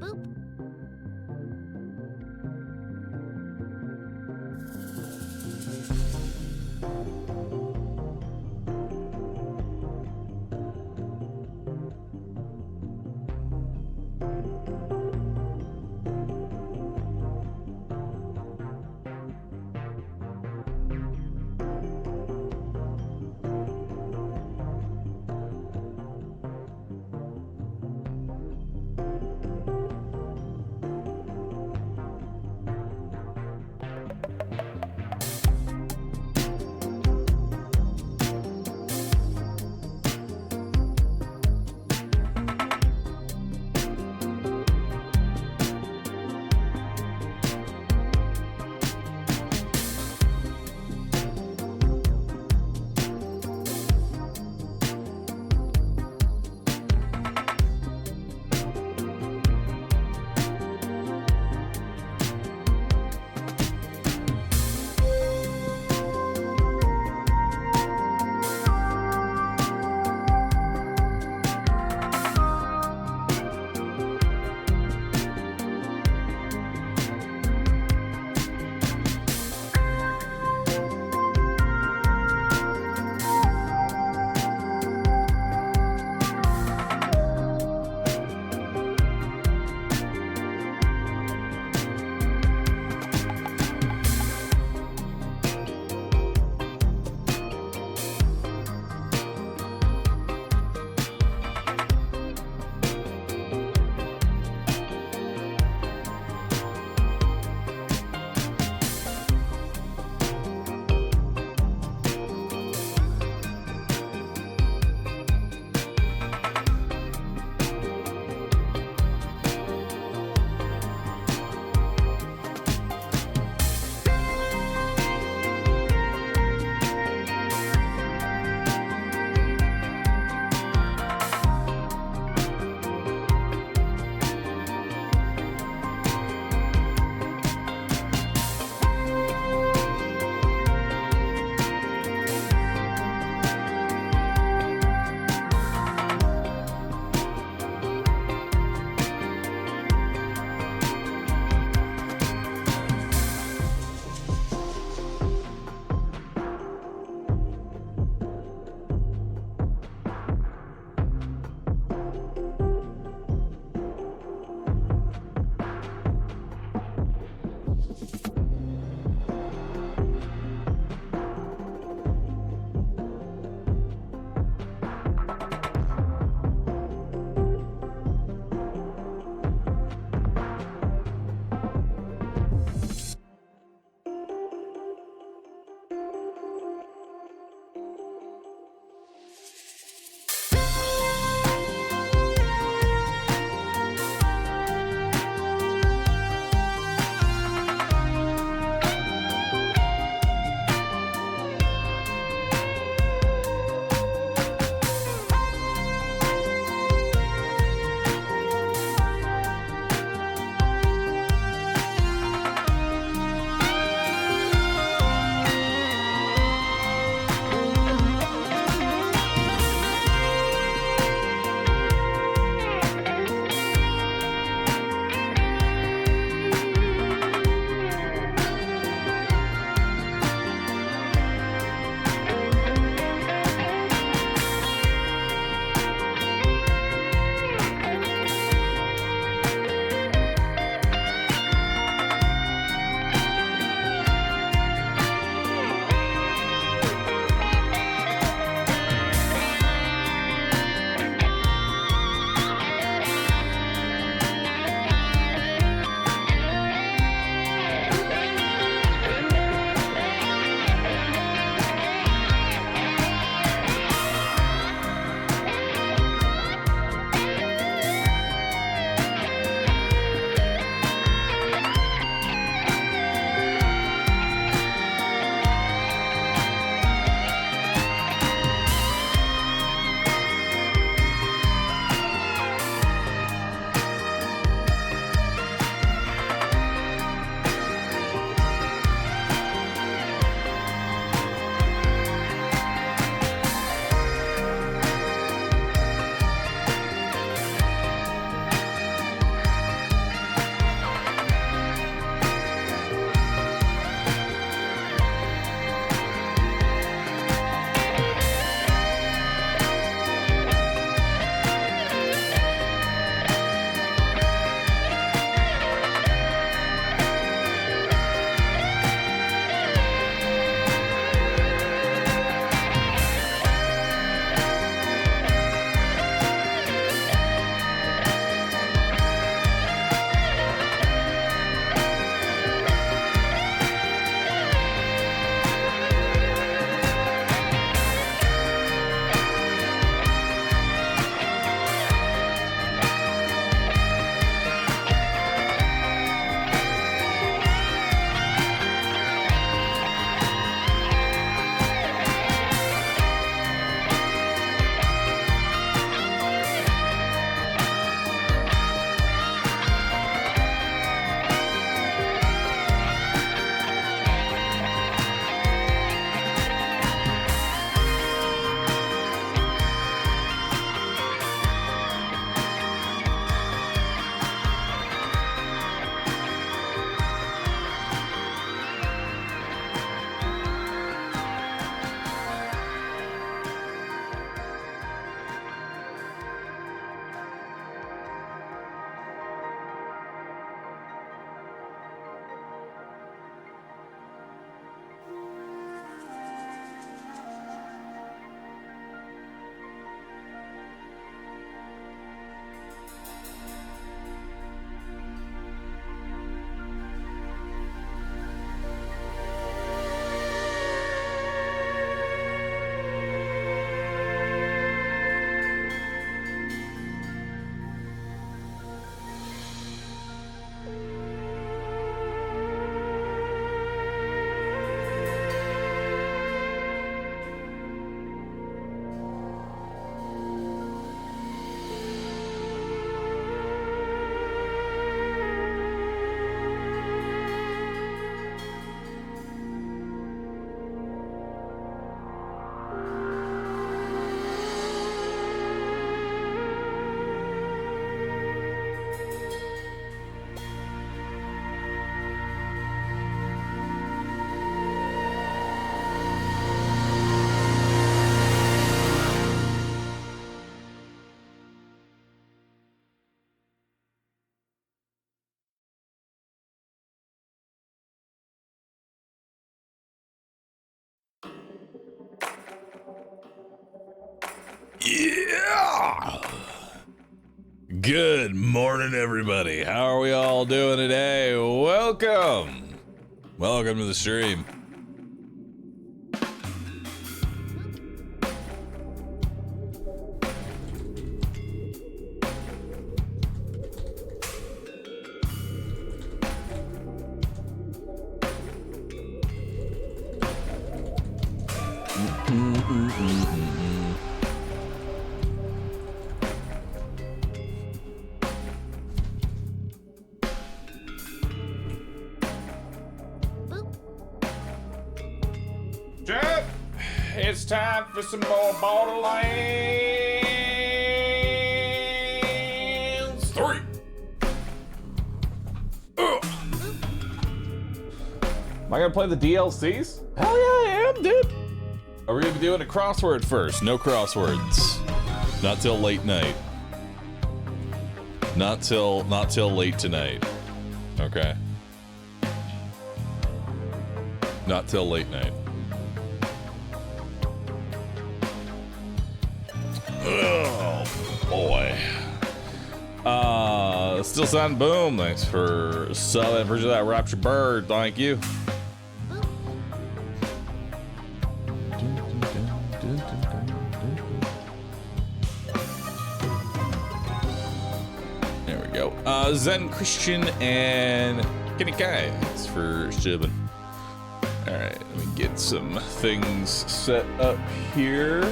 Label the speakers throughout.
Speaker 1: Boop.
Speaker 2: Yeah! Good morning, everybody. How are we all doing today? Welcome! Welcome to the stream. It's time for some more Borderlands 3. Am I gonna play the DLCs? Hell yeah, I am, dude. Are we gonna be doing a crossword first? No crosswords. Not till late night. Not till late tonight. Okay. Not till late night. Oh boy. Still sound boom. Thanks for subbing for that Rapture Bird. Thank you. There we go. Zen Christian and Kenny Kai. Thanks for subbing. Alright, let me get some things set up here.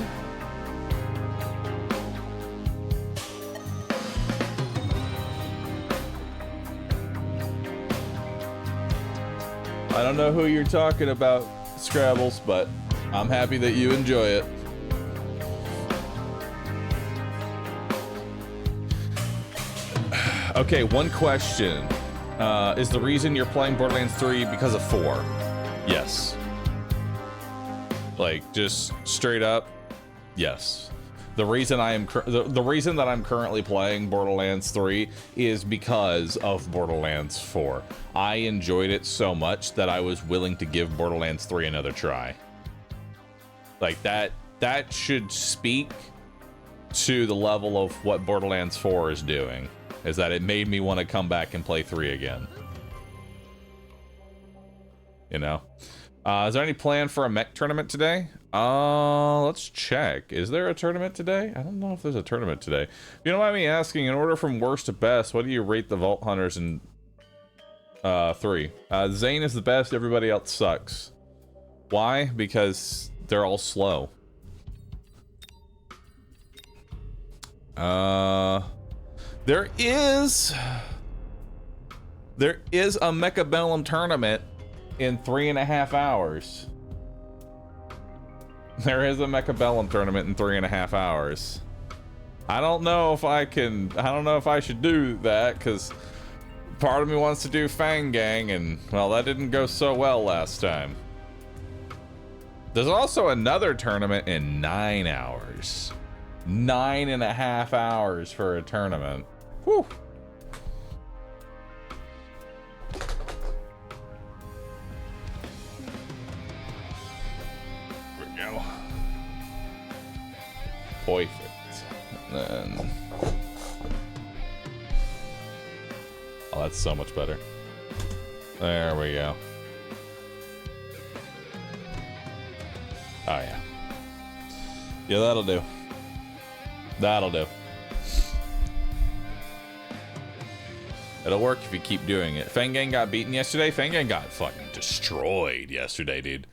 Speaker 2: I don't know who you're talking about, Scrabbles, but I'm happy that you enjoy it. Okay, one question. Is the reason you're playing Borderlands 3 because of 4? Yes. Like, just straight up, yes. The reason I am the reason that I'm currently playing Borderlands 3 is because of Borderlands 4. I enjoyed it so much that I was willing to give Borderlands 3 another try. Like that should speak to the level of what Borderlands 4 is doing, is that it made me want to come back and play 3 again. You know? Is there any plan for a mech tournament today? Let's check. Is there a tournament today? I don't know if there's a tournament today. If you don't mind me asking, in order from worst to best, what do you rate the Vault Hunters in 3? Zane is the best, everybody else sucks. Why? Because they're all slow. There is a Mechabellum tournament in 3.5 hours. There is a Mechabellum tournament in 3.5 hours. I don't know if I should do that, because part of me wants to do Fang Gang, and, well, that didn't go so well last time. There's also another tournament in 9 hours. 9.5 hours for a tournament. Whew. Perfect. And then, oh, that's so much better. There we go. Oh yeah. Yeah, that'll do. That'll do. It'll work if you keep doing it. Fangang got beaten yesterday. Fangang got fucking destroyed yesterday, dude.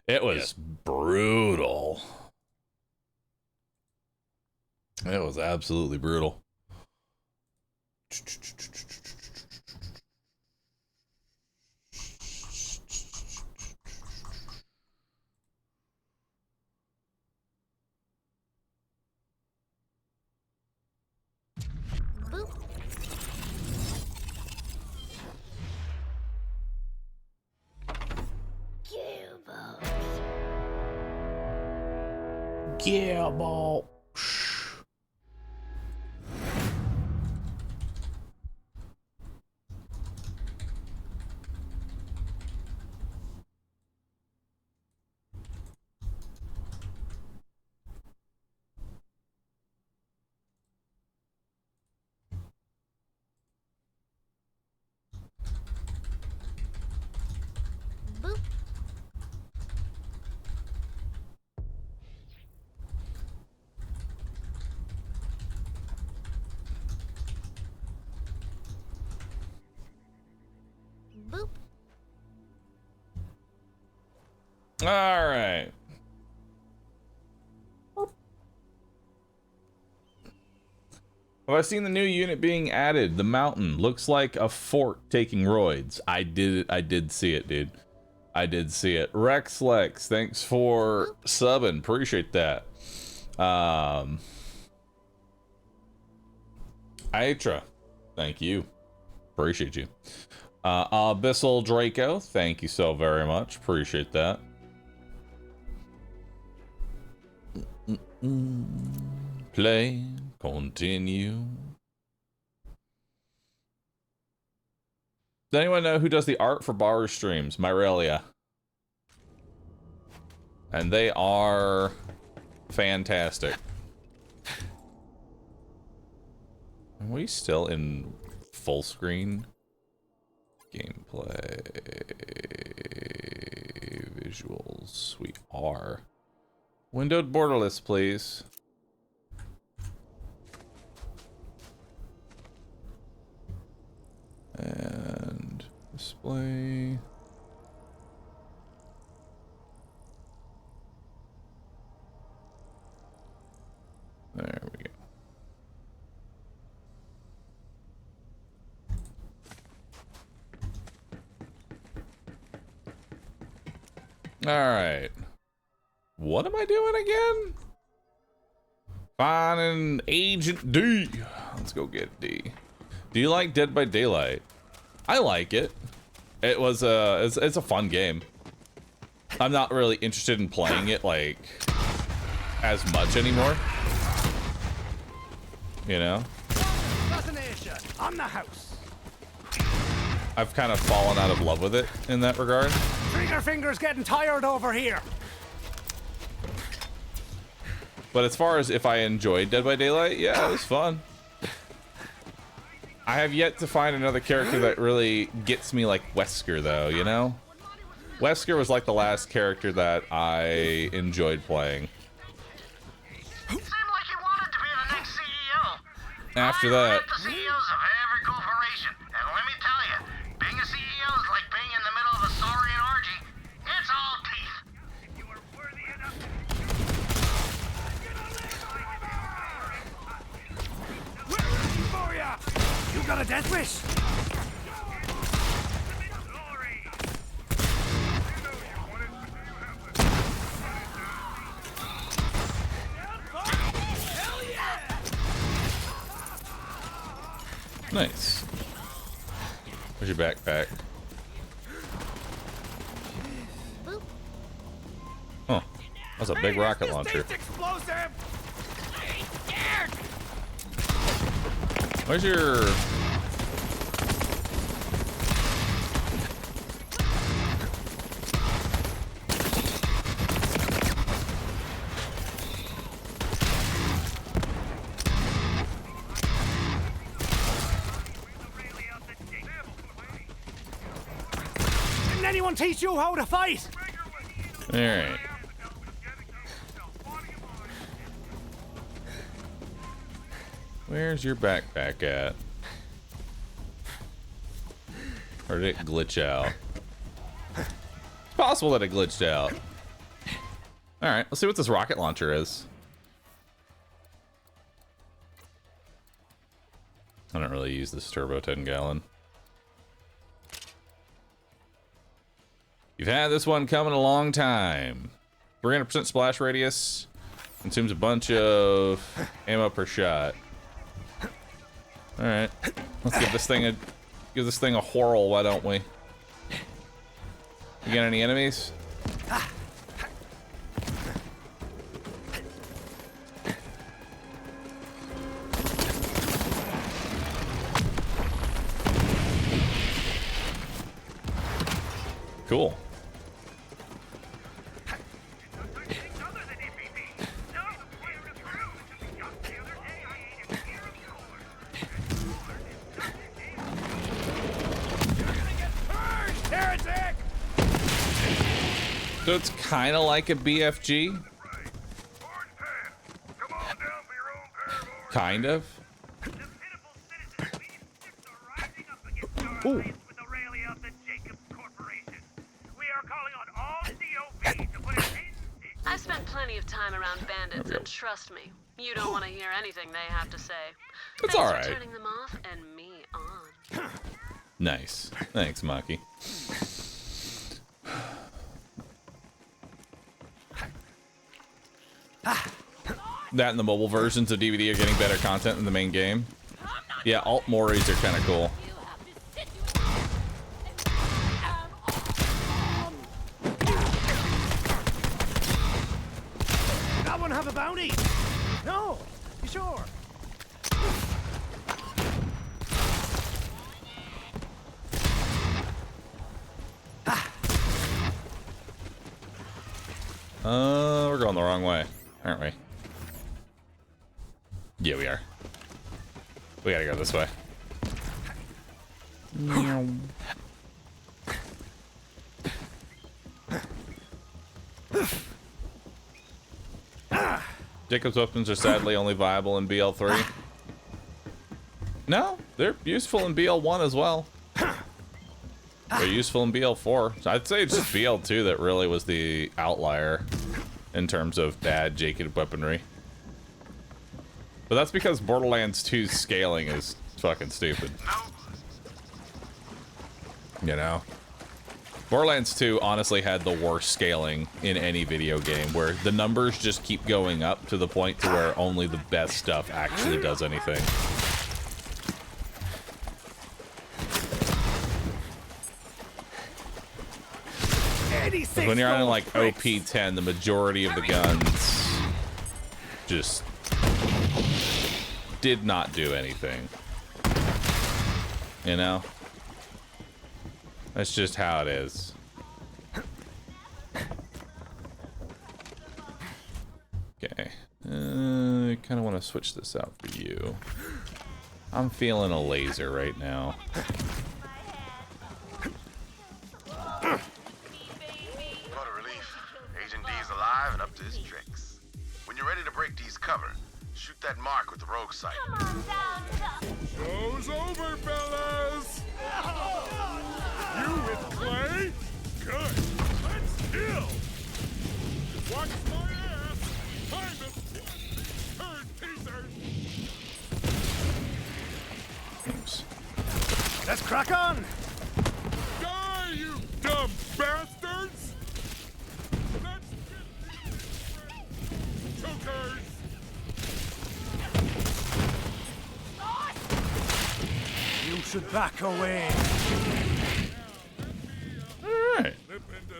Speaker 2: It was brutal. It was absolutely brutal. Yeah, ball. All right. Have I seen the new unit being added? The mountain looks like a fort taking roids. I did see it, dude. I did see it. Rex Lex, thanks for subbing. Appreciate that. Aitra, thank you. Appreciate you. Abyssal Draco, thank you so very much. Appreciate that. Play, continue. Does anyone know who does the art for Bahroo streams? Myrelia. And they are fantastic. Are we still in full screen? Gameplay. Visuals. We are. Windowed borderless, please. And display. There we go. All right. What am I doing again? Finding Agent D. Let's go get D. Do you like Dead by Daylight? I like it. It was it's a fun game. I'm not really interested in playing it like as much anymore. You know?
Speaker 3: On the house.
Speaker 2: I've kind of fallen out of love with it in that regard.
Speaker 3: Trigger finger's getting tired over here.
Speaker 2: But as far as if I enjoyed Dead by Daylight, yeah, it was fun. I have yet to find another character that really gets me like Wesker, though, you know? Wesker was like the last character that I enjoyed playing.
Speaker 4: Seemed like you wanted to be the next CEO.
Speaker 2: After
Speaker 4: I
Speaker 2: that...
Speaker 4: met the CEOs of every corporation, and let me tell you, being a CEO is like being in the middle of a saurian orgy. It's all teeth. If you are worthy enough
Speaker 3: For ya. You got a death wish?
Speaker 2: Nice. Where's your backpack?
Speaker 1: Boop.
Speaker 2: Oh, that's a big rocket launcher.
Speaker 3: Explosive.
Speaker 2: Where's your...
Speaker 3: Didn't anyone teach you how to fight?
Speaker 2: All right. Where's your backpack at? Or did it glitch out? It's possible that it glitched out. Alright, let's see what this rocket launcher is. I don't really use this turbo 10 gallon. You've had this one coming a long time. 300% splash radius. Consumes a bunch of ammo per shot. All right, let's give this thing a whirl. Why don't we? You got any enemies? Cool. So it's kind of like a BFG. Kind of. Ooh.
Speaker 4: with Aurelia of the Jacobs Corporation. We are calling on all COPs to
Speaker 5: time around bandits, and trust me, you don't want to hear anything they have to say.
Speaker 2: It's
Speaker 5: Thanks
Speaker 2: alright.
Speaker 5: for turning them off and me on.
Speaker 2: Nice. Thanks, Maki. That and the mobile versions of DVD are getting better content in the main game. Yeah, alt Moris are kind of cool.
Speaker 3: That one have a bounty? No. You sure?
Speaker 2: We're going the wrong way, aren't we? Yeah, we are. We gotta go this way. Jacob's weapons are sadly only viable in BL3. No, they're useful in BL1 as well. They're useful in BL4. So I'd say it's just BL2 that really was the outlier in terms of bad Jacob weaponry. But that's because Borderlands 2's scaling is fucking stupid. You know? Borderlands 2 honestly had the worst scaling in any video game, where the numbers just keep going up to the point to where only the best stuff actually does anything. Like when you're on like OP10, the majority of the guns just did not do anything. You know? That's just how it is. Okay. I kind of want to switch this out for you. I'm feeling a laser right now.
Speaker 6: What a relief. Agent D's alive and up to his tricks. When you're ready to break D's cover, shoot that mark with the rogue sight.
Speaker 3: Show's over, fellas! You with Clay? Good. Let's kill! Watch my ass! Time to turn teasers!
Speaker 2: Oops.
Speaker 3: Let's crack on! Die, you dumb bastards! Let's get chokers! You should back away.
Speaker 2: Alright.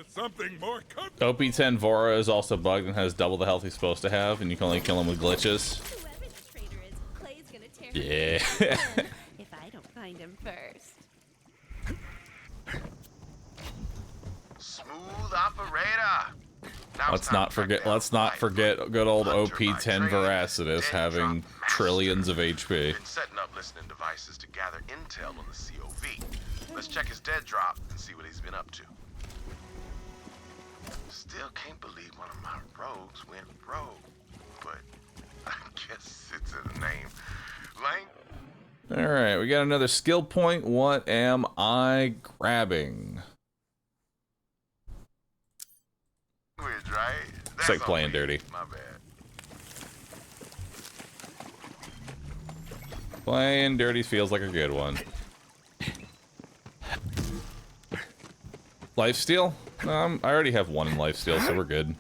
Speaker 3: Something more
Speaker 2: OP10 Vora is also bugged and has double the health he's supposed to have, and you can only kill him with glitches.
Speaker 1: Whoever the traitor is, Clay's gonna tear
Speaker 2: Yeah.
Speaker 1: him if I don't find him first.
Speaker 6: Smooth operator. Now
Speaker 2: Let's not forget good old OP10 Veracitus having trillions of HP.
Speaker 6: Been setting up listening devices to gather intel on the COV. Let's check his dead drop and see what he's been up to. Still can't believe one of my rogues went rogue, but I guess it's in the name. Lane?
Speaker 2: Alright, we got another skill point. What am I grabbing?
Speaker 6: Weird, right?
Speaker 2: It's like
Speaker 6: That's
Speaker 2: playing
Speaker 6: on me.
Speaker 2: dirty.
Speaker 6: My bad.
Speaker 2: Playing dirty feels like a good one. Lifesteal? I already have one in lifesteal, so we're good.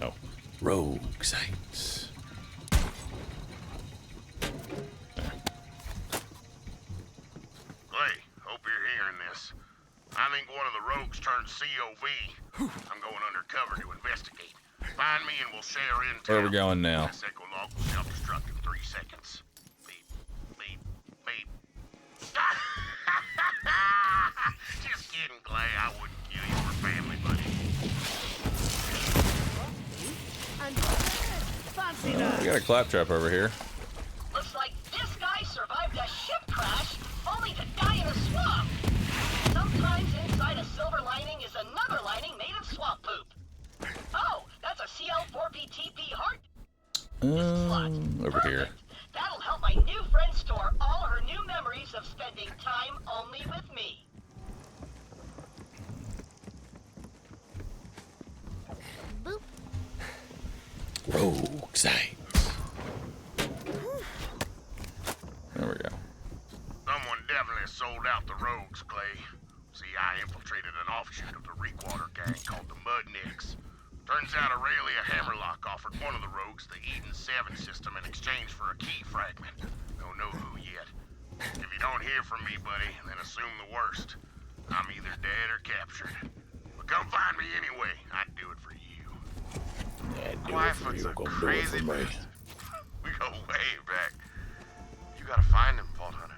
Speaker 2: Oh. Rogue sights.
Speaker 6: Hey, hope you're hearing this. I think one of the rogues turned COV. I'm going undercover to investigate. Find me and we'll share intel.
Speaker 2: Where are we going now?
Speaker 6: This echo log will self-destruct in 3 seconds. Beep, beep, beep. Just kidding, Clay. I wouldn't kill you for family, buddy.
Speaker 2: We got a claptrap over here.
Speaker 7: Looks like this guy survived a ship crash, only to die in a swamp. Sometimes inside a silver lining is another lining made of swamp poop. Oh, that's a CL4PTP heart.
Speaker 2: Over here.
Speaker 7: That'll help my new friend store all her new memories of spending time
Speaker 6: rogues, Clay. See, I infiltrated an offshoot of the Reekwater gang called the Mudnicks. Turns out Aurelia Hammerlock offered one of the rogues the Eden 7 system in exchange for a key fragment. Don't know who yet. If you don't hear from me, buddy, then assume the worst. I'm either dead or captured. But come find me anyway. I'd do it for you. Quietfoot's a crazy bastard. We go way back. You gotta find him, Vault Hunter.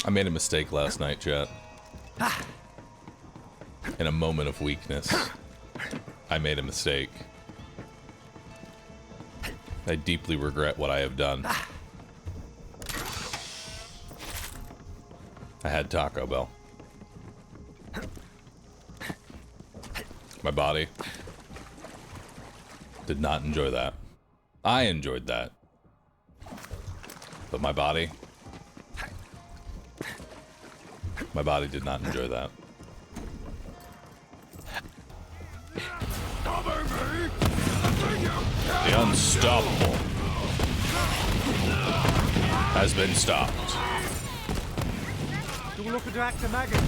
Speaker 2: I made a mistake last night, chat. In a moment of weakness, I made a mistake. I deeply regret what I have done. I had Taco Bell. My body did not enjoy that. I enjoyed that. But my body did not enjoy that. The unstoppable has been stopped.
Speaker 3: Don't look at the actor maggot.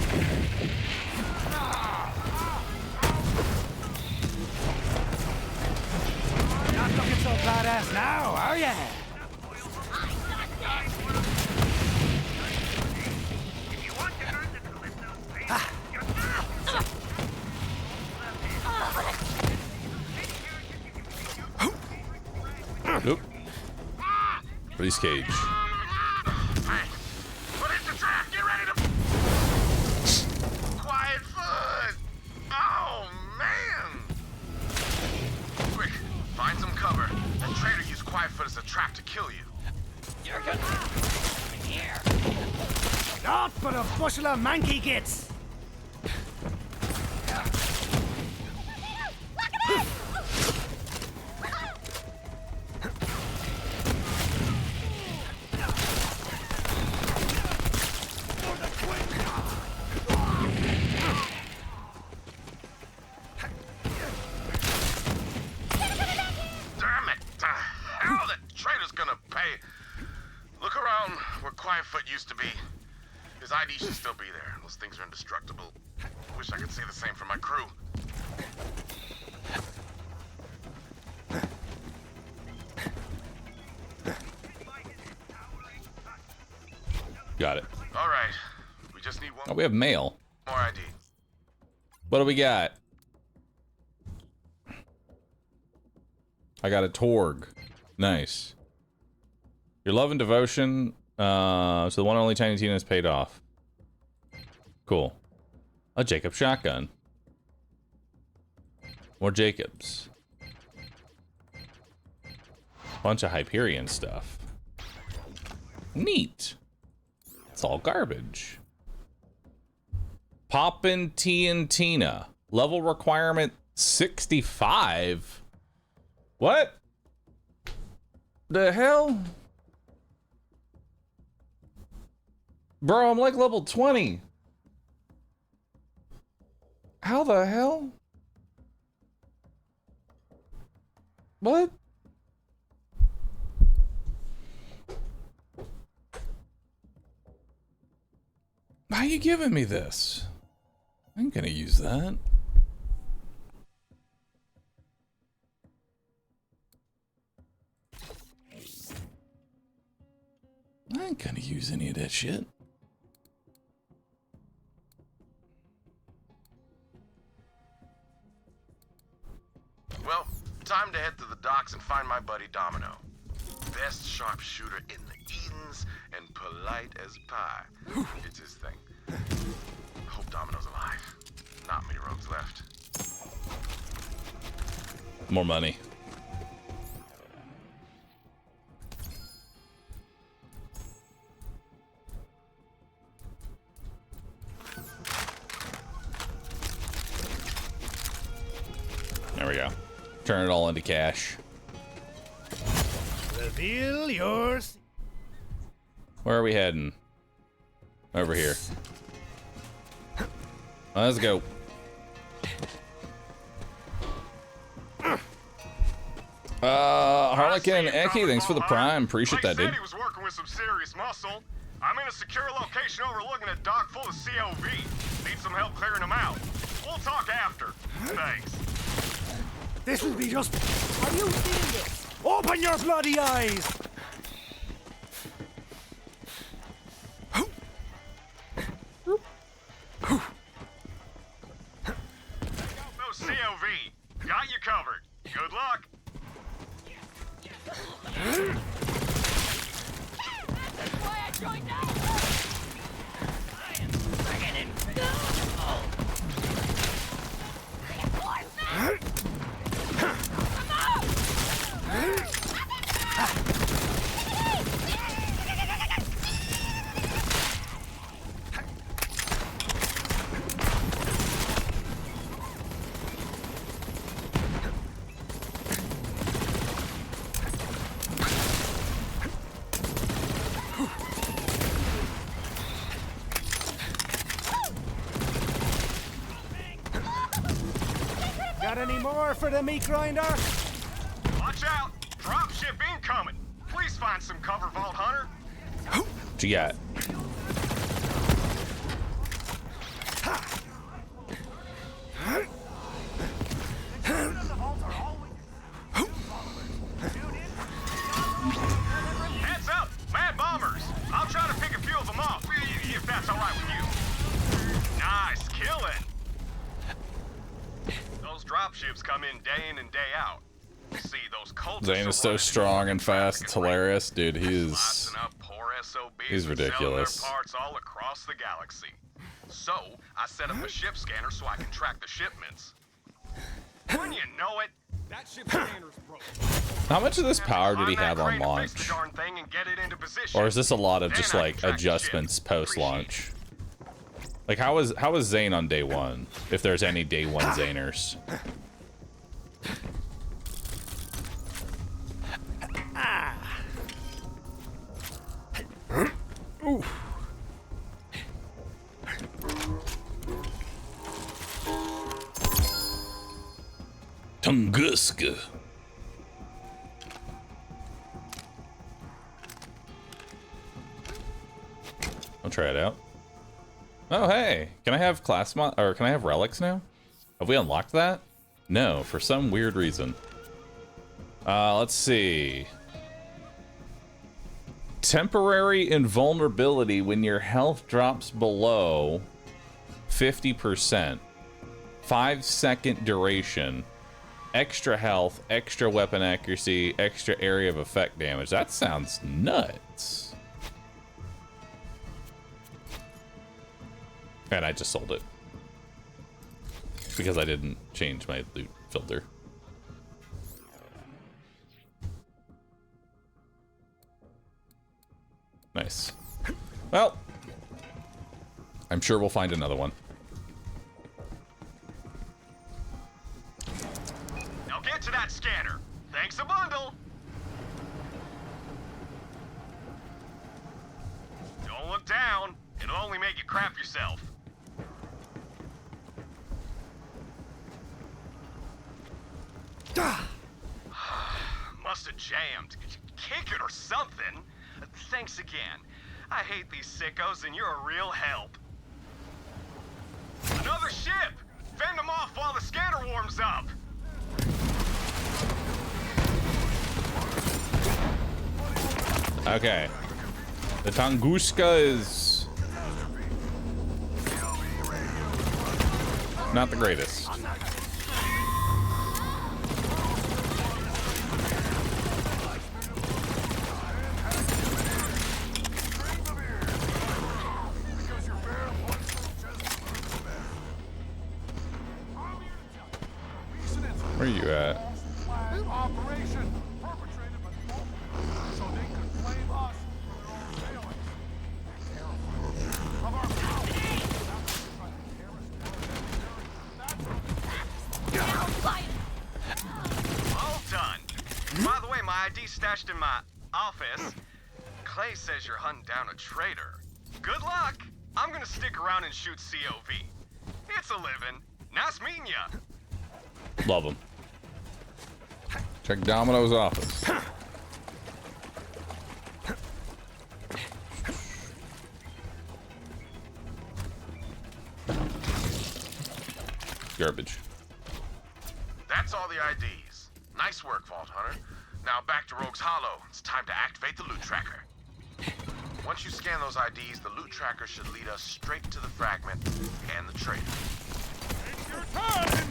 Speaker 3: Not looking so badass now, are ya?
Speaker 2: Nope. Release cage.
Speaker 6: Hey, put it to trap. Get ready to... Quietfoot! Oh, man! Quick, find some cover. That traitor used Quietfoot as a trap to kill you.
Speaker 3: You're gonna come in here. Not but a bushel of monkey gits.
Speaker 6: Used to be. His ID should still be there. Those things are indestructible. Wish I could say the same for my crew.
Speaker 2: Got it.
Speaker 6: All right. We just need one
Speaker 2: Oh, we have mail.
Speaker 6: more ID.
Speaker 2: What do we got? I got a Torg. Nice. Your love and devotion. So the one only Tiny Tina has paid off. Cool. A Jacob shotgun. More Jacobs. Bunch of Hyperion stuff. Neat. It's all garbage. Poppin' T and Tina. Level requirement 65. What? The hell? Bro, I'm like level 20. How the hell? What? Why are you giving me this? I ain't gonna use that. I ain't gonna use any of that shit.
Speaker 6: Well, time to head to the docks and find my buddy Domino. Best sharpshooter in the Edens and polite as pie. It's his thing. Hope Domino's alive. Not many rogues left.
Speaker 2: More money. There we go. Turn it all into cash.
Speaker 3: Reveal yours.
Speaker 2: Where are we heading? Over here. Let's go. Harlequin Eki, thanks for the prime. Appreciate that, dude.
Speaker 6: He was working with some serious muscle. I'm in a secure location overlooking a dock full of COV. Need some help clearing them out. We'll talk after. Thanks.
Speaker 3: This will be just...
Speaker 1: Are you seeing this?
Speaker 3: Open your bloody eyes!
Speaker 6: Those COV. Got you covered. Good luck.
Speaker 1: That's why I joined up! I am friggin' invincible!
Speaker 3: Got any more for the meat grinder?
Speaker 6: Watch out. Dropship incoming. Please find some cover, Vault Hunter.
Speaker 2: What you got?
Speaker 6: Heads up, Mad Bombers. I'll try to pick a few of them off, if that's all right with you. Nice killing. Those dropships come in and day out. You see, those cultists
Speaker 2: Zane is so strong and fast. It's hilarious, dude. He's ridiculous.
Speaker 6: Their parts all across the galaxy. So I set up a ship scanner so I can track the shipments. When you know it, that ship scanner's broke.
Speaker 2: How much of this power did he have on launch? Or is this a lot of just like adjustments post-launch? Like how was Zane on day one? If there's any day one Zaners. Ooh. Tunguska. I'll try it out. Oh hey, can I have class mod or can I have relics now? Have we unlocked that? No, for some weird reason. Let's see. Temporary invulnerability when your health drops below 50%. 5-second duration. Extra health, extra weapon accuracy, extra area of effect damage. That sounds nuts. And I just sold it. Because I didn't change my loot filter. Nice. Well, I'm sure we'll find another one.
Speaker 6: Now get to that scanner. Thanks a bundle. Don't look down. It'll only make you crap yourself. Must have jammed. Could you kick it or something? Thanks again. I hate these sickos and you're a real help. Another ship! Fend them off while the scanner warms up!
Speaker 2: Okay. The Tunguska is not the greatest. Where are you at?
Speaker 3: Operation perpetrated by the Bolton so they could blame us for their own failings. Of our
Speaker 6: All done. By the way, my ID stashed in my office.
Speaker 8: Clay says you're hunting down a traitor. Good luck. I'm gonna stick around and shoot COV. It's a living. Nice meeting ya.
Speaker 2: Love him. Check Domino's office. Garbage.
Speaker 6: That's all the IDs. Nice work, Vault Hunter. Now back to Rogue's Hollow. It's time to activate the loot tracker. Once you scan those IDs, the loot tracker should lead us straight to the fragment and the traitor.
Speaker 3: Take your time!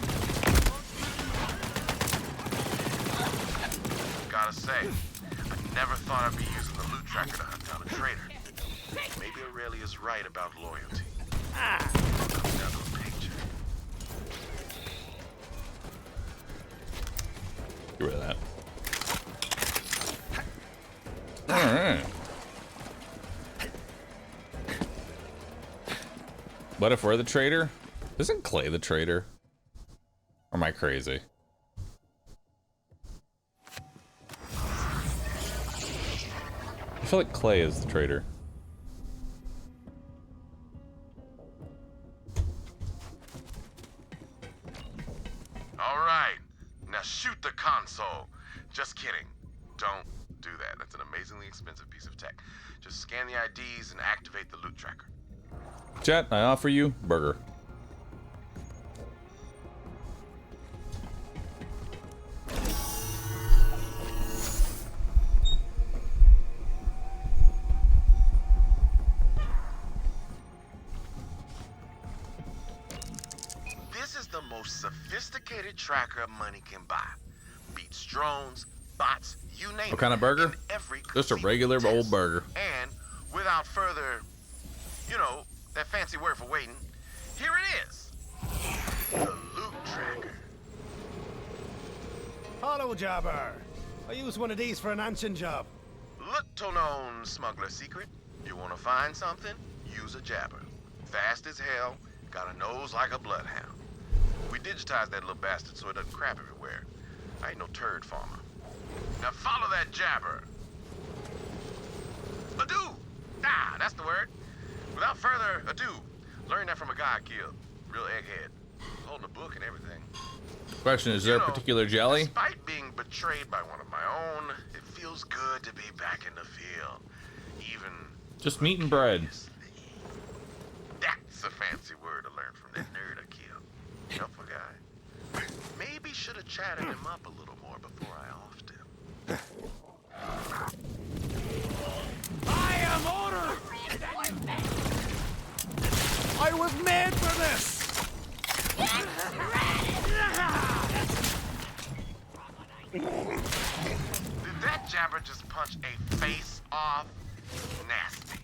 Speaker 6: Gotta say, I never thought I'd be using the loot tracker to hunt down a traitor. Maybe Aurelia's right about loyalty. Comes down to a picture.
Speaker 2: Get rid of that. Alright. What if we're the traitor? Isn't Clay the traitor? Or am I crazy? I feel like Clay is the traitor.
Speaker 6: All right, now shoot the console. Just kidding. Don't do that. That's an amazingly expensive piece of tech. Just scan the IDs and activate the loot tracker.
Speaker 2: Chat, I offer you burger.
Speaker 6: This is the most sophisticated tracker money can buy. Beats drones, bots, you name it.
Speaker 2: What kind of burger?
Speaker 6: in every
Speaker 2: Just a regular
Speaker 6: test.
Speaker 2: old burger.
Speaker 6: And without further, you know, that fancy word for waiting, here it is. The loot tracker.
Speaker 9: Hello, Jabber. I use one of these for an ancient job.
Speaker 6: Little known smuggler secret. You wanna find something? Use a jabber. Fast as hell, got a nose like a bloodhound. We digitized that little bastard so it doesn't crap everywhere. I ain't no turd farmer. Now follow that jabber. Ado! Ah, that's the word. Without further ado, learn that from a guy I killed. Real egghead. Holding a book and everything.
Speaker 2: Question, is there a particular jelly?
Speaker 6: Despite being betrayed by one of my own, it feels good to be back in the field. Even
Speaker 2: Just meat and bread.
Speaker 6: curiously. That's a fancy word to learn from that nerd I killed. Helpful guy. Maybe should have chatted him up a little more before I offed him.
Speaker 3: I am order! I was made for this!
Speaker 6: Did that jabber just punch a face off? Nasty.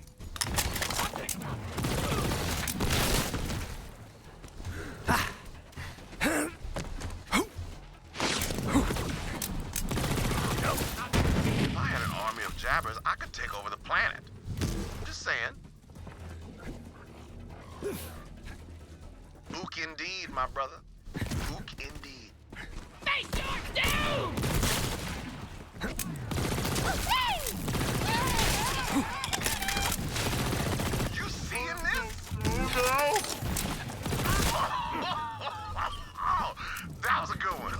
Speaker 6: If I had an army of jabbers, I could take over the planet. Just saying. Ook indeed, my brother. Ook indeed.
Speaker 1: Face your doom!
Speaker 6: You seeing this? No. Oh, that was a good one.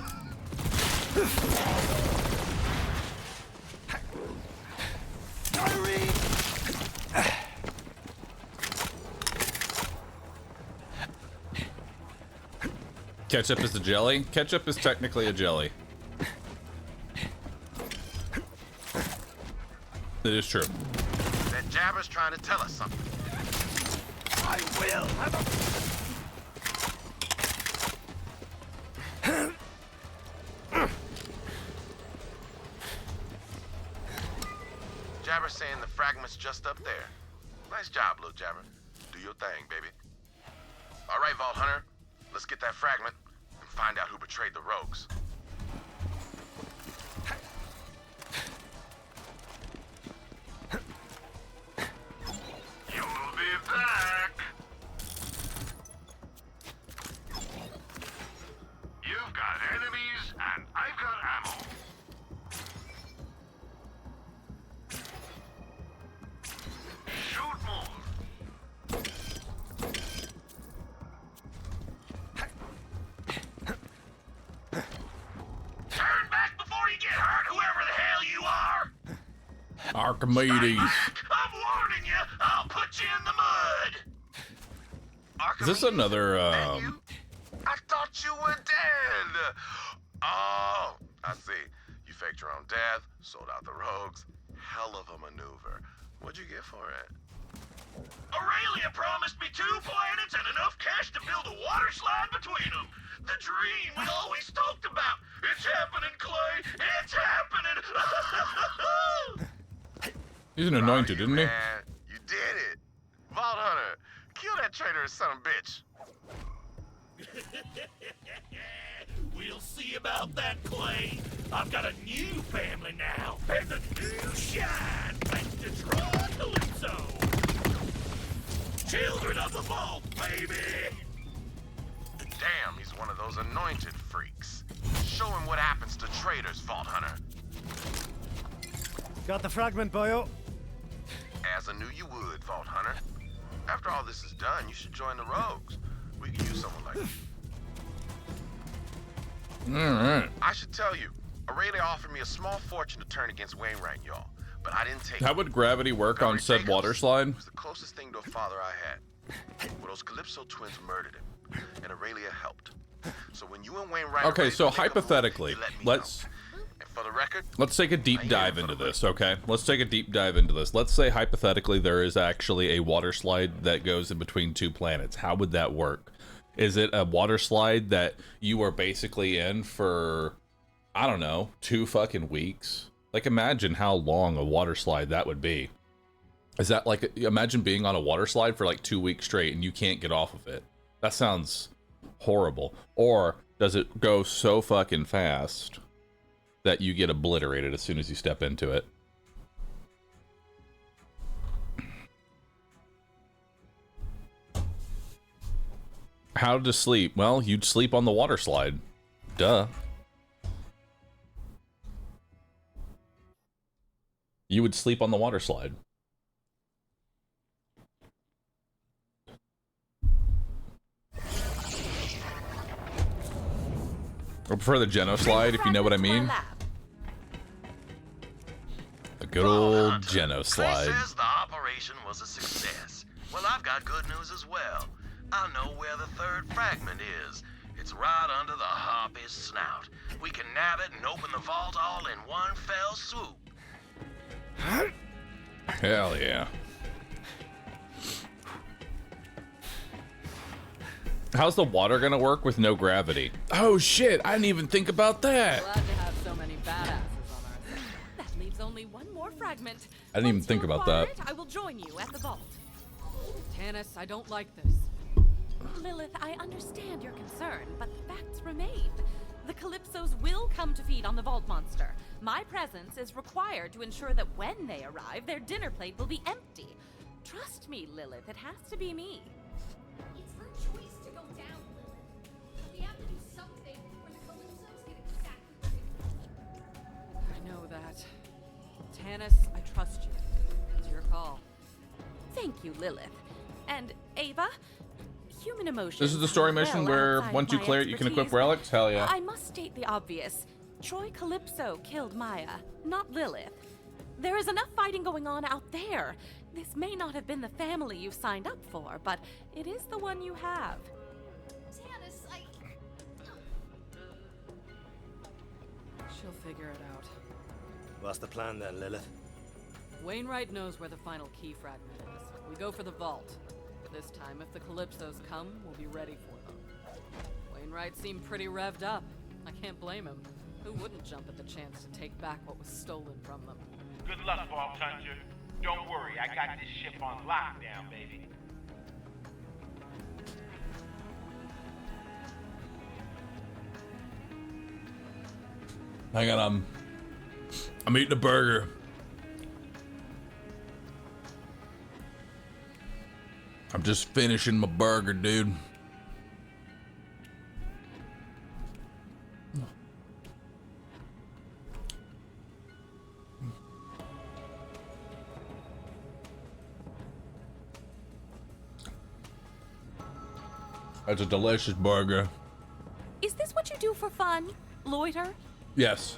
Speaker 2: Ketchup is a jelly? Ketchup is technically a jelly. It is true.
Speaker 6: That jabber's trying to tell us something.
Speaker 3: I will have a...
Speaker 6: Jabber's saying the fragment's just up there. Nice job, little jabber. Do your thing, baby. All right, Vault Hunter. Let's get that fragment and find out who betrayed the rogues. You'll be back. You've got enemies and I've got ammo.
Speaker 2: Archimedes.
Speaker 6: I'm warning you, I'll put you in the mud.
Speaker 2: Is this another,
Speaker 6: That you? I thought you were dead. Oh, I see. You faked your own death, sold out the rogues. Hell of a maneuver. What'd you get for it? Aurelia promised me 2 planets and enough cash to build a water slide between them. The dream we always talked about. It's happening, Clay. It's happening.
Speaker 2: He's an anointed, isn't he?
Speaker 6: Man, you did it. Vault Hunter, kill that traitorous son of a bitch.
Speaker 10: We'll see about that, Clay. I've got a new family now, and the new shine thanks to Troy Calypso. Children of the vault, baby!
Speaker 6: Damn, he's one of those anointed freaks. Show him what happens to traitors, Vault Hunter.
Speaker 9: Got the fragment, boyo.
Speaker 6: As I knew you would, Vault Hunter. After all this is done, you should join the rogues. We could use someone like you.
Speaker 2: Alright.
Speaker 6: I should tell you, Aurelia offered me a small fortune to turn against Wainwright, y'all. But I didn't take it.
Speaker 2: How would gravity work on said
Speaker 6: Jacobs
Speaker 2: water slide?
Speaker 6: was the closest thing to a father I had. Well, those Calypso twins murdered him, and Aurelia helped. So when you and Wainwright are
Speaker 2: Okay,
Speaker 6: ready
Speaker 2: so
Speaker 6: to make a move,
Speaker 2: hypothetically,
Speaker 6: you let me
Speaker 2: let's
Speaker 6: know. And for the record,
Speaker 2: take a deep dive into this, okay? Let's take a deep dive into this. Let's say hypothetically there is actually a water slide that goes in between 2 planets. How would that work? Is it a water slide that you are basically in for, I don't know, 2 fucking weeks? Like, imagine how long a water slide that would be. Is that like, imagine being on a water slide for like 2 weeks straight and you can't get off of it. That sounds horrible. Or does it go so fucking fast that you get obliterated as soon as you step into it? How to sleep? Well, you'd sleep on the water slide. Duh. You would sleep on the water slide. I prefer the Genoslide, if you know what I mean. The good old Genoslide.
Speaker 6: Chris says the operation was a success. Well, I've got good news as well. I know where the 3rd fragment is. It's right under the harpy's snout. We can nab it and open the vault all in one fell swoop.
Speaker 2: Hell yeah. How's the water gonna work with no gravity? Oh shit, I didn't even think about that.
Speaker 11: Glad to have so many badasses on our side. That leaves only one more fragment.
Speaker 2: I didn't even think about that.
Speaker 11: I will join you at the vault. Tannis, I don't like this. Lilith, I understand your concern, but the facts remain. The Calypsos will come to feed on the vault monster. My presence is required to ensure that when they arrive, their dinner plate will be empty. Trust me, Lilith, it has to be me.
Speaker 1: It's her choice to go down, Lilith. We have to do something or the Calypsos get exactly what
Speaker 11: I know that. Tannis, I trust you. It's your call. Thank you, Lilith. And Ava, human emotions.
Speaker 2: This is the story mission where once you clear it, you can equip relics? Hell yeah.
Speaker 11: I must state the obvious. Troy Calypso killed Maya, not Lilith. There is enough fighting going on out there. This may not have been the family you signed up for, but it is the one you have.
Speaker 1: Tannis,
Speaker 11: She'll figure it out.
Speaker 9: What's the plan then, Lilith?
Speaker 11: Wainwright knows where the final key fragment is. We go for the vault. This time, if the Calypsos come, we'll be ready for them. Wainwright seemed pretty revved up. I can't blame him. Who wouldn't jump at the chance to take back what was stolen from them?
Speaker 10: Good luck, Vault Hunter. Don't worry, I got this ship on lockdown, baby.
Speaker 2: Hang on, I'm eating a burger. I'm just finishing my burger, dude. That's a delicious burger.
Speaker 11: Is this what you do for fun? Loiter?
Speaker 2: Yes.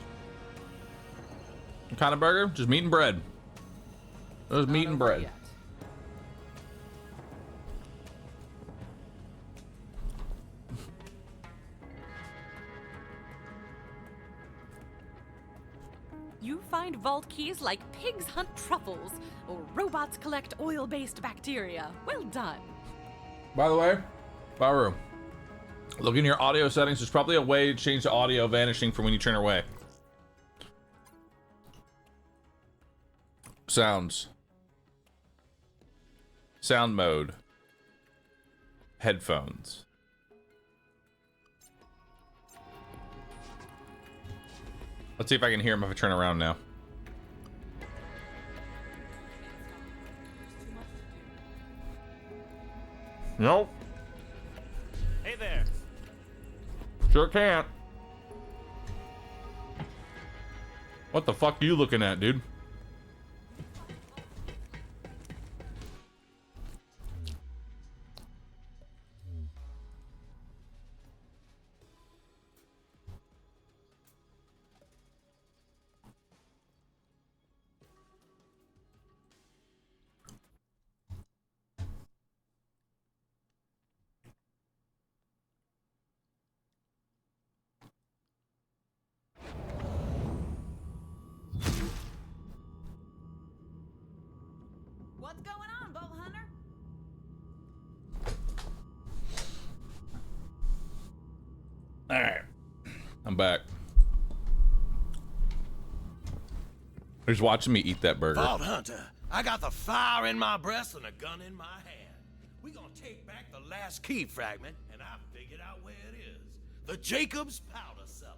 Speaker 2: What kind of burger? Just meat and bread. There's meat and bread.
Speaker 11: Yet. You find vault keys like pigs hunt truffles, or robots collect oil-based bacteria. Well done.
Speaker 2: By the way, Bahroo, look in your audio settings. There's probably a way to change the audio vanishing from when you turn away. Sounds. Sound mode. Headphones. Let's see if I can hear him if I turn around now. Nope.
Speaker 12: Hey there.
Speaker 2: Sure can't. What the fuck are you looking at, dude?
Speaker 11: What's going on, Bolt Hunter?
Speaker 2: Alright. I'm back. He's watching me eat that burger.
Speaker 10: Vault Hunter, I got the fire in my breast and a gun in my hand. We gonna take back the last key fragment, and I figured out where it is. The Jacobs powder cellar.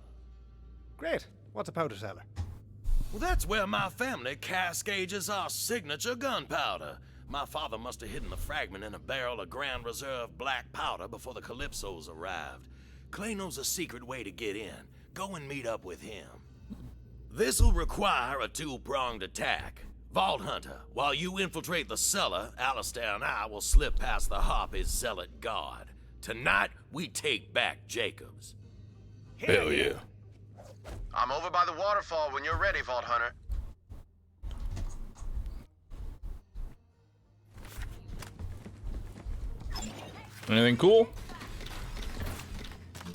Speaker 9: Great. What's a powder cellar?
Speaker 10: Well, that's where my family cascages our signature gunpowder. My father must have hidden the fragment in a barrel of Grand Reserve black powder before the Calypsos arrived. Clay knows a secret way to get in. Go and meet up with him. This'll require a two-pronged attack. Vault Hunter, while you infiltrate the cellar, Alistair and I will slip past the Harpy's zealot guard. Tonight, we take back Jacobs.
Speaker 2: Hell yeah.
Speaker 6: I'm over by the waterfall when you're ready, Vault Hunter.
Speaker 2: Anything cool?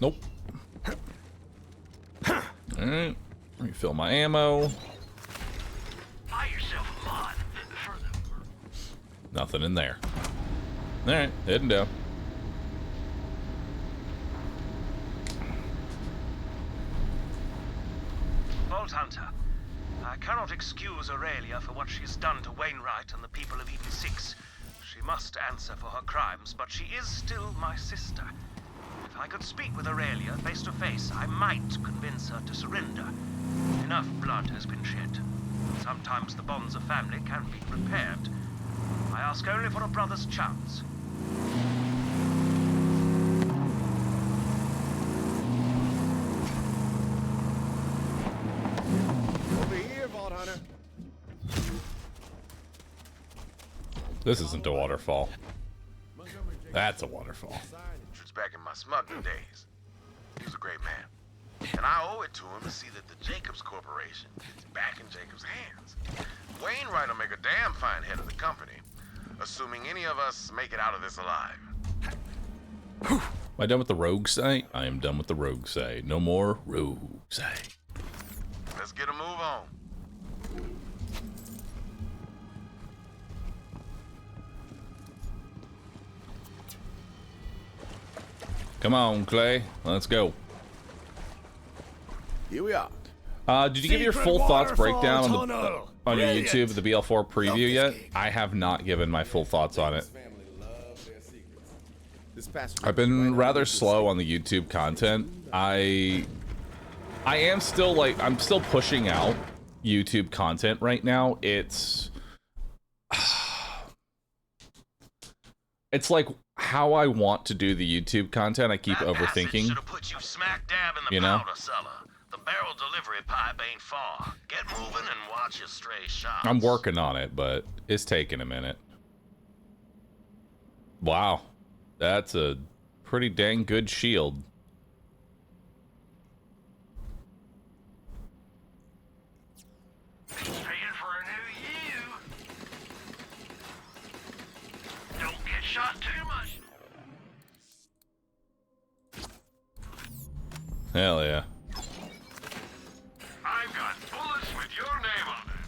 Speaker 2: Nope. Alright. Refill my ammo.
Speaker 10: Buy yourself a mod.
Speaker 2: Nothing in there. Alright, heading down.
Speaker 12: Vault Hunter, I cannot excuse Aurelia for what she's done to Wainwright and the people of Eden 6. She must answer for her crimes, but she is still my sister. If I could speak with Aurelia face to face, I might convince her to surrender. Enough blood has been shed. Sometimes the bonds of family can be repaired. I ask only for a brother's chance.
Speaker 9: Over here, Vault Hunter.
Speaker 6: This isn't a waterfall. That's a waterfall.
Speaker 3: It's back in my smuggling days. He was a great man. And I owe it to him to see that the Jacobs Corporation is back in Jacobs' hands. Wainwright will make a damn fine head of the company, assuming any of us make it out of this alive.
Speaker 2: Am I done with the rogue site? I am done with the rogue site. No more rogue site.
Speaker 3: Let's get a move on.
Speaker 2: Come on, Clay. Let's go.
Speaker 9: Here we are.
Speaker 2: Did you give your full thoughts breakdown on your YouTube, the BL4 preview yet? I have not given my full thoughts on it. I've been rather slow on the YouTube content. I am still like, I'm still pushing out YouTube content right now. It's like how I want to do the YouTube content. I keep overthinking.
Speaker 10: Should have put you smack dab in the
Speaker 2: You know?
Speaker 10: powder cellar. The barrel delivery pipe ain't far. Get moving and watch your stray shots.
Speaker 2: I'm working on it, but it's taking a minute. Wow. That's a pretty dang good shield.
Speaker 10: Praying for a new you.
Speaker 4: shot too much.
Speaker 2: Hell yeah.
Speaker 6: I've got bullets with your name on them.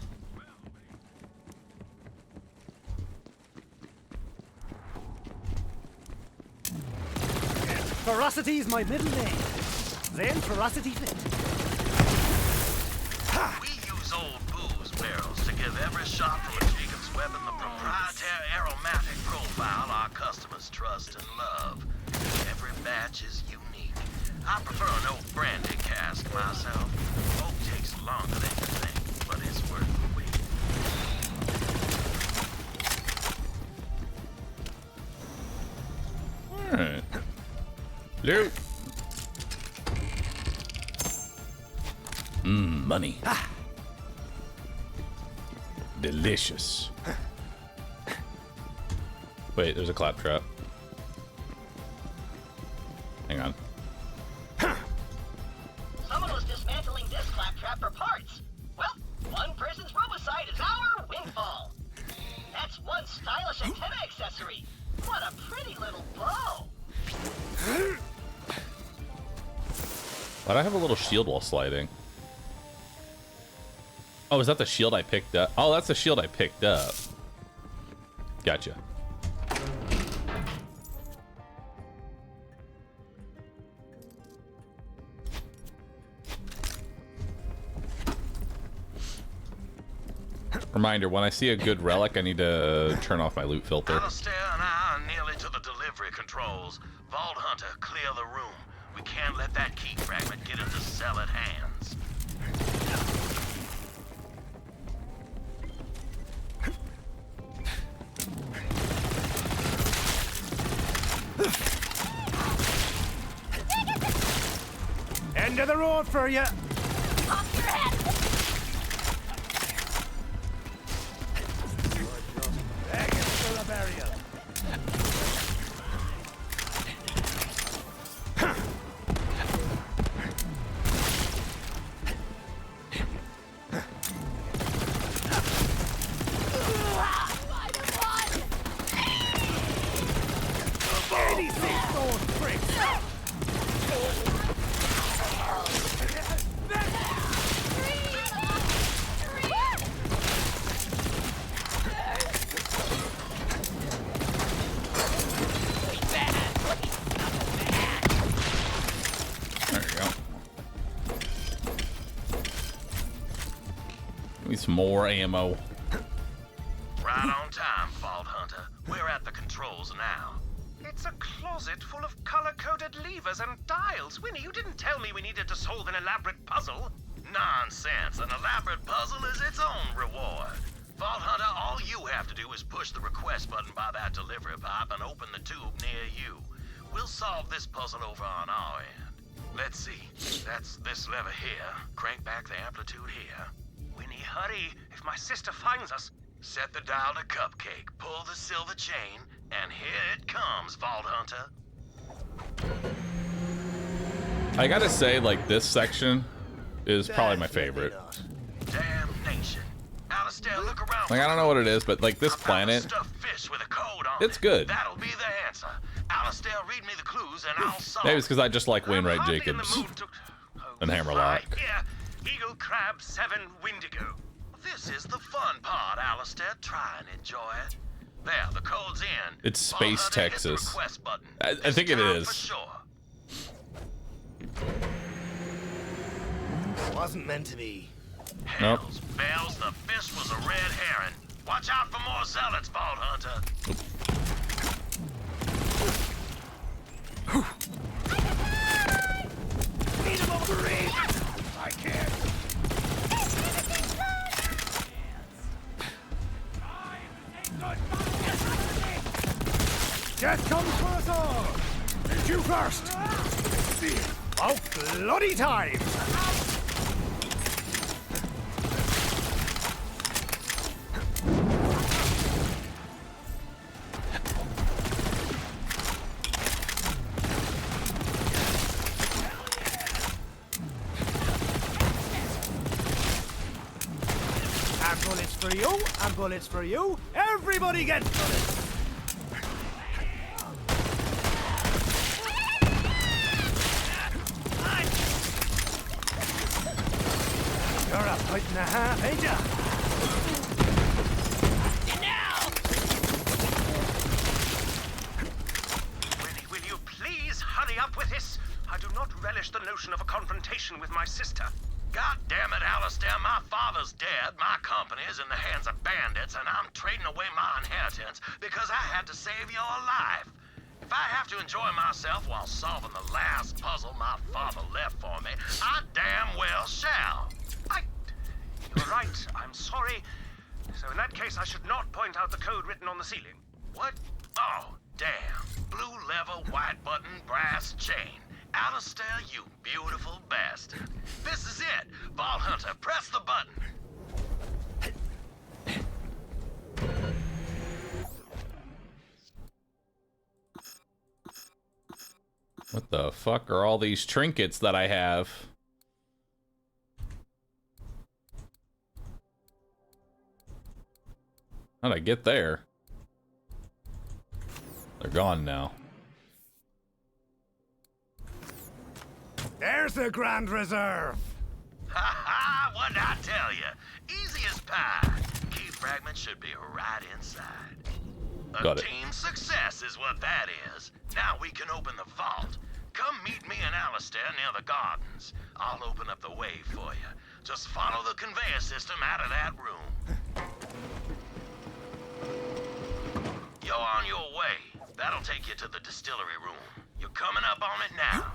Speaker 9: Ferocity's my middle name. Then ferocity fit.
Speaker 10: We use old booze barrels to give every shot from a Jacob's weapon the proprietary aromatic profile our customers trust and love. Every batch is unique. I prefer an old brandy cask myself. Oak takes longer than you think, but it's worth the wait.
Speaker 2: Alright. Loot. Money. Delicious. Wait, there's a claptrap. Hang on.
Speaker 7: Someone was dismantling this claptrap for parts. Well, one person's robicide is our windfall. That's one stylish antenna accessory. What a pretty little bow.
Speaker 2: Why'd I have a little shield while sliding? Oh, is that the shield I picked up? Oh, that's the shield I picked up. Gotcha. Reminder, when I see a good relic, I need to turn off my loot filter.
Speaker 10: Alistair and I are nearly to the delivery controls. Vault Hunter, clear the room. We can't let that key fragment get into zealot hands.
Speaker 9: End of the road for you.
Speaker 1: Off your head!
Speaker 9: Begging for a burial. Any safe those pricks.
Speaker 2: There you go. Give me some more ammo.
Speaker 10: Right on time, Vault Hunter. We're at the controls now.
Speaker 12: It's a closet full of color-coded levers and dials. Winnie, you didn't tell me we needed to solve an elaborate puzzle.
Speaker 10: Nonsense. An elaborate puzzle is its own reward. Vault Hunter, all you have to do is push the request button by that delivery pipe and open the tube near you. We'll solve this puzzle over on our end. Let's see. That's this lever here. Crank back the amplitude here.
Speaker 12: Winnie, hurry. If my sister finds us...
Speaker 10: Set the dial to cupcake, pull the silver chain, and here it comes, Vault Hunter.
Speaker 2: I gotta say, like, this section is probably my favorite.
Speaker 10: Damnation. Alistair, look around.
Speaker 2: Like, I don't know what it is, but like this planet,
Speaker 10: Stuffed fish with a code on
Speaker 2: it's
Speaker 10: it.
Speaker 2: good.
Speaker 10: That'll be the answer. Alistair, read me the clues and I'll solve.
Speaker 2: Maybe it's because I just like Wainwright
Speaker 12: hardly in the
Speaker 2: Jacobs
Speaker 12: mood to...
Speaker 2: and Hammerlock.
Speaker 12: Here, Eagle Crab 7 Windigo.
Speaker 10: This is the fun part, Alistair. Try and enjoy it. There, the code's in.
Speaker 2: It's Space
Speaker 10: Vault Hunter, hit the
Speaker 2: Texas.
Speaker 10: request button.
Speaker 2: I
Speaker 10: This
Speaker 2: think it
Speaker 10: time
Speaker 2: is.
Speaker 10: For sure.
Speaker 9: Wasn't meant to be.
Speaker 2: Nope.
Speaker 10: Hells bells, the fish was a red herring. Watch out for more zealots, Vault Hunter.
Speaker 9: Need him over the I can't. Death comes for us all. It's you first. About bloody time. And bullets for you, and bullets for you. Everybody gets bullets. fight in a half, ain't ya?
Speaker 12: Will you please hurry up with this? I do not relish the notion of a confrontation with my sister.
Speaker 10: God damn it, Alistair, my father's dead, my company is in the hands of bandits, and I'm trading away my inheritance because I had to save your life. If I have to enjoy myself while solving the last puzzle my father left for me, I damn well shall.
Speaker 12: You're right, I'm sorry. So in that case, I should not point out the code written on the ceiling.
Speaker 10: What? Oh, damn. Blue lever, white button, brass chain. Alistair, you beautiful bastard. This is it. Vault Hunter, press the button.
Speaker 2: What the fuck are all these trinkets that I have? How'd I get there? They're gone now.
Speaker 9: There's the Grand Reserve.
Speaker 10: Ha ha, what'd I tell you? Easy as pie. Key fragment should be right inside.
Speaker 2: Got it.
Speaker 10: Team success is what that is. Now we can open the vault. Come meet me and Alistair near the gardens. I'll open up the way for you. Just follow the conveyor system out of that room. You're on your way. That'll take you to the distillery room. You're coming up on it now.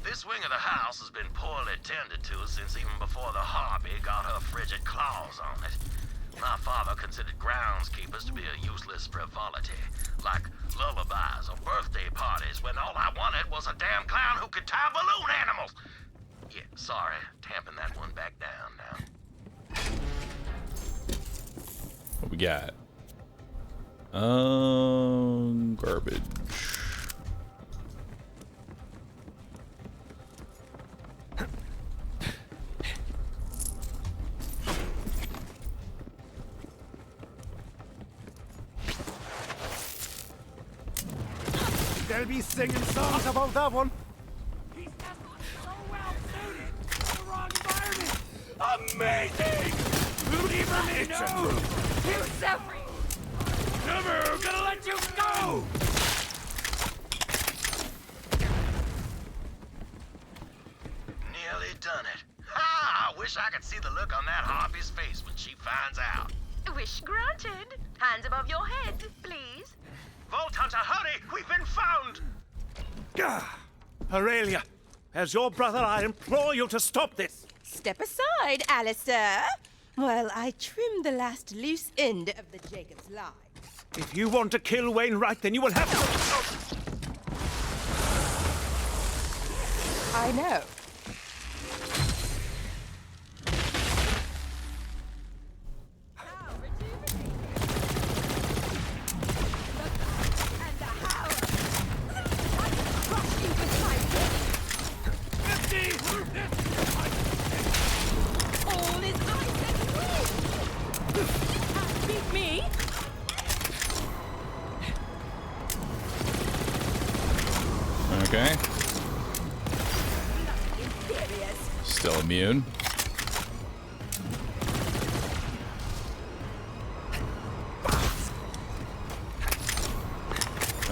Speaker 10: This wing of the house has been poorly tended to since even before the Harpy got her frigid claws on it. My father considered groundskeepers to be a useless frivolity, like lullabies or birthday parties, when all I wanted was a damn clown who could tie balloon animals. Yeah, sorry, tamping that one back down now.
Speaker 2: What we got? Garbage.
Speaker 9: They'll be singing songs about that one.
Speaker 13: He's so well suited to the wrong environment. Amazing! Lever me, no! You Zephyr! Never gonna let you go!
Speaker 10: Nearly done it. Ha! I wish I could see the look on that Harpy's face when she finds out.
Speaker 5: Wish granted. Hands above your head, please.
Speaker 12: Vault Hunter, hurry! We've been found!
Speaker 9: Aurelia, as your brother, I implore you to stop this.
Speaker 14: Step aside, Alistair, while I trim the last loose end of the Jacob's line.
Speaker 9: If you want to kill Wainwright, then you will have to...
Speaker 14: I know.
Speaker 2: Okay. Still immune.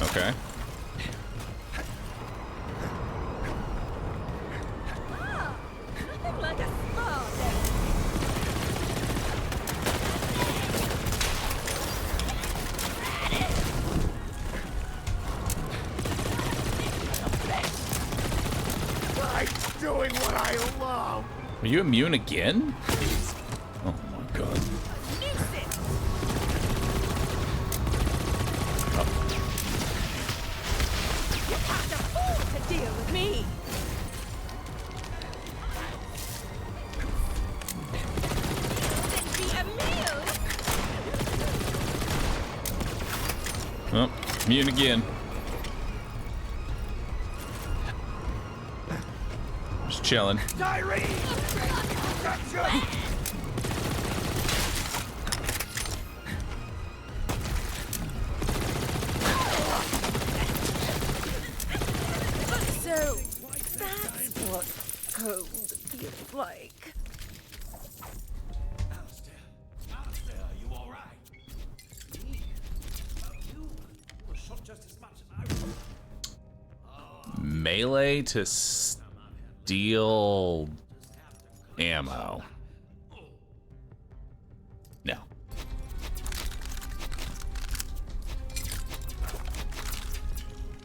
Speaker 2: Okay.
Speaker 14: Nothing like a small
Speaker 9: doing what I love.
Speaker 2: Are you immune again? Oh my god.
Speaker 14: You can't afford to deal with me.
Speaker 2: Oh, immune again. Just chilling.
Speaker 9: Diary!
Speaker 14: So, that's what cold feels feels like.
Speaker 10: Alistair, are you all right? Me? You were shot just as much as I was.
Speaker 2: Melee to steal ammo. No.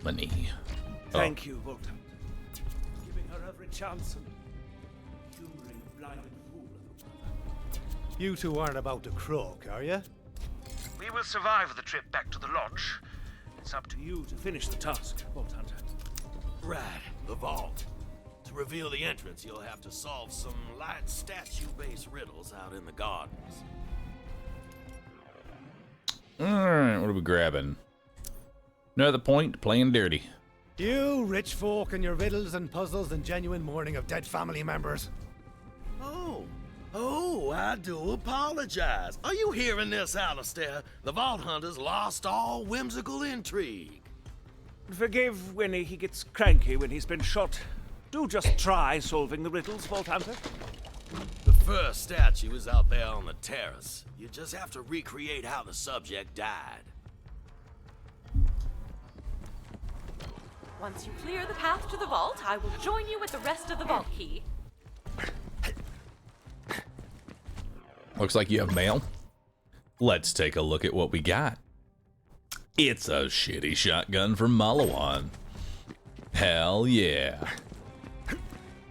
Speaker 2: Money.
Speaker 9: Thank you, Volta. Giving her every chance and humoring a blinded fool of a brother. You two aren't about to croak, are you?
Speaker 12: We will survive the trip back to the lodge. It's up to you to
Speaker 9: Finish the task, Vault Hunter.
Speaker 10: Right, the vault. To reveal the entrance, you'll have to solve some light statue-based riddles out in the gardens.
Speaker 2: Alright, what are we grabbing? Another point, playing dirty.
Speaker 9: You rich folk and your riddles and puzzles and genuine mourning of dead family members.
Speaker 10: Oh, I do apologize. Are you hearing this, Alistair? The Vault Hunter's lost all whimsical intrigue.
Speaker 9: Forgive when he gets cranky when he's been shot. Do just try solving the riddles, Vault Hunter.
Speaker 10: The first statue is out there on the terrace. You just have to recreate how the subject died.
Speaker 11: Once you clear the path to the vault, I will join you with the rest of the vault key.
Speaker 2: Looks like you have mail. Let's take a look at what we got. It's a shitty shotgun from Malawan. Hell yeah.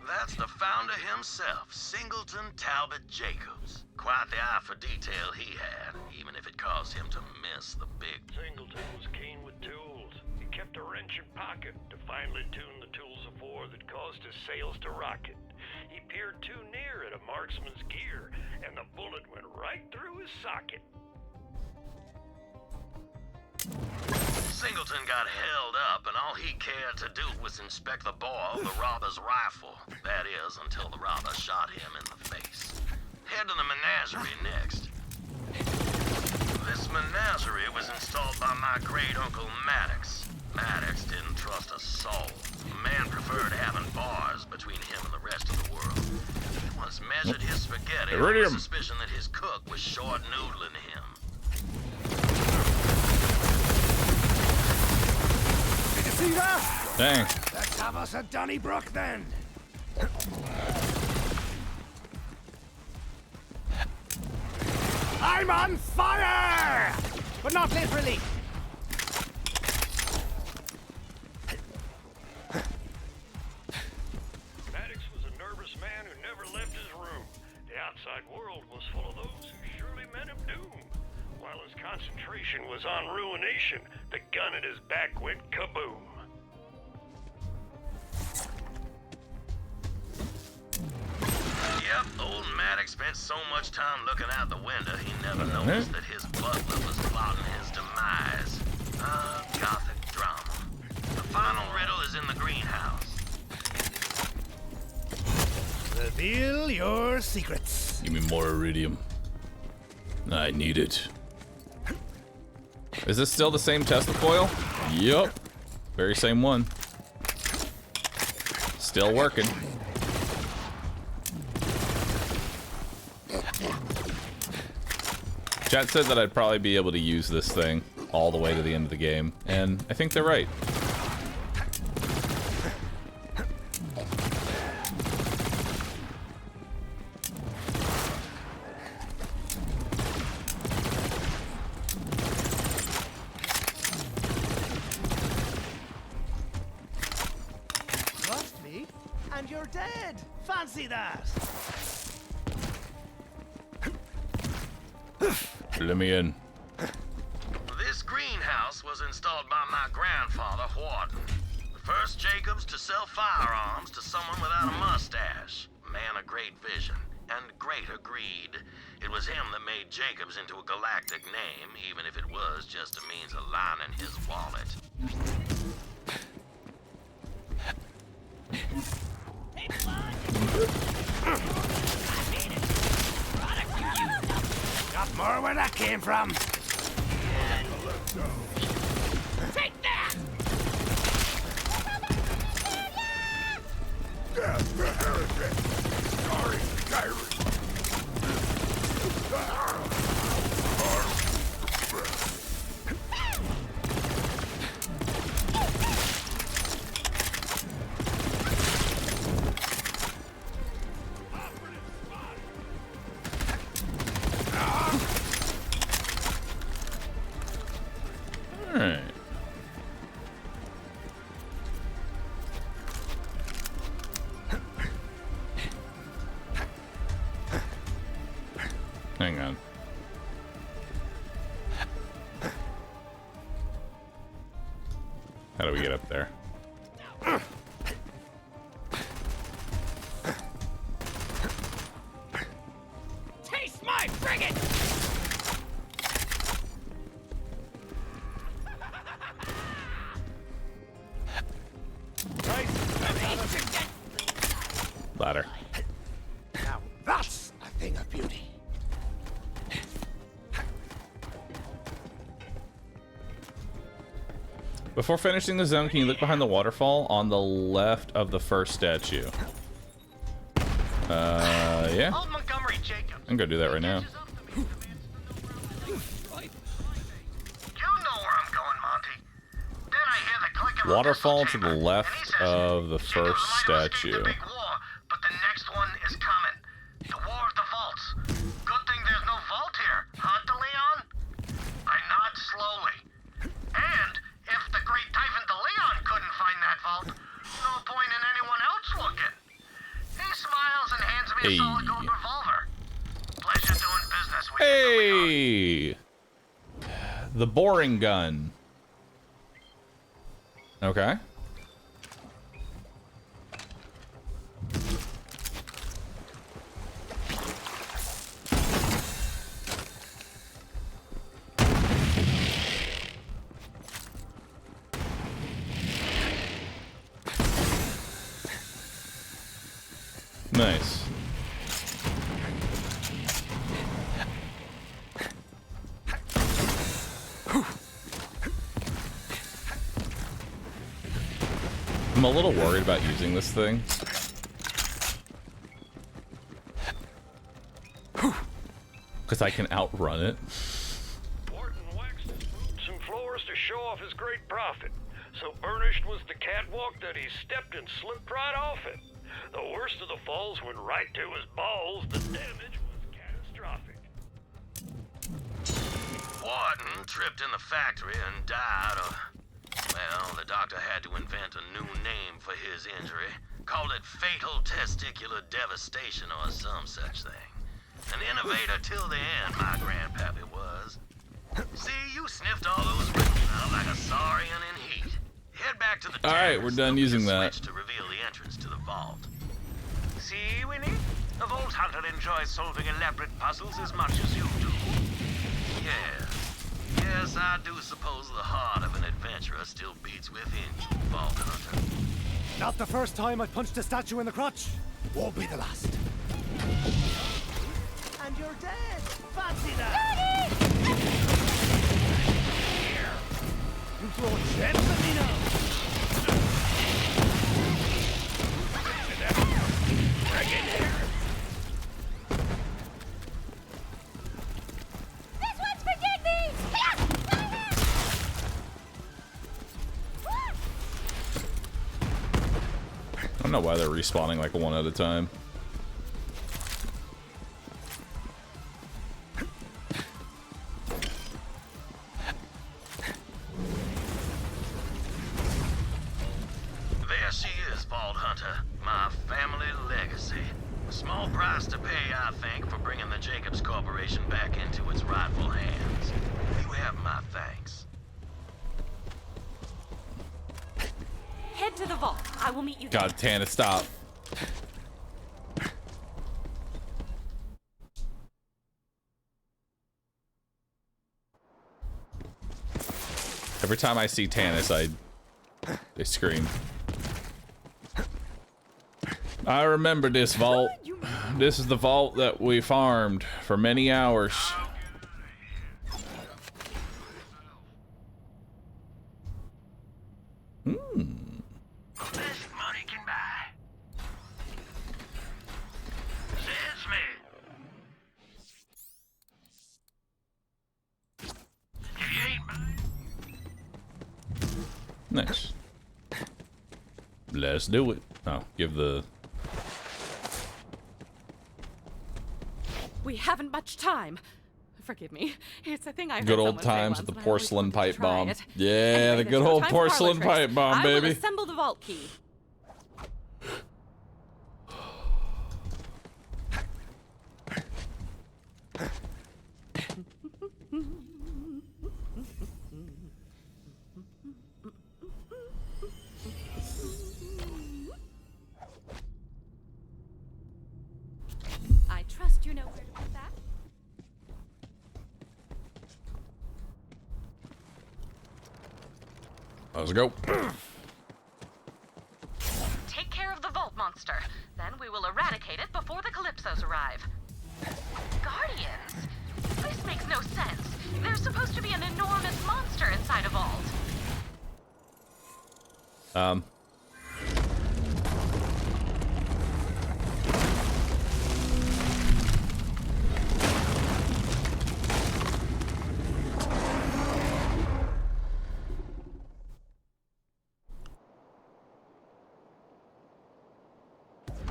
Speaker 3: That's the founder himself, Singleton Talbot Jacobs. Quite the eye for detail he had, even if it caused him to miss the big...
Speaker 15: Singleton was keen with tools. He kept a wrench in pocket to finely tune the tools of war that caused his sails to rocket. He peered too near at a marksman's gear, and the bullet went right through his socket.
Speaker 3: Singleton got held up, and all he cared to do was inspect the bore of the robber's rifle. That is, until the robber shot him in the face. Head to the menagerie next. This menagerie was installed by my great-uncle Maddox. Maddox didn't trust a soul. The man preferred having bars between him and the rest of the world. He once measured his spaghetti with the suspicion that his cook was short-noodling him.
Speaker 9: Did you see that?
Speaker 2: Dang.
Speaker 9: Let's have us a Donnybrook then. I'm on fire! But not literally.
Speaker 15: Maddox was a nervous man who never left his room. The outside world was full of those who surely meant him doom. While his concentration was on ruination, the gun at his back went kaboom.
Speaker 3: Yep, old Maddox spent so much time looking out the window, he never noticed that his butler was plotting his demise. Gothic drama. The final riddle is in the greenhouse.
Speaker 9: Reveal your secrets.
Speaker 2: Give me more iridium. I need it. Is this still the same Tesla coil? Yup. Very same one. Still working. Chat said that I'd probably be able to use this thing all the way to the end of the game, and I think they're right.
Speaker 9: Trust me, and you're dead. Fancy that.
Speaker 2: Let me in.
Speaker 3: This greenhouse was installed by my grandfather, Wharton. The first Jacobs to sell firearms to someone without a mustache. A man of great vision and greater greed. It was him that made Jacobs into a galactic name, even if it was just a means of lining his wallet.
Speaker 9: Got more where that came from.
Speaker 13: Take that!
Speaker 9: Death to heretic!
Speaker 2: Alright. Hang on. How do we get up there?
Speaker 13: Taste my frigate!
Speaker 2: Ladder.
Speaker 9: Now that's a thing of beauty.
Speaker 2: Before finishing the zone, can you look behind the waterfall on the left of the first statue? Yeah.
Speaker 4: Old Montgomery Jacob.
Speaker 2: I'm gonna do that right now.
Speaker 4: You know where I'm going, Monty. Then I hear the click of a
Speaker 2: Waterfall
Speaker 4: pistol
Speaker 2: to the
Speaker 4: chamber,
Speaker 2: left
Speaker 4: and he says,
Speaker 2: of the first statue.
Speaker 4: big war, but the next one is coming. The War of the Vaults. Good thing there's no vault here, huh, DeLeon? I nod slowly. And if the great Typhon DeLeon couldn't find that vault, no point in anyone else looking. He smiles and hands me a solid gold revolver. Pleasure doing business with you, DeLeon.
Speaker 2: Hey! The boring gun. Okay. Nice. I'm a little worried about using this thing. Because I can outrun it.
Speaker 15: Wharton waxed his boots and floors to show off his great profit. So burnished was the catwalk that he stepped and slipped right off it. The worst of the falls went right to his balls. The damage was catastrophic.
Speaker 3: Wharton tripped in the factory and died of... Well, the doctor had to invent a new name for his injury. Called it fatal testicular devastation or some such thing. An innovator till the end, my grandpappy was. See, you sniffed all those ripples out like a saurian in heat. Head back to the
Speaker 2: Alright, we're done using that.
Speaker 3: to reveal the entrance to the vault.
Speaker 12: See, Winnie? The Vault Hunter enjoys solving elaborate puzzles as much as you do.
Speaker 3: Yes. Yes, I do suppose the heart of an adventurer still beats within you, Vault Hunter.
Speaker 9: Not the first time I punched a statue in the crotch. Won't be the last. And you're dead. Fancy that. Here. You throw gems at me now. Bring it here.
Speaker 1: This one's for Digby!
Speaker 2: I don't know why they're respawning like one at a time.
Speaker 3: There she is, Vault Hunter. My family legacy. A small price to pay, I think, for bringing the Jacobs Corporation back into its rightful hands. You have my thanks.
Speaker 11: Head to the vault. I will meet you there.
Speaker 2: God, Tana, stop. Every time I see Tannis, I scream. I remember this vault. This is the vault that we farmed for many hours.
Speaker 4: This money can buy.
Speaker 2: Nice. Let's do it. Oh, give the...
Speaker 11: We haven't much time. Forgive me. It's a thing I heard
Speaker 2: good old
Speaker 11: someone say
Speaker 2: times
Speaker 11: once,
Speaker 2: with the
Speaker 11: and I always
Speaker 2: porcelain
Speaker 11: wanted to
Speaker 2: pipe
Speaker 11: try
Speaker 2: bomb.
Speaker 11: it.
Speaker 2: Yeah,
Speaker 11: Anyway,
Speaker 2: the
Speaker 11: there's
Speaker 2: good
Speaker 11: no
Speaker 2: old
Speaker 11: time for parlor
Speaker 2: porcelain
Speaker 11: tricks.
Speaker 2: pipe bomb,
Speaker 11: I will
Speaker 2: baby.
Speaker 11: assemble the vault key. I trust you know where to put that.
Speaker 2: Let's go.
Speaker 11: Take care of the vault monster. Then we will eradicate it before the Calypsos arrive. Guardians? This makes no sense. There's supposed to be an enormous monster inside a vault.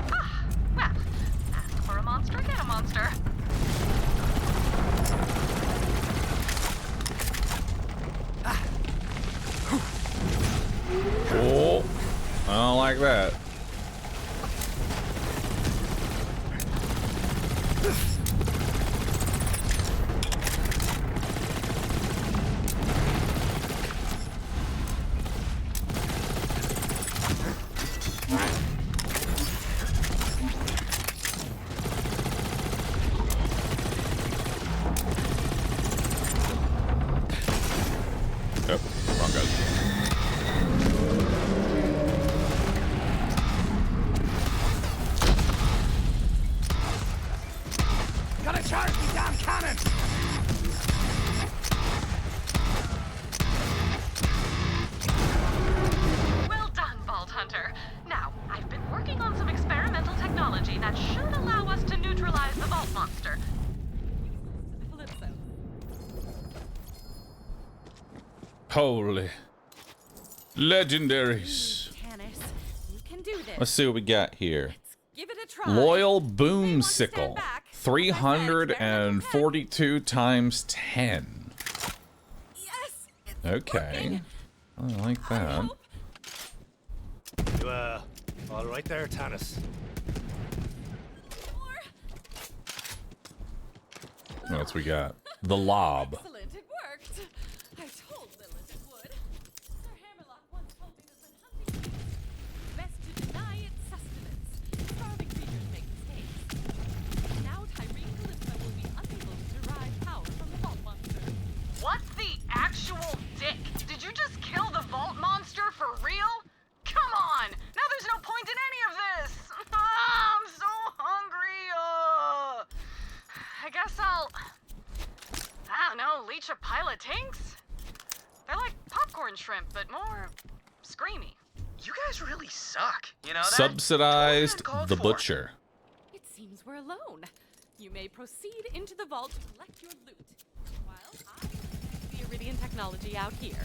Speaker 11: Well, ask for a monster, get a monster.
Speaker 2: Oh, I don't like that. Yep, wrong guy.
Speaker 13: Gotta charge me damn cannon!
Speaker 11: Well done, Vault Hunter. Now, I've been working on some experimental technology that should allow us to neutralize the vault monster. Calypso.
Speaker 2: Holy. Legendaries.
Speaker 11: Tannis, you can do this.
Speaker 2: Let's see what we got here.
Speaker 11: Give it a try.
Speaker 2: Loyal Boomsicle. 342 times 10.
Speaker 11: Yes.
Speaker 2: Okay. I like that.
Speaker 9: You, all right there, Tannis?
Speaker 2: What else we got? The Lob.
Speaker 11: Excellent, it worked. I told Lilith it would. Sir Hammerlock once told me that when hunting beasts, best to deny its sustenance. Starving creatures make mistakes. Now Tyrene Calypso will be unable to derive power from the vault monster. What the actual dick? Did you just kill the vault monster for real? Come on! Now there's no point in any of this! I'm so hungry! I guess I'll... I don't know, leech a pile of tinks? They're like popcorn shrimp, but more screamy.
Speaker 12: You guys really suck, you know that?
Speaker 2: Subsidized
Speaker 12: Totally
Speaker 2: the
Speaker 12: uncalled for.
Speaker 2: Butcher.
Speaker 11: It seems we're alone. You may proceed into the vault to collect your loot, while I use the Iridian technology out here.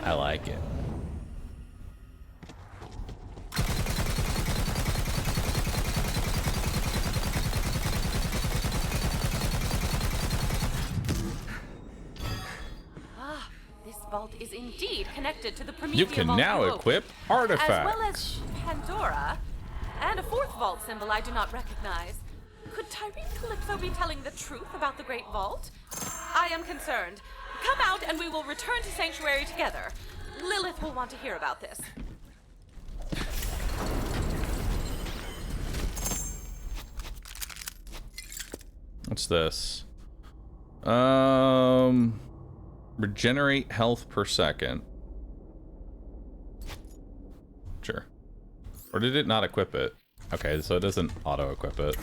Speaker 2: I like it.
Speaker 11: This vault is indeed connected to the Promethean
Speaker 2: You can
Speaker 11: vault
Speaker 2: now
Speaker 11: you
Speaker 2: equip
Speaker 11: opened,
Speaker 2: artifacts.
Speaker 11: as well as Pandora, and a fourth vault symbol I do not recognize. Could Tyrene Calypso be telling the truth about the Great Vault? I am concerned. Come out and we will return to Sanctuary together. Lilith will want to hear about this.
Speaker 2: What's this? Regenerate health per second. Sure. Or did it not equip it? Okay, so it doesn't auto-equip it.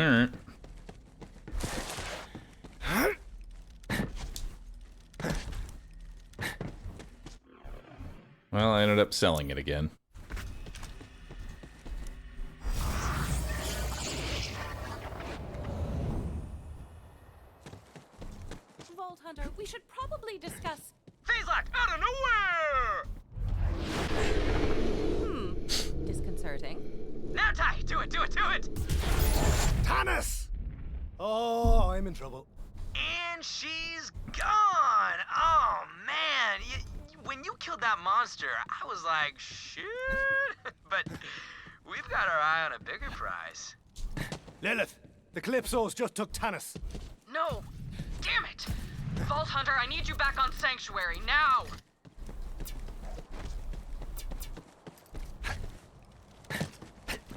Speaker 2: Alright. Well, I ended up selling it again.
Speaker 11: Vault Hunter, we should probably discuss.
Speaker 8: Fazak, out of nowhere!
Speaker 11: Disconcerting.
Speaker 8: Now, Ty, do it, do it, do it!
Speaker 9: Tannis! Oh, I'm in trouble.
Speaker 8: And she's gone! Oh, man! When you killed that monster, I was like, shit! But we've got our eye on a bigger prize.
Speaker 9: Lilith, the Calypsos just took Tannis.
Speaker 8: No! Damn it!
Speaker 11: Vault Hunter, I need you back on Sanctuary, now!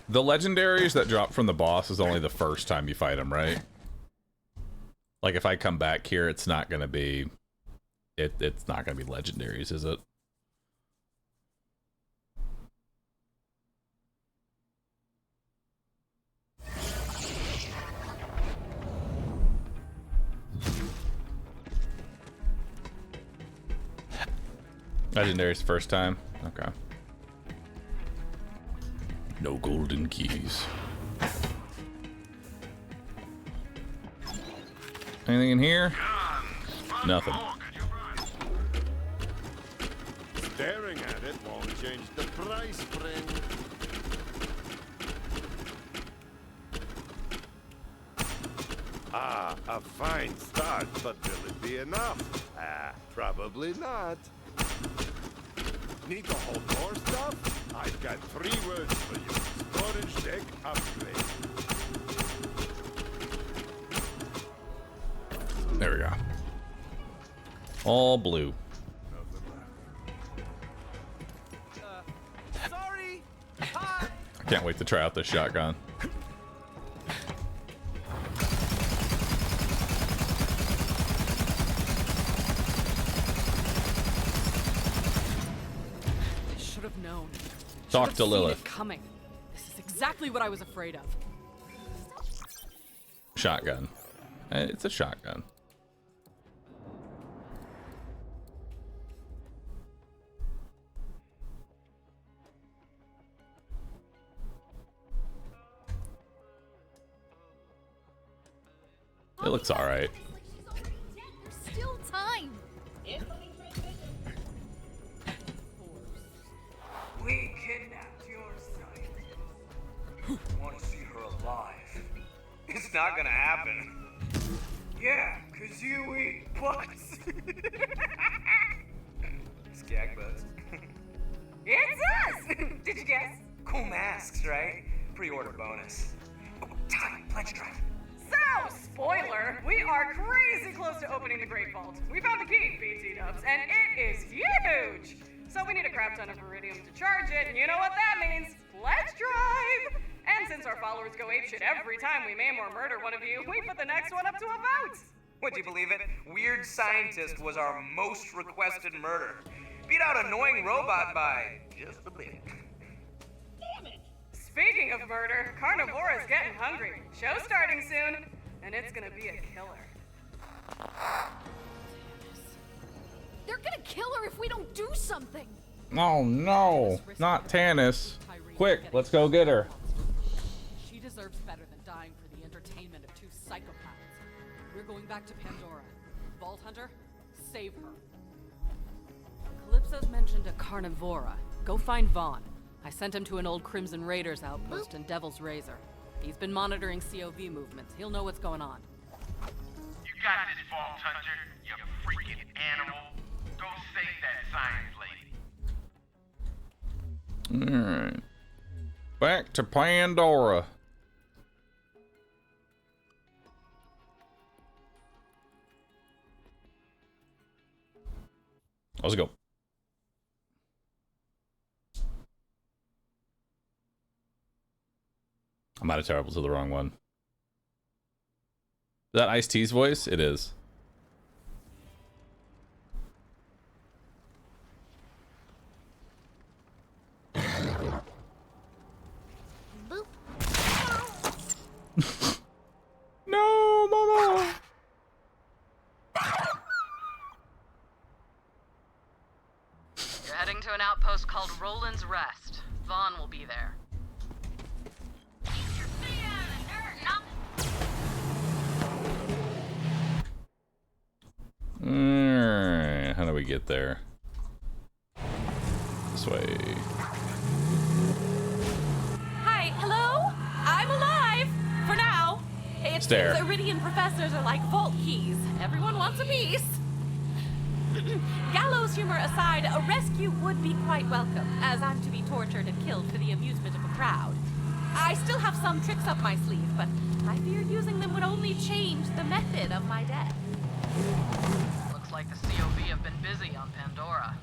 Speaker 2: The legendaries that drop from the boss is only the first time you fight him, right? Like, if I come back here, it's not gonna be... It's not gonna be legendaries, is it? Legendaries first time? Okay. No golden keys. Anything in here? Nothing.
Speaker 16: Staring at it won't change the price, friend. Ah, a fine start, but will it be enough? Probably not. Need to hold more stuff? I've got 3 words for you. Storage deck upgrade.
Speaker 2: There we go. All blue.
Speaker 13: Sorry. Hi.
Speaker 2: I can't wait to try out this shotgun.
Speaker 11: I should have known.
Speaker 2: Talk
Speaker 11: Should
Speaker 2: to
Speaker 11: have seen
Speaker 2: Lilith.
Speaker 11: it coming. This is exactly what I was afraid of.
Speaker 2: Shotgun. It's a shotgun. It looks alright.
Speaker 1: There's still time.
Speaker 13: We kidnapped your son. Want to see her alive? It's not gonna happen. Yeah, 'cause you eat butts. Skag butts. It's us! Did you guess? Cool masks, right? Pre-order bonus. Oh, Ty, pledge drive.
Speaker 17: So, spoiler, we are crazy close to opening the Great Vault. We found the key, BT dubs, and it is huge! So we need a crap ton of iridium to charge it, and you know what that means? Pledge drive! And since our followers go apeshit every time we maim or murder one of you, we put the next one up to a vote!
Speaker 13: Would you believe it? Weird Scientist was our most requested murder. Beat out Annoying Robot by just a bit.
Speaker 17: Speaking of murder, Carnivora's getting hungry. Show starting soon, and it's gonna be a killer.
Speaker 1: They're gonna kill her if we don't do something.
Speaker 2: Oh no, not Tannis. Quick, let's go get her.
Speaker 11: She deserves better than dying for the entertainment of 2 psychopaths. We're going back to Pandora. Vault Hunter, save her. Calypso's mentioned a Carnivora. Go find Vaughn. I sent him to an old Crimson Raiders outpost in Devil's Razor. He's been monitoring COV movements. He'll know what's going on.
Speaker 6: You got this, Vault Hunter, you freaking animal. Go save that science lady.
Speaker 2: Alright. Back to Pandora. Let's go. I might have terrible to the wrong one. Is that Ice-T's voice? It is.
Speaker 5: Heading to an outpost called Roland's Rest. Vaughn will be there.
Speaker 2: Alright, how do we get there? This way.
Speaker 11: Hi, hello? I'm alive! For now. It
Speaker 2: Stare.
Speaker 11: seems Iridian professors are like vault keys. Everyone wants a piece. Gallows humor aside, a rescue would be quite welcome, as I'm to be tortured and killed for the amusement of a crowd. I still have some tricks up my sleeve, but I fear using them would only change the method of my death.
Speaker 5: Looks like the COV have been busy on Pandora.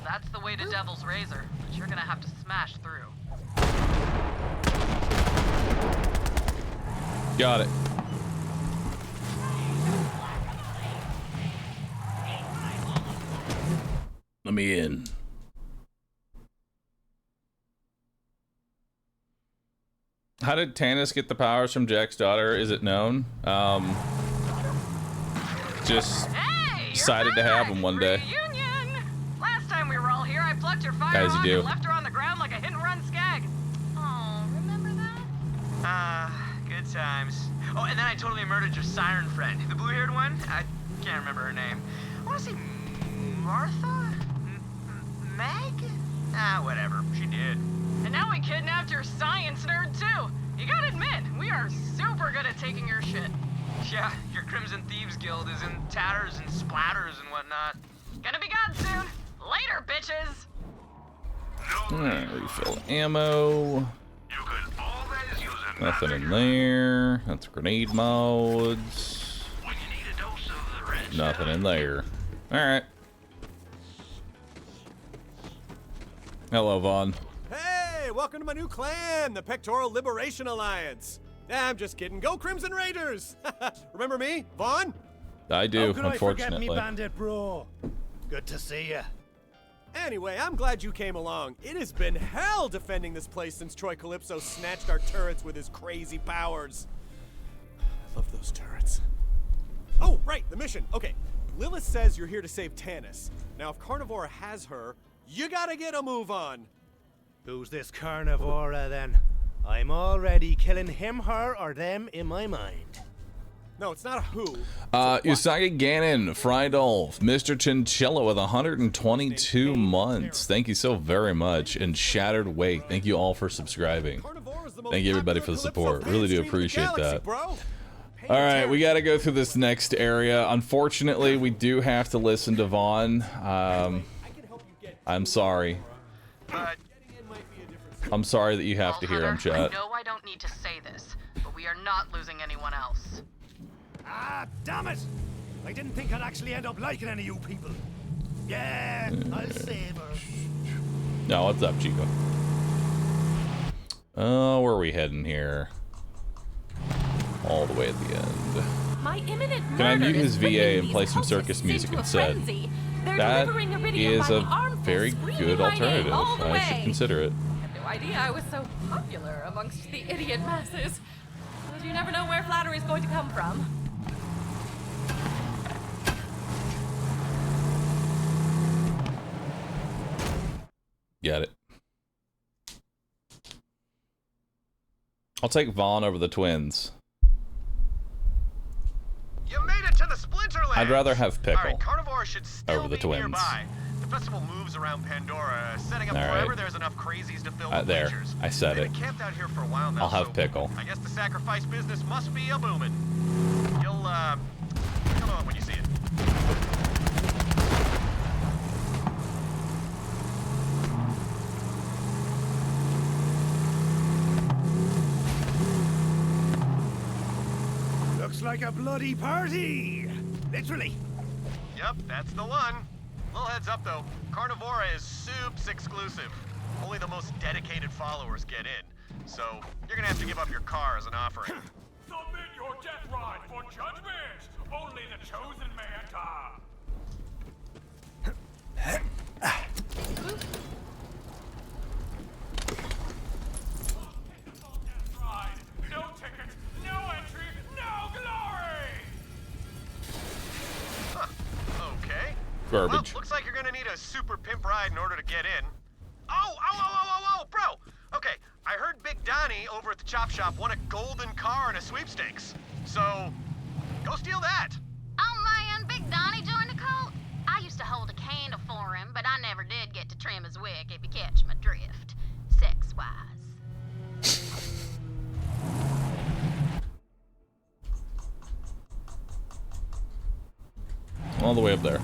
Speaker 5: That's the way to Devil's Razor, but you're gonna have to smash through.
Speaker 2: Got it. Let me in. How did Tanis get the powers from Jack's daughter? Is it known? Just decided to have them one day.
Speaker 5: Reunion! Last time we were all here, I plucked your
Speaker 2: Guys,
Speaker 5: firearm
Speaker 2: you do.
Speaker 5: and left her on the ground like a hit-and-run skag. Oh, remember that?
Speaker 8: Good times. Oh, and then I totally murdered your siren friend. The blue-haired one? I can't remember her name. I want to say Martha? Meg? Whatever. She did.
Speaker 5: And now we kidnapped your science nerd, too. You gotta admit, we are super good at taking your shit.
Speaker 8: Yeah, your Crimson Thieves Guild is in tatters and splatters and whatnot.
Speaker 5: Gonna be gone soon. Later, bitches.
Speaker 2: Alright, refill ammo. Nothing in there. That's grenade modes. Nothing in there. Alright. Hello, Vaughn.
Speaker 18: Hey, welcome to my new clan, the Pectoral Liberation Alliance. I'm just kidding. Go Crimson Raiders! Remember me, Vaughn?
Speaker 2: I do,
Speaker 9: How could
Speaker 2: unfortunately.
Speaker 9: I forget me bandit, bro? Good to see ya.
Speaker 18: Anyway, I'm glad you came along. It has been hell defending this place since Troy Calypso snatched our turrets with his crazy powers. I love those turrets. Oh, right, the mission. Okay, Lilith says you're here to save Tanis. Now, if Carnivora has her, you gotta get a move on.
Speaker 9: Who's this Carnivora, then? I'm already killing him, her, or them in my mind.
Speaker 18: No, it's not a who.
Speaker 2: Usagi Ganon, Frydolf, Mr. Chinchilla with 122 months. Thank you so very much. And Shattered Wake, thank you all for subscribing. Thank you everybody for the support. Really do appreciate that. Alright, we gotta go through this next area. Unfortunately, we do have to listen to Vaughn. I'm sorry. I'm sorry that you have to hear him, chat.
Speaker 5: I know I don't need to say this, but we are not losing anyone else.
Speaker 9: Ah, damn it! I didn't think I'd actually end up liking any of you people. Yeah, I'll save her.
Speaker 2: No, what's up, Chico? Oh, where are we heading here? All the way at the end.
Speaker 11: My imminent
Speaker 2: Can I
Speaker 11: murder
Speaker 2: mute his
Speaker 11: is
Speaker 2: VA
Speaker 11: bringing
Speaker 2: and
Speaker 11: these
Speaker 2: play some
Speaker 11: cultists
Speaker 2: circus music
Speaker 11: into a
Speaker 2: instead?
Speaker 11: frenzy. They're
Speaker 2: That
Speaker 11: delivering iridium
Speaker 2: is
Speaker 11: by
Speaker 2: a
Speaker 11: the armful,
Speaker 2: very
Speaker 11: screaming
Speaker 2: good
Speaker 11: my name
Speaker 2: alternative.
Speaker 11: all the
Speaker 2: I should
Speaker 11: way.
Speaker 2: consider it.
Speaker 11: I had no idea I was so popular amongst the idiot masses. But you never know where flattery is going to come from.
Speaker 2: Get it. I'll take Vaughn over the twins.
Speaker 3: You made it to the Splinterlands!
Speaker 2: I'd rather have Pickle
Speaker 3: All right, Carnivora should still
Speaker 2: over the
Speaker 3: be
Speaker 2: twins.
Speaker 3: nearby. The festival moves around Pandora, setting up
Speaker 2: All right.
Speaker 3: wherever there's enough crazies to fill with
Speaker 2: There,
Speaker 3: pictures.
Speaker 2: I said
Speaker 3: They've
Speaker 2: it.
Speaker 3: been camped out here for a while now,
Speaker 2: I'll have
Speaker 3: so
Speaker 2: Pickle.
Speaker 3: I guess the sacrifice business must be a booming. You'll, come on when you see it.
Speaker 9: Looks like a bloody party! Literally.
Speaker 3: Yep, that's the one. Little heads up though, Carnivora is Soup's exclusive. Only the most dedicated followers get in. So, you're gonna have to give up your car as an offering.
Speaker 13: Submit your death ride for judgment! Only the chosen may enter! No ticket, no entry, no glory!
Speaker 3: Okay.
Speaker 2: Garbage.
Speaker 3: Well, looks like you're gonna need
Speaker 18: a super pimp ride in order to get in. Oh, bro! Okay, I heard Big Donnie over at the chop shop won a golden car in a sweepstakes. So, go steal that.
Speaker 19: Oh man, Big Donnie joined the cult? I used to hold a candle for him, but I never did get to trim his wick, if you catch my drift. Sex-wise.
Speaker 2: All the way up there.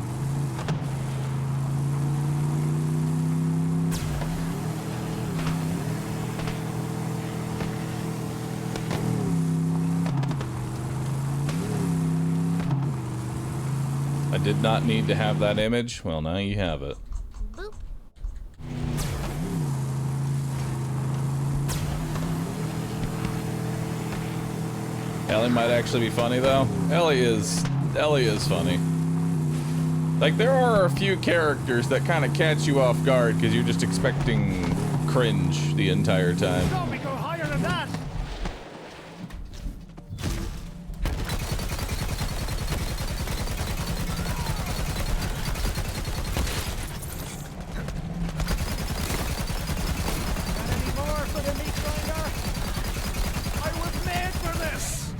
Speaker 2: I did not need to have that image. Well, now you have it.
Speaker 19: Boop.
Speaker 2: Ellie might actually be funny though. Ellie is funny. Like, there are a few characters that kind of catch you off guard because you're just expecting cringe the entire time.
Speaker 13: Don't we go higher than that? Got any more for the meat grinder? I was made for this.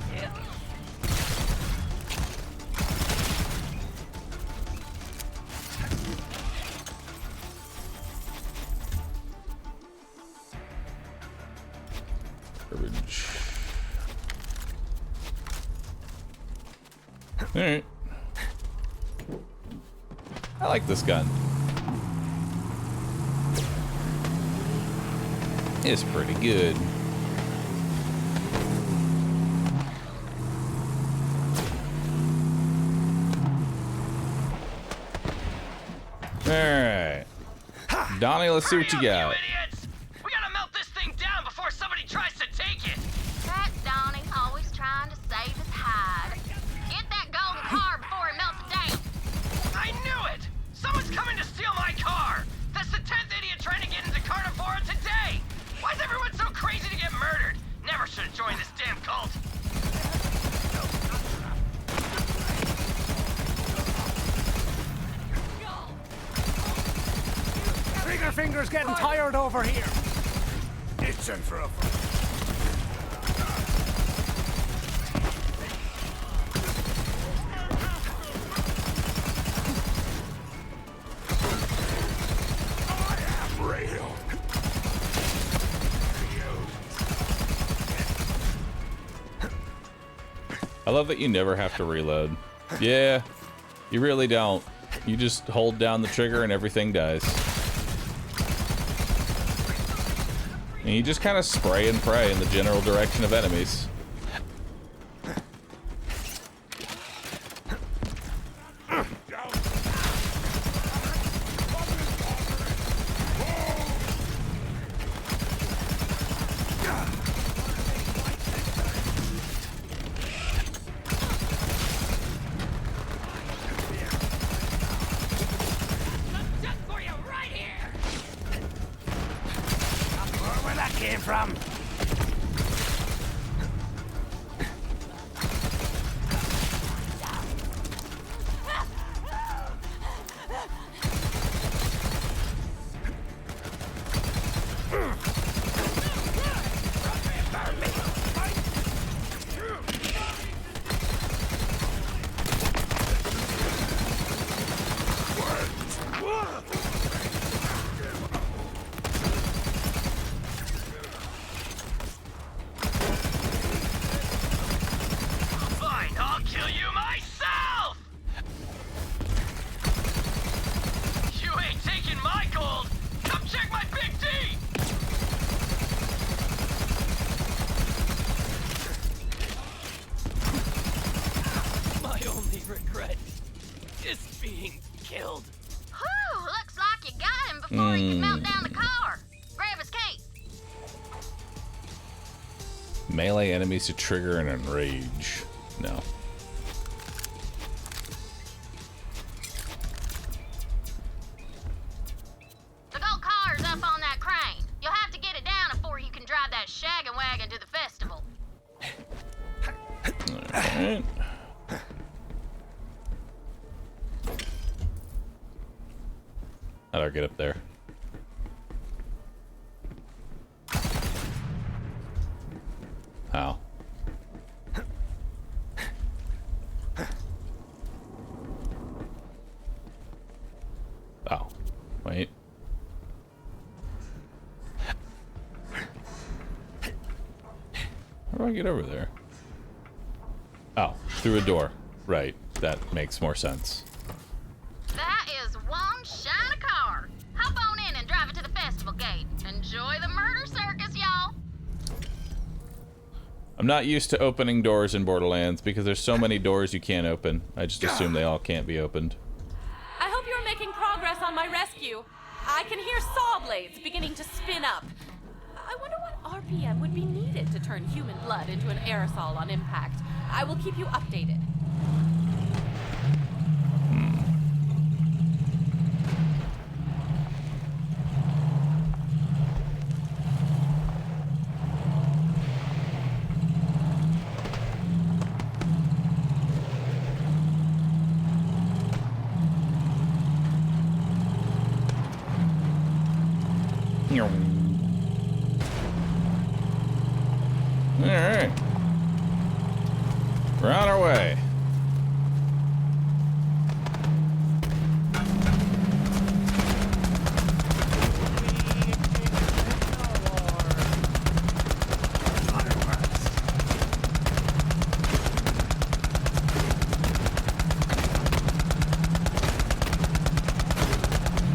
Speaker 2: Garbage. Alright. I like this gun. It's pretty good. Alright. Donnie, let's see what you got.
Speaker 8: We gotta melt this thing down before somebody tries to take it.
Speaker 19: That's Donnie, always trying to save his hide. Get that golden car before it melts down.
Speaker 8: I knew it! Someone's coming to steal my car! That's the 10th idiot trying to get into Carnivora today! Why is everyone so crazy to get murdered? Never should have joined this damn cult.
Speaker 13: Trigger finger's getting tired over here.
Speaker 16: Itching for a
Speaker 2: I love that you never have to reload. Yeah, you really don't. You just hold down the trigger and everything dies. And you just kind of spray and pray in the general direction of enemies. Melee enemies to trigger and enrage. No.
Speaker 19: The gold car's up on that crane. You'll have to get it down before you can drive that shaggin' wagon to the festival.
Speaker 2: Alright. get up there. How? Oh, wait. How do I get over there? Oh, through a door. Right, that makes more sense.
Speaker 19: That is one shiny car. Hop on in and drive it to the festival gate. Enjoy the murder circus, y'all.
Speaker 2: I'm not used to opening doors in Borderlands because there's so many doors you can't open. I just assume they all can't be opened.
Speaker 11: I hope you're making progress on my rescue. I can hear saw blades beginning to spin up. I wonder what RPM would be needed to turn human blood into an aerosol on impact. I will keep you updated.
Speaker 2: Alright. We're on our way.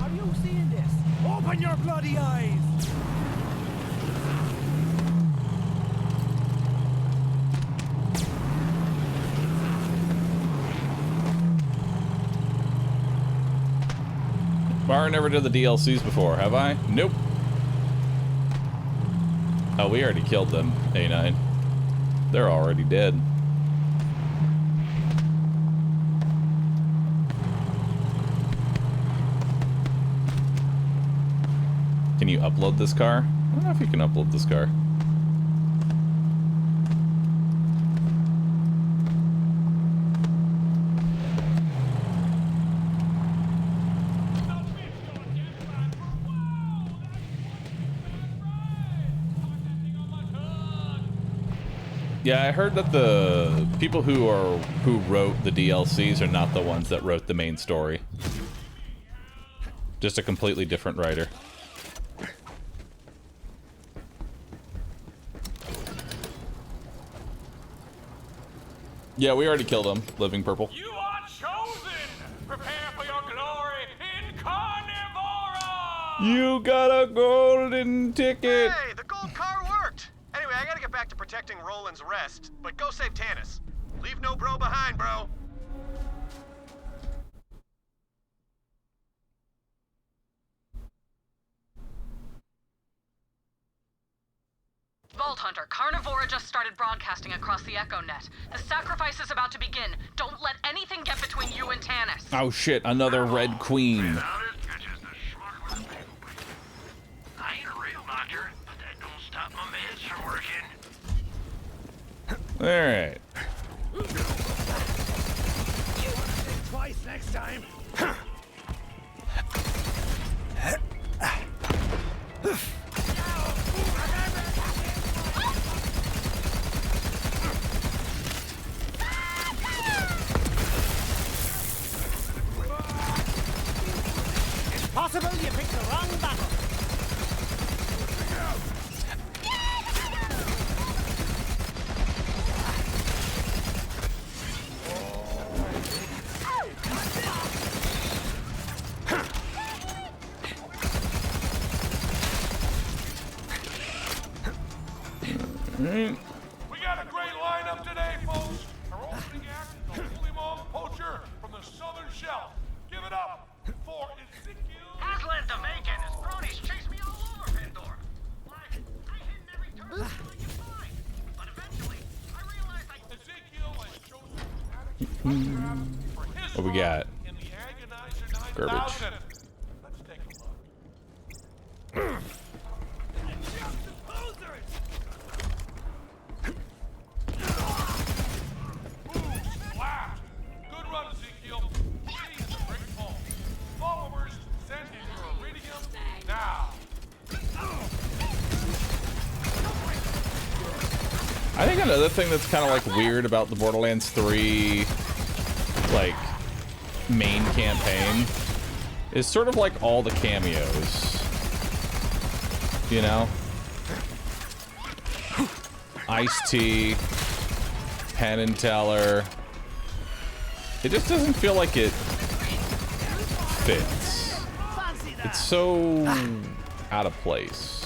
Speaker 13: Are you seeing this? Open your bloody eyes!
Speaker 2: Bar never did the DLCs before, have I? Nope. Oh, we already killed them, A9. They're already dead. Can you upload this car? I don't know if you can upload this car. Yeah, I heard that the people who wrote the DLCs are not the ones that wrote the main story. Just a completely different writer. Yeah, we already killed him, Living Purple.
Speaker 13: You are chosen! Prepare for your glory in Carnivora!
Speaker 2: You got a golden ticket!
Speaker 18: Hey, the gold car worked! Anyway, I gotta get back to protecting Roland's rest, but go save Tanis. Leave no bro behind, bro.
Speaker 5: Vault Hunter, Carnivora just started broadcasting across the Echo Net. The sacrifice is about to begin. Don't let anything get between you and Tanis.
Speaker 2: Oh shit, another Red Queen.
Speaker 15: I ain't a real doctor, but that don't stop my meds from working.
Speaker 2: Alright.
Speaker 13: You want to think twice next time?
Speaker 9: Possible you picked the wrong battle.
Speaker 13: We got a great lineup today, folks. Our opening act is the Holy Mom Poacher from the Southern Shelf. Give it up for Ezekiel.
Speaker 4: Aslan Domaican, his cronies chase me all over Pandora. Like, I hit in every turn I could find. But eventually, I realized
Speaker 13: Ezekiel has chosen for his
Speaker 2: What we got?
Speaker 13: in the Agonizer 9000.
Speaker 2: Garbage.
Speaker 13: Let's take a look. Good run, Ezekiel. She is a great ball. Followers, send in your
Speaker 2: I think another thing that's kind of like weird about the Borderlands 3 like main campaign is sort of like all the cameos. You know? Ice-T, Penn and Teller. It just doesn't feel like it fits. It's so out of place.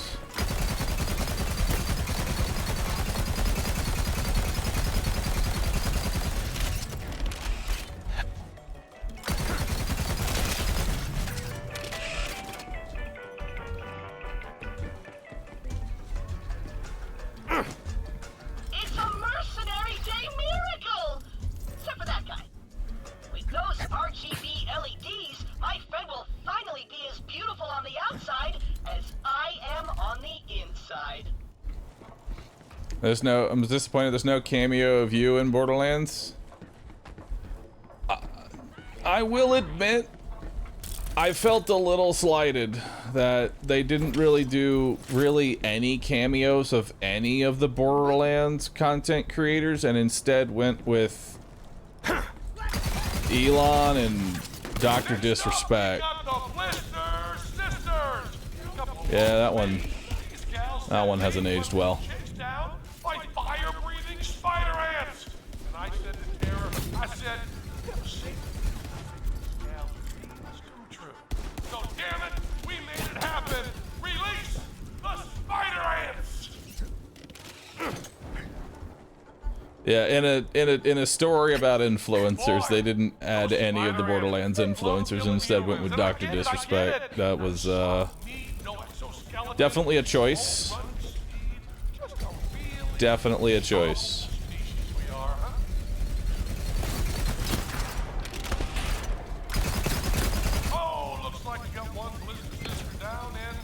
Speaker 7: It's a mercenary day miracle! Except for that guy. With those RGB LEDs, my friend will finally be as beautiful on the outside as I am on the inside.
Speaker 2: I'm disappointed there's no cameo of you in Borderlands. I will admit, I felt a little slighted that they didn't really do any cameos of any of the Borderlands content creators and instead went with Elon and Dr. Disrespect. Yeah, that one hasn't aged well.
Speaker 20: By fire-breathing spider ants. And I said to Terror, I said, that's come true. So damn it, we made it happen. Release the spider ants.
Speaker 2: Yeah, in a story about influencers, they didn't add any of the Borderlands influencers and instead went with Dr. Disrespect. That was definitely a choice. Definitely a choice.
Speaker 20: Oh, looks like you got one blizzard sister down and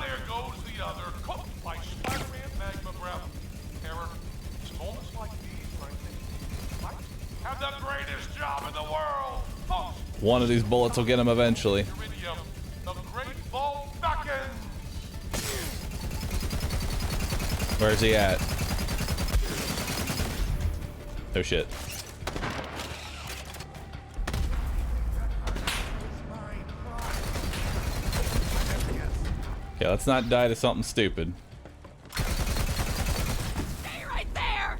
Speaker 20: there goes the other. Cooked by Spider-Man Mechabellum. Terror, it's moments like these when I think I have the greatest job in the world. Folks,
Speaker 2: One of these bullets will get him eventually.
Speaker 20: the great vault beckons.
Speaker 2: Where's he at? Oh shit. Okay, let's not die to something stupid.
Speaker 11: Stay right there!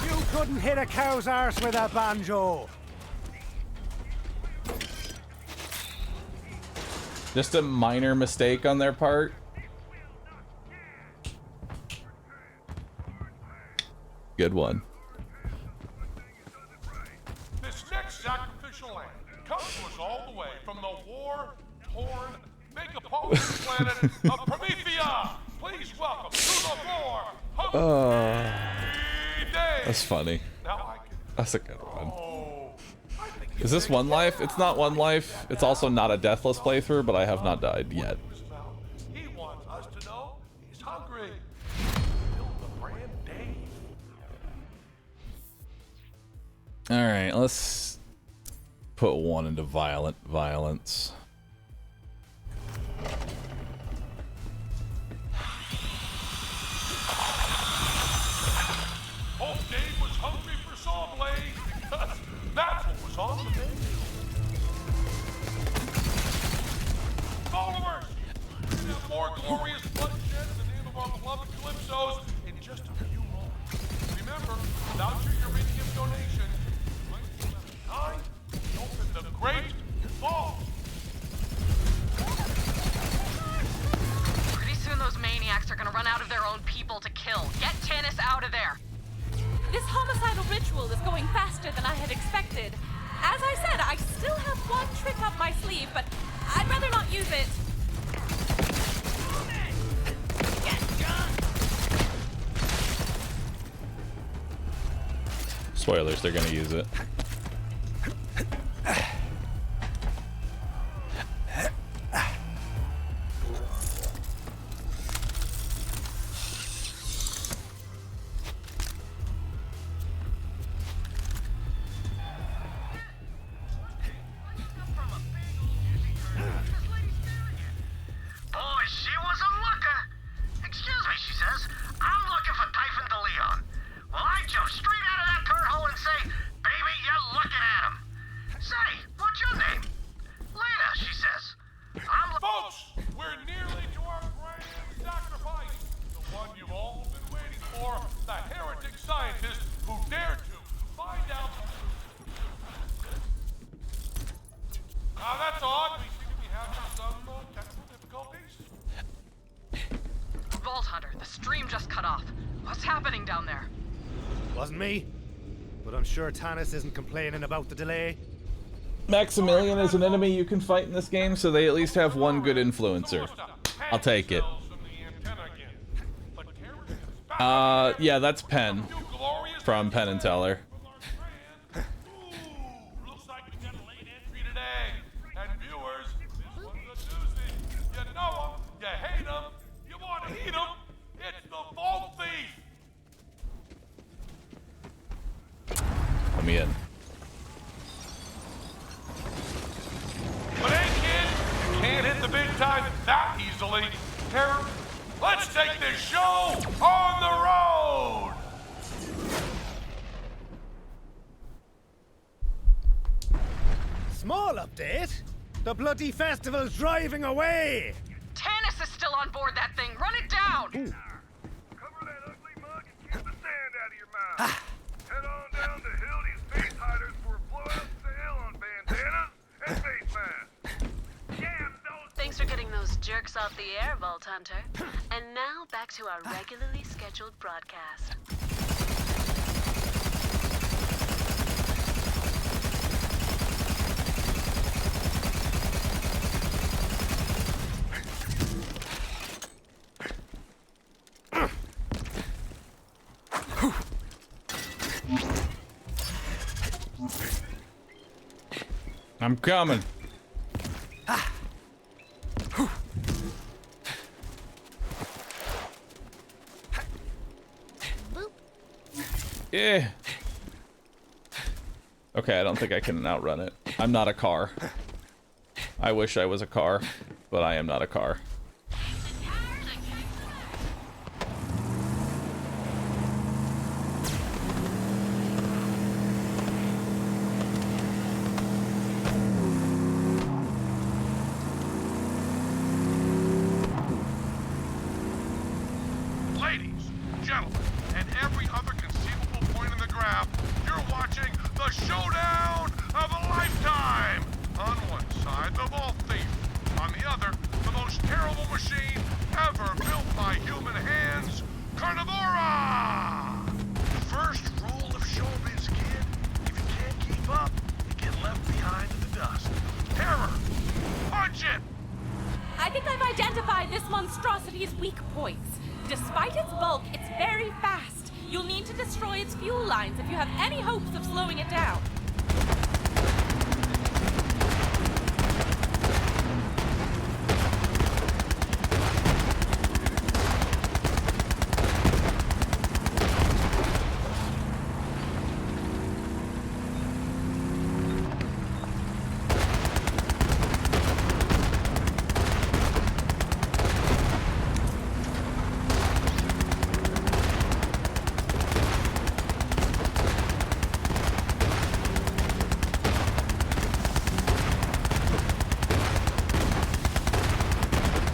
Speaker 9: You couldn't hit a cow's arse with a banjo.
Speaker 2: Just a minor mistake on their part. Good one.
Speaker 20: This next sacrificial land comes to us all the way from the war-torn Mechabellum planet of Promethea. Please welcome to the war.
Speaker 2: That's funny. That's a good one. Is this one life? It's not one life. It's also not a deathless playthrough, but I have not died yet.
Speaker 20: He wants us to know he's hungry. Build the brand Dave.
Speaker 2: All right, let's put one into violence.
Speaker 20: Old Dave was hungry for saw blades because that's what was on the menu. Followers, we're gonna have more glorious bloodshed in the name of our beloved Calypsos in just a few moments. Remember, without your uranium donation, time to open the Great Vault.
Speaker 5: Pretty soon those maniacs are gonna run out of their own people to kill. Get Tannis out of there!
Speaker 11: This homicidal ritual is going faster than I had expected. As I said, I still have one trick up my sleeve, but I'd rather not use it.
Speaker 2: Spoilers, they're gonna use it.
Speaker 4: Boy, she was a looker. Excuse me, she says.
Speaker 5: just cut off. What's happening down there?
Speaker 9: Wasn't me, but I'm sure Tanis isn't complaining about the delay.
Speaker 2: Maximilian is an enemy you can fight in this game, so they at least have one good influencer. I'll take it. Yeah, that's Penn from Penn and Teller.
Speaker 20: Looks like we got a late entry today. And viewers, this one's a doozy. You know him, you hate him, you want to eat him. It's the Vault Thief.
Speaker 2: Let me in.
Speaker 20: But hey, kid, you can't hit the big time that easily. Terror, let's take this show on the road.
Speaker 9: Small update. The bloody festival's driving away.
Speaker 5: Tanis is still on board that thing. Run it down.
Speaker 15: Cover that ugly mug and keep the sand out of your mouth. Head on down to Hildy's Face Hiders for a blowout sale on bandanas and face masks.
Speaker 21: Thanks for getting those jerks off the air, Vault Hunter. And now back to our regularly scheduled broadcast.
Speaker 2: I'm coming. Yeah. Okay, I don't think I can outrun it. I'm not a car. I wish I was a car, but I am not a car.
Speaker 20: Ladies, gentlemen, and every other conceivable point in the graph, you're watching the showdown of a lifetime! On one side, the Vault Thief. On the other, the most terrible machine ever built by human hands, Carnivora! First rule of showbiz, kid. If you can't keep up, you get left behind in the dust. Terror! Punch it!
Speaker 11: I think I've identified this monstrosity's weak points. Despite its bulk, it's very fast. You'll need to destroy its fuel lines if you have any hopes of slowing it down.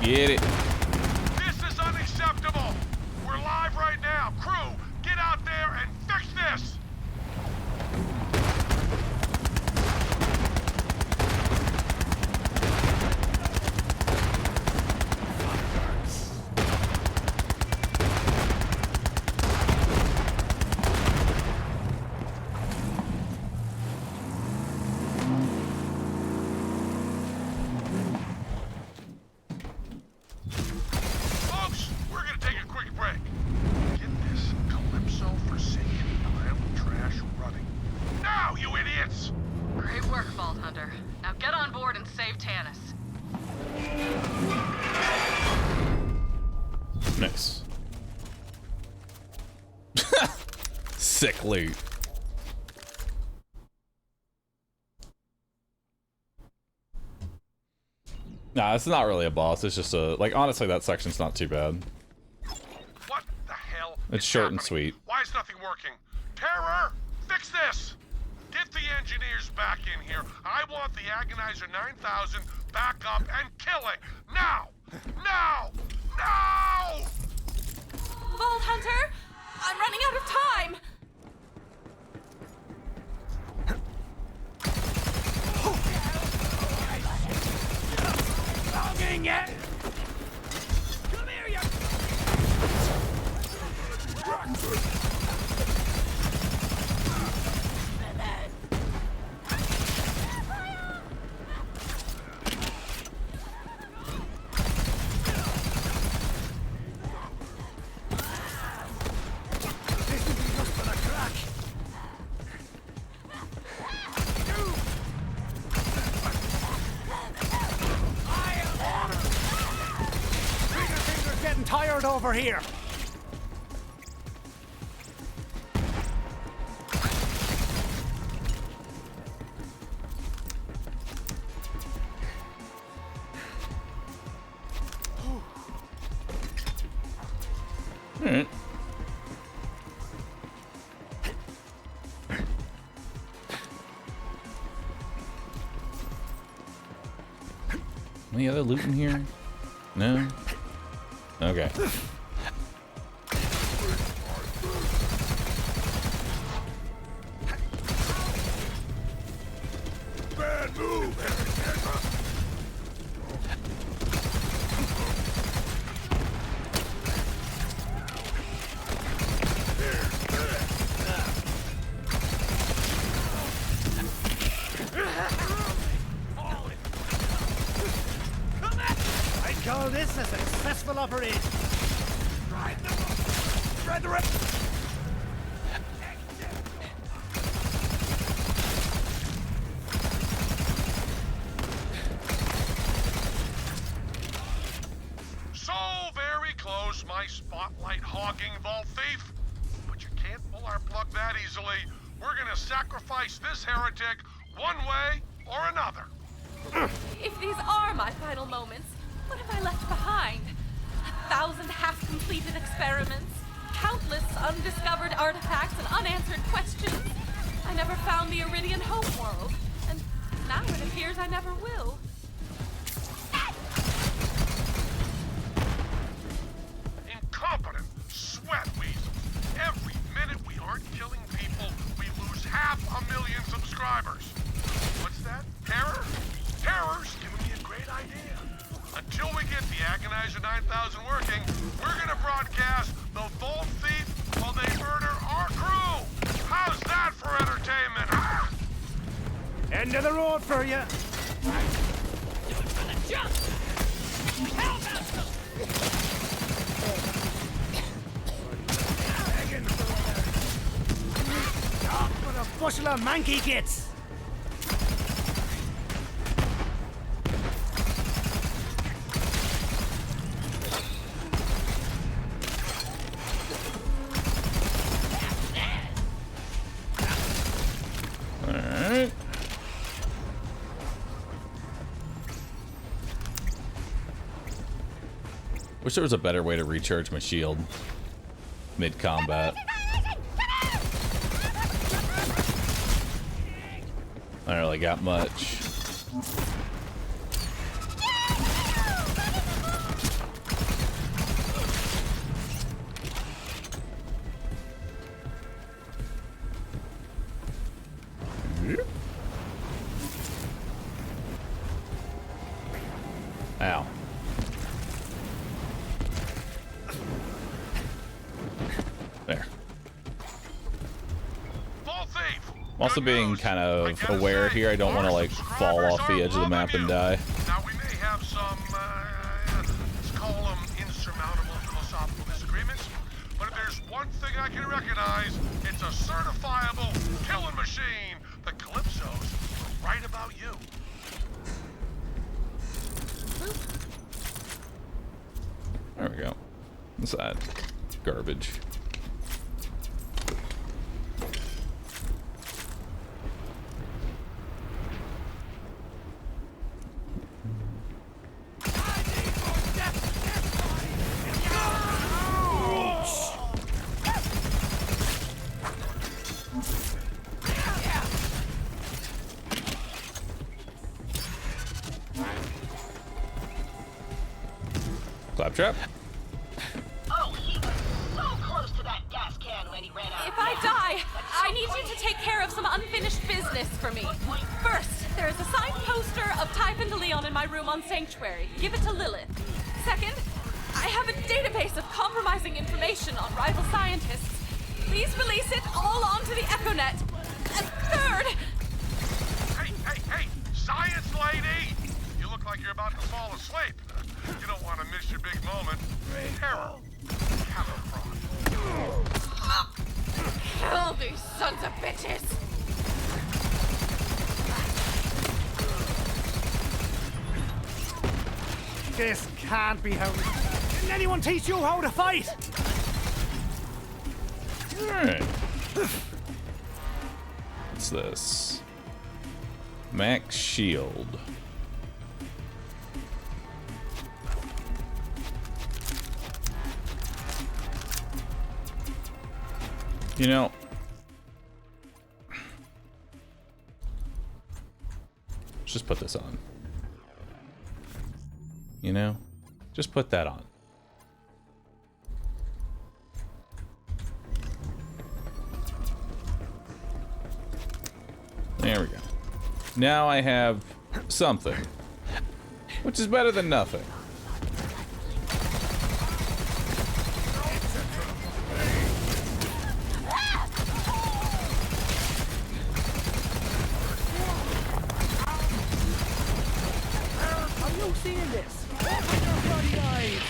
Speaker 2: Get it.
Speaker 20: This is unacceptable! We're live right now. Crew, get out there and fix this! Folks, we're gonna take a quick break. Get this, Calypso forsaken, pile of trash running. Now, you idiots!
Speaker 5: Great work, Vault Hunter. Now get on board and save Tanis.
Speaker 2: Nice. Sick loot. Nah, it's not really a boss. It's just a, like, honestly, that section's not too bad.
Speaker 20: What the hell?
Speaker 2: It's short and sweet.
Speaker 20: Why is nothing working? Terror! Fix this! Get the engineers back in here. I want the Agonizer 9000 back up and killing! Now! Now! Now!
Speaker 11: Vault Hunter! I'm running out of time!
Speaker 13: Logging it! Come here, you...
Speaker 9: Tired over here.
Speaker 2: All right. Any other loot in here? No? Okay.
Speaker 16: Bad move,
Speaker 9: I call this a successful operation. Ride the
Speaker 20: So very close, my spotlight hogging vault thief. But you can't pull our plug that easily. We're gonna sacrifice this heretic one way or another.
Speaker 11: If these are my final moments, what have I left behind? 1,000 half-completed experiments, countless undiscovered artifacts and unanswered questions. I never found the Iridian homeworld, and now it appears I never will.
Speaker 20: Incompetent sweat weasels. Every minute we aren't killing people, we lose 500,000 subscribers. What's that? Terror? Terror's giving me a great idea. Until we get the Agonizer 9000 working, we're gonna broadcast the Vault Thief while they murder our crew. How's that for entertainment, huh?
Speaker 9: end of the road for you.
Speaker 13: Jump! Help us!
Speaker 9: Stop with a bushel of manky kits.
Speaker 2: Alright. Wish there was a better way to recharge my shield mid-combat. I don't really got much. Ow. There. I'm also being kind of aware here. I don't want to like fall off the edge of the map and die.
Speaker 20: Now we may have some, let's call them insurmountable philosophical disagreements, but if there's one thing I can recognize, it's a certifiable killing machine. The Calypsos were right about you.
Speaker 2: There we go. What's that? Garbage. Claptrap.
Speaker 7: Oh, he was so close to that gas can when he ran out.
Speaker 11: If I die, I need you to take care of some unfinished business for me. First, there is a signed poster of Typhon de Leon in my room on Sanctuary. Give it to Lilith. Second, I have a database of compromising information on rival scientists. Please release it all onto the EchoNet. A third!
Speaker 20: Hey! Science lady! You look like you're about to fall asleep. You don't want to miss your big moment. Terror.
Speaker 11: Kill these sons of bitches!
Speaker 9: This can't be how... Didn't anyone teach you how to fight?
Speaker 2: Alright. What's this? Max Shield. You know, let's just put this on. You know, just put that on. There we go. Now I have something, which is better than nothing.
Speaker 9: Are you seeing this? Open your bloody eyes!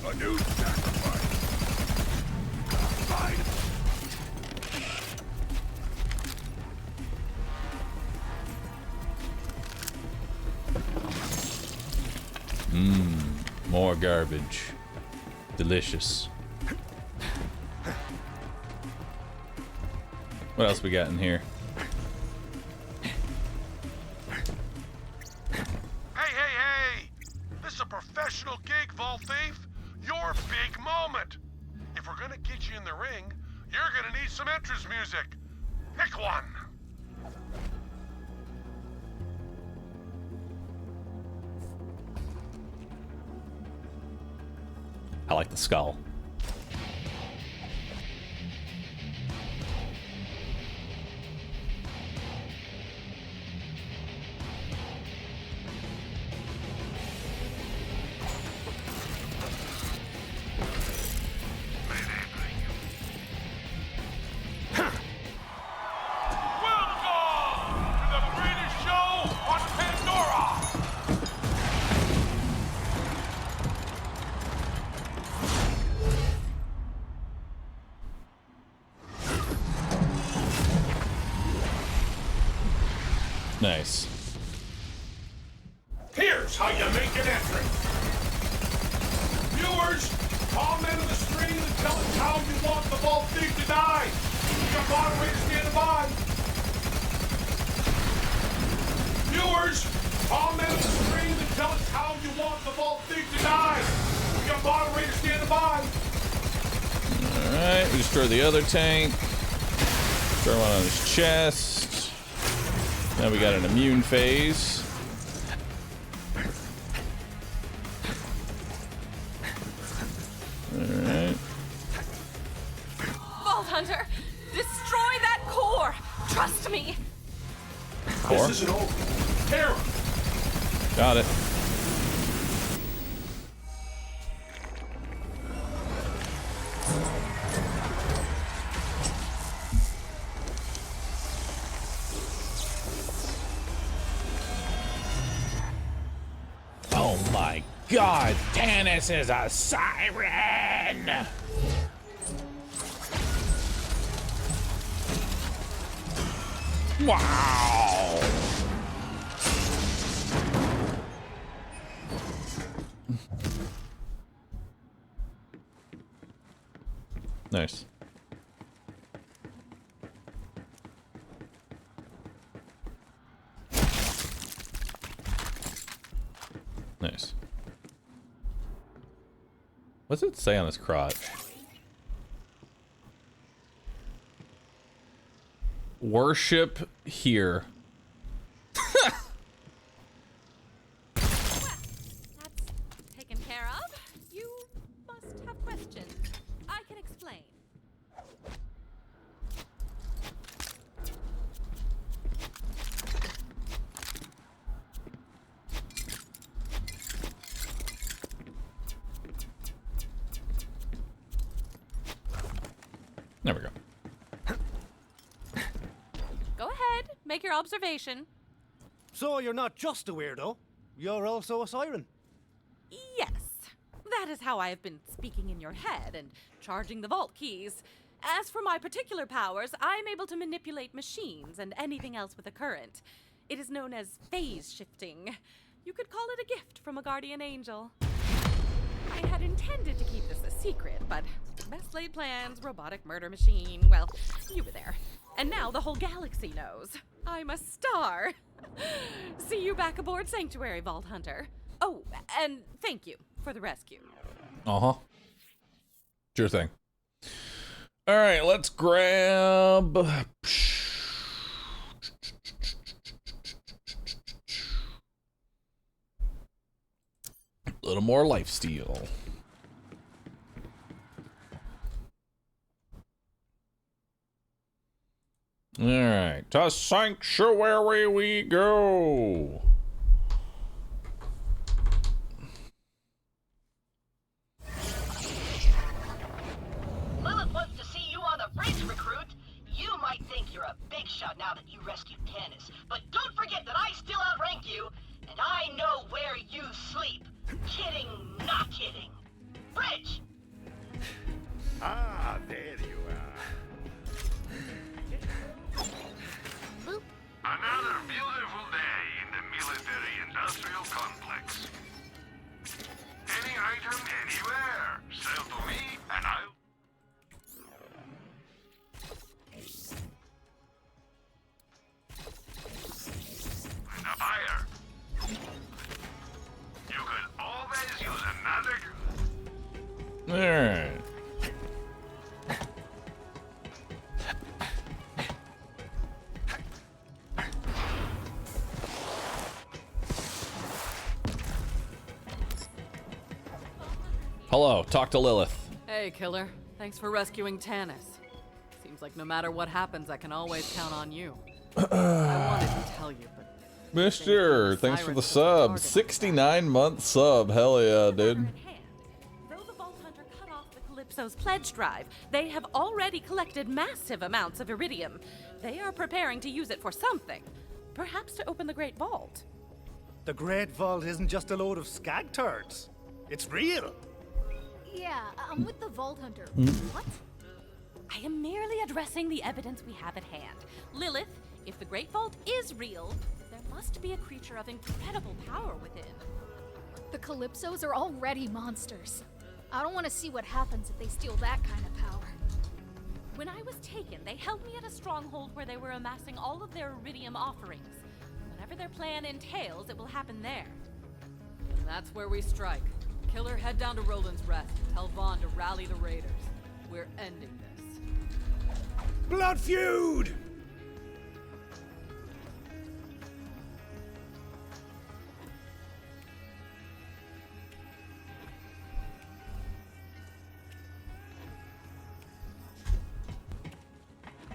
Speaker 16: A new sacrifice. Fine.
Speaker 2: More garbage. Delicious. What else we got in here?
Speaker 20: Hey! This is a professional gig, Vault Thief. Your big moment. If we're gonna get you in the ring, you're gonna need some entrance music. Pick one.
Speaker 2: I like the skull. Nice.
Speaker 20: Here's how you make an entrance. Viewers, comment on the screen and tell us how you want the Vault Thief to die. Your moderator standing by. Viewers, comment on the screen and tell us how you want the Vault Thief to die. Your moderator standing by.
Speaker 2: Alright, we destroy the other tank. Throw one on his chest. Now we got an immune phase. Alright.
Speaker 11: Vault Hunter, destroy that core! Trust me!
Speaker 2: Core?
Speaker 20: This isn't over. Terror!
Speaker 2: Got it. Oh my God, Tannis is a siren! Wow! Nice. Nice. What's it say on his crotch? Worship here.
Speaker 11: That's taken care of. You must have questions. I can explain.
Speaker 2: There we go.
Speaker 11: Go ahead, make your observation.
Speaker 9: So you're not just a weirdo, you're also a siren.
Speaker 11: Yes, that is how I have been speaking in your head and charging the vault keys. As for my particular powers, I am able to manipulate machines and anything else with a current. It is known as phase shifting. You could call it a gift from a guardian angel. I had intended to keep this a secret, but best laid plans, robotic murder machine, well, you were there. And now the whole galaxy knows. I'm a star. See you back aboard Sanctuary, Vault Hunter. Oh, and thank you for the rescue.
Speaker 2: Uh-huh. Sure thing. All right, let's grab... A little more lifesteal. All right, to Sanctuary we go.
Speaker 7: Lilith wants to see you on the bridge, recruit. You might think you're a big shot now that you rescued Tannis, but don't forget that I still outrank you, and I know where you sleep. Kidding, not kidding. Bridge!
Speaker 16: Ah, there you are.
Speaker 6: Another beautiful day in the military-industrial complex. Any item, anywhere. Sell to me, and I'll... And a buyer. You could always use another...
Speaker 2: All right. Hello, talk to Lilith.
Speaker 5: Hey, killer. Thanks for rescuing Tannis. Seems like no matter what happens, I can always count on you. I wanted to tell you, but...
Speaker 2: Mister, thanks for the sub. 69-month sub. Hell yeah, dude.
Speaker 11: Though the Vault Hunter cut off the Calypso's pledge drive, they have already collected massive amounts of iridium. They are preparing to use it for something. Perhaps to open the Great Vault.
Speaker 9: The Great Vault isn't just a load of skag turds. It's real.
Speaker 1: Yeah, I'm with the Vault Hunter. What?
Speaker 11: I am merely addressing the evidence we have at hand. Lilith, if the Great Vault is real, there must be a creature of incredible power within.
Speaker 1: The Calypsos are already monsters. I don't want to see what happens if they steal that kind of power.
Speaker 11: When I was taken, they held me at a stronghold where they were amassing all of their iridium offerings. Whatever their plan entails, it will happen there.
Speaker 5: And that's where we strike. Killer, head down to Roland's Rest and tell Vaughn to rally the raiders. We're ending this.
Speaker 9: Blood feud!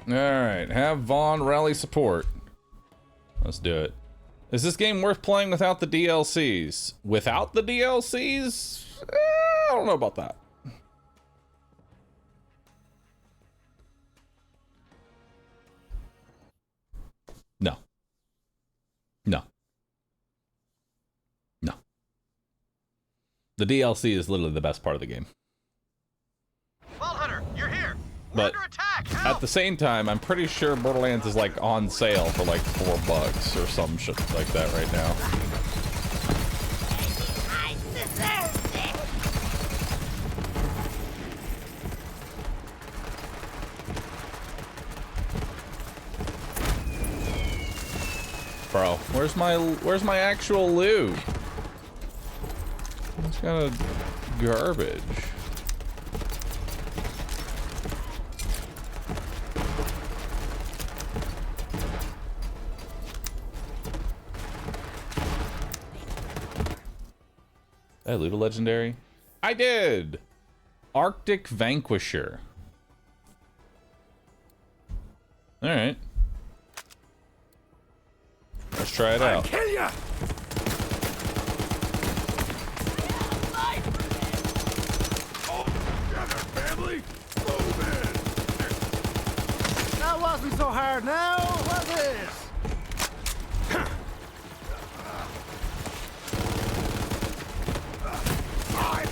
Speaker 2: Alright, have Vaughn rally support. Let's do it. Is this game worth playing without the DLCs? Without the DLCs? I don't know about that. No. No. No. The DLC is literally the best part of the game.
Speaker 4: Vault Hunter, you're here. We're
Speaker 2: But
Speaker 4: under attack. Help!
Speaker 2: at the same time, I'm pretty sure Borderlands is like on sale for like $4 or some shit like that right now.
Speaker 13: I deserved it!
Speaker 2: Bro, where's my actual loot? It's kind of garbage. Did I loot a legendary? I did! Arctic Vanquisher. Alright. Let's try it out.
Speaker 9: Kill ya!
Speaker 16: All together, family! Move in! There's
Speaker 9: wasn't so hard now, was it?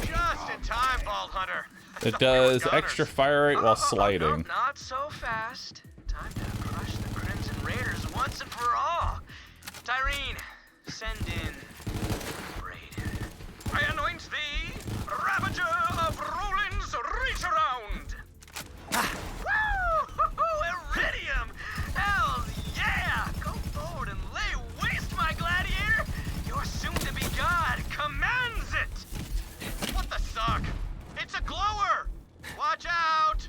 Speaker 8: Just in time, Bald Hunter.
Speaker 2: It does extra fire rate while sliding.
Speaker 8: Not so fast. Time to crush the Crimson Raiders once and for all. Tyrene, send in Brayden. I anoint thee, Ravager of Roland's Reach Around. Woo! Iridium! Hell yeah! Go forward and lay waste, my gladiator! Your soon-to-be god commands it! What the suck? It's a glower! Watch out!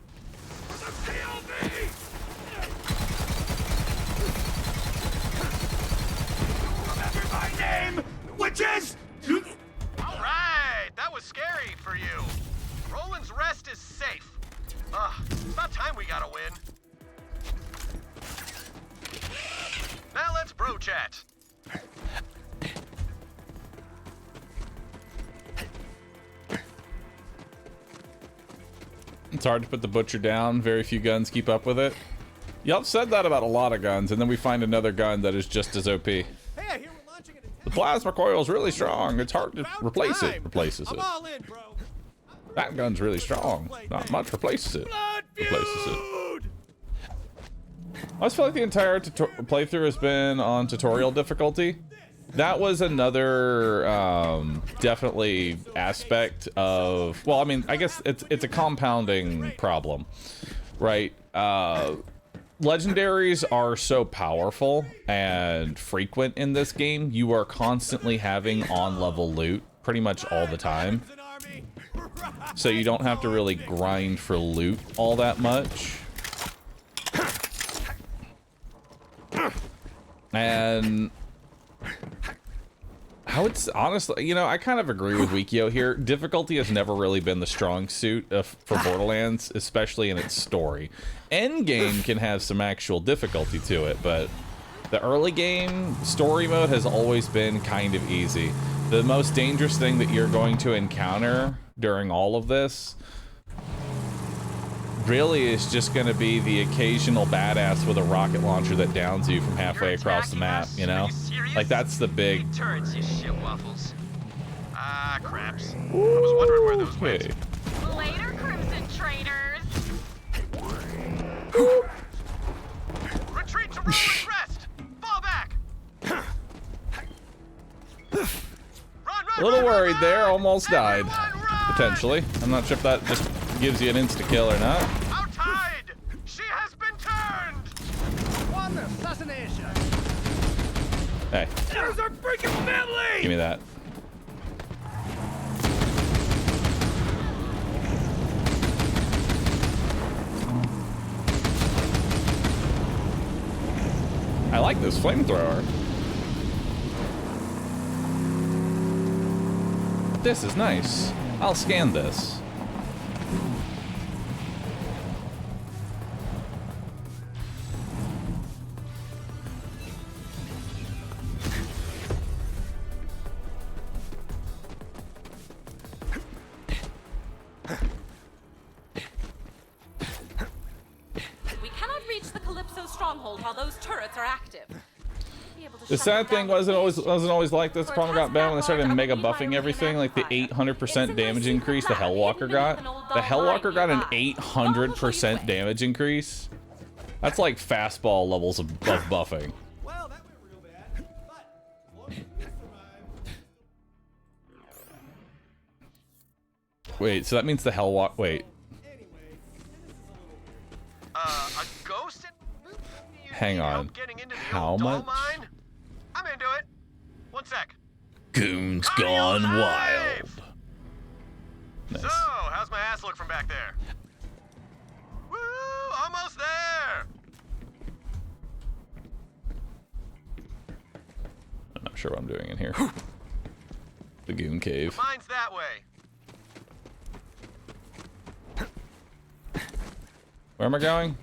Speaker 8: The PLV!
Speaker 13: Remember my name, witches!
Speaker 8: All right, that was scary for you. Roland's Rest is safe. It's about time we got a win. Now let's bro chat.
Speaker 2: It's hard to put the butcher down. Very few guns keep up with it. Y'all said that about a lot of guns, and then we find another gun that is just as OP.
Speaker 18: Hey, I hear we're launching an
Speaker 2: The plasma coil is really strong. It's hard to replace it. Replaces it.
Speaker 18: I'm all in, bro.
Speaker 2: That gun's really strong. Not much replaces it. Replaces it. I just feel like the entire playthrough has been on tutorial difficulty. That was another definitely aspect of, well, I mean, I guess it's a compounding problem, right? Legendaries are so powerful and frequent in this game. You are constantly having on-level loot pretty much all the time. So you don't have to really grind for loot all that much. And how it's honestly, you know, I kind of agree with Wikio here. Difficulty has never really been the strong suit for Borderlands, especially in its story. Endgame can have some actual difficulty to it, but the early game story mode has always been kind of easy. The most dangerous thing that you're going to encounter during all of this really is just going to be the occasional badass with a rocket launcher that downs you from halfway across the map, you know? Like, that's the big...
Speaker 8: Turrets, you shit waffles. Ah, craps. I was wondering where those went.
Speaker 19: Later, Crimson Traitors.
Speaker 8: Retreat to Roland's Rest. Fall back.
Speaker 2: A little worried there, almost died. Potentially. I'm not sure if that just gives you an insta-kill or not.
Speaker 8: Outside! She has been turned!
Speaker 9: One assassination!
Speaker 2: Hey.
Speaker 13: There's our freaking family!
Speaker 2: Give me that. I like this flamethrower. This is nice. I'll scan this.
Speaker 11: We cannot reach the Calypso stronghold while those turrets are active.
Speaker 2: The sad thing wasn't always like this. The problem got bad when they started mega buffing everything, like the 800% damage increase the Hellwalker got. The Hellwalker got an 800% damage increase. That's like fastball levels of buffing.
Speaker 18: Well, that went real bad, but you survived.
Speaker 2: Wait, so that means the Hellwalker. Wait.
Speaker 8: A ghost?
Speaker 2: Hang on. How much?
Speaker 8: I'm into it. One sec.
Speaker 2: Goons gone wild. Nice.
Speaker 8: So, how's my ass look from back there? Woo! Almost there!
Speaker 2: I'm not sure what I'm doing in here. The Goon Cave.
Speaker 8: Mine's that way.
Speaker 2: Where am I going?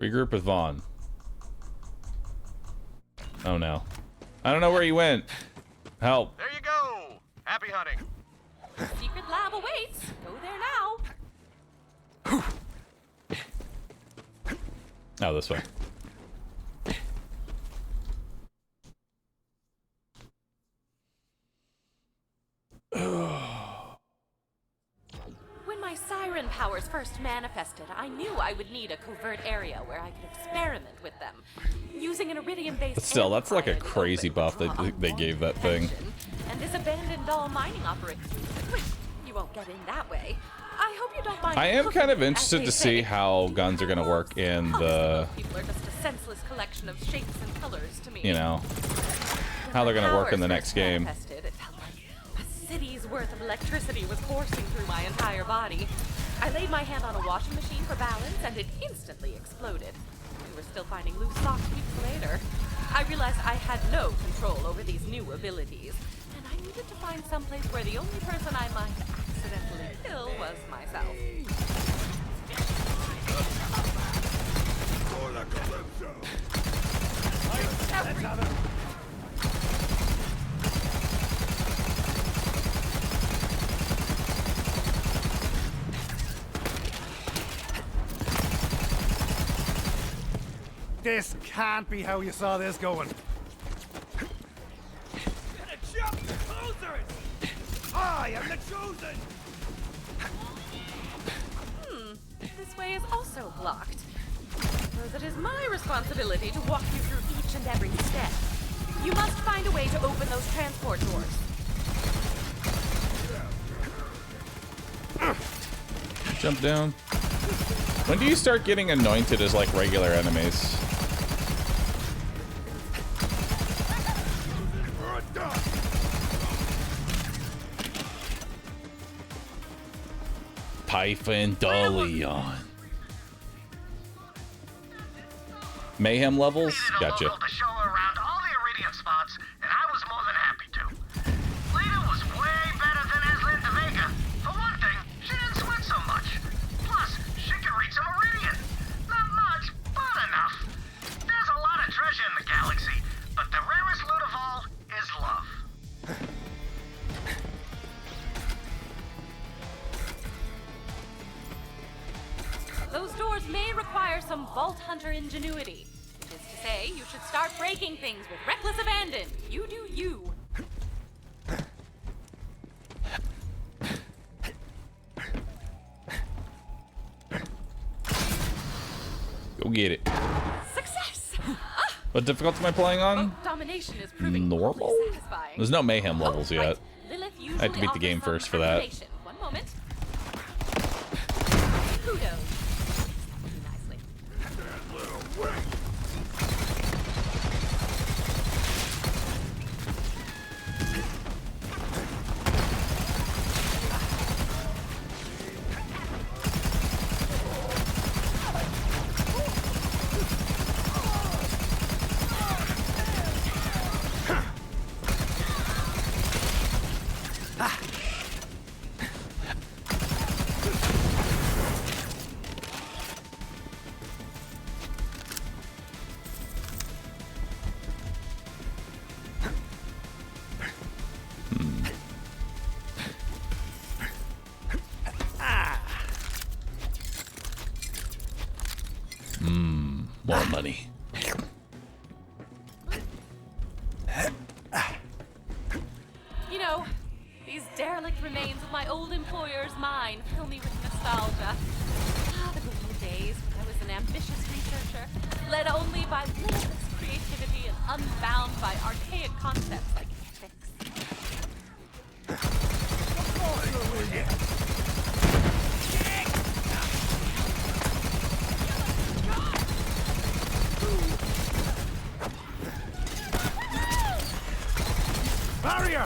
Speaker 2: Regroup with Vaughn. Oh no. I don't know where he went. Help.
Speaker 8: There you go. Happy hunting.
Speaker 11: Secret lab awaits. Go there now.
Speaker 2: Oh, this way.
Speaker 11: When my siren powers first manifested, I knew I would need a covert area where I could experiment with them. Using an iridium-based...
Speaker 2: But still, that's like a crazy buff they gave that thing.
Speaker 11: And this abandoned doll mining operation. You won't get in that way. I hope you don't mind.
Speaker 2: I am kind of
Speaker 11: cooking,
Speaker 2: interested
Speaker 11: as
Speaker 2: to
Speaker 11: they
Speaker 2: see
Speaker 11: say.
Speaker 2: how guns are going to work in the,
Speaker 11: People are just a senseless collection of shapes and colors to me.
Speaker 2: you know, how they're going to work in the next game.
Speaker 11: It felt like a city's worth of electricity was coursing through my entire body. I laid my hand on a washing machine for balance, and it instantly exploded. We were still finding loose socks weeks later. I realized I had no control over these new abilities, and I needed to find someplace where the only person I might accidentally kill was myself.
Speaker 9: This can't be how you saw this going. I am the chosen!
Speaker 11: This way is also blocked. I suppose it is my responsibility to walk you through each and every step. You must find a way to open those transport doors.
Speaker 2: Jump down. When do you start getting anointed as like regular enemies? Python. Mayhem levels? Gotcha.
Speaker 4: To show her around all the iridium spots, and I was more than happy to. Lita was way better than Aslan de Vega. For one thing, she didn't sweat so much. Plus, she could read some iridium. Not much, but enough. There's a lot of treasure in the galaxy, but the rarest loot of all is love.
Speaker 11: Those doors may require some Vault Hunter ingenuity. Which is to say, you should start breaking things with reckless abandon. You do you.
Speaker 2: Go get it.
Speaker 11: Success!
Speaker 2: What difficulty am I playing on?
Speaker 11: Domination is proving
Speaker 2: Normal?
Speaker 11: satisfying.
Speaker 2: There's no mayhem levels yet.
Speaker 11: Lilith
Speaker 2: I have to beat the game first for that.
Speaker 11: One moment. Kudos. Nicely.
Speaker 2: More money.
Speaker 11: You know, these derelict remains of my old employer's mine fill me with nostalgia. Ah, the good old days when I was an ambitious researcher, led only by limitless creativity and unbound by archaic concepts like ethics.
Speaker 9: Barrier!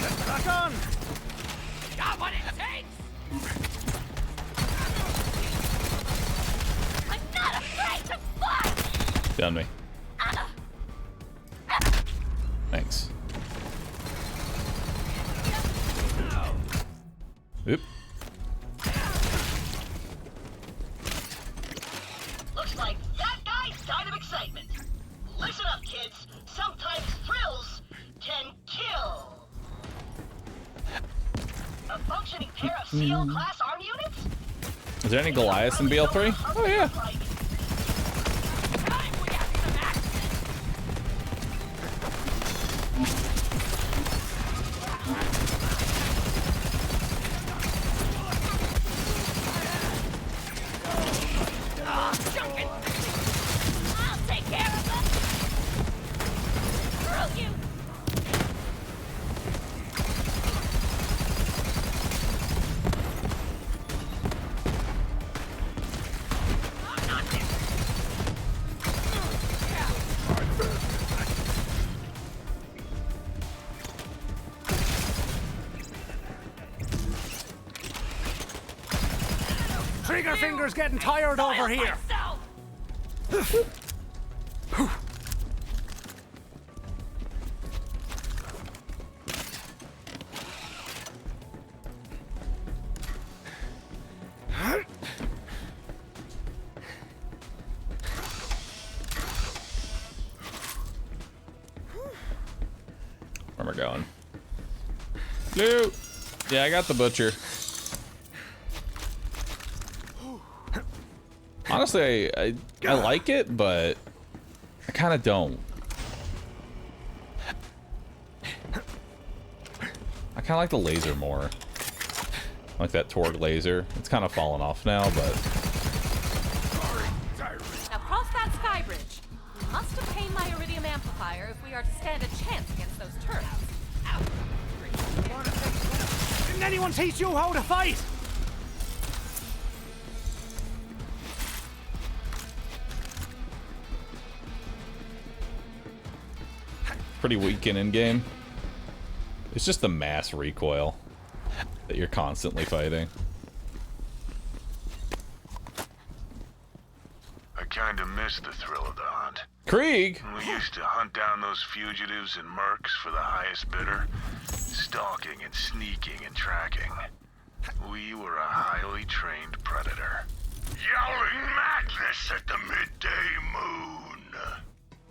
Speaker 9: Let's crack on!
Speaker 13: Got what it takes!
Speaker 1: I'm not afraid to fight!
Speaker 2: Down me. Thanks. Oop.
Speaker 7: Looks like that guy died of excitement. Listen up, kids. Sometimes thrills can kill. SEAL class arm units?
Speaker 2: Is there any Goliaths in BL3? Oh yeah.
Speaker 1: I'll take care of them. Screw you.
Speaker 9: Trigger finger's getting tired over here.
Speaker 2: Where am I going? Loot! Yeah, I got the butcher. Honestly, I like it, but I kind of don't. I kind of like the laser more. Like that Torg laser. It's kind of fallen off now, but...
Speaker 11: Now cross that sky bridge. We must obtain my iridium amplifier if we are to stand a chance against those turrets.
Speaker 9: Didn't anyone teach you how to fight?
Speaker 2: Pretty weak in game. It's just the mass recoil that you're constantly fighting.
Speaker 3: I kinda miss the thrill of the hunt.
Speaker 2: Krieg!
Speaker 3: We used to hunt down those fugitives and mercs for the highest bidder, stalking and sneaking and tracking. We were a highly trained predator.
Speaker 6: Yowling madness at the midday moon.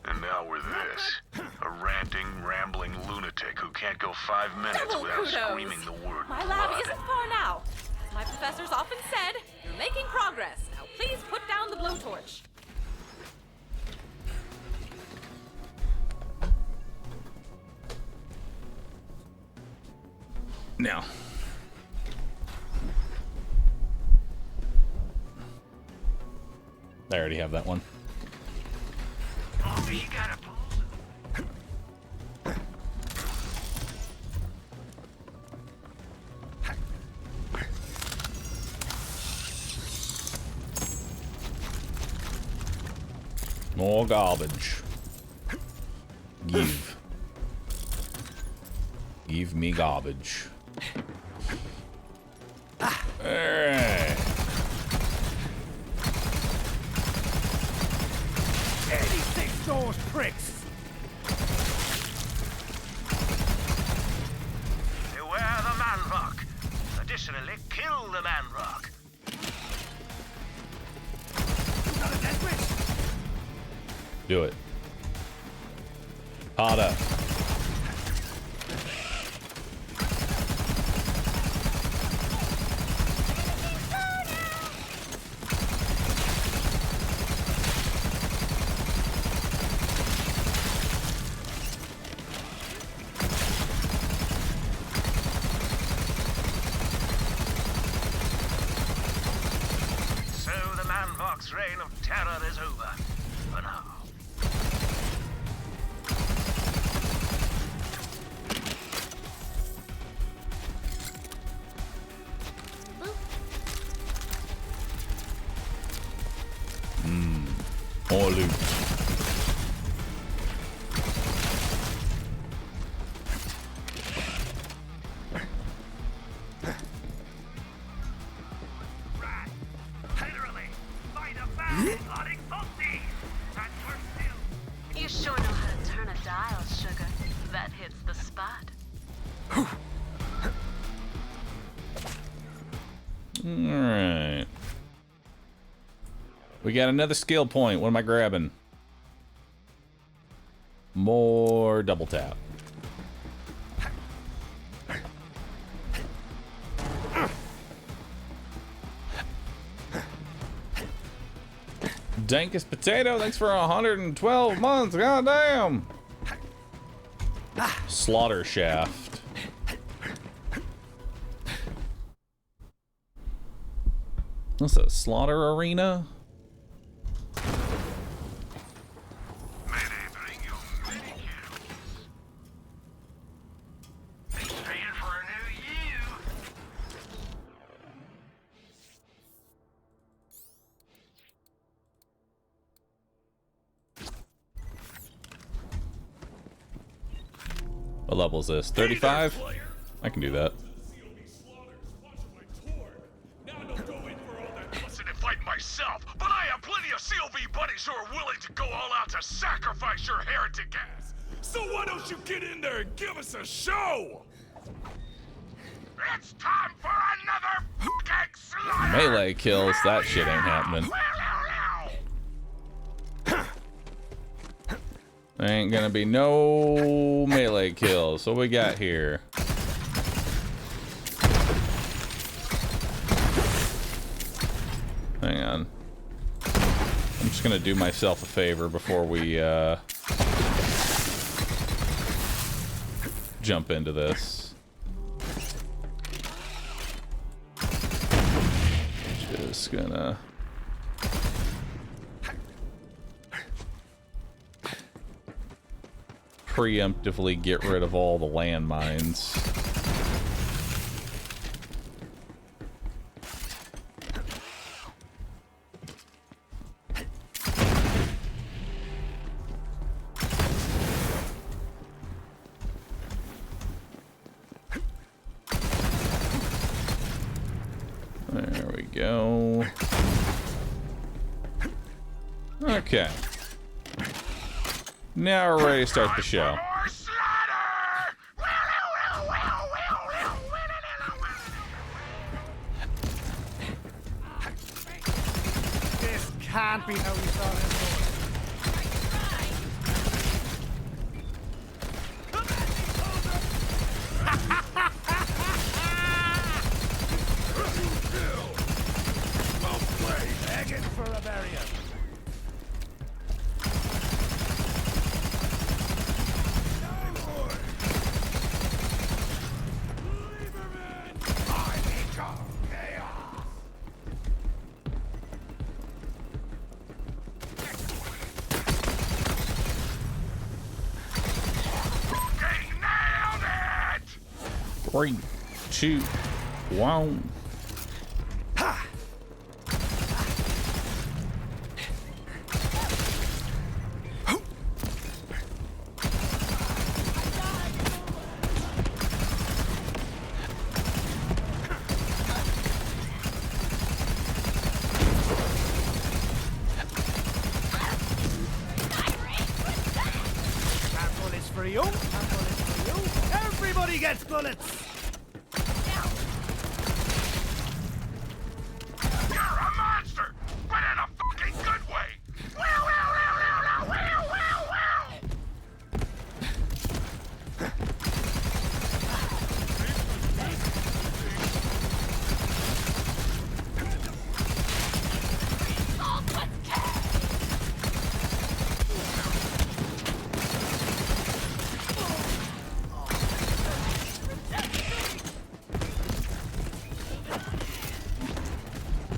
Speaker 3: And now we're this. A ranting, rambling lunatic who can't go 5 minutes
Speaker 11: Double
Speaker 3: without
Speaker 11: kudos.
Speaker 3: screaming the word
Speaker 11: My
Speaker 3: blood.
Speaker 11: lab isn't far now. As my professors often said, you're making progress. Now please put down the blowtorch.
Speaker 2: Now. I already have that one.
Speaker 13: Oh, you gotta pull.
Speaker 2: More garbage. Give. Give me garbage. Alright.
Speaker 9: 86 those pricks!
Speaker 12: Beware the man-rock. Additionally, kill the man-rock.
Speaker 2: Do it. Harder.
Speaker 12: So the man-rock's reign of terror is over. For now.
Speaker 2: More loot.
Speaker 21: You sure know how to turn a dial, sugar. That hits the spot.
Speaker 2: Alright. We got another skill point. What am I grabbing? More double tap. Dankest Potato, thanks for 112 months. Goddamn. Slaughter Shaft. What's a slaughter arena? What level is this? 35? I can do that.
Speaker 3: To fight myself, but I have plenty of COV buddies who are willing to go all out to sacrifice your heretic ass. So why don't you get in there and give us a show? It's time for another fucking slaughter!
Speaker 2: Melee kills, that shit ain't happening. There ain't gonna be no melee kills. So what we got here? Hang on. I'm just gonna do myself a favor before we jump into this. Just gonna preemptively get rid of all the landmines. There we go. Okay. Now we're ready to start the show.
Speaker 9: This can't be how we saw this going. Begging for a barrier.
Speaker 2: Three, two, one.
Speaker 9: Bullets for you. Bullets for you. Everybody gets bullets.
Speaker 3: You're a monster, but in a fucking good way.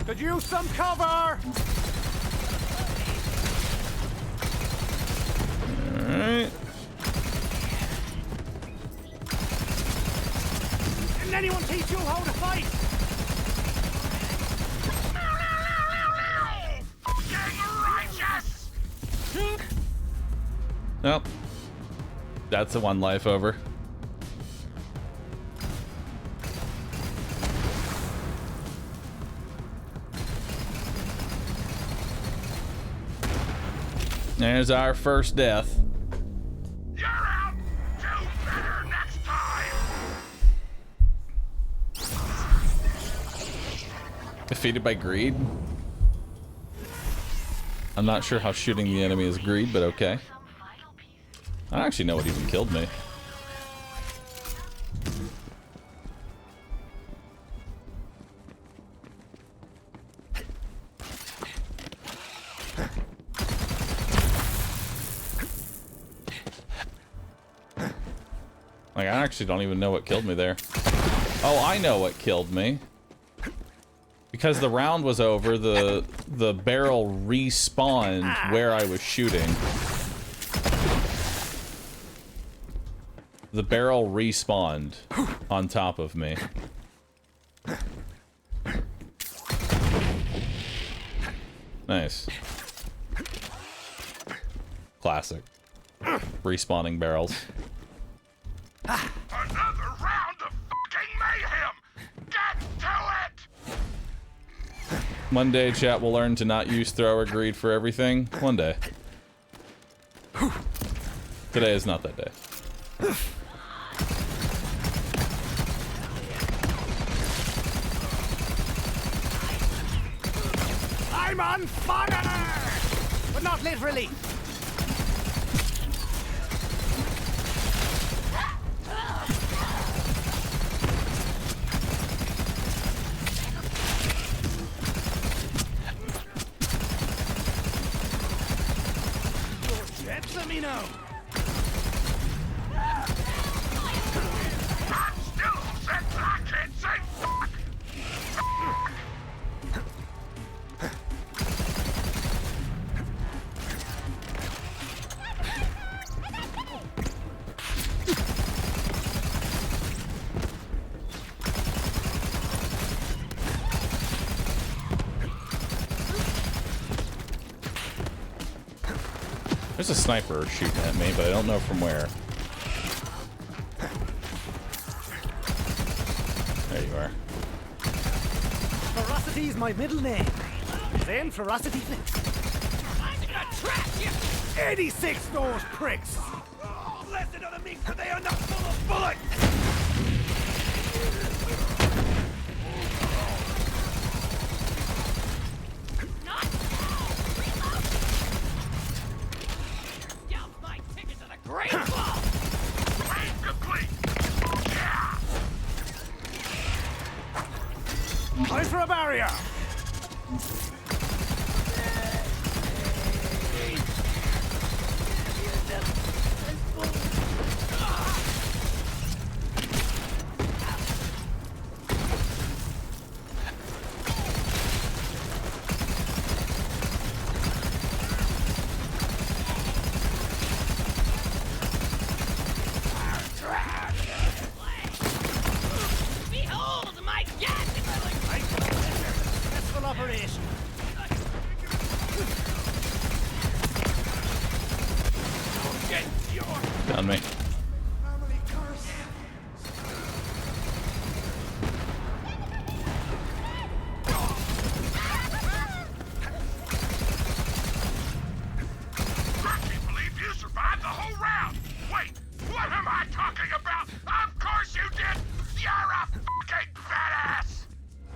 Speaker 9: Could use some cover.
Speaker 2: Alright.
Speaker 9: Didn't anyone teach you how to fight?
Speaker 2: Nope. That's the one life over. There's our first death.
Speaker 3: You're out. Do better next time.
Speaker 2: Defeated by greed? I'm not sure how shooting the enemy is greed, but okay. I don't actually know what even killed me. Like, I actually don't even know what killed me there. Oh, I know what killed me. Because the round was over, the barrel respawned where I was shooting. The barrel respawned on top of me. Nice. Classic. Respawning barrels.
Speaker 6: Another round of fucking mayhem! Get to it!
Speaker 2: One day, chat will learn to not use thrower greed for everything. One day. Today is not that day.
Speaker 9: I'm on fire! But not literally.
Speaker 13: Let me know.
Speaker 6: I'm still upset that I can't say fuck!
Speaker 2: There's a sniper shooting at me, but I don't know from where. There you are.
Speaker 9: Ferocity is my middle name. Then Ferocity
Speaker 13: I'm gonna trash you!
Speaker 9: 86 those pricks!
Speaker 13: Oh, less another mink, but they are not full of bullets! Great ball!
Speaker 6: Raid complete! Yeah!
Speaker 9: Eyes for a barrier!
Speaker 13: Behold my gas!
Speaker 9: Successful operation.
Speaker 2: Down me.
Speaker 6: I can't believe you survived the whole round! Wait, what am I talking about? Of course you did! You're a fucking badass!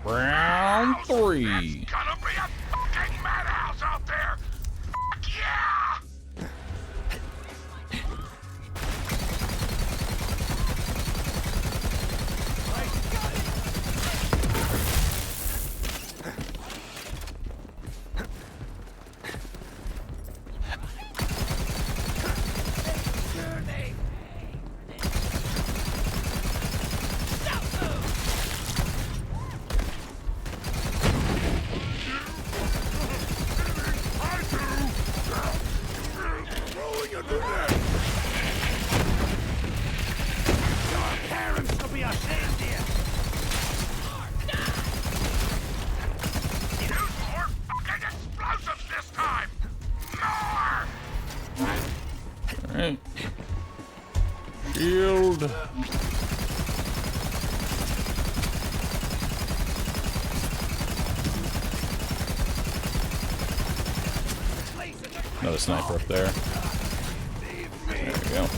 Speaker 2: Round 3.
Speaker 6: There's gonna be a fucking madhouse out there! Fuck yeah!
Speaker 9: Your parents will be ashamed here.
Speaker 6: Use more fucking explosives this time! More!
Speaker 2: Alright. Shield. Another sniper up there. There we go.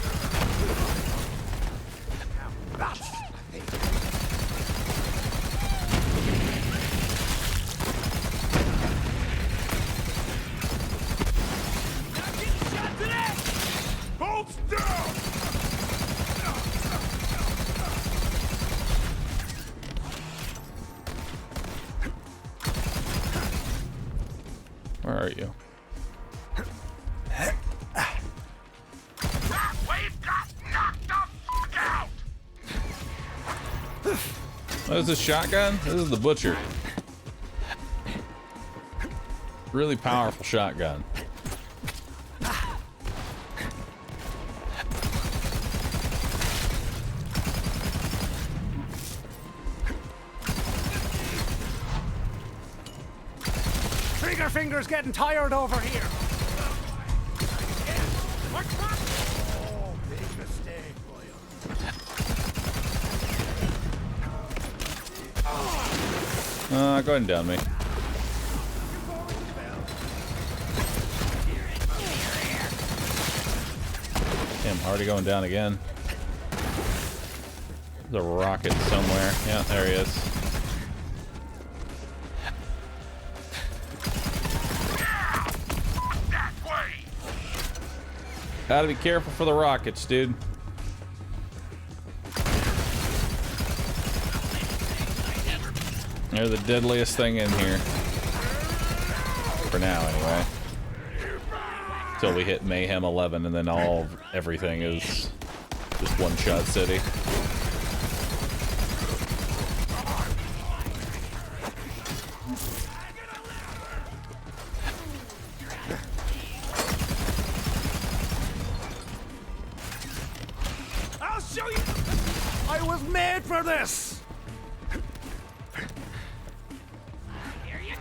Speaker 6: Bolts down!
Speaker 2: Where are you?
Speaker 6: We've got knocked the fuck out!
Speaker 2: What is this shotgun? This is the Butcher. Really powerful shotgun.
Speaker 9: Trigger finger's getting tired over here. Oh, big mistake,
Speaker 2: Go ahead and down me. Damn, already going down again. There's a rocket somewhere. Yeah, there he is. Gotta be careful for the rockets, dude. They're the deadliest thing in here. For now, anyway. Until we hit Mayhem 11, and then everything is just one-shot city.
Speaker 9: I'll show you! I was made for this!
Speaker 13: Here you go!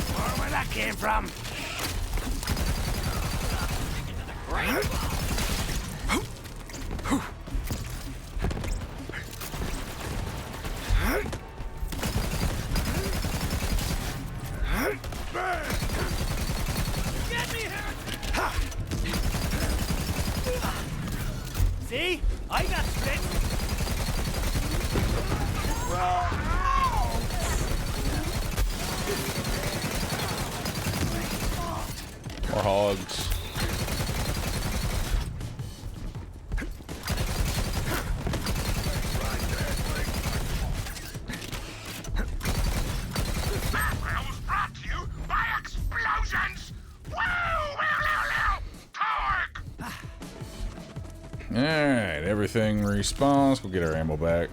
Speaker 9: Not where that came from.
Speaker 13: Get me here!
Speaker 9: See? I got split.
Speaker 2: More hogs.
Speaker 6: Admiral was brought to you by explosions! Torg!
Speaker 2: Alright, everything respawns. We'll get our ammo back.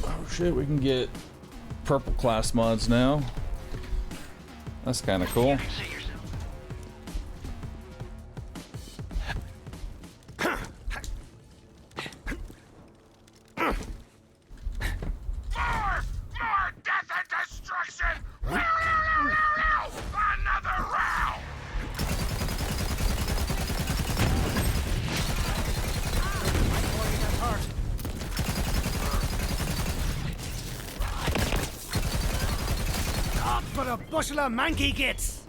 Speaker 2: Oh shit, we can get purple class mods now. That's kind of cool.
Speaker 6: More death and destruction! Another round!
Speaker 9: Up for a bushel of manky gits!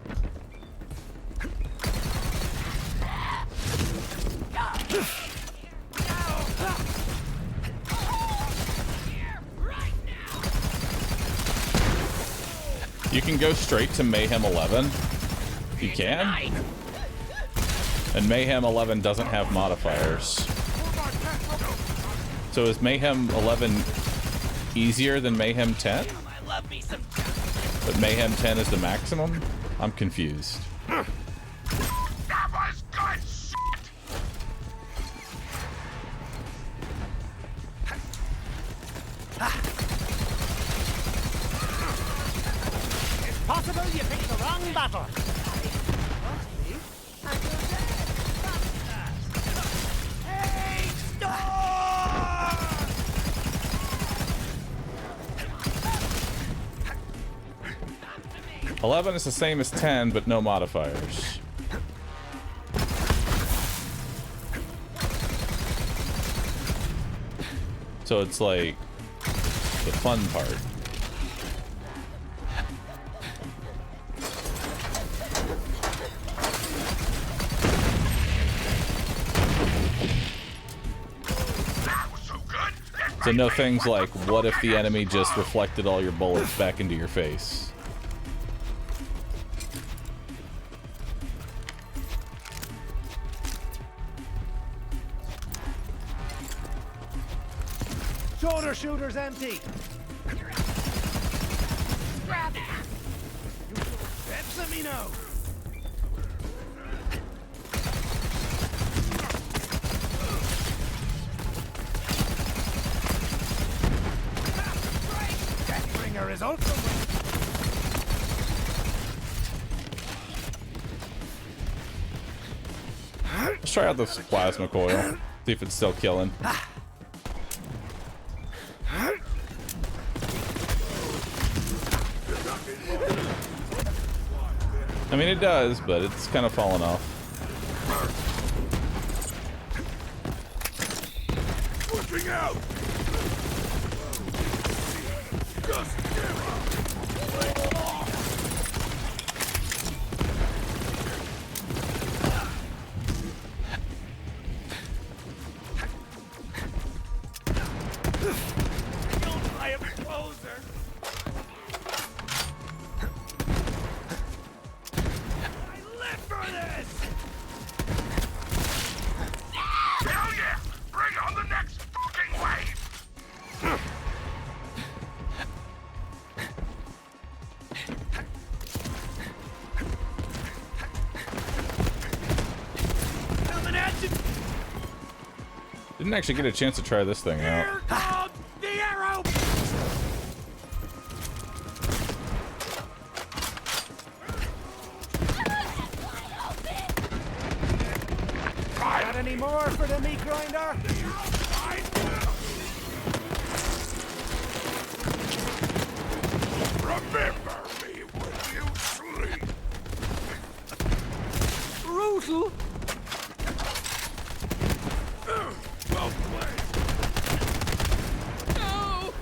Speaker 2: You can go straight to Mayhem 11. You can. And Mayhem 11 doesn't have modifiers. So is Mayhem 11 easier than Mayhem 10? But Mayhem 10 is the maximum? I'm confused.
Speaker 6: That was good shit!
Speaker 9: It's possible you picked the wrong battle.
Speaker 2: 11 is the same as 10, but no modifiers. So it's like the fun part. So no things like, what if the enemy just reflected all your bullets back into your face?
Speaker 9: Shoulder shooter's empty.
Speaker 13: Grab it.
Speaker 9: Steps, let me know. Deathbringer is also.
Speaker 2: Let's try out this plasma coil. See if it's still killing. I mean, it does, but it's kind of fallen off.
Speaker 16: Pushing out. Just give up.
Speaker 2: Didn't actually get a chance to try this thing out.
Speaker 9: The arrow! Got any more for the meat grinder?
Speaker 16: Remember me when you sleep.
Speaker 9: Brutal.
Speaker 16: Well played.
Speaker 9: No.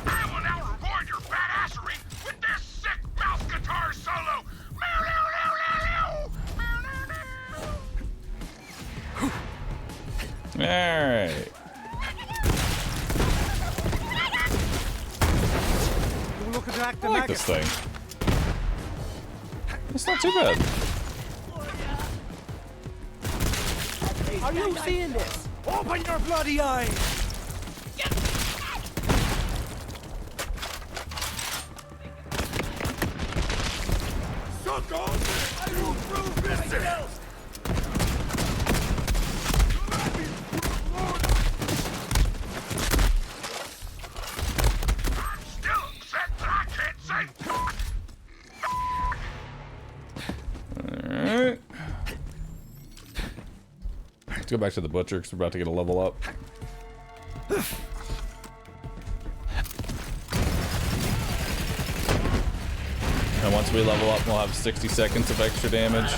Speaker 6: I will now reward your badassery with this sick mouth guitar solo. Meow, meow, meow, meow, meow.
Speaker 2: Alright.
Speaker 9: Look at that,
Speaker 2: I like this thing. It's not too bad.
Speaker 9: Are you seeing this? Open your bloody eyes!
Speaker 16: Suck on this. You prove this.
Speaker 6: Still upset that I can't say fuck.
Speaker 2: Alright. Let's go back to the butcher because we're about to get a level up. And once we level up, we'll have 60 seconds of extra damage.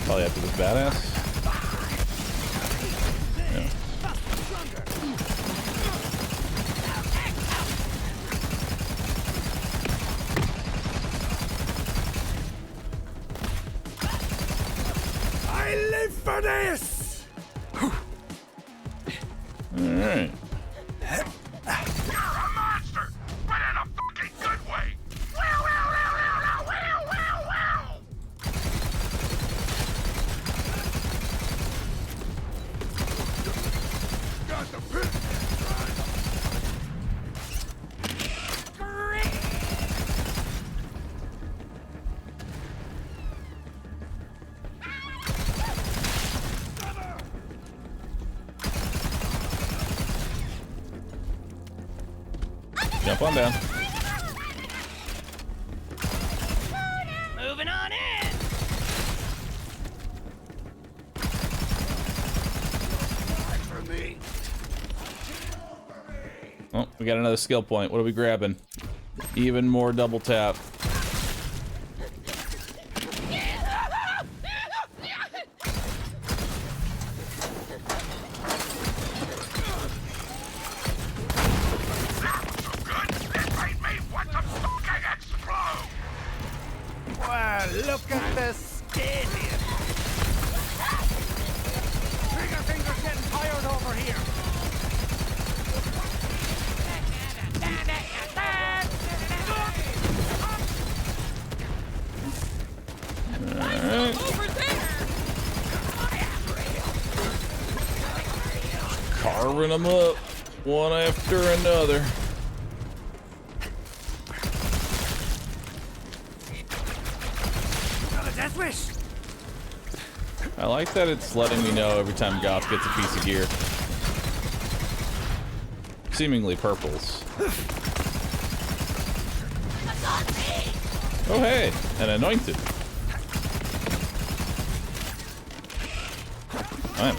Speaker 2: Probably after this badass. Yeah.
Speaker 9: I live for this!
Speaker 2: Alright.
Speaker 6: You're a monster, but in a fucking good way. Wow, wow, wow, wow, wow, wow, wow, wow.
Speaker 16: Got the pit.
Speaker 2: Jump on down.
Speaker 13: Moving on in.
Speaker 2: Oh, we got another skill point. What are we grabbing? Even more double tap.
Speaker 9: Well, look at the skin here. Trigger finger's getting tired over here.
Speaker 2: carving them up one after another.
Speaker 9: Got a death wish.
Speaker 2: I like that it's letting me know every time Goth gets a piece of gear. Seemingly purples. Oh hey, an anointed. Man.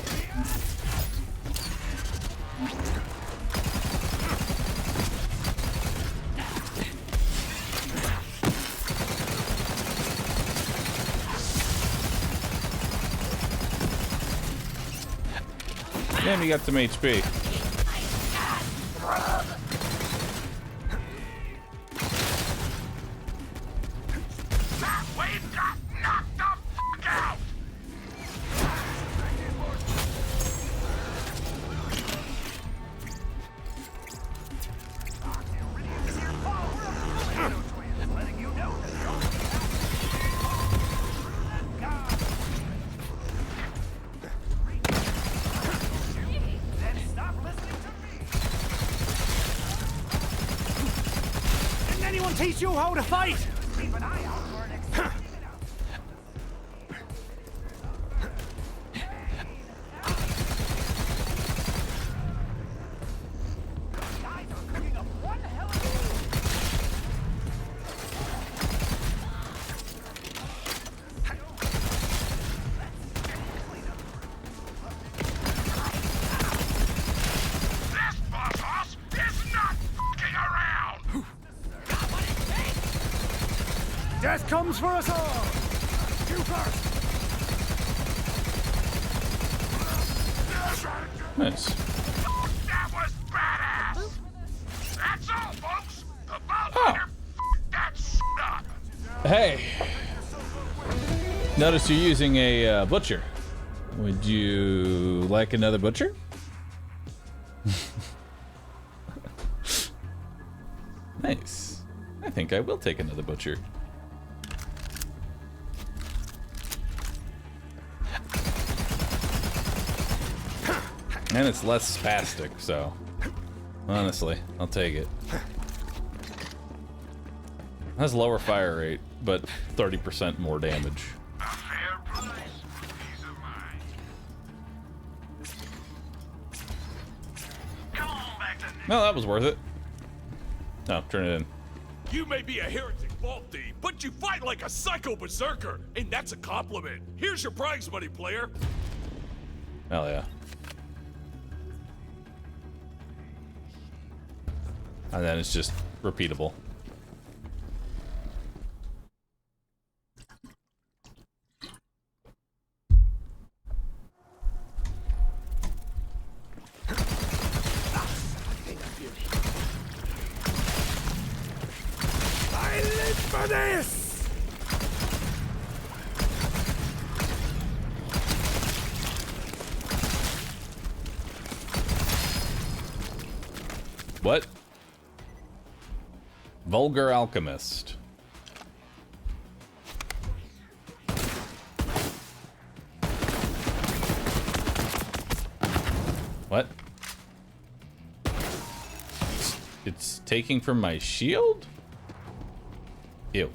Speaker 2: Damn, you got some HP.
Speaker 9: Teach you how to fight! Keep an eye out for an Death comes for us all! You first!
Speaker 2: Nice.
Speaker 6: That was badass! That's all, folks! The Bowfighter that shit up!
Speaker 2: Hey! Notice you're using a butcher. Would you like another butcher? Nice. I think I will take another butcher. And it's less spastic, so honestly, I'll take it. Has lower fire rate, but 30% more damage. No, that was worth it. No, turn it in.
Speaker 20: You may be a heretic vault thief, but you fight like a psycho berserker, and that's a compliment. Here's your prize money, player.
Speaker 2: Hell yeah. And then it's just repeatable.
Speaker 9: I live for this!
Speaker 2: What? Vulgar alchemist. What? It's taking from my shield? Ew.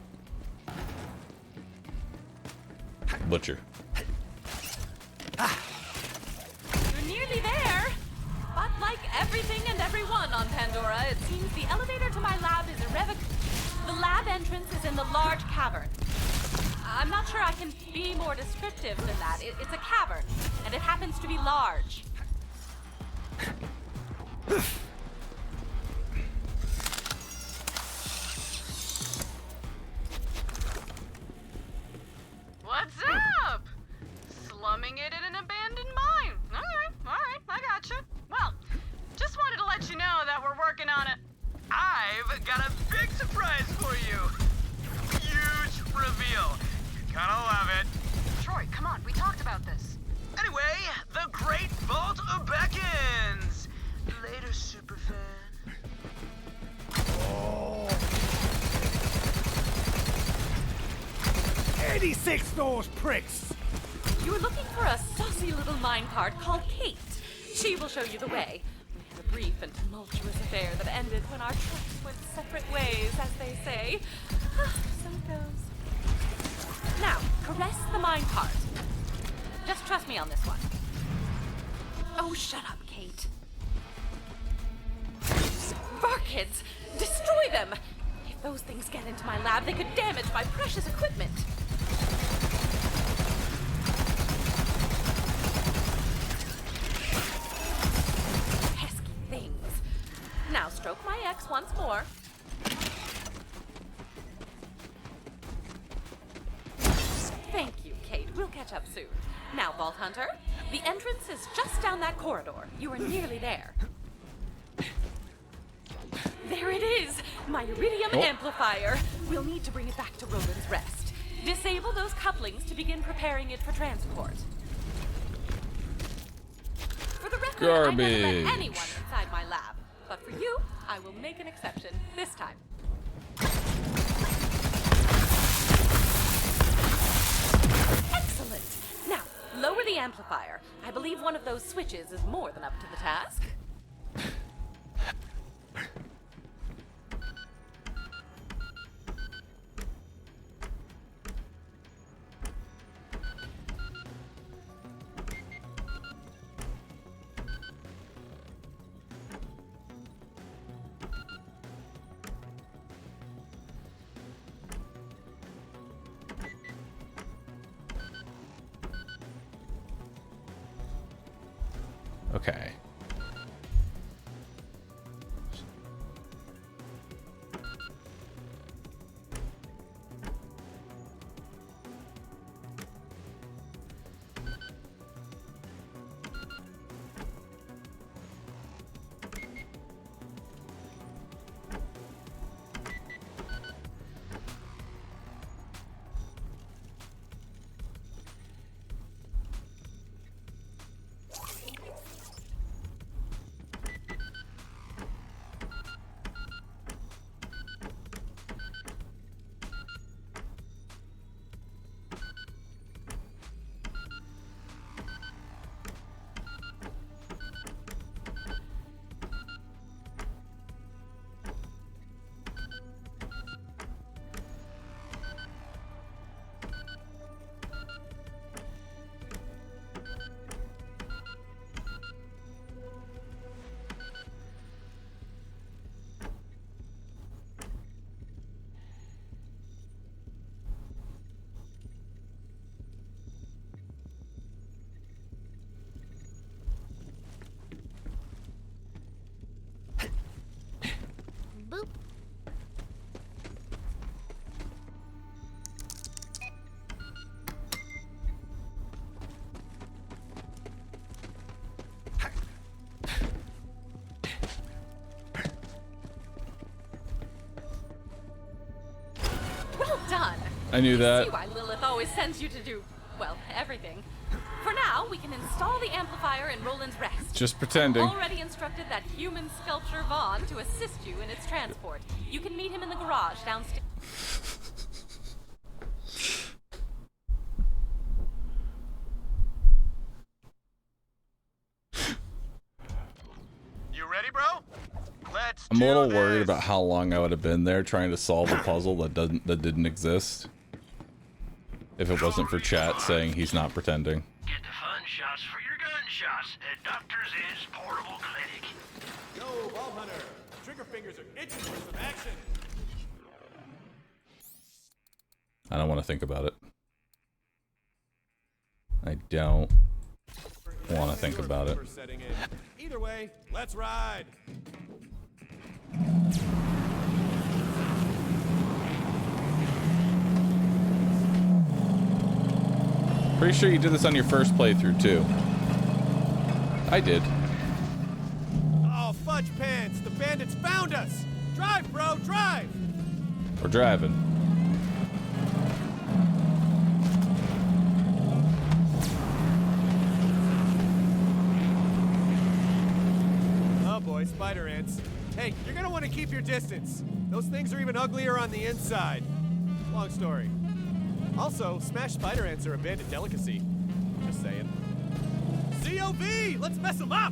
Speaker 2: Butcher.
Speaker 11: You're nearly there. But like everything and everyone on Pandora, it seems the elevator to my lab is irrevocable. The lab entrance is in the large cavern. I'm not sure I can be more descriptive than that. It's a cavern, and it happens to be large.
Speaker 17: What's up? Slumming it in an abandoned mine. Alright, I gotcha. Well, just wanted to let you know that we're working on it.
Speaker 8: I've got a big surprise for you. Huge reveal. You're gonna love it.
Speaker 17: Troy, come on, we talked about this.
Speaker 8: Anyway, the Great Vault beckons. Later, superfan.
Speaker 9: 86 those pricks!
Speaker 11: You were looking for a saucy little minecart called Kate. She will show you the way. We had a brief and tumultuous affair that ended when our tracks went separate ways, as they say. So it goes. Now, caress the minecart. Just trust me on this one. Oh, shut up, Kate. Barkids! Destroy them! If those things get into my lab, they could damage my precious equipment. Pesky things. Now stroke my ex once more. Thank you, Kate. We'll catch up soon. Now, Vault Hunter, the entrance is just down that corridor. You are nearly there. There it is! My iridium amplifier. We'll need to bring it back to Roland's Rest. Disable those couplings to begin preparing it for transport. For the record, I never let anyone inside my lab. But for you, I will make an exception this time. Excellent! Now, lower the amplifier. I believe one of those switches is more than up to the task.
Speaker 2: Okay.
Speaker 19: Boop.
Speaker 11: Well done!
Speaker 2: I knew that.
Speaker 11: See why Lilith always sends you to do, well, everything. For now, we can install the amplifier in Roland's Rest.
Speaker 2: Just pretending.
Speaker 11: I've already instructed that human sculpture Vaughn to assist you in its transport. You can meet him in the garage downstairs.
Speaker 3: You ready, bro? Let's
Speaker 2: I'm a little worried about how long I would have been there trying to solve a puzzle that didn't exist. If it wasn't for chat saying he's not pretending.
Speaker 4: Get the fun shots for your gunshots at Doctor's Ed's Portable Clinic.
Speaker 18: Yo, Ball Hunter! Trigger fingers are itching for some action!
Speaker 2: I don't want to think about it. I don't want to think about it.
Speaker 18: Either way, let's ride!
Speaker 2: Pretty sure you did this on your first playthrough, too. I did.
Speaker 18: Oh, fudge pants! The bandits found us! Drive, bro, drive!
Speaker 2: We're driving.
Speaker 18: Oh boy, spider ants. Hey, you're gonna want to keep your distance. Those things are even uglier on the inside. Long story. Also, smashed spider ants are a bandit delicacy. Just saying. COV! Let's mess them up!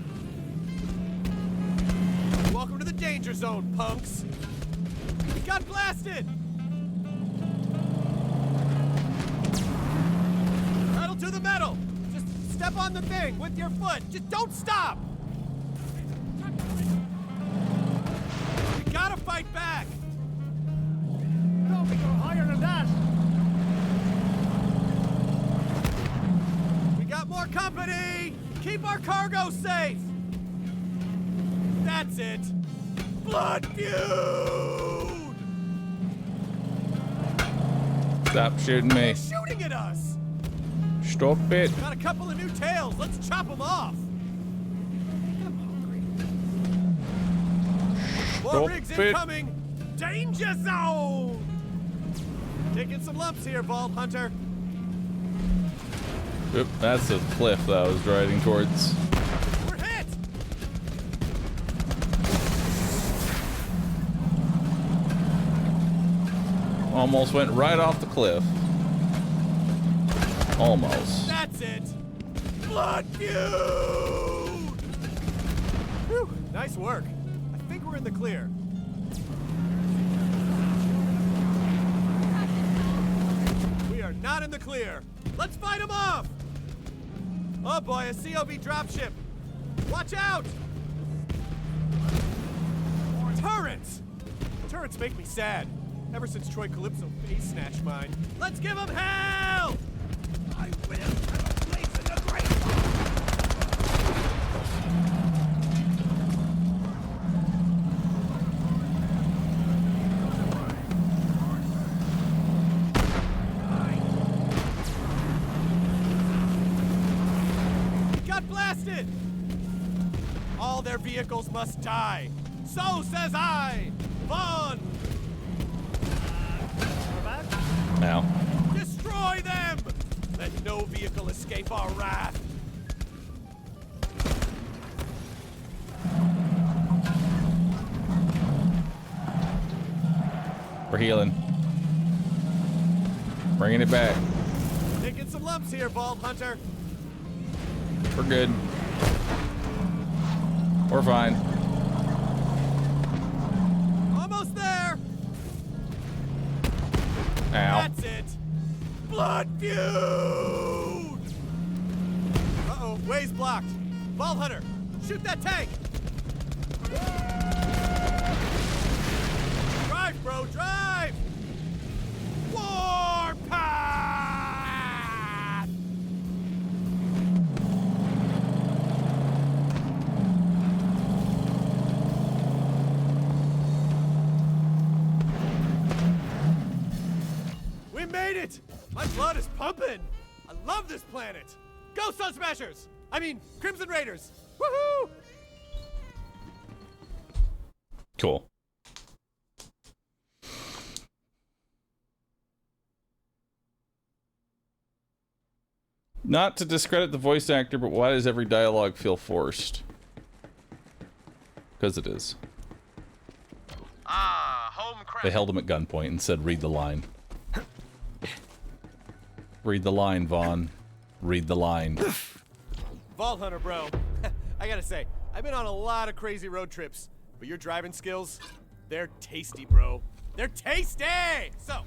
Speaker 18: Welcome to the danger zone, punks! We got blasted! Pedal to the metal! Just step on the thing with your foot! Just don't stop! We gotta fight back!
Speaker 9: No, we go higher than that!
Speaker 18: We got more company! Keep our cargo safe! That's it! Blood feud!
Speaker 2: Stop shooting me.
Speaker 18: Shooting at us!
Speaker 2: Stop it.
Speaker 18: Got a couple of new tails. Let's chop them off. More rigs incoming. Danger zone. Taking some lumps here, Vault Hunter.
Speaker 2: Oop, that's the cliff that I was riding towards.
Speaker 18: We're hit.
Speaker 2: Almost went right off the cliff. Almost.
Speaker 18: That's it. Blood feud. Whew, nice work. I think we're in the clear. We are not in the clear. Let's fight them off. Oh boy, a COV dropship. Watch out. Turrets. Turrets make me sad. Ever since Troy Calypso face snatched mine. Let's give them hell! I will have a place in the great. Got blasted! All their vehicles must die. So says I, Vaughn!
Speaker 2: Now.
Speaker 18: Destroy them! Let no vehicle escape our wrath.
Speaker 2: We're healing. Bringing it back.
Speaker 18: Taking some lumps here, Vault Hunter.
Speaker 2: We're good. We're fine.
Speaker 18: Almost there.
Speaker 2: Ow.
Speaker 18: That's it. Blood feud. Uh-oh, way's blocked. Vault Hunter, shoot that tank. Drive, bro, drive. Warpath. We made it! My blood is pumping! I love this planet! Go Sun Smashers! I mean, Crimson Raiders! Woohoo!
Speaker 2: Cool. Not to discredit the voice actor, but why does every dialogue feel forced? Because it is. They held him at gunpoint and said, read the line. Read the line, Vaughn. Read the line.
Speaker 18: Vault Hunter, bro. I gotta say, I've been on a lot of crazy road trips, but your driving skills, they're tasty, bro. They're tasty! So,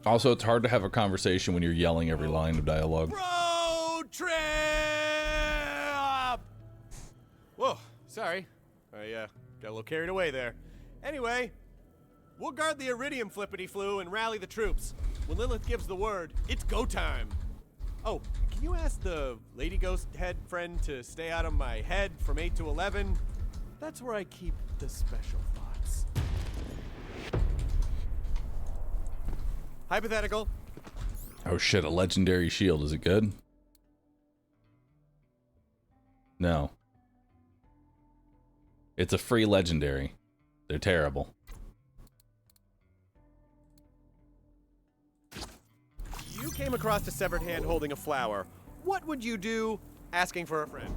Speaker 2: Also, it's hard to have a conversation when you're yelling every line of dialogue.
Speaker 18: road trip! Whoa, sorry. I got a little carried away there. Anyway, we'll guard the Iridium flippity-flu and rally the troops. When Lilith gives the word, it's go time. Oh, can you ask the Lady Ghost head friend to stay out of my head from 8 to 11? That's where I keep the special thoughts. Hypothetical.
Speaker 2: Oh shit, a legendary shield. Is it good? No. It's a free legendary. They're terrible.
Speaker 18: You came across a severed hand holding a flower. What would you do asking for a friend?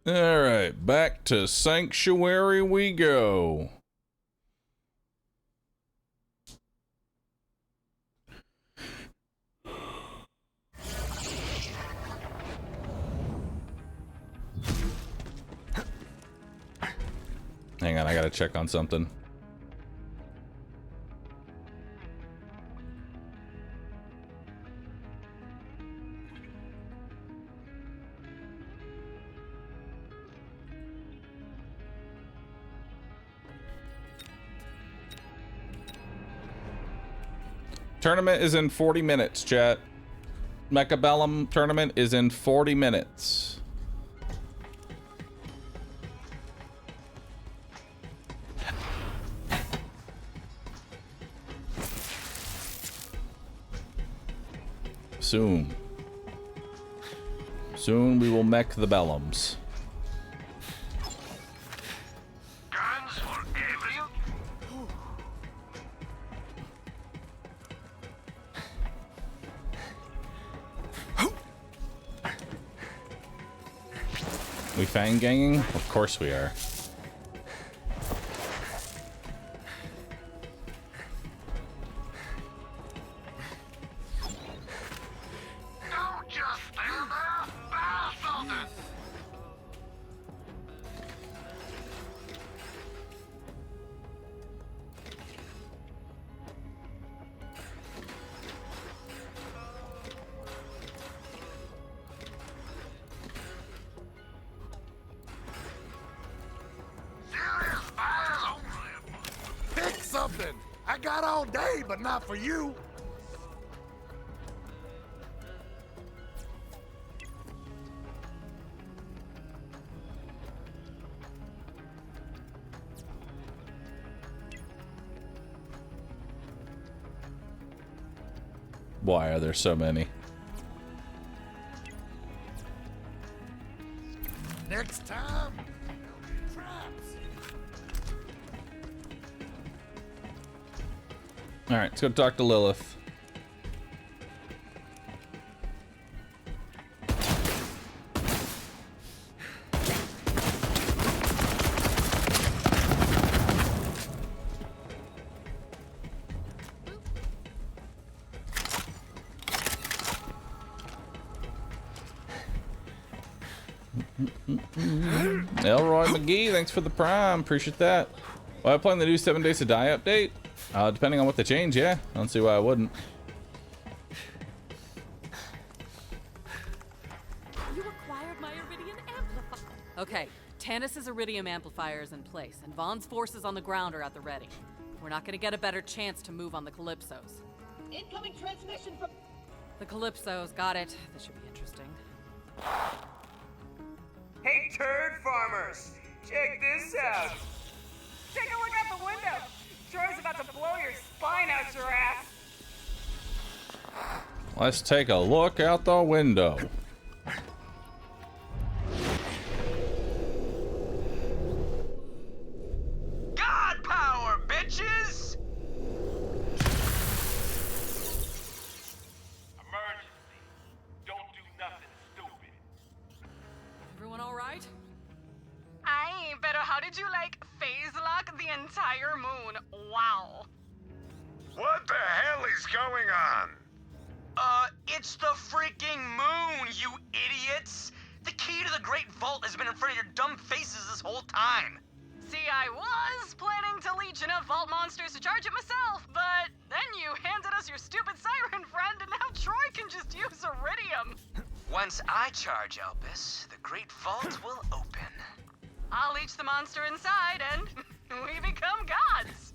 Speaker 2: Alright, back to Sanctuary we go. Hang on, I gotta check on something. Tournament is in 40 minutes, chat. Mechabellum tournament is in 40 minutes. Soon. Soon we will mech the bellums.
Speaker 6: Guns for every...
Speaker 2: We fang ganging? Of course we are.
Speaker 6: Don't just stand there. Buy something. Serious buyers only. Pick something. I got all day, but not for you.
Speaker 2: Why are there so many?
Speaker 6: Next time, there'll be traps.
Speaker 2: Alright, let's go talk to Lilith. Elroy McGee, thanks for the prime. Appreciate that. Well, I playing the new 7 Days to Die update? Depending on what they change, yeah. I don't see why I wouldn't.
Speaker 11: You acquired my iridium amplifier. Okay, Tanis's iridium amplifier is in place, and Vaughn's forces on the ground are at the ready. We're not gonna get a better chance to move on the Calypsos.
Speaker 7: Incoming transmission from...
Speaker 11: The Calypsos, got it. This should be interesting.
Speaker 14: Hey, turd farmers! Check this out!
Speaker 17: Take a look out the window! Troy's about to blow your spine out your ass!
Speaker 2: Let's take a look out the window.
Speaker 8: God power, bitches!
Speaker 12: Emergency. Don't do nothing stupid.
Speaker 11: Everyone all right?
Speaker 17: Aye, but how did you, phase lock the entire moon? Wow.
Speaker 3: What the hell is going on?
Speaker 8: It's the freaking moon, you idiots! The key to the Great Vault has been in front of your dumb faces this whole time.
Speaker 17: See, I was planning to leech enough vault monsters to charge it myself, but then you handed us your stupid siren friend, and now Troy can just use iridium.
Speaker 8: Once I charge Elpis, the Great Vault will open.
Speaker 17: I'll leech the monster inside, and we become gods.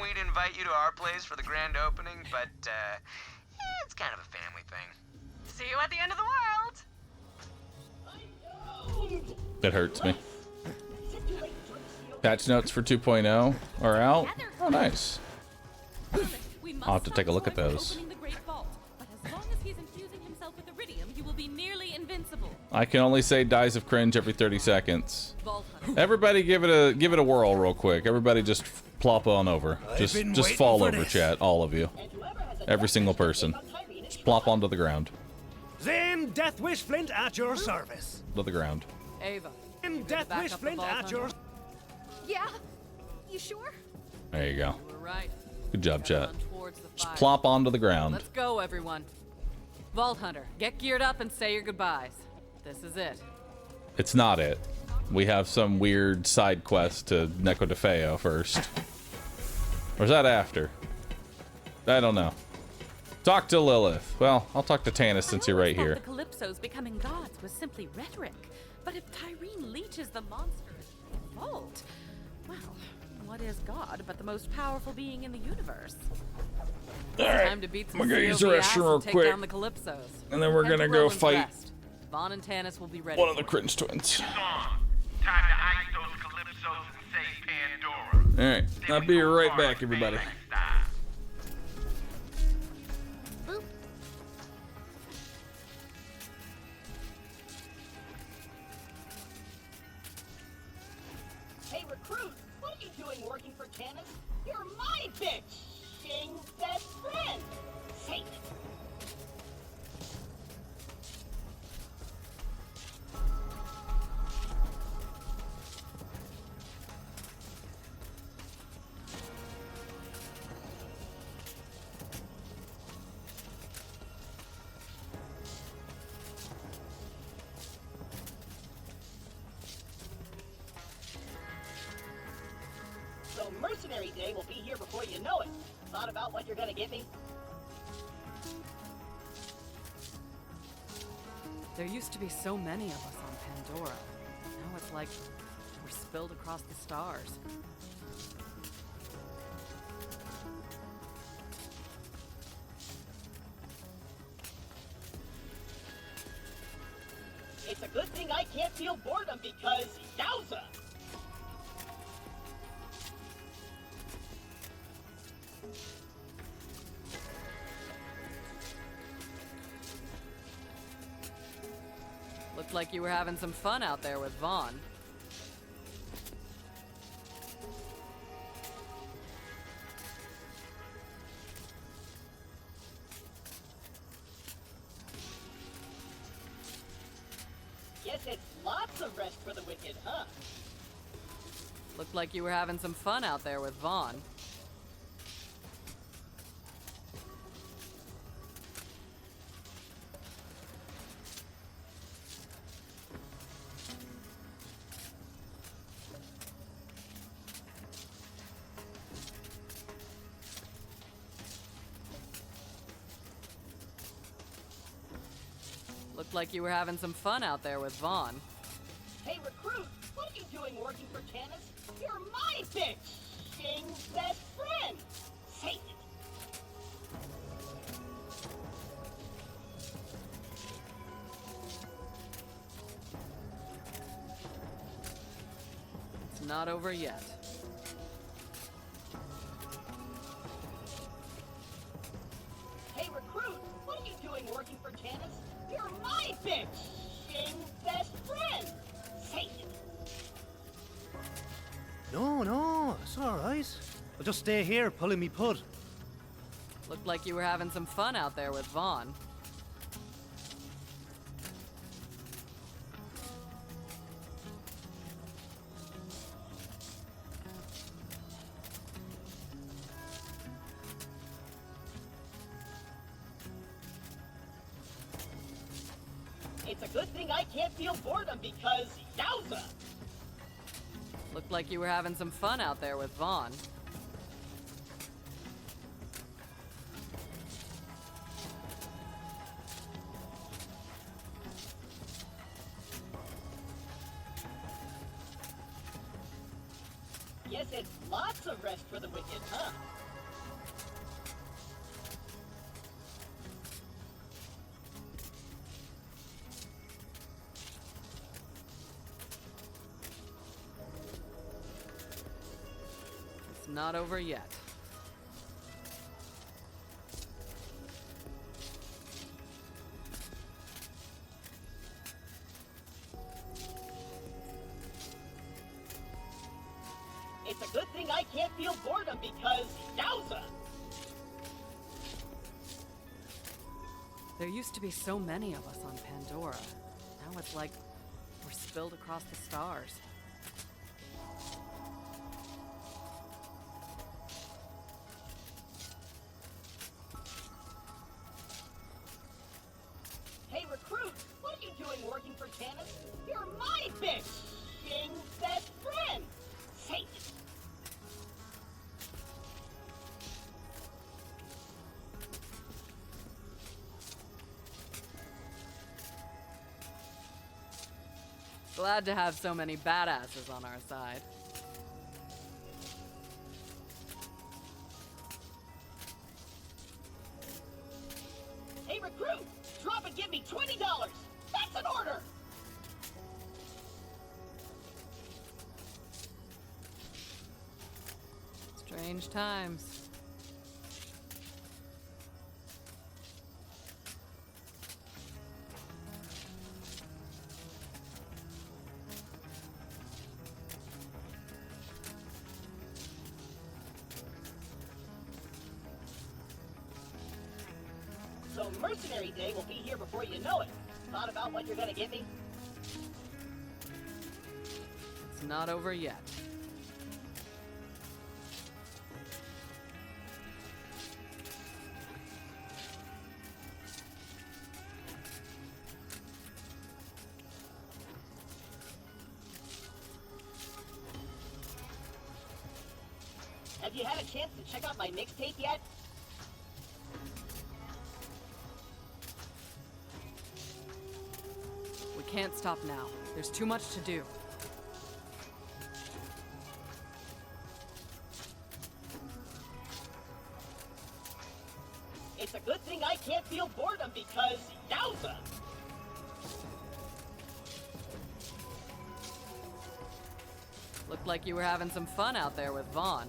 Speaker 8: We'd invite you to our place for the grand opening, but, it's kind of a family thing.
Speaker 17: See you at the end of the world.
Speaker 2: It hurts me. Patch notes for 2.0 are out. Oh, nice. I'll have to take a look at those.
Speaker 11: The Great Vault, but as long as he's infusing himself with iridium, he will be nearly invincible.
Speaker 2: I can only say dies of cringe every 30 seconds.
Speaker 11: Vault
Speaker 2: Everybody give it a whirl real quick. Everybody just plop on over. Just fall over, chat, all of you. Every single person. Just plop onto the ground.
Speaker 9: Then Death Wish Flint at your service.
Speaker 2: To the ground.
Speaker 11: Ava.
Speaker 9: Then Death Wish Flint at your...
Speaker 1: Yeah? You sure?
Speaker 2: There you go.
Speaker 11: You were right.
Speaker 2: Good job, chat.
Speaker 11: Towards the
Speaker 2: Just
Speaker 11: fire.
Speaker 2: plop onto the ground.
Speaker 11: Let's go, everyone. Vault Hunter, get geared up and say your goodbyes. This is it.
Speaker 2: It's not it. we have some weird side quest to Neko de Feo first. Or is that after? I don't know. Talk to Lilith. Well, I'll talk to Tanis since you're right here.
Speaker 11: The Calypsos becoming gods was simply rhetoric. But if Tyreen leeches the monsters in the vault, well, what is God but the most powerful being in the universe?
Speaker 2: Alright,
Speaker 11: Time to beat some
Speaker 2: I'm gonna use
Speaker 11: COV
Speaker 2: the
Speaker 11: ass
Speaker 2: restroom real
Speaker 11: and take
Speaker 2: quick.
Speaker 11: down the Calypsos.
Speaker 2: And then we're
Speaker 11: Head to
Speaker 2: gonna go
Speaker 11: Roland's
Speaker 2: fight
Speaker 11: Rest. Vaughn and Tanis will be ready.
Speaker 2: one of the Cringe twins.
Speaker 4: Time to ice those Calypsos and save Pandora.
Speaker 2: Alright, I'll be right back, everybody.
Speaker 7: Hey, recruit, what are you doing working for Tanis? You're my bitch! Shing's best friend! Satan! So Mercenary Day will be here before you know it. Thought about what you're gonna get me?
Speaker 5: There used to be so many of us on Pandora. Now it's like we're spilled across the stars.
Speaker 7: It's a good thing I can't feel boredom because yowza!
Speaker 5: Looked like you were having some fun out there with Vaughn.
Speaker 7: Guess it's lots of rest for the wicked, huh?
Speaker 5: Looked like you were having some fun out there with Vaughn. Looked like you were having some fun out there with Vaughn.
Speaker 7: Hey, recruit, what are you doing working for Tanis? You're my bitch! Shing's best friend! Satan!
Speaker 5: It's not over yet.
Speaker 7: Hey, recruit, what are you doing working for Tanis? You're my bitch! Shing's best friend! Satan!
Speaker 9: No, it's alright. I'll just stay here pulling me pud.
Speaker 5: Looked like you were having some fun out there with Vaughn.
Speaker 7: It's a good thing I can't feel boredom because yowza!
Speaker 5: Looked like you were having some fun out there with Vaughn.
Speaker 7: Guess it's lots of rest for the wicked, huh?
Speaker 5: It's not over yet.
Speaker 7: It's a good thing I can't feel boredom because yowza!
Speaker 5: There used to be so many of us on Pandora. Now it's like we're spilled across the stars.
Speaker 7: Hey, recruit, what are you doing working for Tanis? You're my bitch! King's best friend, Satan.
Speaker 5: Glad to have so many badasses on our side.
Speaker 7: Hey, recruit! Drop and give me $20! That's an order!
Speaker 5: Strange times.
Speaker 7: So Mercenary Day will be here before you know it. Thought about what you're gonna give me?
Speaker 5: It's not over yet.
Speaker 7: Have you had a chance to check out my mixtape yet?
Speaker 5: We can't stop now. There's too much to do.
Speaker 7: It's a good thing I can't feel boredom because, yowza!
Speaker 5: Looked like you were having some fun out there with Vaughn.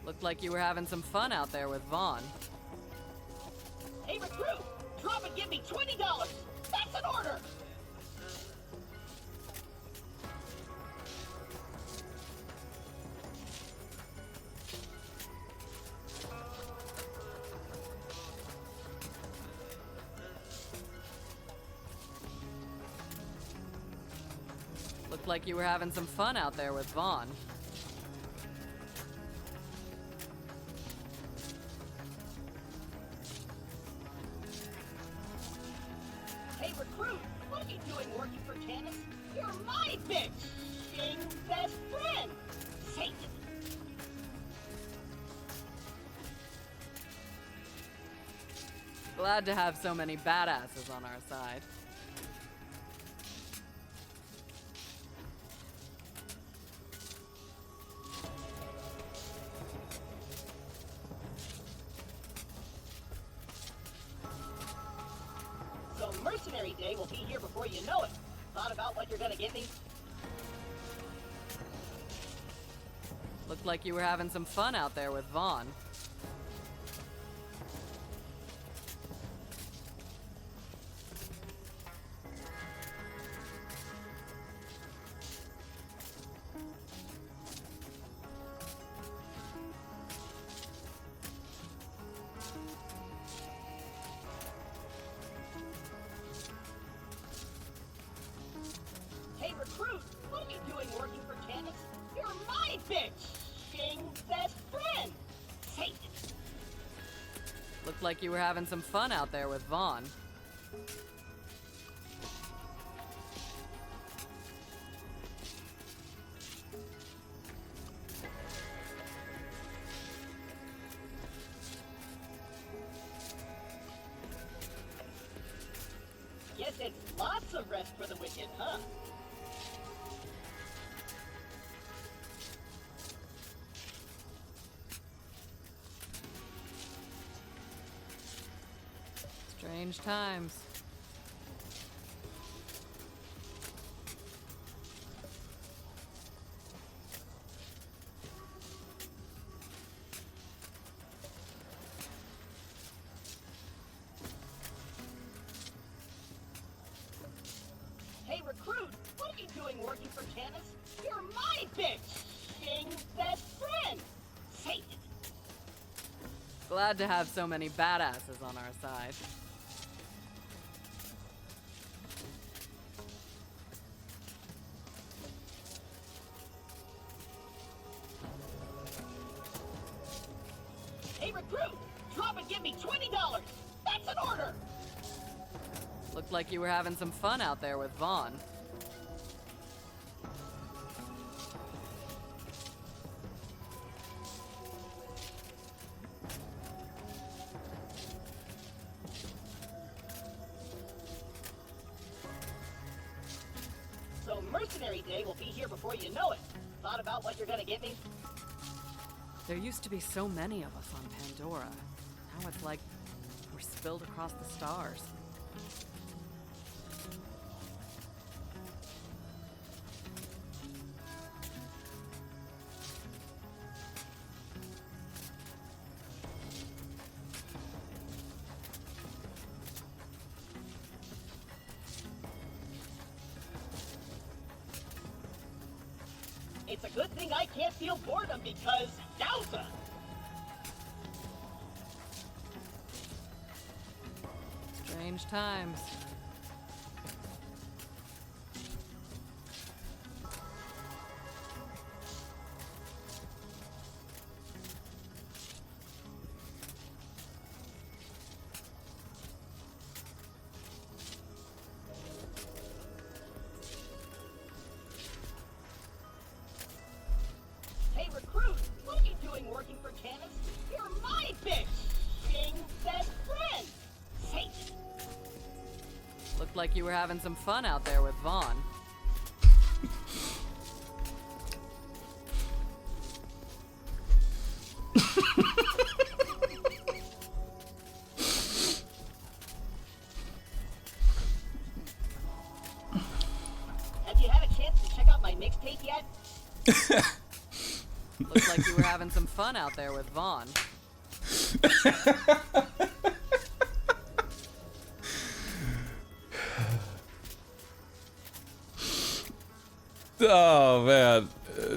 Speaker 5: Looked like you were having some fun out there with Vaughn.
Speaker 7: Hey, recruit! Drop and give me $20! That's an order!
Speaker 5: Looked like you were having some fun out there with Vaughn.
Speaker 7: Hey, recruit! What are you doing working for Tannis? You're my bitch! King's best friend! Satan!
Speaker 5: Glad to have so many badasses on our side.
Speaker 7: So Mercenary Day will be here before you know it. Thought about what you're gonna give me?
Speaker 5: Looked like you were having some fun out there with Vaughn.
Speaker 7: Hey, recruit! What are you doing working for Tannis? You're my bitch! King's best friend! Satan!
Speaker 5: Looked like you were having some fun out there with Vaughn.
Speaker 7: Guess it's lots of rest for the wicked, huh?
Speaker 5: Strange times.
Speaker 7: Hey, recruit! What are you doing working for Tannis? You're my bitch! King's best friend! Satan!
Speaker 5: Glad to have so many badasses on our side. Looked like you were having some fun out there with Vaughn.
Speaker 7: So Mercenary Day will be here before you know it. Thought about what you're gonna get me?
Speaker 5: There used to be so many of us on Pandora. Now it's like we're spilled across the stars.
Speaker 7: It's a good thing I can't feel boredom because yowza!
Speaker 5: Strange times.
Speaker 7: Hey recruit, what are you doing working for Canis? You're my bitch! Being best friend! Safe!
Speaker 5: Looked like you were having some fun out there with Vaughn.
Speaker 7: Have you had a chance to check out my mixtape yet?
Speaker 5: Looked like you were having some fun out there with Vaughn.
Speaker 2: Oh man,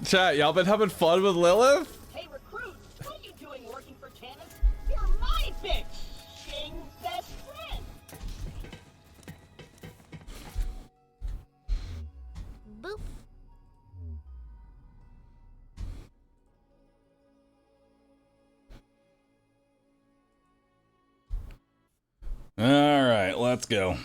Speaker 2: chat, y'all been having fun with Lilith?
Speaker 7: Hey recruit, what are you doing working for Canis? You're my bitch! Being best friend!
Speaker 19: Boop.
Speaker 2: All right, let's go.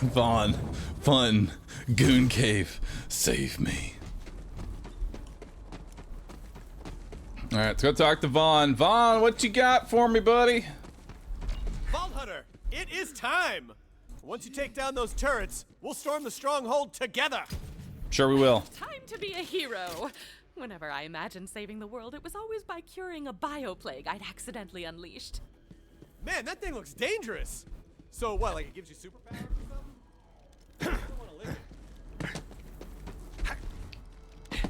Speaker 2: Vaughn, fun, goon cave, save me. All right, let's go talk to Vaughn. Vaughn, what you got for me, buddy?
Speaker 18: Vault Hunter, it is time! Once you take down those turrets, we'll storm the stronghold together!
Speaker 2: Sure we will.
Speaker 11: Time to be a hero. Whenever I imagined saving the world, it was always by curing a bioplague I'd accidentally unleashed.
Speaker 18: Man, that thing looks dangerous! So what, like it gives you superpowers or something? I don't want to live it.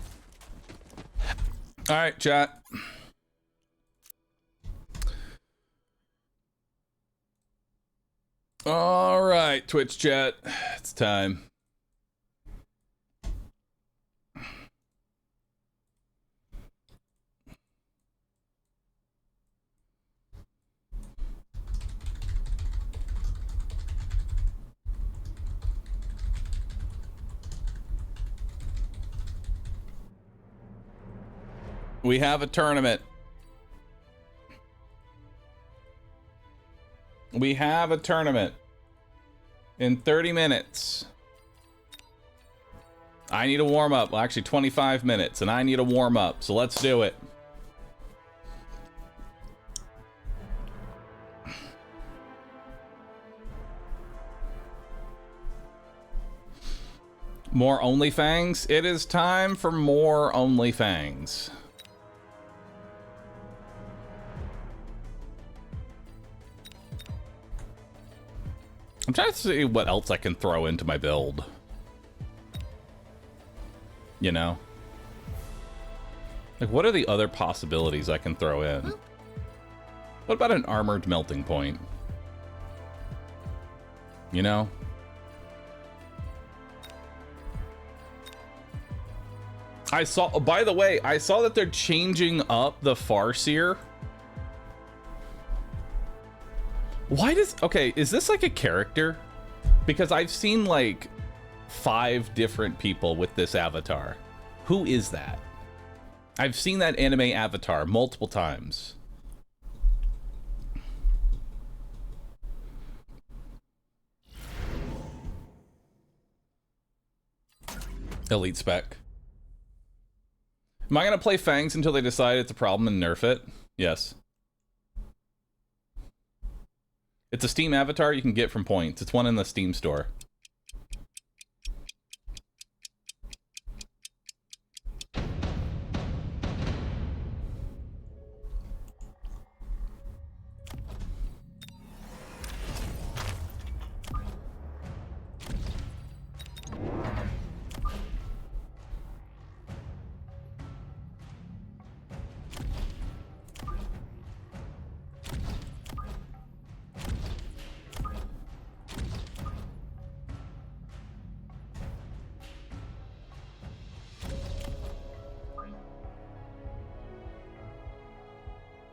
Speaker 2: All right, chat. All right, Twitch chat, it's time. We have a tournament. We have a tournament in 30 minutes. I need a warm up. Well, actually 25 minutes and I need a warm up. So let's do it. More OnlyFangs? It is time for more OnlyFangs. I'm trying to see what else I can throw into my build. You know? Like, what are the other possibilities I can throw in? What about an armored melting point? You know? I saw, by the way, I saw that they're changing up the Farseer. Why does, okay, is this like a character? Because I've seen like 5 different people with this avatar. Who is that? I've seen that anime avatar multiple times. Elite spec. Am I going to play Fangs until they decide it's a problem and nerf it? Yes. It's a Steam avatar you can get from points. It's one in the Steam store.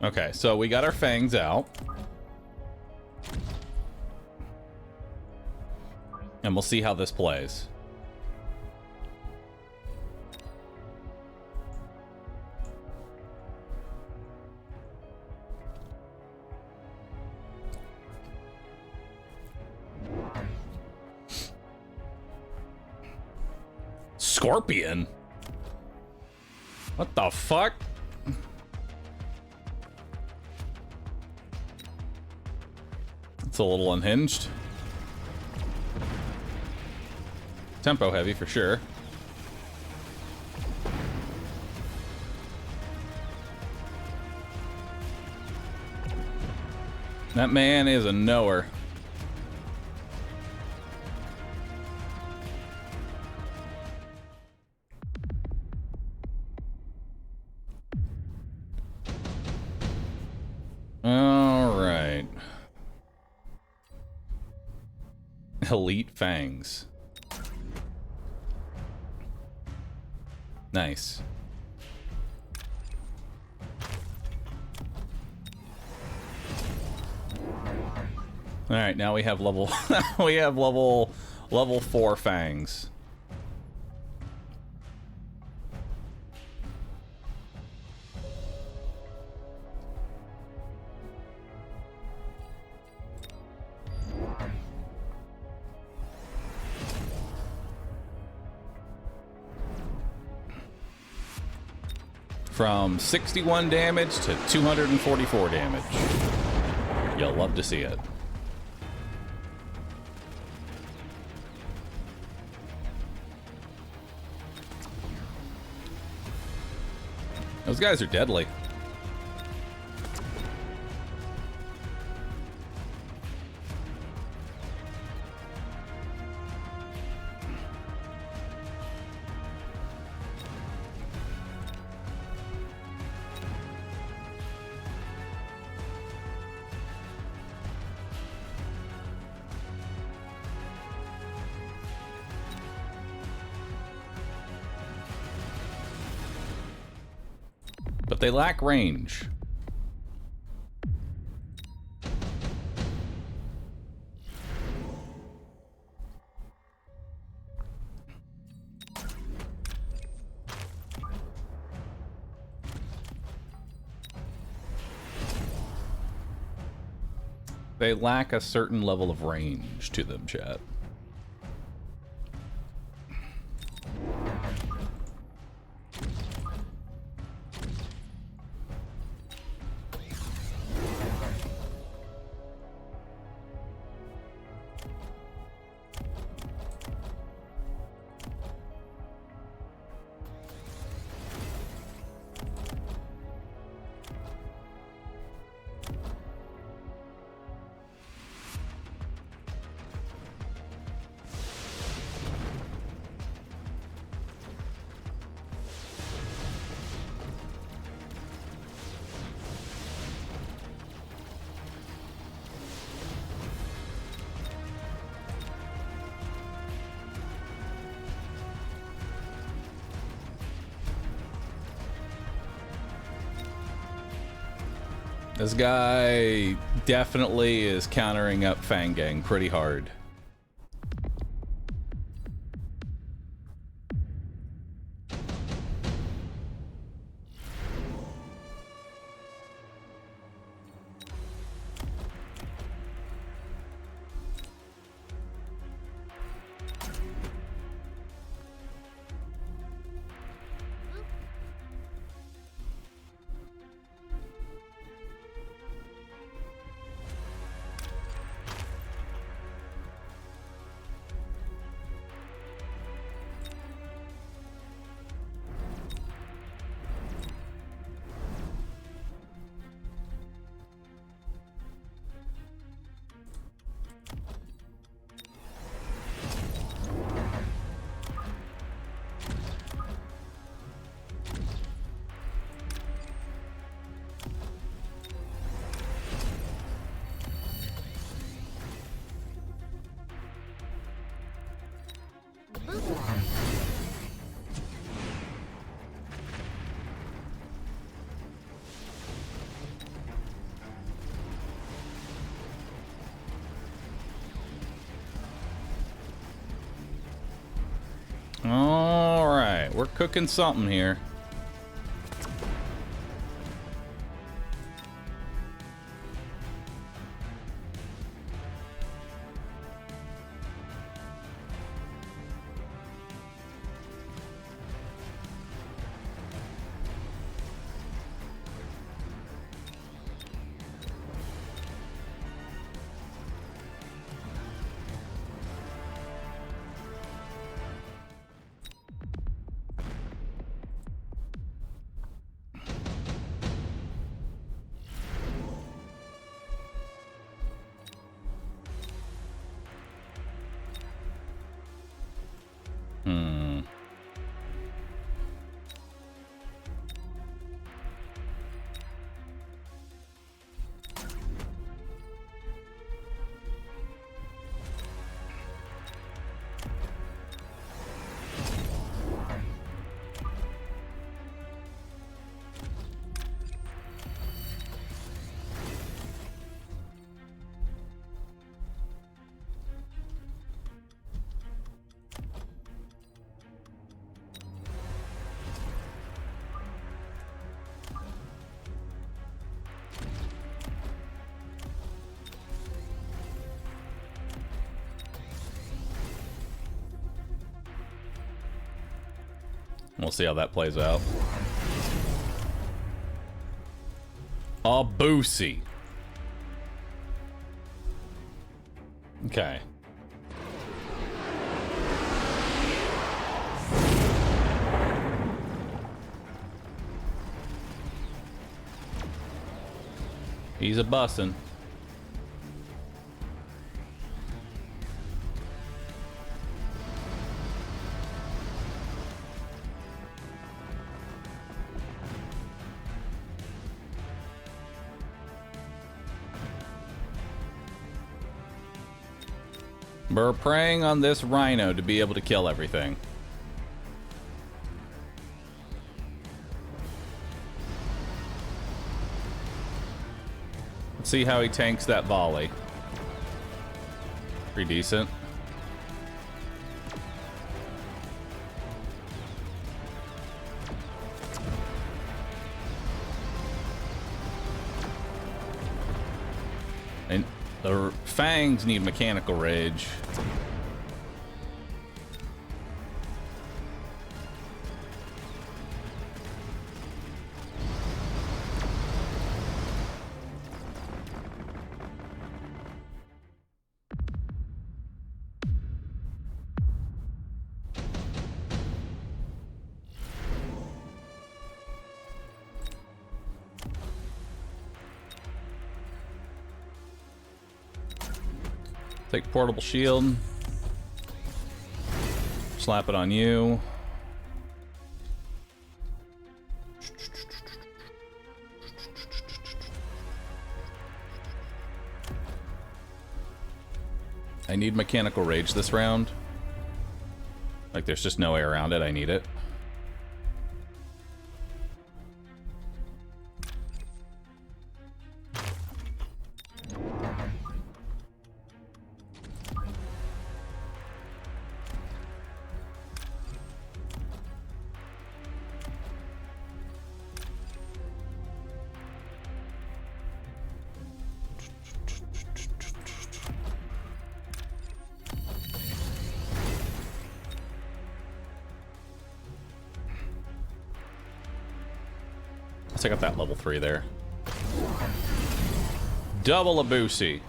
Speaker 2: Okay, so we got our fangs out. And we'll see how this plays. Scorpion? What the fuck? It's a little unhinged. Tempo heavy for sure. That man is a knower. All right. Elite fangs. Nice. All right, now we have level level 4 fangs. From 61 damage to 244 damage. You'll love to see it. Those guys are deadly. But they lack range. They lack a certain level of range to them, chat. This guy definitely is countering up Fang Gang pretty hard. cooking something here. We'll see how that plays out. A boosie. Okay. He's a bussin'. We're preying on this rhino to be able to kill everything. Let's see how he tanks that volley. Pretty decent. And the fangs need mechanical rage. Take portable shield. Slap it on you. I need mechanical rage this round. Like, there's just no way around it. I need it. I got that level 3 there. Double a boosie.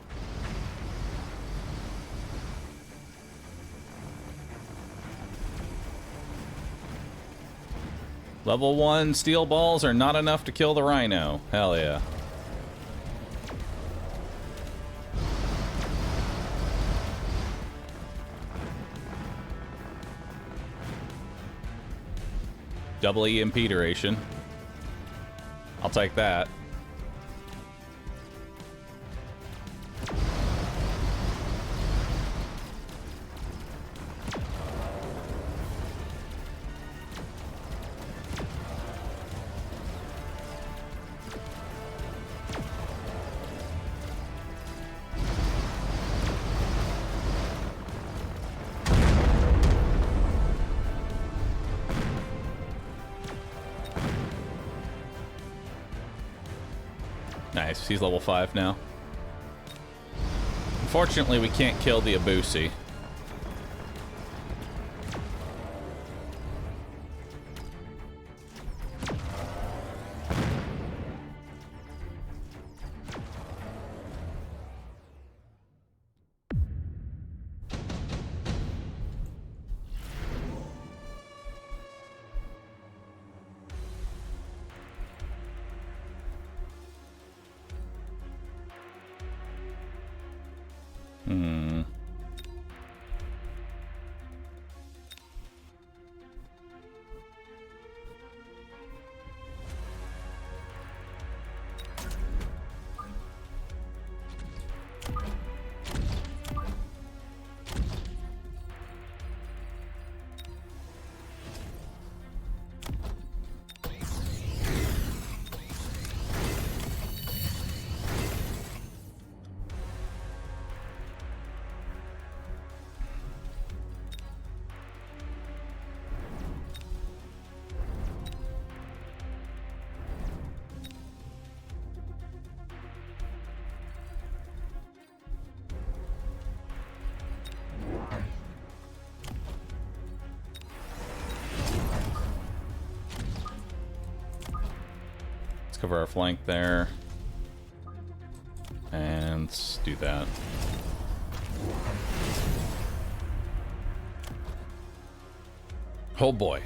Speaker 2: Level 1 steel balls are not enough to kill the rhino. Hell yeah. Double EMP duration. I'll take that. Nice, he's level 5 now. Unfortunately, we can't kill the Abusi. Cover our flank there. And let's do that. Oh boy.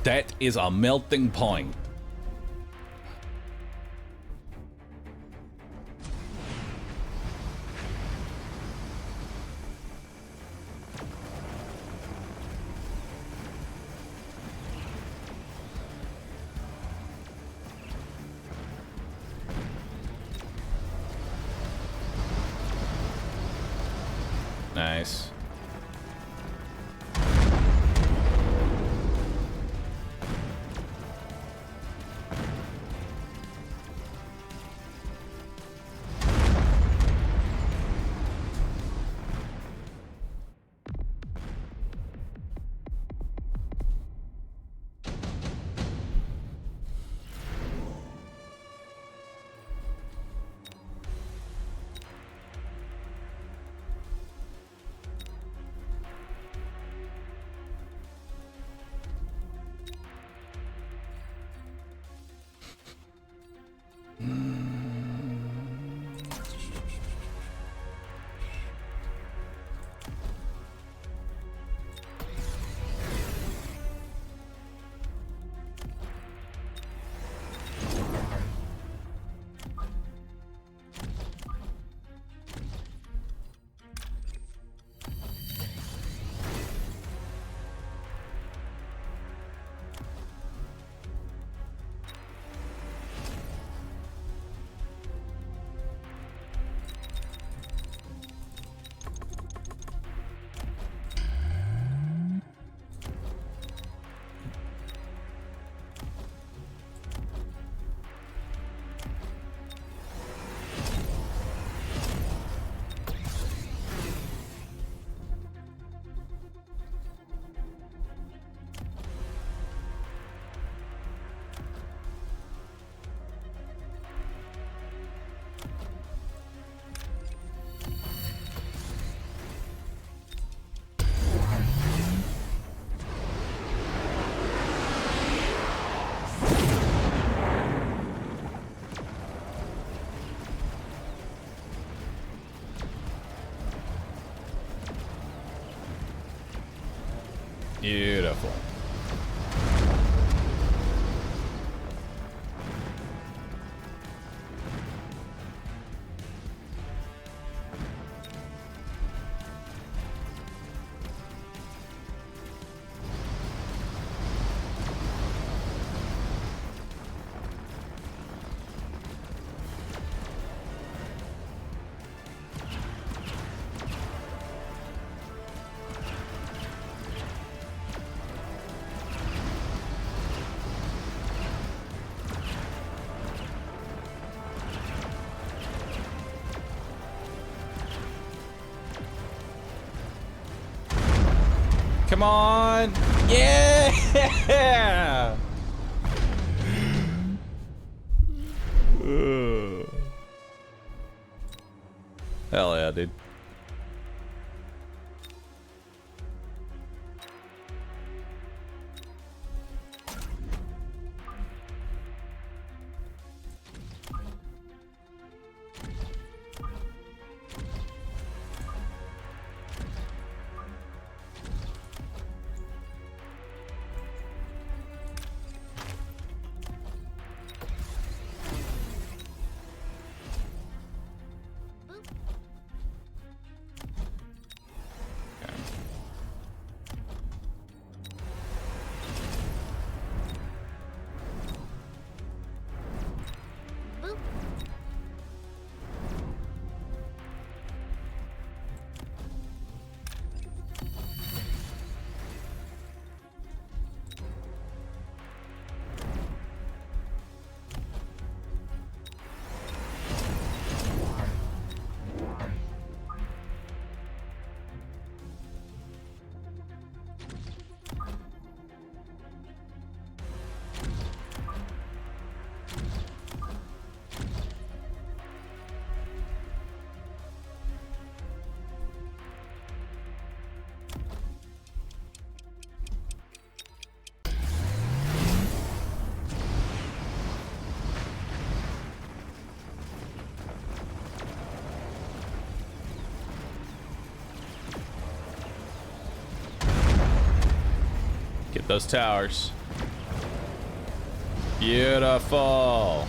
Speaker 2: That is a melting point. Nice. Beautiful. Come on. Yeah. Hell yeah, dude. Get those towers. Beautiful.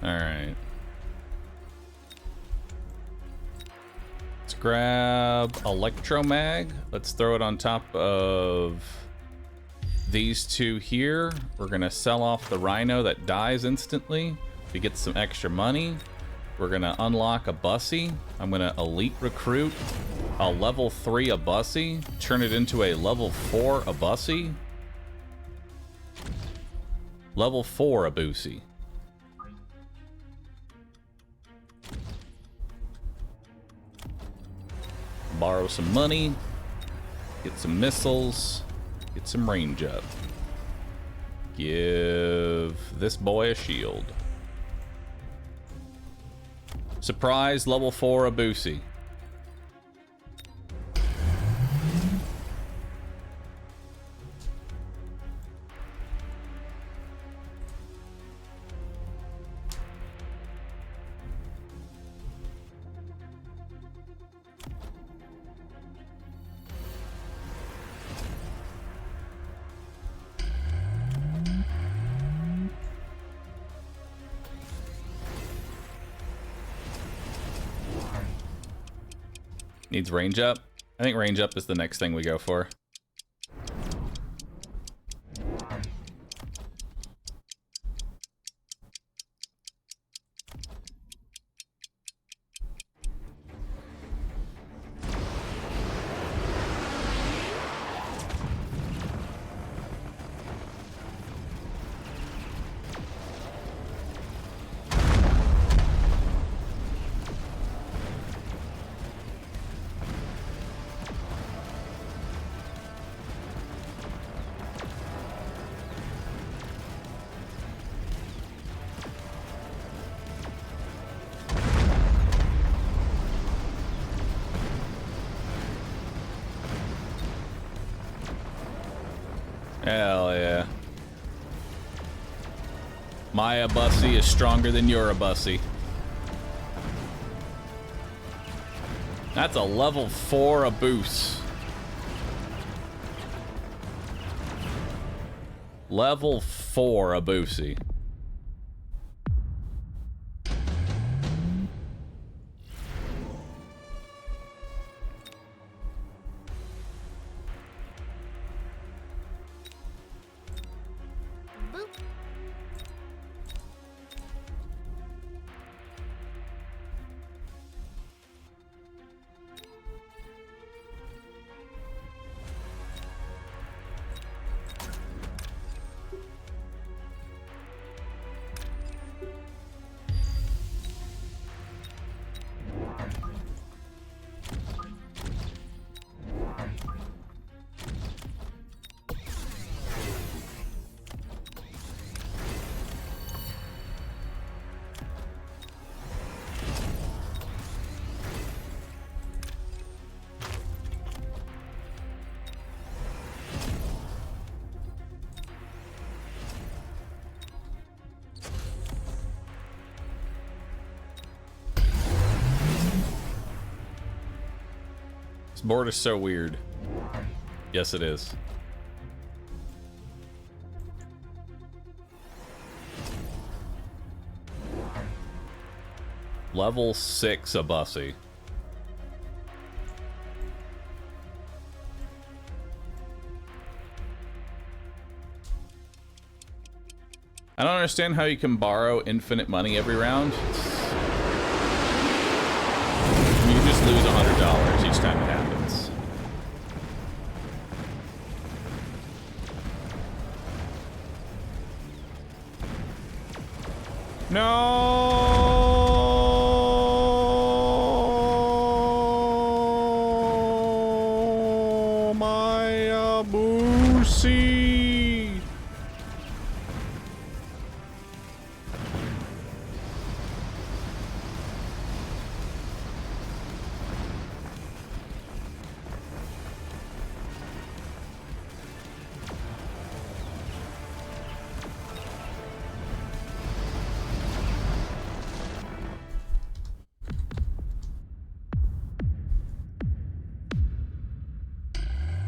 Speaker 2: Alright. Let's grab Electromag. Let's throw it on top of these two here. We're gonna sell off the Rhino that dies instantly to get some extra money. We're gonna unlock a Bussy. I'm gonna elite recruit a level 3 a Bussy, turn it into a level 4 a Bussy. Level 4 a Bussy. Borrow some money, get some missiles, get some range up. Give this boy a shield. Surprise level 4 a Bussy. Needs range up. I think range up is the next thing we go for. Hell yeah. My Bussy is stronger than your Bussy. That's a level 4 a boost. Level 4 a Bussy. board is so weird. Yes, it is. Level 6 a bussy. I don't understand how you can borrow infinite money every round. You just lose $100 each time it happens. No, my Boosie.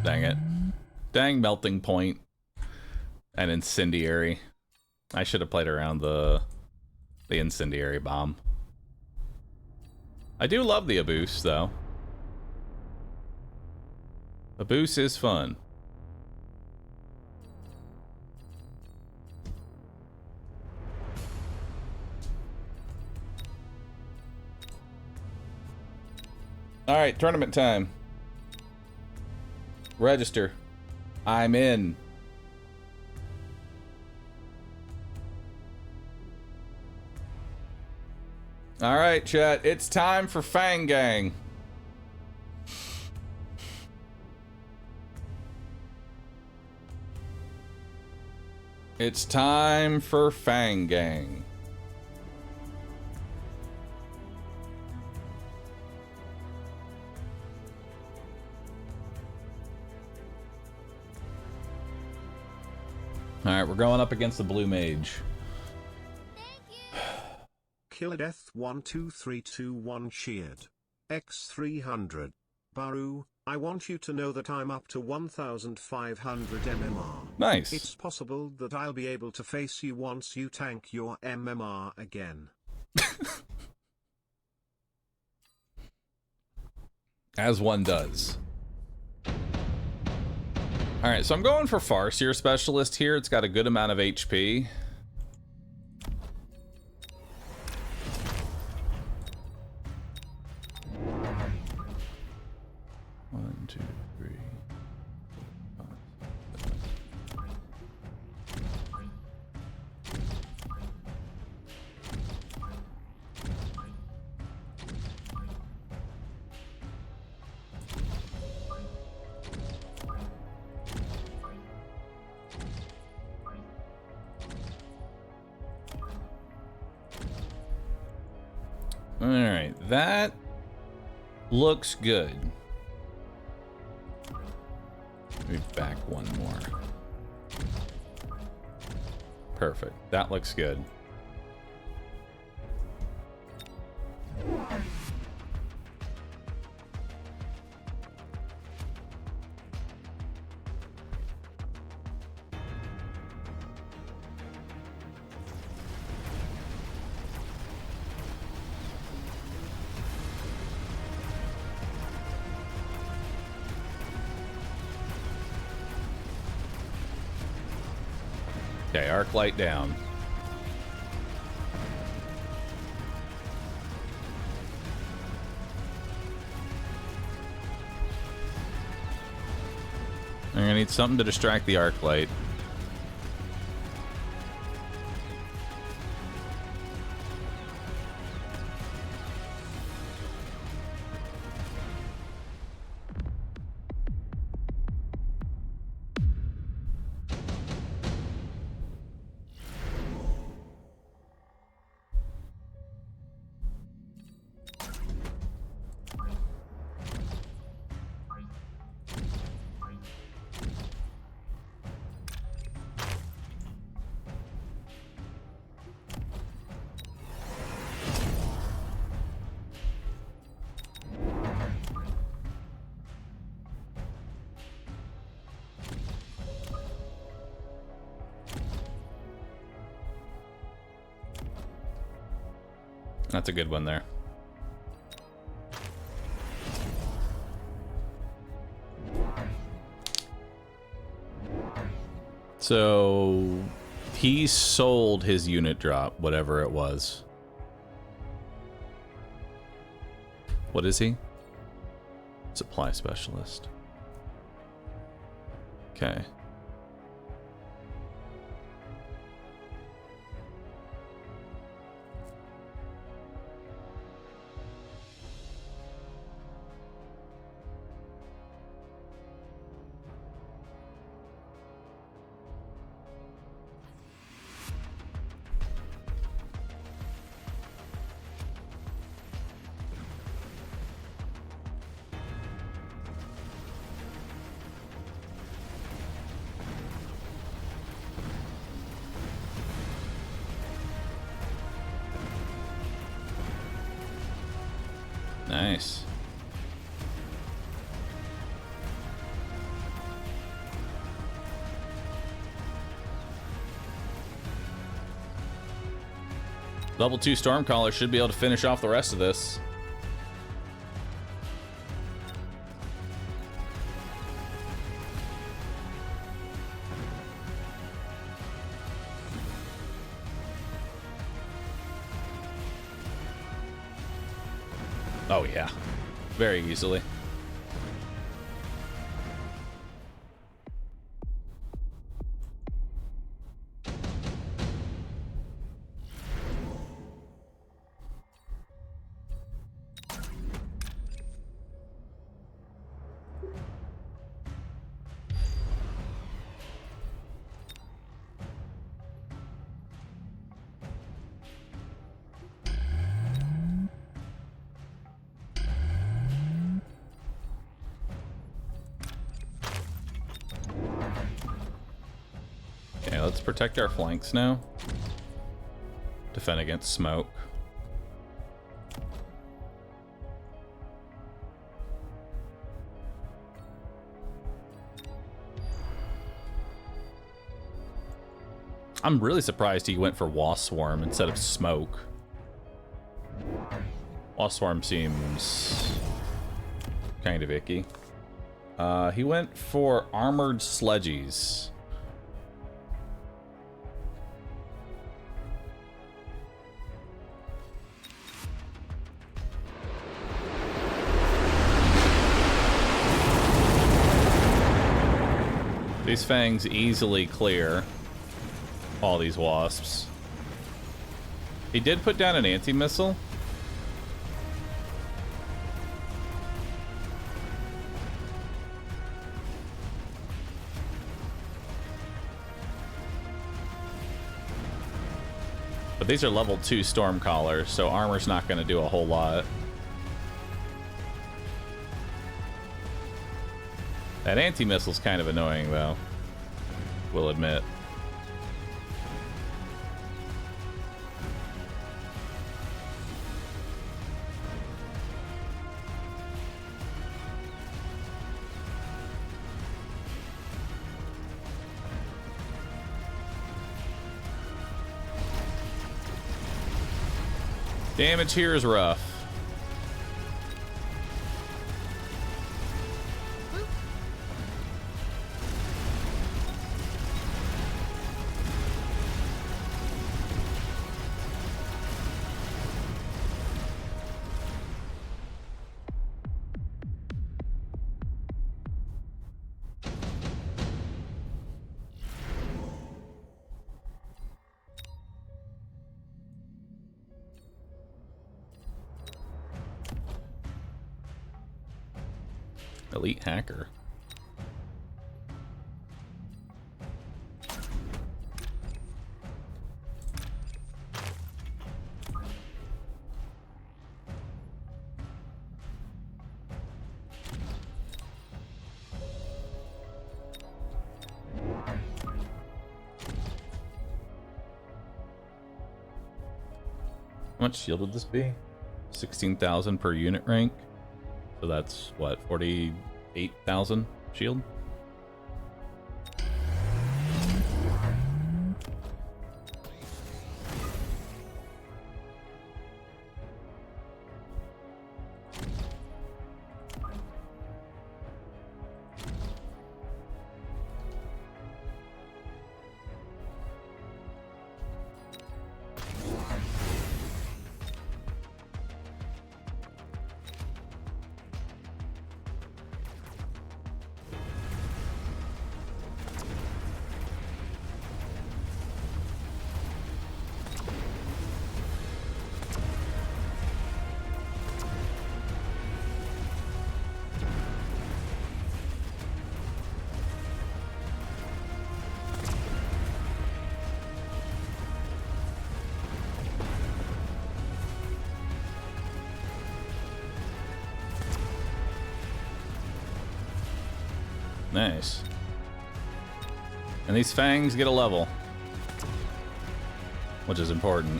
Speaker 2: Dang it. Dang melting point and incendiary. I should have played around the incendiary bomb. I do love the Aboose, though. Aboose is fun. Alright, tournament time. Register. I'm in. Alright, chat. It's time for Fang Gang. It's time for Fang Gang. Alright, we're going up against the Blue Mage.
Speaker 10: Killer Death 12321 cheered. X300. Bahroo, I want you to know that I'm up to 1,500 MMR.
Speaker 2: Nice.
Speaker 10: It's possible that I'll be able to face you once you tank your MMR again.
Speaker 2: As one does. Alright, so I'm going for Farseer Specialist here. It's got a good amount of HP. One, two, three. Alright, that looks good. Maybe back one more. Perfect. That looks good. Okay, arc light down. I'm gonna need something to distract the arc light. That's a good one there. So he sold his unit drop, whatever it was. What is he? Supply specialist. Okay. Nice. Level 2 Stormcaller should be able to finish off the rest of this. Oh yeah, very easily. Okay, let's protect our flanks now. Defend against smoke. I'm really surprised he went for Wasp Swarm instead of smoke. Wasp Swarm seems kind of icky. He went for armored sledgies. These fangs easily clear all these wasps. He did put down an anti-missile. But these are level 2 Stormcallers, so armor's not going to do a whole lot. That anti-missile's kind of annoying, though. We'll admit. Damage here is rough. Elite hacker. How much shield would this be? 16,000 per unit rank. So that's what, 48,000 shield? Nice. And these fangs get a level, which is important.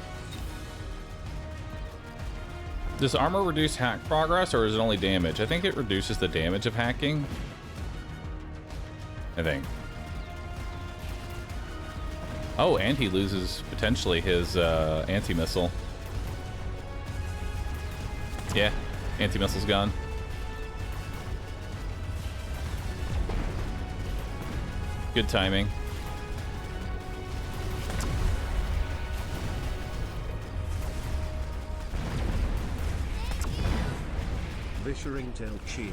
Speaker 2: Does armor reduce hack progress, or is it only damage? I think it reduces the damage of hacking. I think. Oh, and he loses potentially his anti-missile. Yeah, anti-missile's gone. Good timing.
Speaker 10: Visheringtail cheered.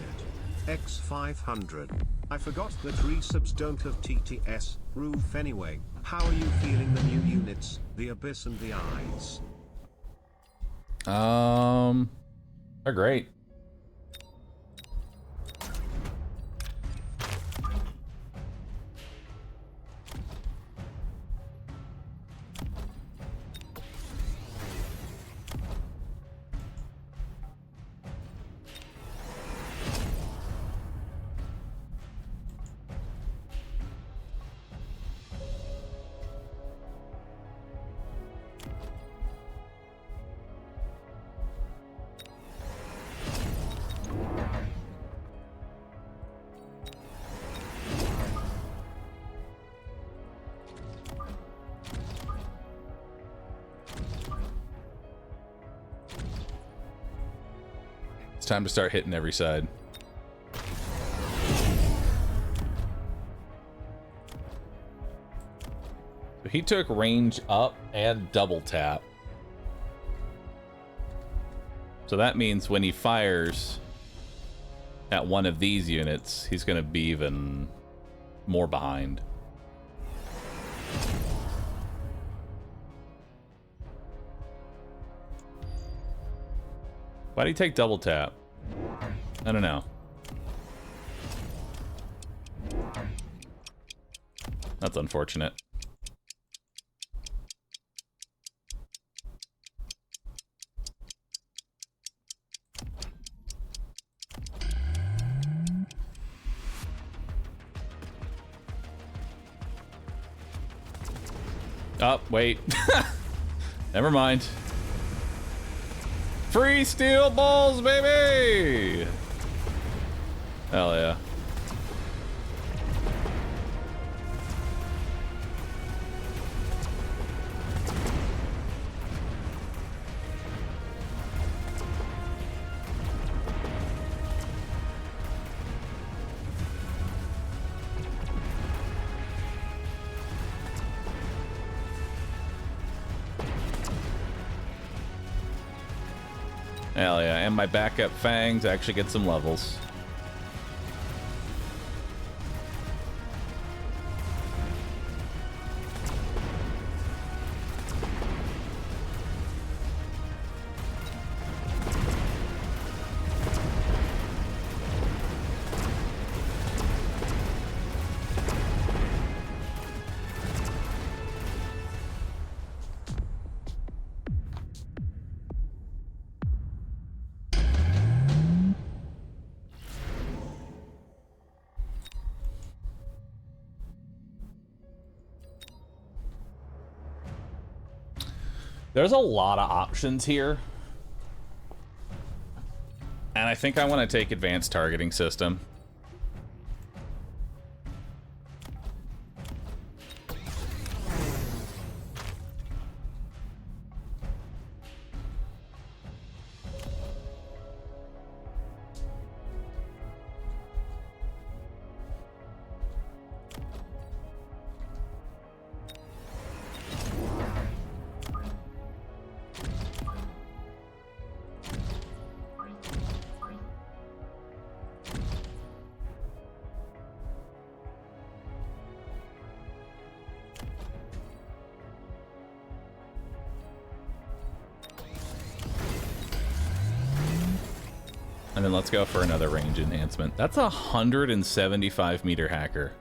Speaker 10: X500. I forgot that resubs don't have TTS roof anyway. How are you feeling the new units, the Abyss and the Eyes?
Speaker 2: They're great. It's time to start hitting every side. So he took range up and double tap. So that means when he fires at one of these units, he's going to be even more behind. Why'd he take double tap? I don't know. That's unfortunate. Oh, wait. Never mind. Free steel balls, baby! Hell yeah. Hell yeah, and my backup fangs actually get some levels. There's a lot of options here. And I think I want to take advanced targeting system. And then let's go for another range enhancement. That's a 175 meter hacker.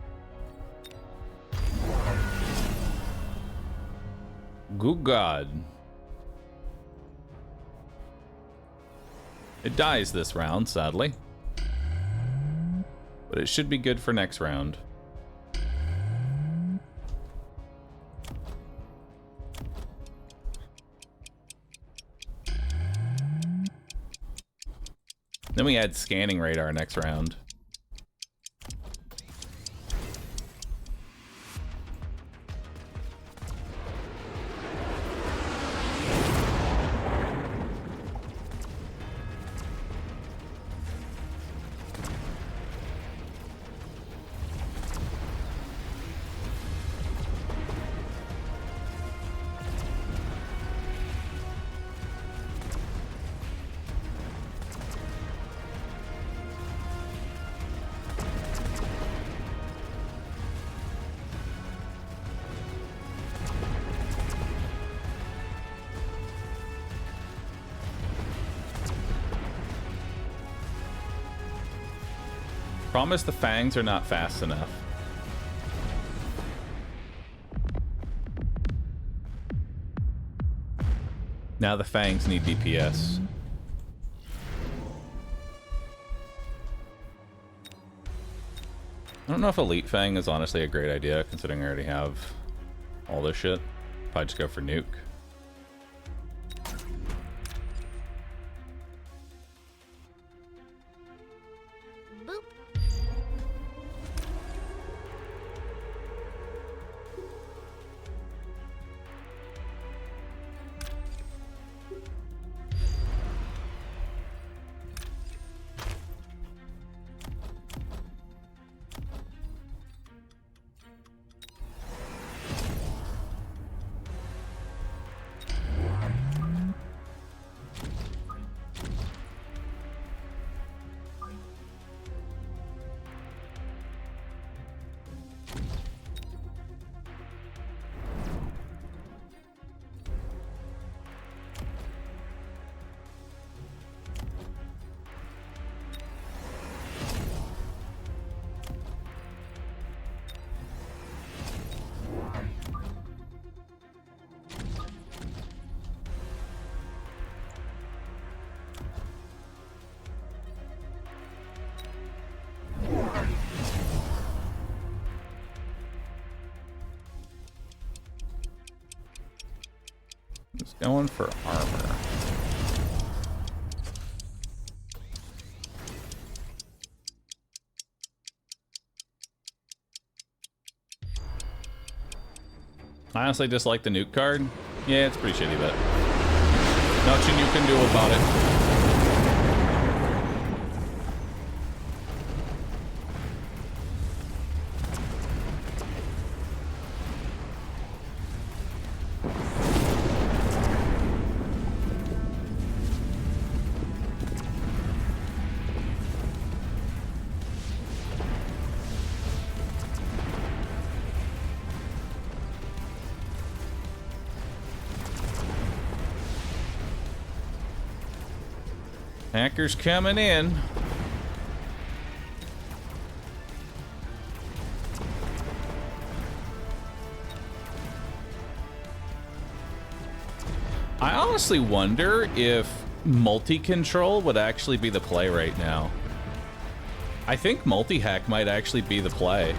Speaker 2: Good God. It dies this round, sadly. but it should be good for next round. Then we add scanning radar next round. Promise the fangs are not fast enough. Now the fangs need DPS. I don't know if Elite Fang is honestly a great idea, considering I already have all this shit. Probably just go for Nuke. Just going for armor. I honestly dislike the nuke card. Yeah, it's pretty shitty, but nothing you can do about it. Hackers coming in. I honestly wonder if multi-control would actually be the play right now. I think multi-hack might actually be the play.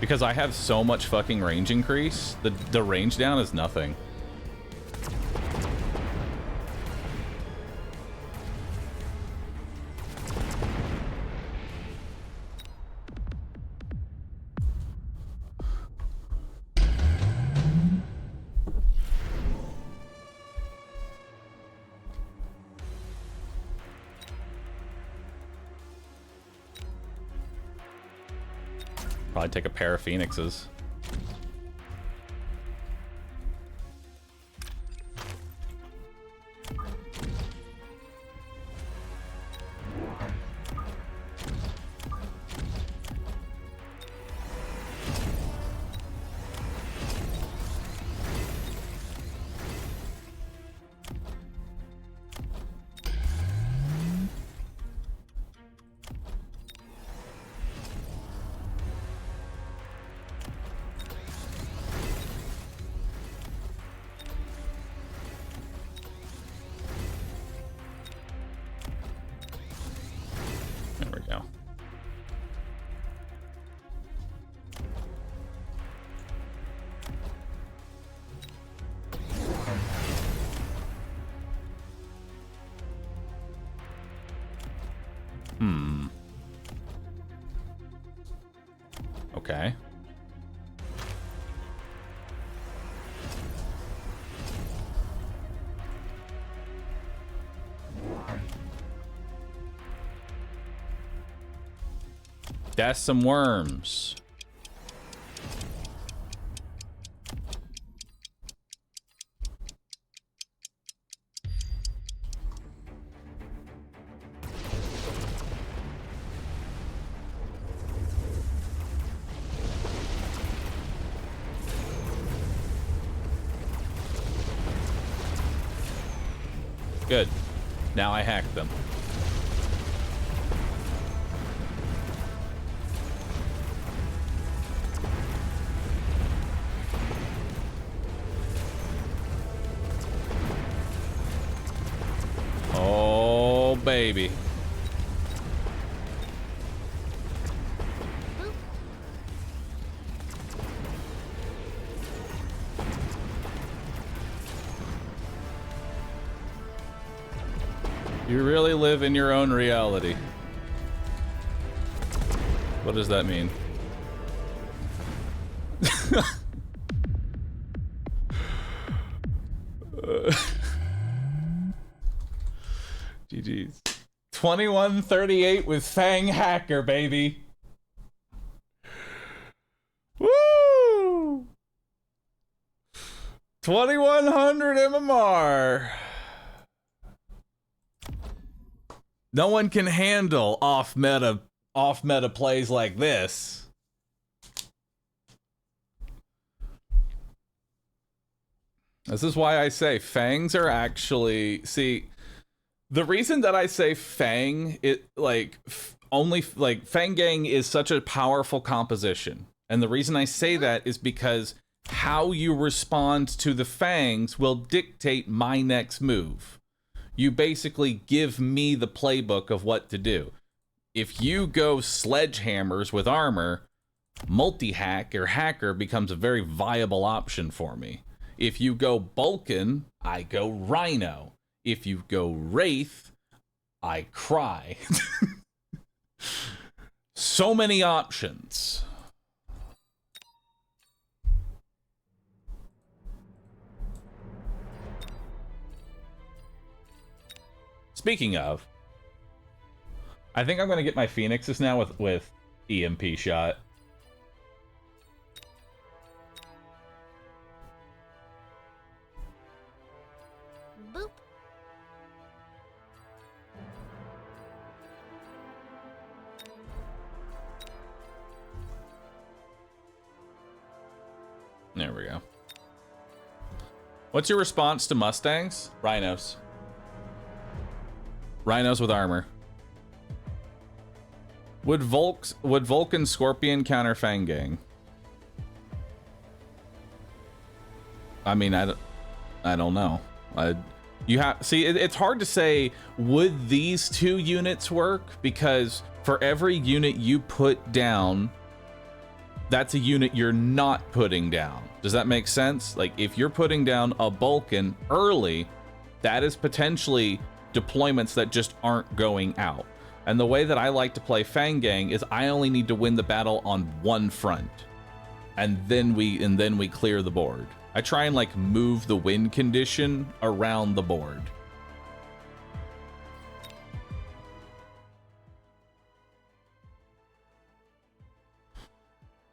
Speaker 2: Because I have so much fucking range increase. The range down is nothing. Probably take a pair of Phoenixes. Okay. That's some worms. Good. Now I hacked them. Oh, baby. You really live in your own reality. What does that mean? GG's. 2138 with Fang Hacker, baby. Woo! 2100 MMR. No one can handle off-meta plays like this. This is why I say fangs are actually... See, the reason that I say fang, Fang Gang is such a powerful composition. And the reason I say that is because how you respond to the fangs will dictate my next move. You basically give me the playbook of what to do. If you go sledgehammers with armor, multi-hack or hacker becomes a very viable option for me. If you go Vulcan, I go Rhino. If you go Wraith, I cry. So many options. Speaking of, I think I'm gonna get my Phoenixes now with EMP shot.
Speaker 19: Boop.
Speaker 2: There we go. What's your response to Mustangs? Rhinos. Rhinos with armor. Would Vulcan Scorpion counter Fang Gang? I mean, I don't know. It's hard to say. Would these two units work? Because for every unit you put down, that's a unit you're not putting down. Does that make sense? Like, if you're putting down a Vulcan early, that is potentially deployments that just aren't going out. And the way that I like to play Fang Gang is I only need to win the battle on one front, and then we clear the board. I try and like move the win condition around the board.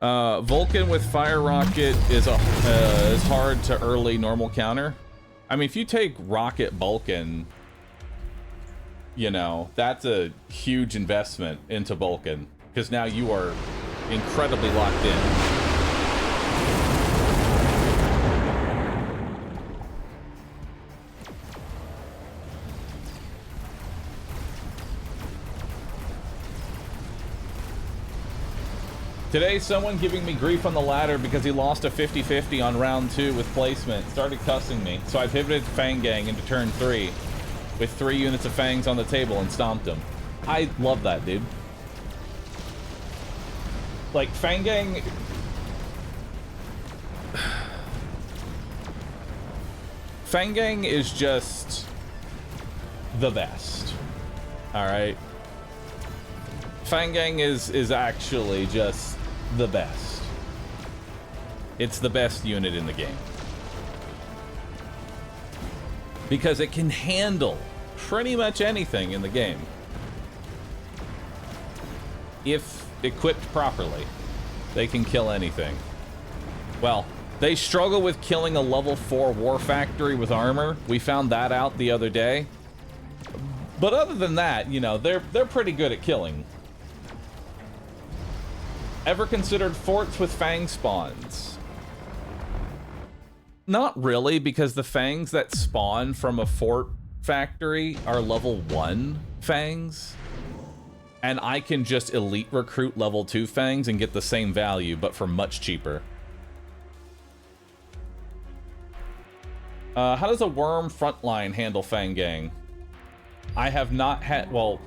Speaker 2: Vulcan with Fire Rocket is hard to early normal counter. I mean, if you take Rocket Vulcan, you know, that's a huge investment into Vulcan, because now you are incredibly locked in. Today, someone giving me grief on the ladder because he lost a 50-50 on round 2 with placement started cussing me, so I pivoted Fang Gang into turn 3 with 3 units of Fangs on the table and stomped him. I love that, dude. Like, Fang Gang... Fang Gang is just the best. Alright? Fang Gang is actually just the best. It's the best unit in the game. Because it can handle pretty much anything in the game. If equipped properly, they can kill anything. Well, they struggle with killing a level 4 war factory with armor. We found that out the other day. But other than that, you know, they're pretty good at killing. Ever considered forts with fang spawns? Not really, because the fangs that spawn from a fort factory are level 1 fangs. And I can just elite recruit level 2 fangs and get the same value, but for much cheaper. How does a worm frontline handle Fang Gang? I have not had, well,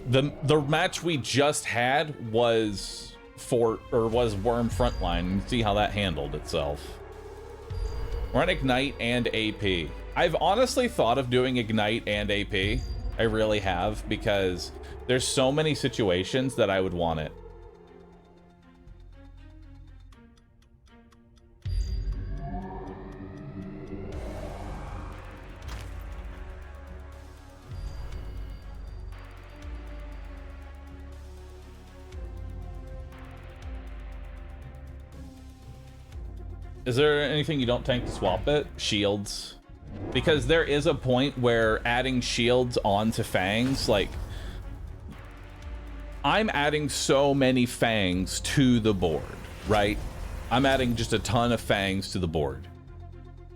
Speaker 2: the match we just had was was worm frontline. See how that handled itself. Run Ignite and AP. I've honestly thought of doing Ignite and AP. I really have, because there's so many situations that I would want it. Is there anything you don't tank to swap it? Shields. Because there is a point where adding shields onto fangs, like, I'm adding so many fangs to the board, right? I'm adding just a ton of fangs to the board.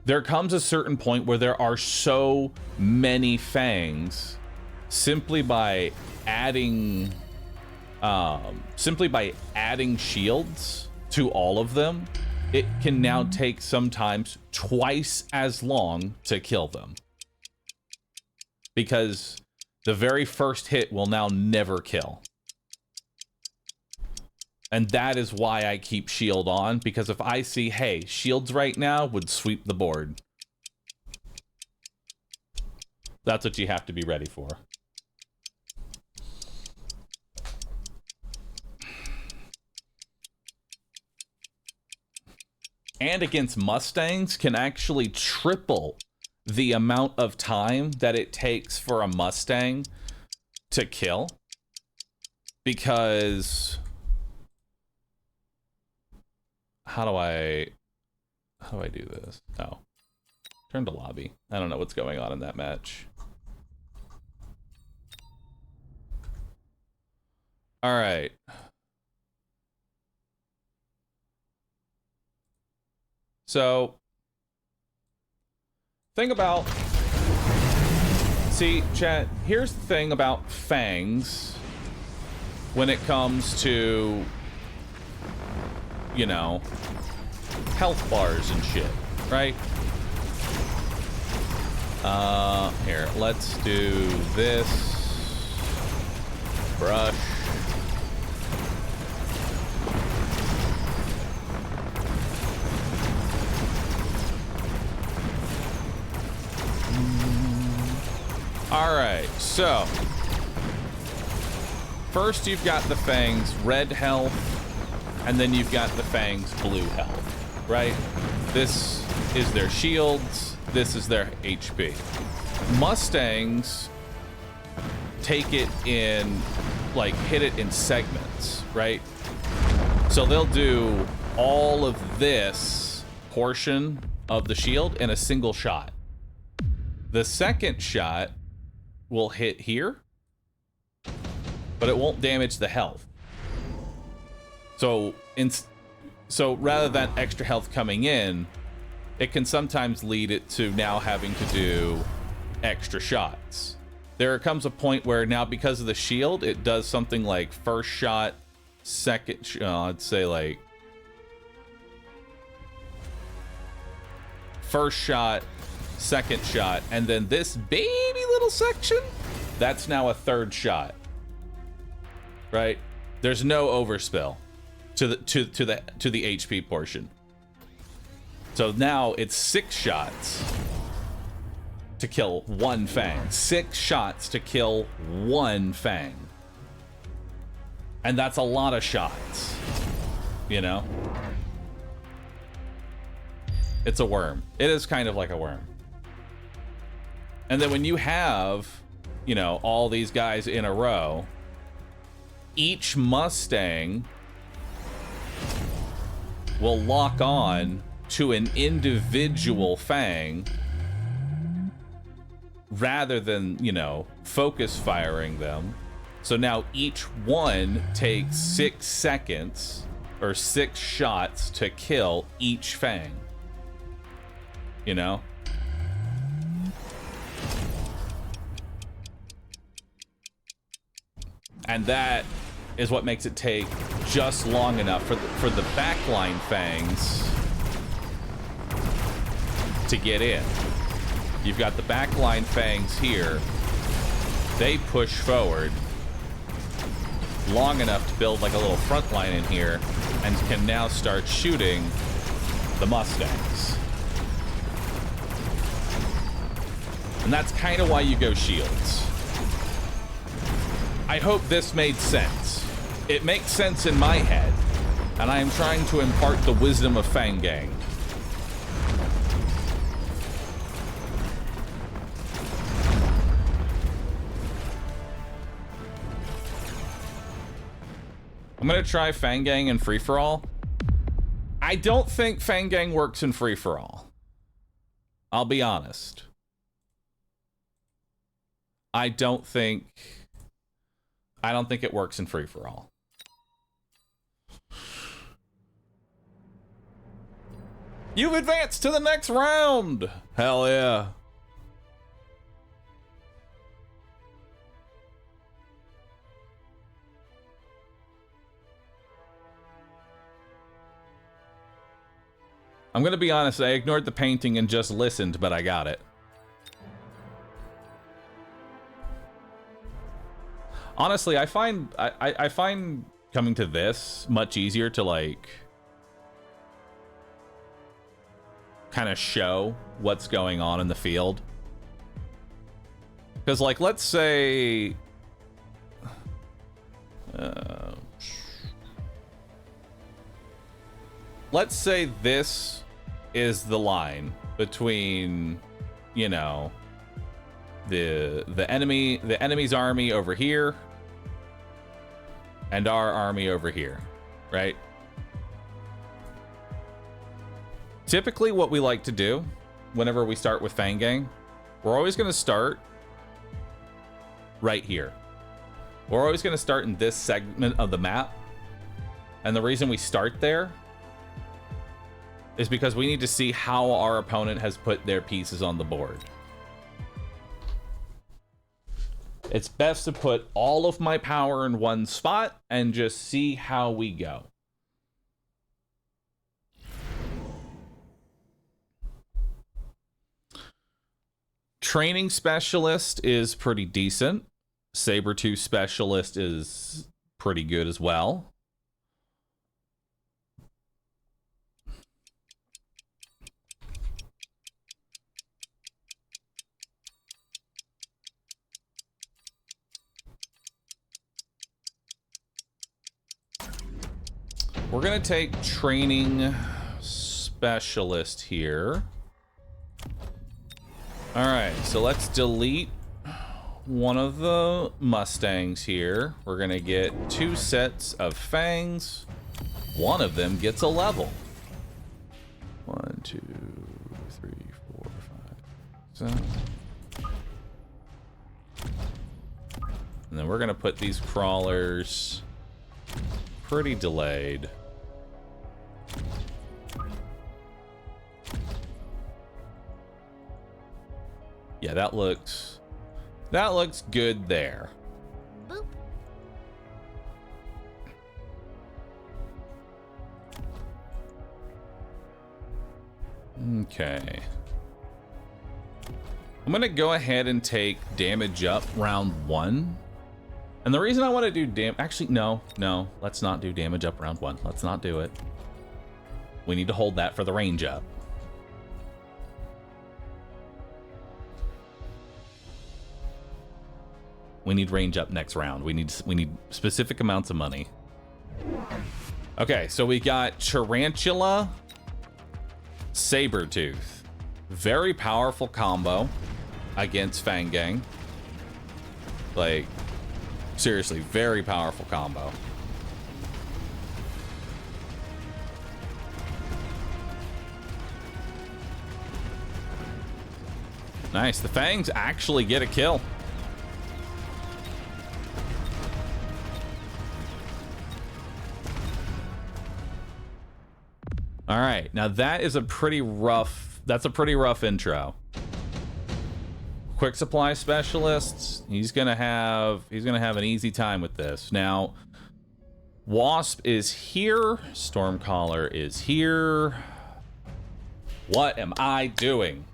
Speaker 2: There comes a certain point where there are so many fangs simply by adding shields to all of them. It can now take sometimes twice as long to kill them. Because the very first hit will now never kill. And that is why I keep shield on, because if I see, hey, shields right now would sweep the board. That's what you have to be ready for. And against Mustangs can actually triple the amount of time that it takes for a Mustang to kill. Because how do I do this? Oh. Turn to lobby. I don't know what's going on in that match. All right. So, see, chat, here's the thing about fangs when it comes to, you know, health bars and shit, right? Here, let's do this. Brush. All right, so first you've got the fangs red health, and then you've got the fangs blue health, right? This is their shields, this is their HP. Mustangs take it in, like, hit it in segments, right? So they'll do all of this portion of the shield in a single shot. The second shot will hit here, but it won't damage the health. So rather than extra health coming in, it can sometimes lead it to now having to do extra shots. There comes a point where now, because of the shield, it does something like first shot, second shot, I'd say like first shot, second shot, and then this baby little section, that's now a third shot, right? There's no overspill to the HP portion. So now it's 6 shots to kill one fang. 6 shots to kill one fang. And that's a lot of shots, you know? It's a worm. It is kind of like a worm. And then when you have, you know, all these guys in a row, each Mustang will lock on to an individual fang rather than, you know, focus firing them. So now each one takes 6 seconds or 6 shots to kill each fang. You know? And that is what makes it take just long enough for the backline fangs to get in. You've got the backline fangs here. They push forward long enough to build like a little front line in here and can now start shooting the Mustangs. And that's kind of why you go shields. I hope this made sense. It makes sense in my head, and I am trying to impart the wisdom of Fang Gang. I'm gonna try Fang Gang in free-for-all. I don't think Fang Gang works in free-for-all. I'll be honest. I don't think it works in free-for-all. You've advanced to the next round! Hell yeah. I'm gonna be honest, I ignored the painting and just listened, but I got it. Honestly, I find coming to this much easier to like kind of show what's going on in the field. Because like, let's say this is the line between, you know, the enemy's army over here and our army over here, right? Typically what we like to do whenever we start with Fang Gang, we're always going to start right here. We're always going to start in this segment of the map. And the reason we start there is because we need to see how our opponent has put their pieces on the board. It's best to put all of my power in one spot and just see how we go. Training specialist is pretty decent. Saber-tooth specialist is pretty good as well. We're gonna take training specialist here. All right, so let's delete one of the Mustangs here. We're gonna get 2 sets of fangs. One of them gets a level. 1, 2, 3, 4, 5, 7. And then we're gonna put these crawlers pretty delayed. Yeah, that looks good there.
Speaker 19: Boop.
Speaker 2: Okay. I'm gonna go ahead and take damage up round 1. And the reason I want to do actually, no, let's not do damage up round 1. Let's not do it. We need to hold that for the range up. We need range up next round. We need specific amounts of money. Okay, so we got Tarantula, Sabretooth. Very powerful combo against Fang Gang. Like, seriously, very powerful combo. Nice. The Fangs actually get a kill. All right. Now that is a pretty rough, that's a pretty rough intro. Quick supply specialists, he's gonna have an easy time with this. Now, Wasp is here, Stormcaller is here. What am I doing?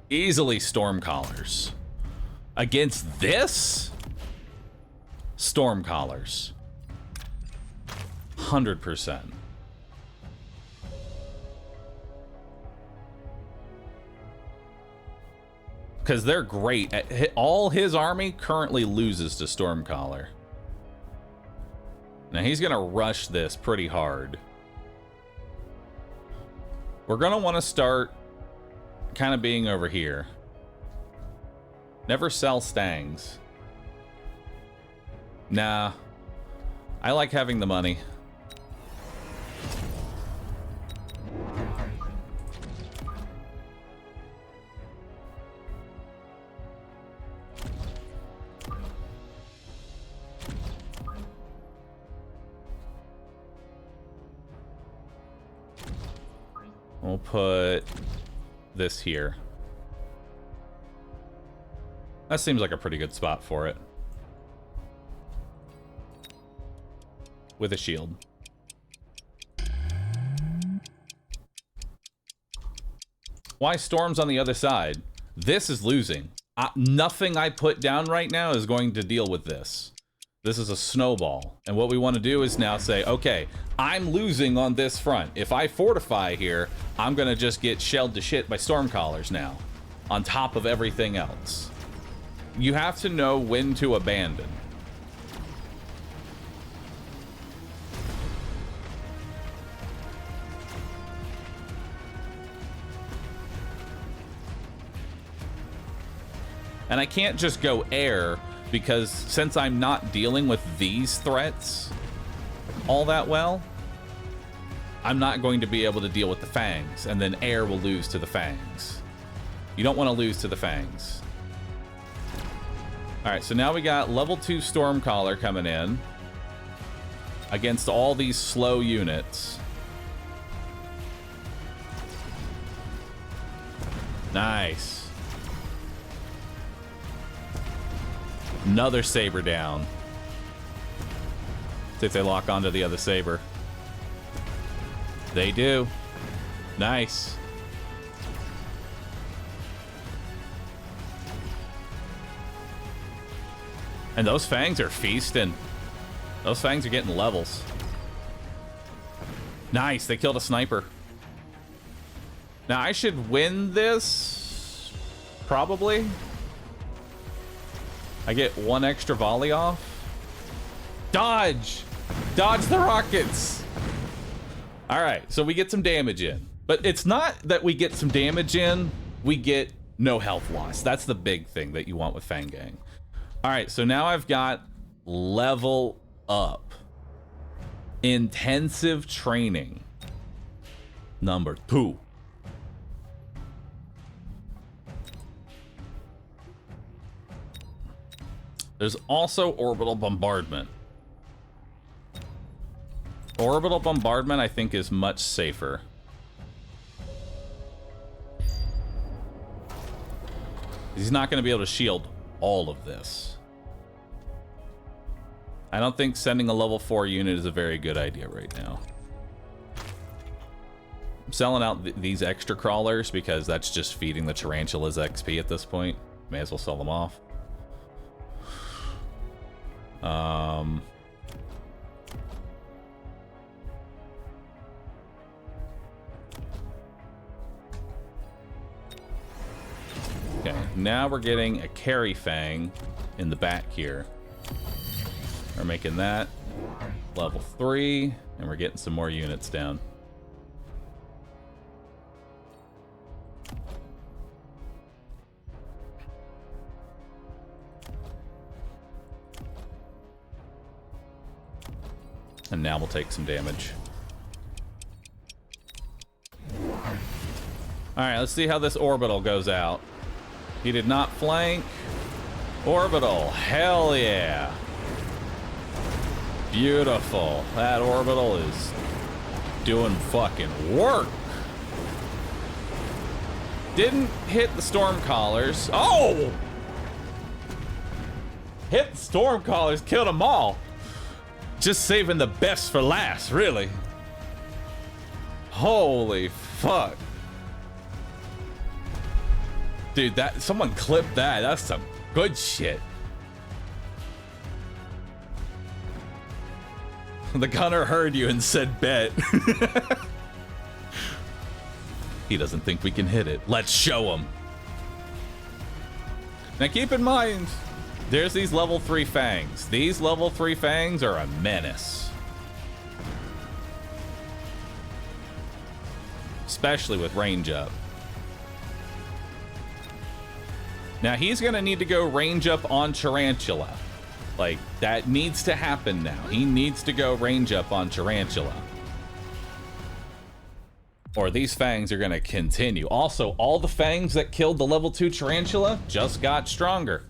Speaker 2: Easily Stormcallers. Against this? Stormcallers. 100%. Because they're great. All his army currently loses to Stormcaller. Now he's going to rush this pretty hard. We're going to want to start kind of being over here. Never sell Stangs. Nah. I like having the money. We'll put this here. That seems like a pretty good spot for it. With a shield. Why Storm's on the other side? This is losing. Nothing I put down right now is going to deal with this. This is a snowball. And what we want to do is now say, okay, I'm losing on this front. If I fortify here, I'm going to just get shelled to shit by Stormcallers now. On top of everything else. You have to know when to abandon. And I can't just go air, because since I'm not dealing with these threats all that well, I'm not going to be able to deal with the Fangs, and then air will lose to the Fangs. You don't want to lose to the Fangs. All right, so now we got level 2 Stormcaller coming in against all these slow units. Nice. Another Saber down. See if they lock onto the other Saber. They do. Nice. And those Fangs are feasting. Those Fangs are getting levels. Nice, they killed a sniper. Now I should win this, probably. I get one extra volley off. Dodge! Dodge the rockets! Alright, so we get some damage in. But it's not that we get some damage in, we get no health loss. That's the big thing that you want with Fang Gang. Alright, so now I've got level up. Intensive training. Number 2. There's also orbital bombardment. Orbital bombardment, I think, is much safer. He's not going to be able to shield all of this. I don't think sending a level 4 unit is a very good idea right now. I'm selling out these extra crawlers because that's just feeding the tarantulas XP at this point. May as well sell them off. Okay, now we're getting a carry Fang in the back here. We're making that level 3, and we're getting some more units down. And now we'll take some damage. Alright, let's see how this orbital goes out. He did not flank. Orbital, hell yeah. Beautiful. That orbital is doing fucking work. Didn't hit the storm collars. Oh! Hit the storm collars, killed them all. Just saving the best for last, really. Holy fuck. Dude, that someone clipped that. That's some good shit. The gunner heard you and said bet. He doesn't think we can hit it. Let's show him. Now keep in mind, there's these level 3 fangs. These level 3 fangs are a menace. Especially with range up. Now he's gonna need to go range up on Tarantula. Like, that needs to happen now. He needs to go range up on Tarantula. Or these fangs are gonna continue. Also, all the fangs that killed the level 2 Tarantula just got stronger.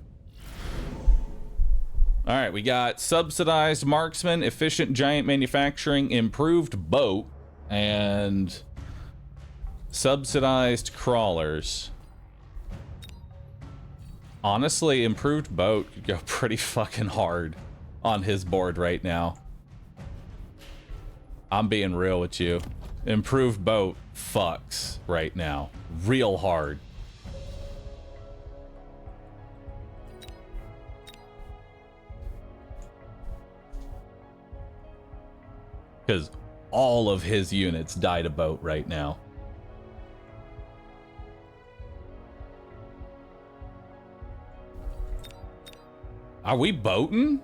Speaker 2: Alright, we got subsidized marksman, efficient giant manufacturing, improved boat, and subsidized crawlers. Honestly, improved boat could go pretty fucking hard on his board right now. I'm being real with you. Improved boat fucks right now. Real hard. Because all of his units die to boat right now. Are we boating?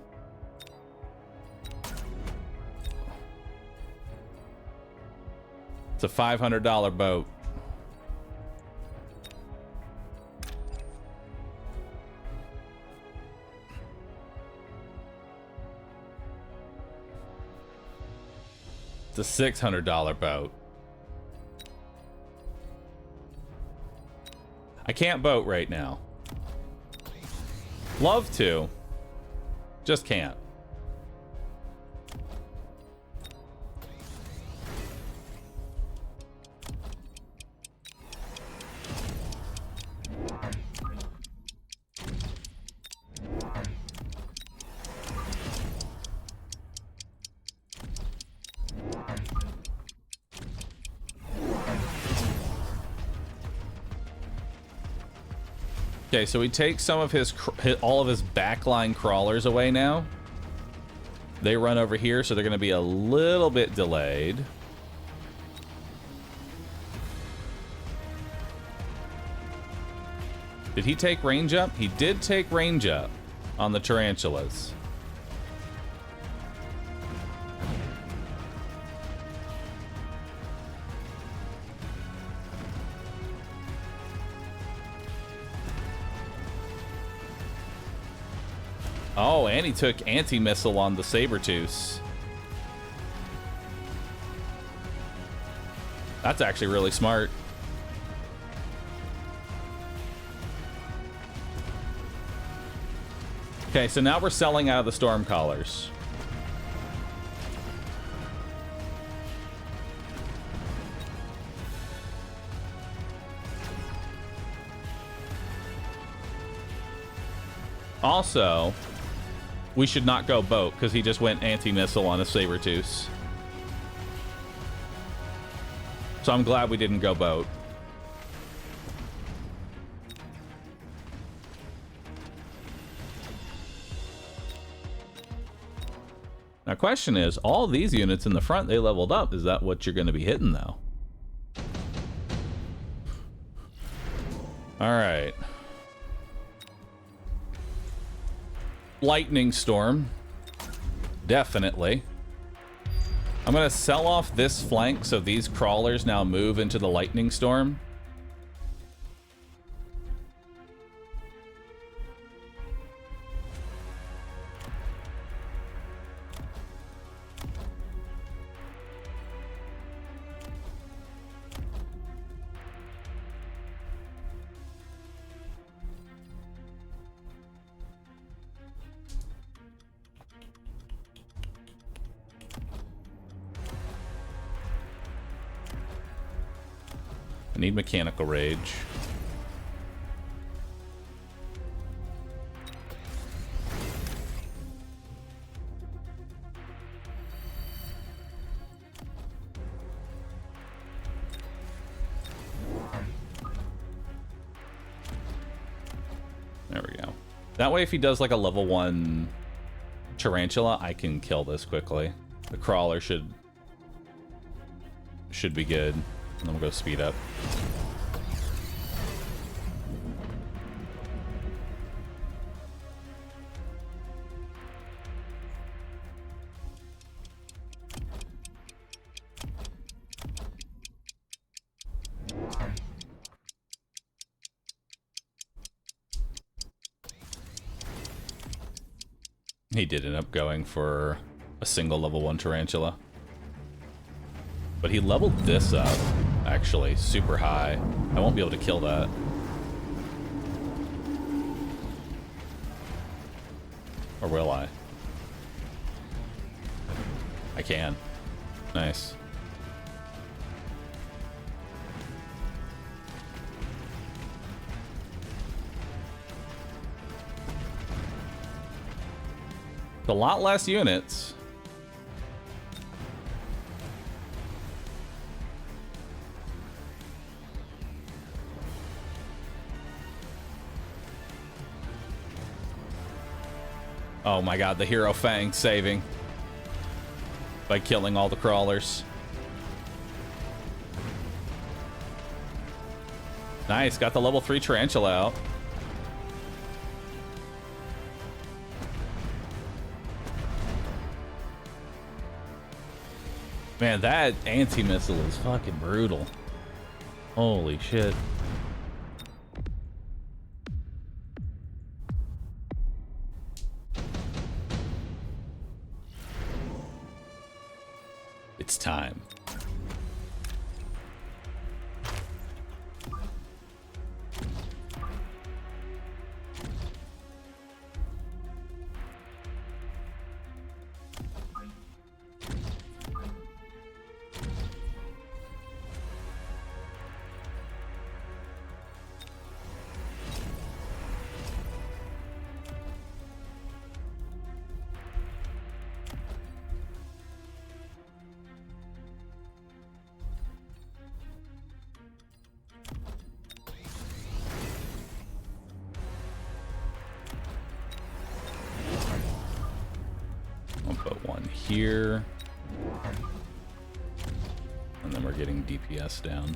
Speaker 2: It's a $500 boat. It's a $600 boat. I can't boat right now. Love to. Just can't. Okay, so we take some of all of his backline crawlers away now. They run over here, so they're going to be a little bit delayed. Did he take range up? He did take range up on the tarantulas. Oh, and he took anti-missile on the Sabertooths. That's actually really smart. Okay, so now we're selling out of the storm collars. Also, we should not go boat because he just went anti-missile on a Sabertooth. So I'm glad we didn't go boat. Now, question is, all these units in the front, they leveled up. Is that what you're going to be hitting, though? All right. Lightning storm. Definitely. I'm going to sell off this flank so these crawlers now move into the lightning storm. I need mechanical rage. There we go. That way if he does like a level 1 tarantula, I can kill this quickly. The crawler should be good. And then we'll go speed up. He did end up going for a single level 1 tarantula. But he leveled this up, actually, super high. I won't be able to kill that. Or will I? I can. Nice. It's a lot less units. Oh my god, the Hero Fang saving by killing all the crawlers. Nice, got the level 3 tarantula out. Man, that anti-missile is fucking brutal. Holy shit. It's time. Here, and then we're getting DPS down.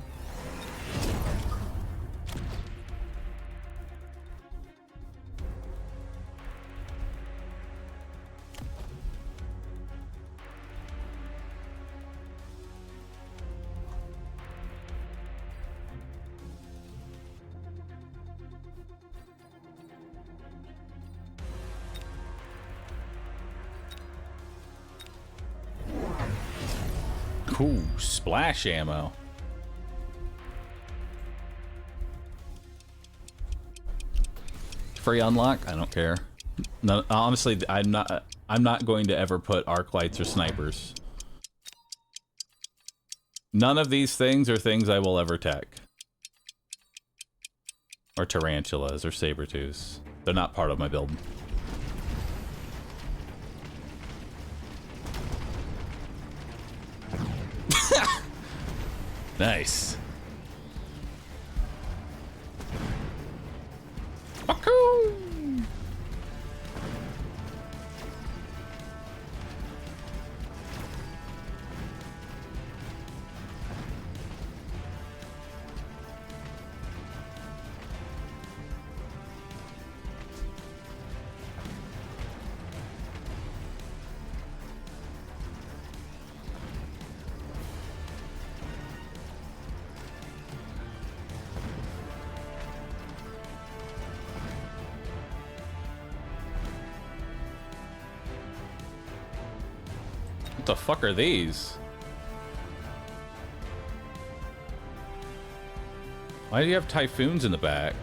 Speaker 2: Ooh, splash ammo. Free unlock? I don't care. No, honestly, I'm not going to ever put arc lights or snipers. None of these things are things I will ever tech. Or tarantulas or saber-tooths. They're not part of my build. Nice. Bahroo! the fuck are these? Why do you have Typhoons in the back?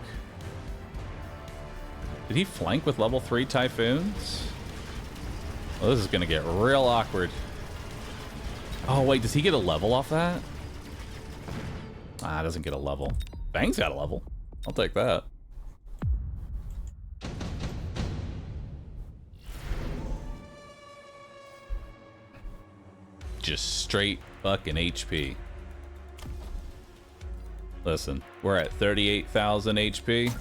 Speaker 2: Did he flank with level 3 Typhoons? Well, this is gonna get real awkward. Oh, wait, does he get a level off that? Ah, doesn't get a level. Bang's got a level. I'll take that. Just straight fucking HP. Listen, we're at 38,000 HP.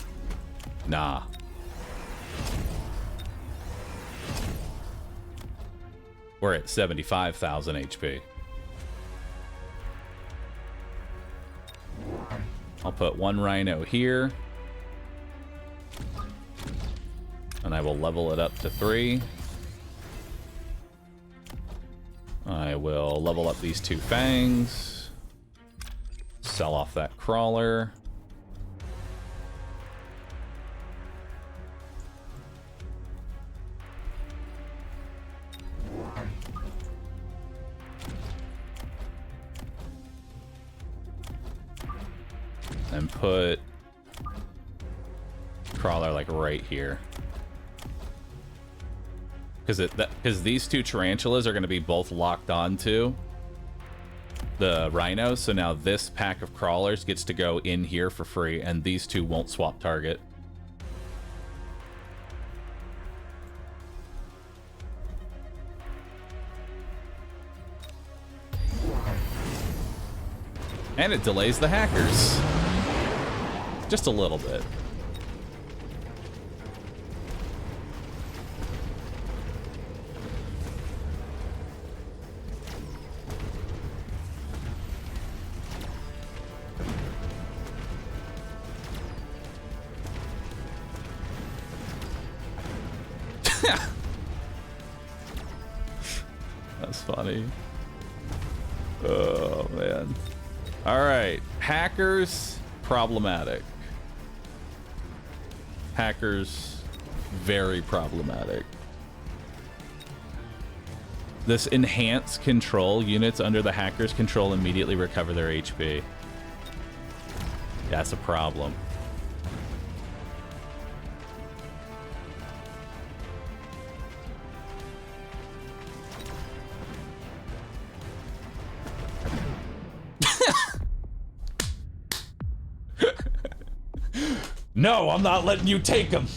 Speaker 2: Nah. We're at 75,000 HP. I'll put one rhino here. And I will level it up to 3. I will level up these 2 fangs. Sell off that crawler. And put crawler like right here. Because these 2 tarantulas are going to be both locked onto the rhinos, so now this pack of crawlers gets to go in here for free, and these 2 won't swap target. And it delays the hackers. Just a little bit. That's funny. Oh, man. All right. Hackers, problematic. Hackers, very problematic. This enhanced control, units under the hacker's control immediately recover their HP. That's a problem. No, I'm not letting you take him.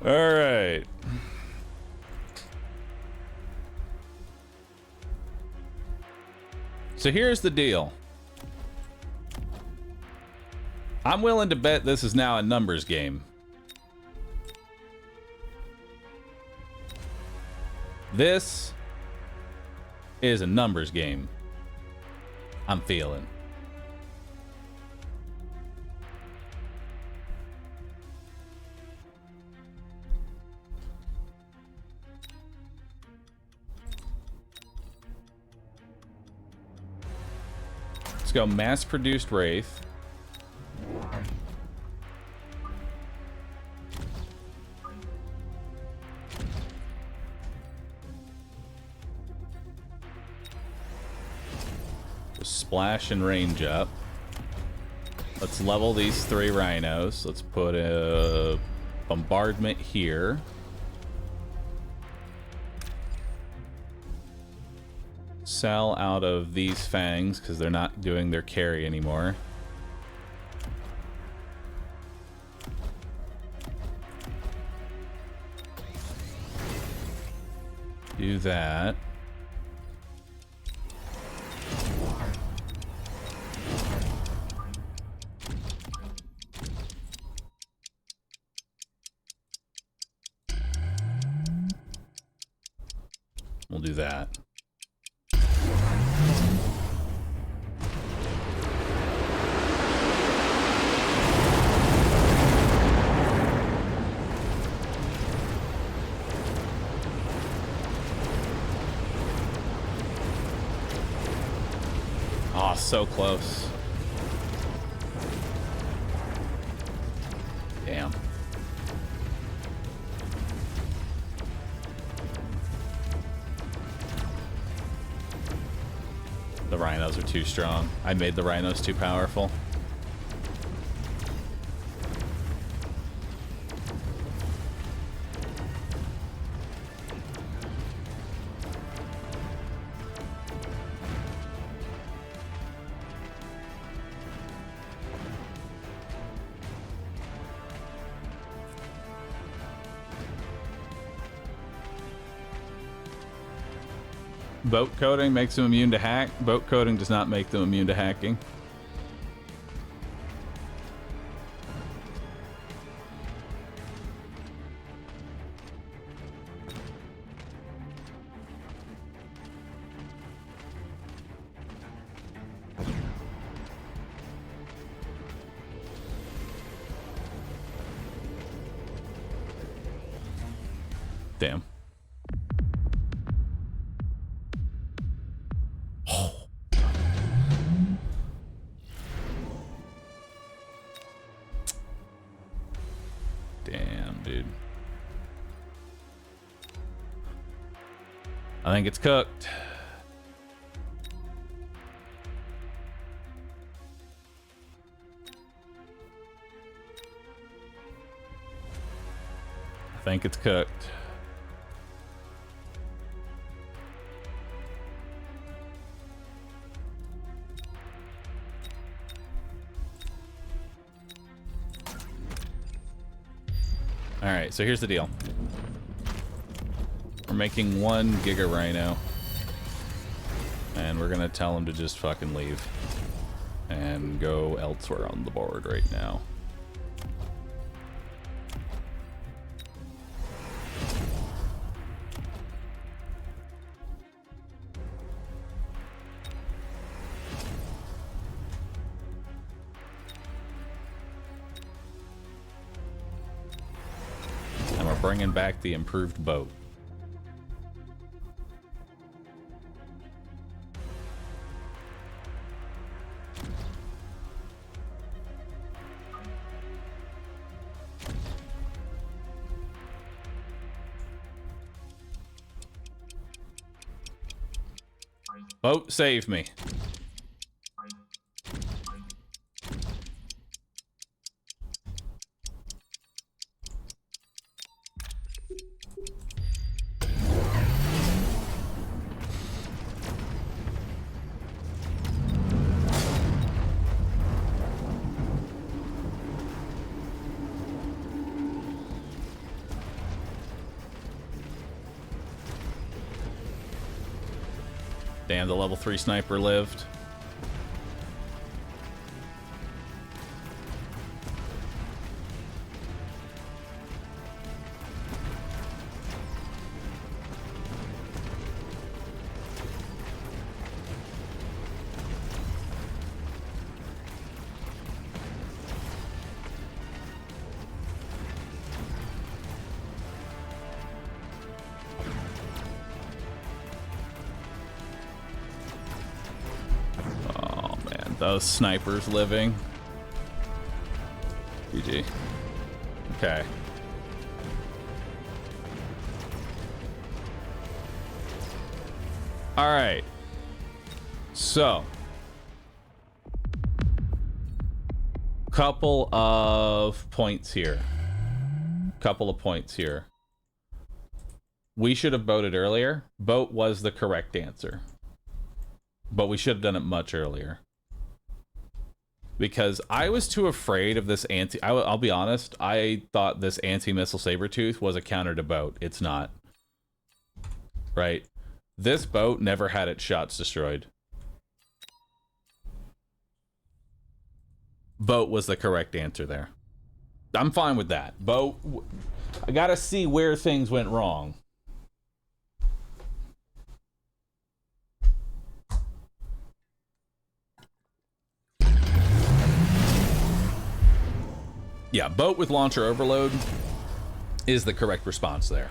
Speaker 2: All right. So here's the deal. I'm willing to bet this is now a numbers game. This is a numbers game. I'm feeling. Let's go mass-produced Wraith. Just splash and range up. Let's level these 3 rhinos. Let's put a bombardment here. Sell out of these fangs because they're not doing their carry anymore. Do that. We'll do that. Oh, so close. Damn. cows are too strong. I made the rhinos too powerful. Boat coating makes them immune to hack. Boat coating does not make them immune to hacking. Damn. Damn, dude. I think it's cooked. I think it's cooked. Alright, so here's the deal. We're making 1 Giga Rhino. And we're gonna tell him to just fucking leave. And go elsewhere on the board right now. Bringing back the improved boat. Boat, save me. Damn, the level 3 sniper lived. Those snipers living. GG. Okay. All right. So, couple of points here. We should have boated earlier. Boat was the correct answer. But we should have done it much earlier. Because I was too afraid of this I'll be honest, I thought this anti-missile Sabertooth was a counter to boat. It's not. Right? This boat never had its shots destroyed. Boat was the correct answer there. I'm fine with that. Boat, I gotta see where things went wrong. Yeah, boat with launcher overload is the correct response there.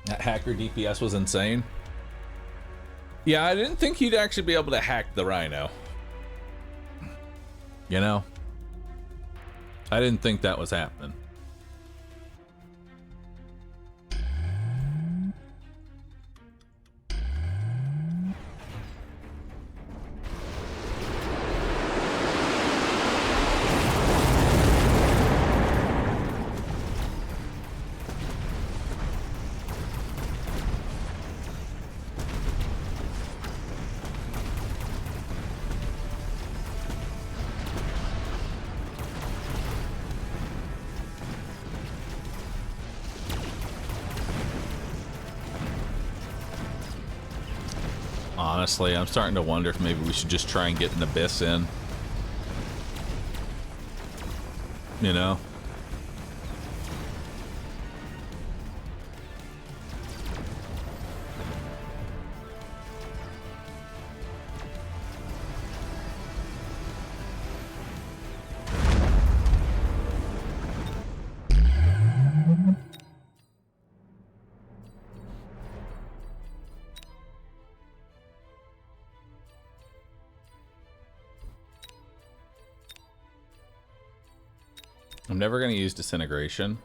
Speaker 2: That hacker DPS was insane. Yeah, I didn't think he'd actually be able to hack the Rhino. You know? I didn't think that was happening. Honestly, I'm starting to wonder if maybe we should just try and get an abyss in. You know? I'm never going to use disintegration.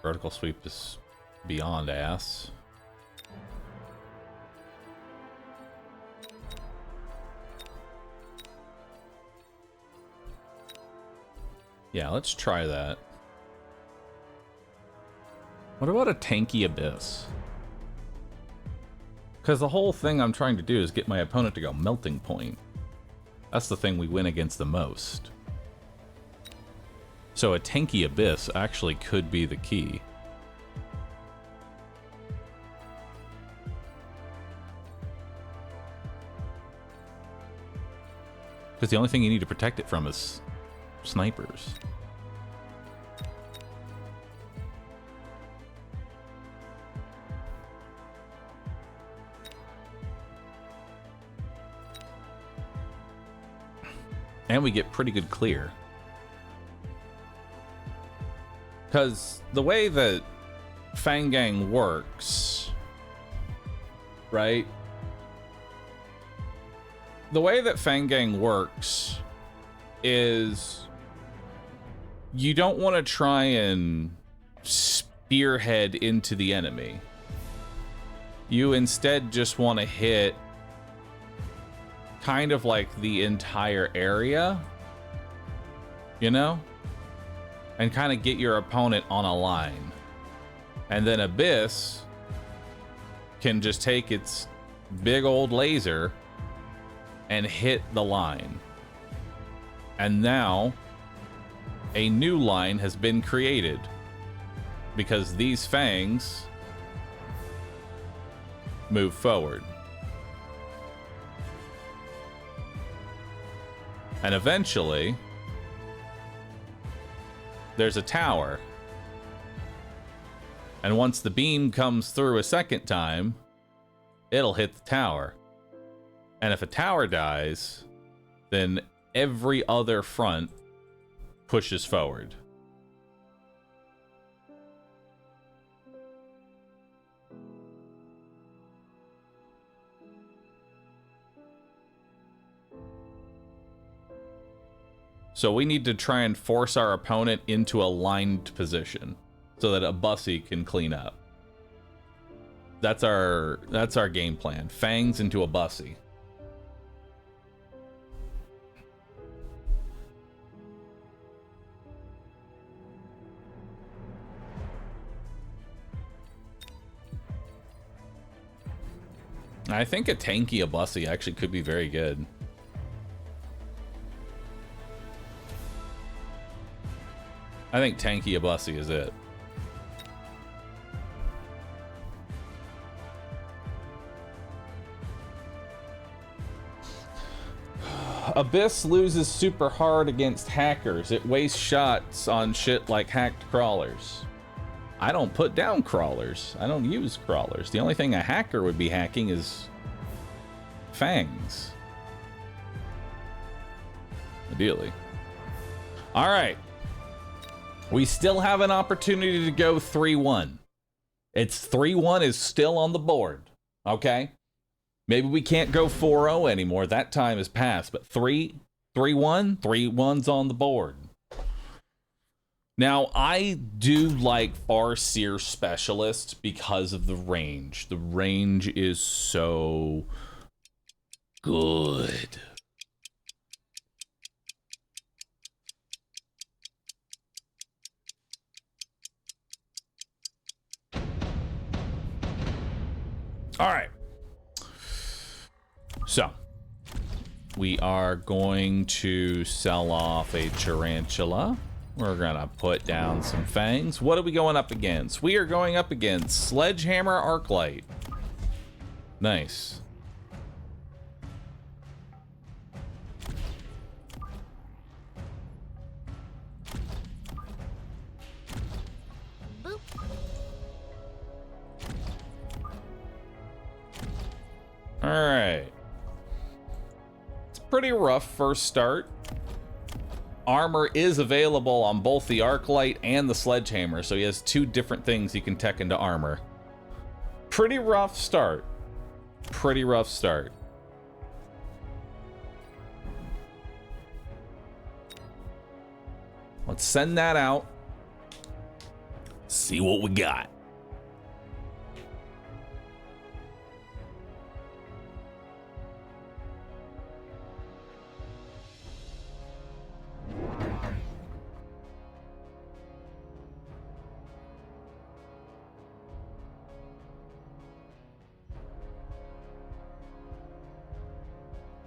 Speaker 2: Vertical sweep is beyond ass. Yeah, let's try that. What about a tanky abyss? Because the whole thing I'm trying to do is get my opponent to go melting point. That's the thing we win against the most. So a tanky abyss actually could be the key. Because the only thing you need to protect it from is snipers. And we get pretty good clear. Because the way that Fang Gang works, right? The way that Fang Gang works is you don't want to try and spearhead into the enemy. You instead just want to hit kind of like the entire area, you know? And kind of get your opponent on a line. And then Abyss can just take its big old laser and hit the line. And now a new line has been created because these fangs move forward. And eventually, there's a tower. And once the beam comes through a second time, it'll hit the tower. And if a tower dies, then every other front pushes forward. So we need to try and force our opponent into a lined position so that a bussy can clean up. That's our game plan. Fangs into a bussy. I think a tanky a bussy actually could be very good. I think tanky a bussy is it. Abyss loses super hard against hackers. It wastes shots on shit like hacked crawlers. I don't put down crawlers. I don't use crawlers. The only thing a hacker would be hacking is fangs. Ideally. All right. We still have an opportunity to go 3-1. It's 3-1 is still on the board. Okay? Maybe we can't go 4-0 anymore. That time has passed. But 3-1, 3-1's on the board. Now, I do like Farseer Specialist because of the range. The range is so good. All right. So, we are going to sell off a tarantula. We're gonna put down some fangs. What are we going up against? We are going up against Sledgehammer Arclight. Nice. All right. It's a pretty rough first start. Armor is available on both the Arclight and the Sledgehammer, so he has two different things he can tech into armor. Pretty rough start. Pretty rough start. Let's send that out. See what we got.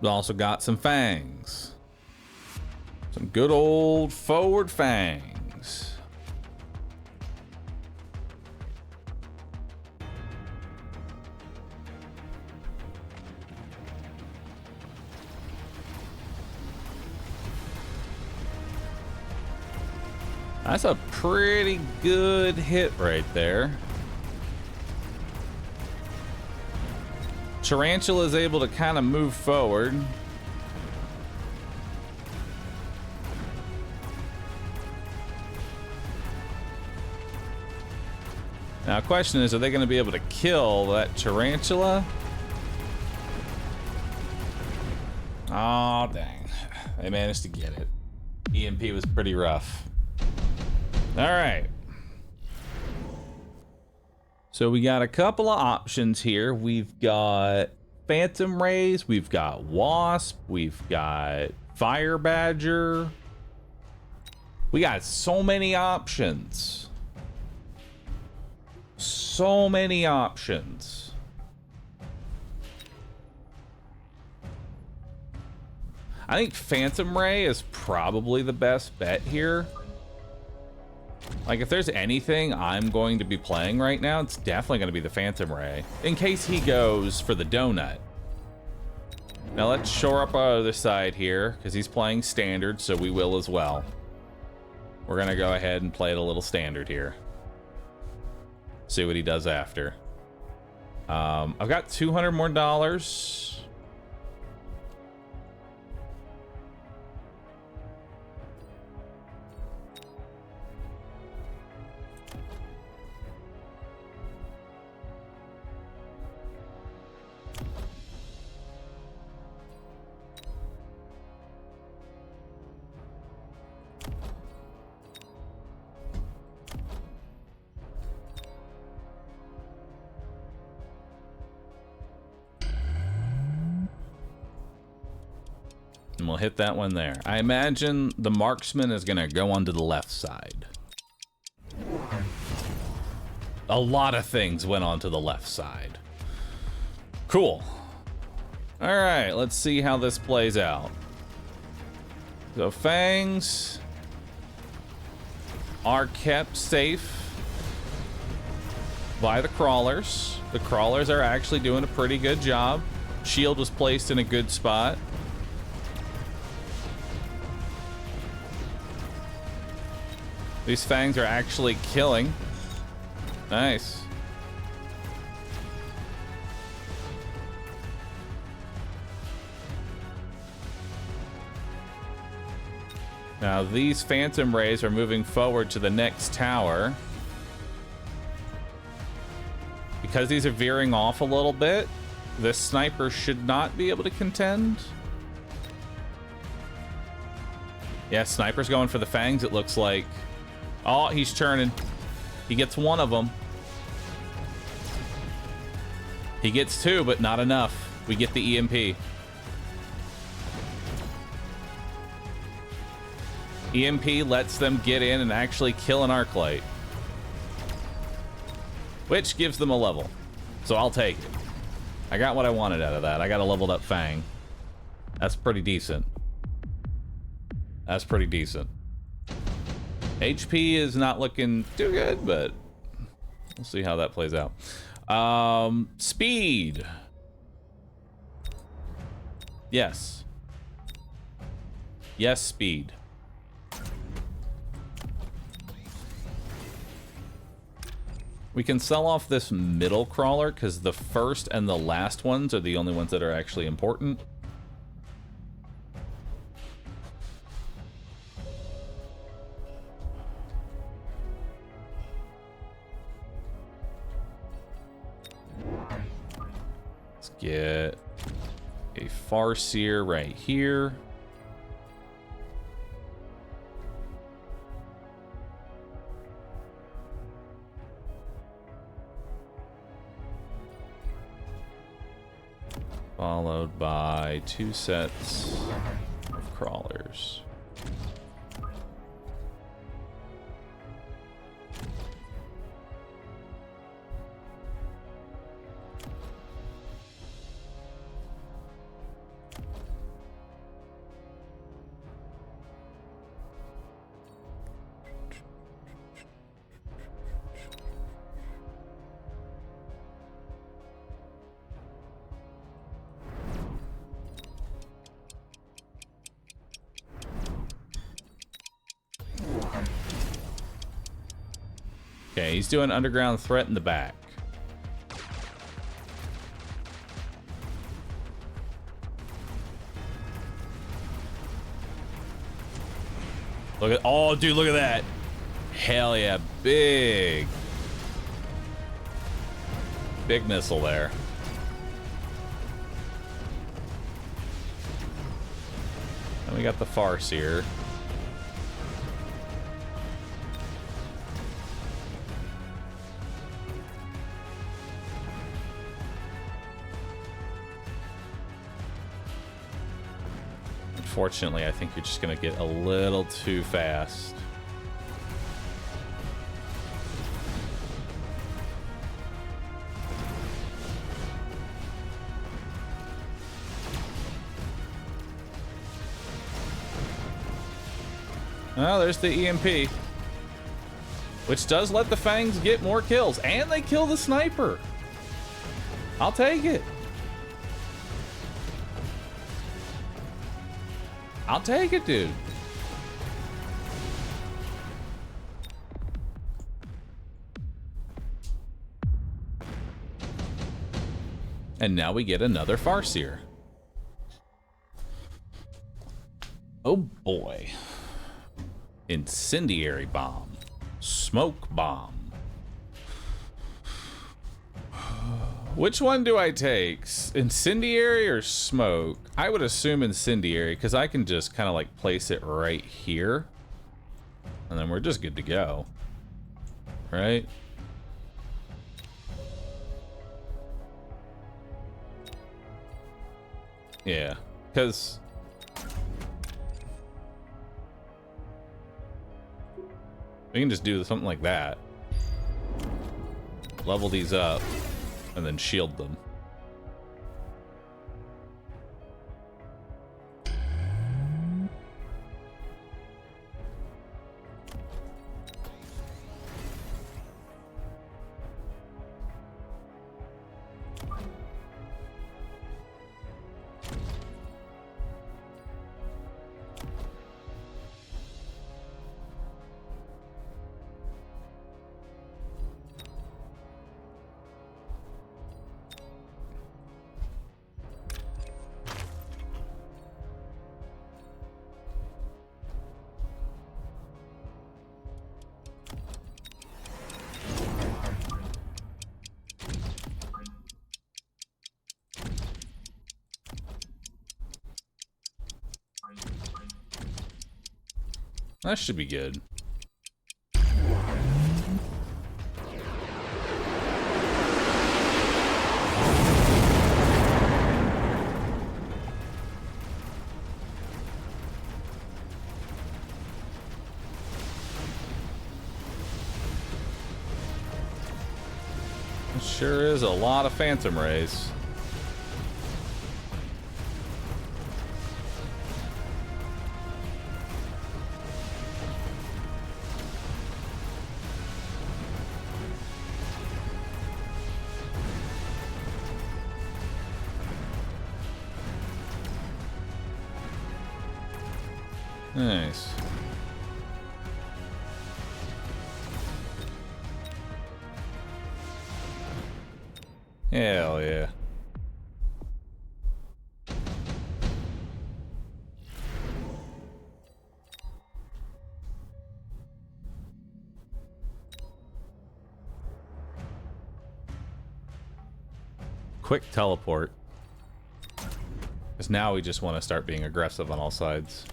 Speaker 2: We also got some fangs. Some good old forward fangs. That's a pretty good hit right there. Tarantula is able to kind of move forward. Now, the question is, are they going to be able to kill that tarantula? Oh, dang. They managed to get it. EMP was pretty rough. All right. So we got a couple of options here. We've got Phantom Rays, we've got Wasp, we've got Fire Badger. We got so many options. So many options. I think Phantom Ray is probably the best bet here. Like, if there's anything I'm going to be playing right now, it's definitely going to be the Phantom Ray, in case he goes for the donut. Now let's shore up our other side here, because he's playing standard, so we will as well. We're going to go ahead and play it a little standard here. See what he does after. I've got $200 more. And we'll hit that one there. I imagine the marksman is going to go onto the left side. A lot of things went onto the left side. Cool. All right, let's see how this plays out. So fangs are kept safe by the crawlers. The crawlers are actually doing a pretty good job. Shield was placed in a good spot. These fangs are actually killing. Nice. Now these Phantom Rays are moving forward to the next tower. Because these are veering off a little bit, this sniper should not be able to contend. Yeah, sniper's going for the fangs, it looks like. Oh, he's churning. He gets one of them. He gets two, but not enough. We get the EMP. EMP lets them get in and actually kill an Arclight, which gives them a level. So I'll take it. I got what I wanted out of that. I got a leveled up Fang. That's pretty decent. That's pretty decent. HP is not looking too good, but we'll see how that plays out. Speed. Yes. Yes, speed. We can sell off this middle crawler because the first and the last ones are the only ones that are actually important. Let's get a Farseer right here. Followed by 2 sets of crawlers. Okay, he's doing underground threat in the back. Look at, oh dude, look at that. Hell yeah, big missile there. And we got the Farseer. Unfortunately, I think you're just gonna get a little too fast. Oh, there's the EMP, which does let the Fangs get more kills, and they kill the sniper. I'll take it. I'll take it, dude. And now we get another Farseer. Oh boy. Incendiary bomb. Smoke bomb. Which one do I take? Incendiary or smoke? I would assume incendiary because I can just kind of like place it right here. And then we're just good to go. Right? Yeah, because we can just do something like that. Level these up and then shield them. That should be good. It sure is a lot of phantom rays. Nice. Hell yeah. Quick teleport. Because now we just want to start being aggressive on all sides.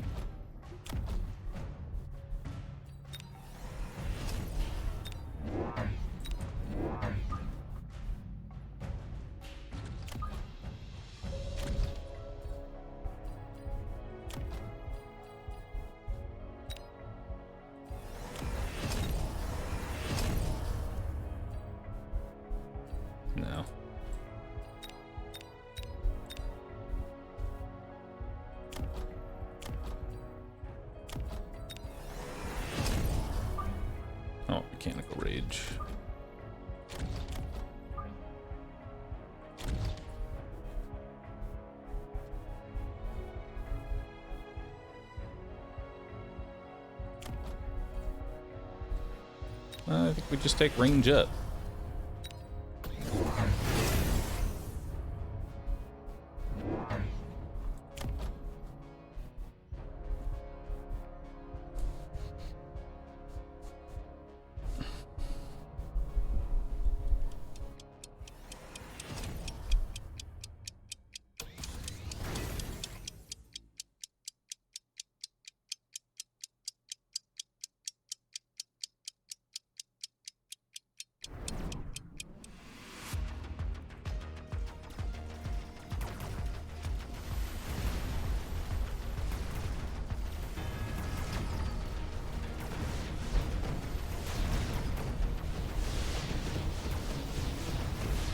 Speaker 2: No. Oh, mechanical rage. I think we just take range up.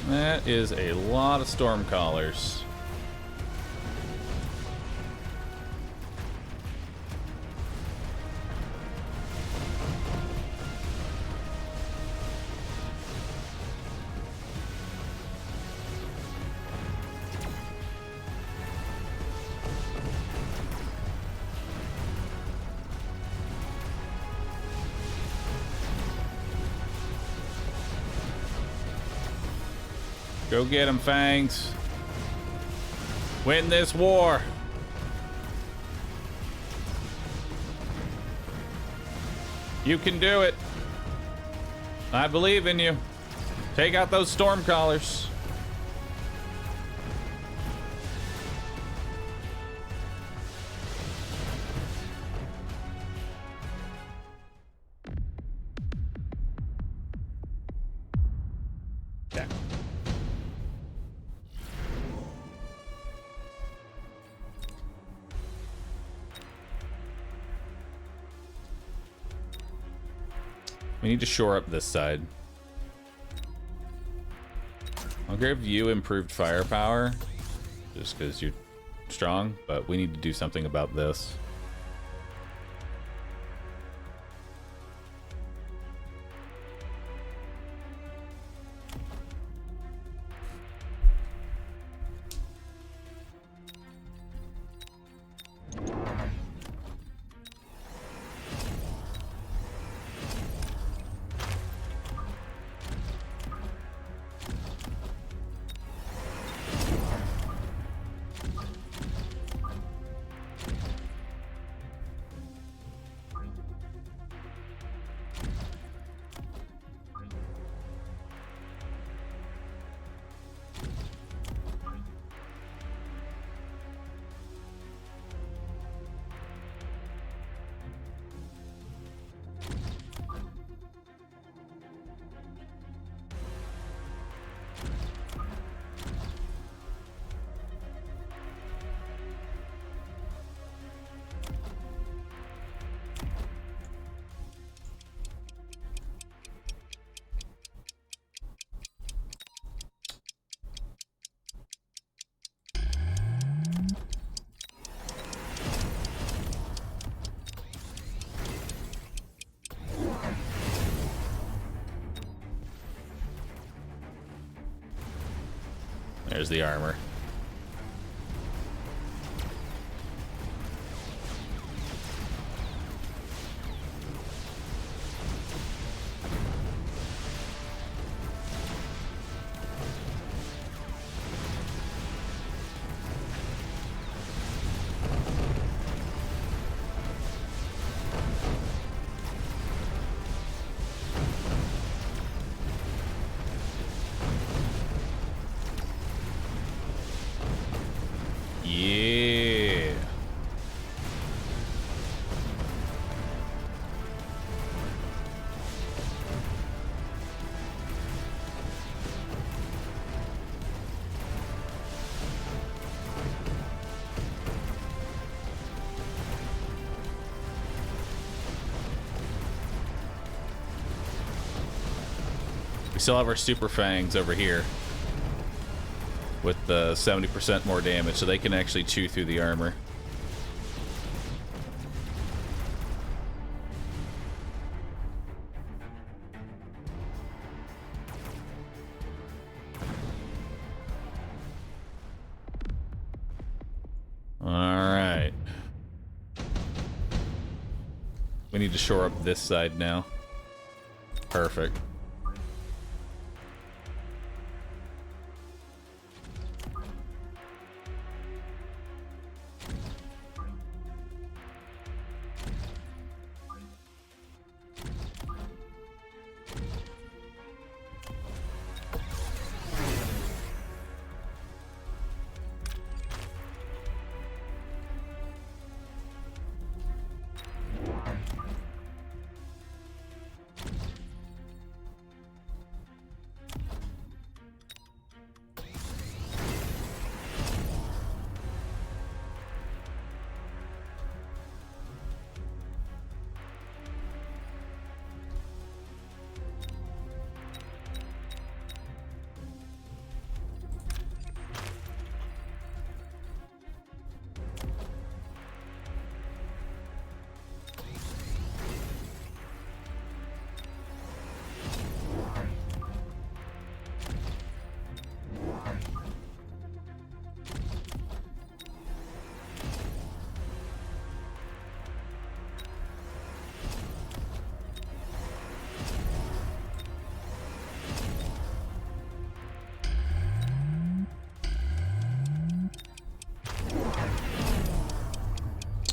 Speaker 2: That is a lot of storm callers. Go get him, Fangs. Win this war. You can do it. I believe in you. Take out those storm callers. We need to shore up this side. I'll give you improved firepower, just because you're strong, but we need to do something about this. There's the armor. Yeah. We still have our super fangs over here with the 70% more damage, so they can actually chew through the armor. All right. We need to shore up this side now. Perfect.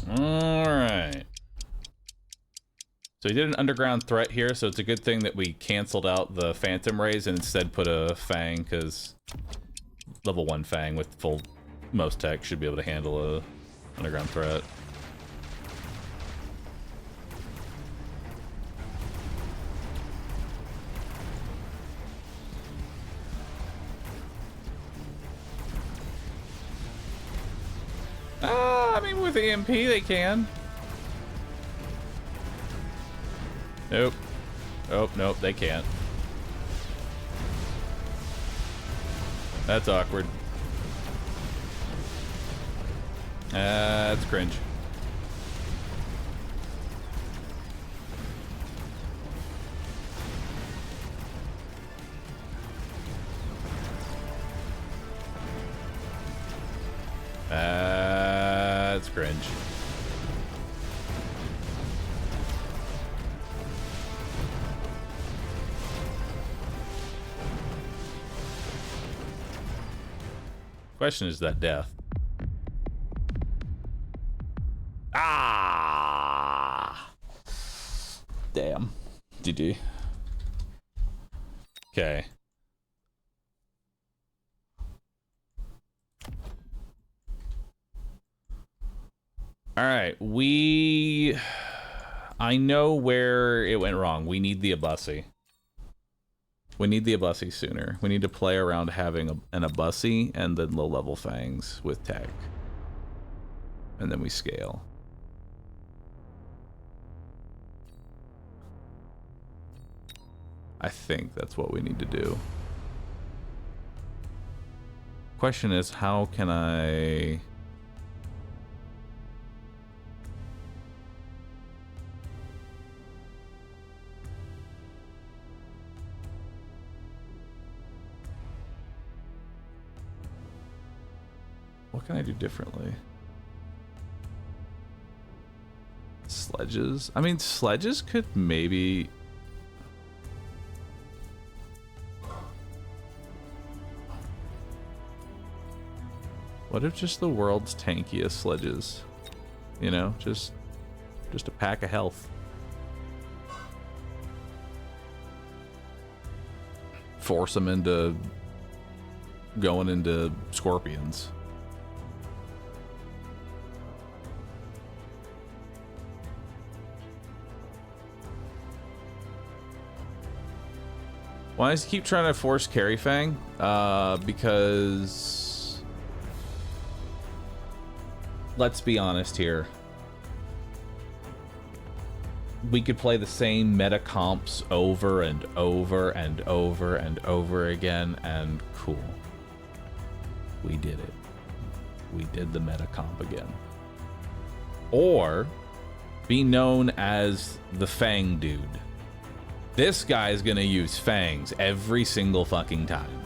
Speaker 2: Alright. So we did an underground threat here, so it's a good thing that we canceled out the Phantom Rays and instead put a Fang, because level 1 Fang with full most tech should be able to handle a underground threat. I mean, with EMP they can. Nope. Oh, nope, they can't. That's awkward. That's cringe. That's cringe. Question is that death. Ah! Damn. GG. Okay. Alright, I know where it went wrong. We need the Abussi. We need the Abussi sooner. We need to play around having an Abussi and then low-level Fangs with tech. And then we scale. I think that's what we need to do. Question is, how can I... What can I do differently? Sledges? I mean, sledges could maybe... What if just the world's tankiest sledges? You know, just a pack of health. Force them into going into scorpions. Why does he keep trying to force carry Fang? Because... Let's be honest here. We could play the same meta comps over and over and over and over again, and cool. We did it. We did the meta comp again. Or be known as the Fang dude. This guy's gonna use Fangs every single fucking time.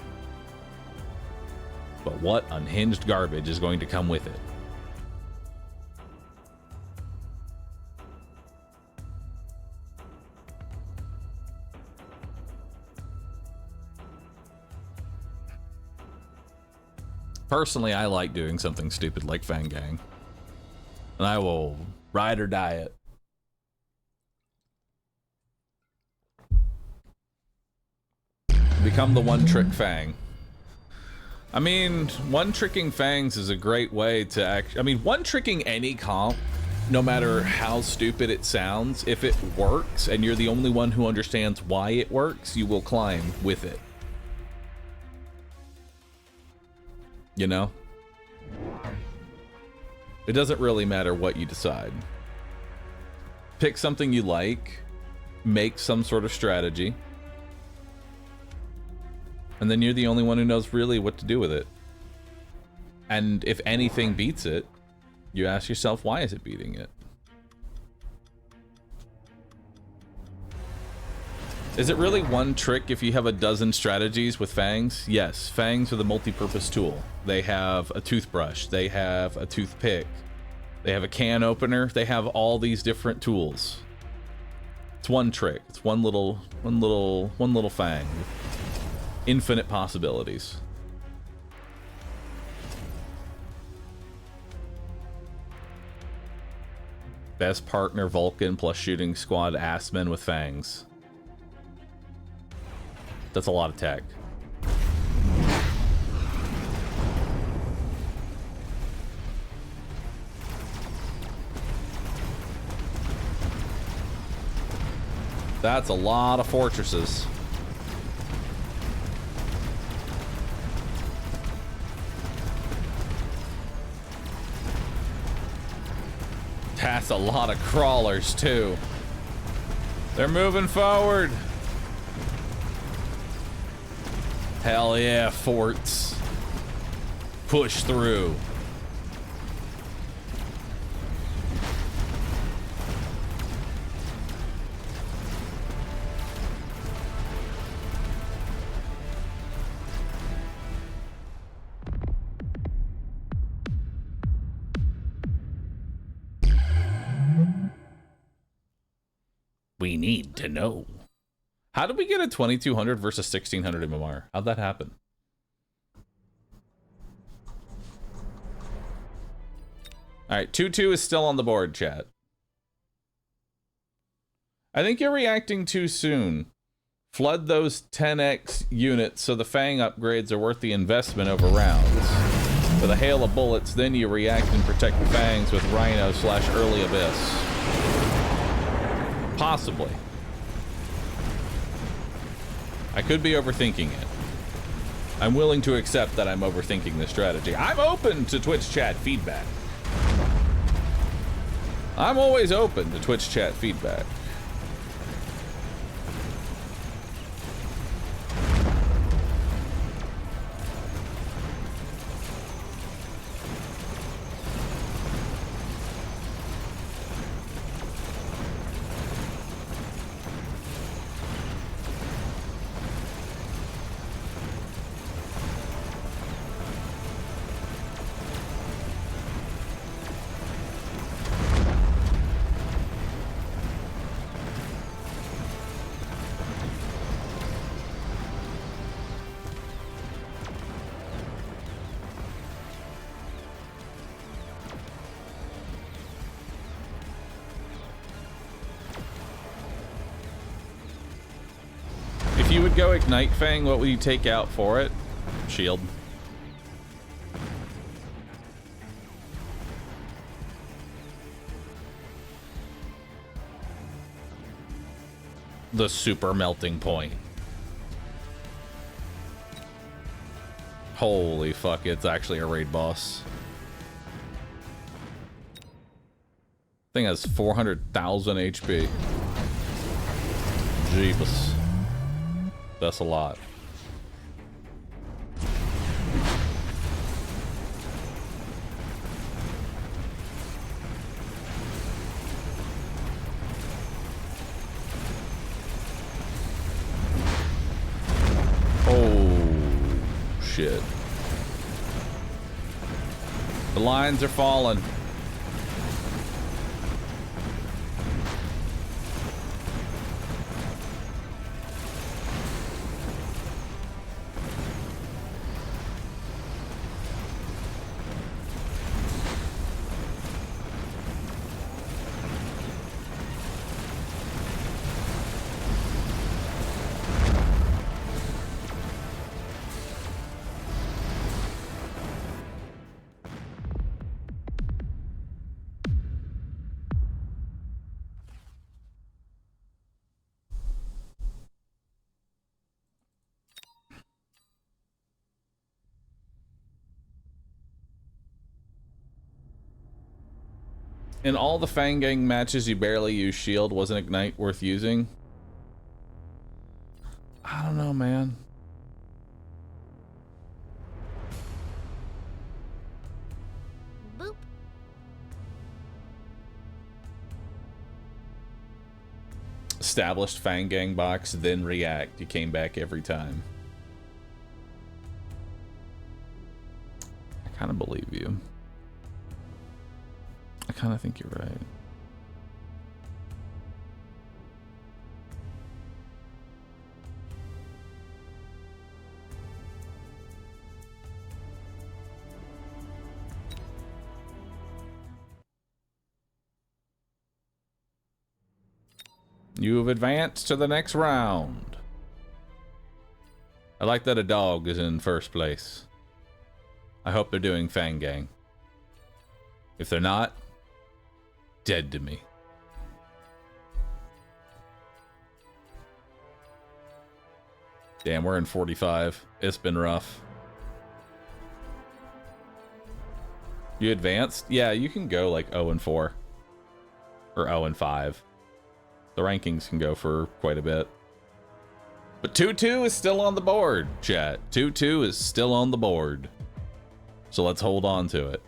Speaker 2: But what unhinged garbage is going to come with it? Personally, I like doing something stupid like Fang Gang. And I will ride or die it. Become the one-trick Fang. I mean, one-tricking Fangs is a great way to act. I mean, one-tricking any comp, no matter how stupid it sounds, if it works and you're the only one who understands why it works, you will climb with it. You know? It doesn't really matter what you decide. Pick something you like, make some sort of strategy, and then you're the only one who knows really what to do with it. And if anything beats it, you ask yourself, why is it beating it? Is it really one trick if you have a dozen strategies with Fangs? Yes, Fangs are the multi-purpose tool. They have a toothbrush, they have a toothpick, they have a can opener, they have all these different tools. It's one trick. It's one little Fang with infinite possibilities. Best partner Vulcan plus shooting squad assmen with Fangs. That's a lot of tech. That's a lot of fortresses. That's a lot of crawlers too. They're moving forward. Hell yeah, forts. Push through. We need to know. How did we get a 2200 versus 1600 MMR? How'd that happen? All right, 2-2 is still on the board, chat. I think you're reacting too soon. Flood those 10x units so the Fang upgrades are worth the investment over rounds. With a hail of bullets, then you react and protect the Fangs with Rhino/Early Abyss. Possibly. I could be overthinking it. I'm willing to accept that I'm overthinking this strategy. I'm open to Twitch chat feedback. I'm always open to Twitch chat feedback. you would go Ignite Fang, what would you take out for it? Shield. The super melting point. Holy fuck, it's actually a raid boss. Thing has 400,000 HP. Jeebus. That's a lot. Oh, shit. The lines are falling. In all the Fang Gang matches, you barely use shield. Wasn't Ignite worth using? I don't know, man.
Speaker 19: Boop.
Speaker 2: Established Fang Gang box, then react. You came back every time. I kind of believe you. I kind of think you're right. You have advanced to the next round. I like that a dog is in first place. I hope they're doing Fang Gang. If they're not, dead to me. Damn, we're in 45. It's been rough. You advanced? Yeah, you can go like 0-4. Or 0-5. The rankings can go for quite a bit. But 2-2 is still on the board, chat. 2-2 is still on the board. So let's hold on to it.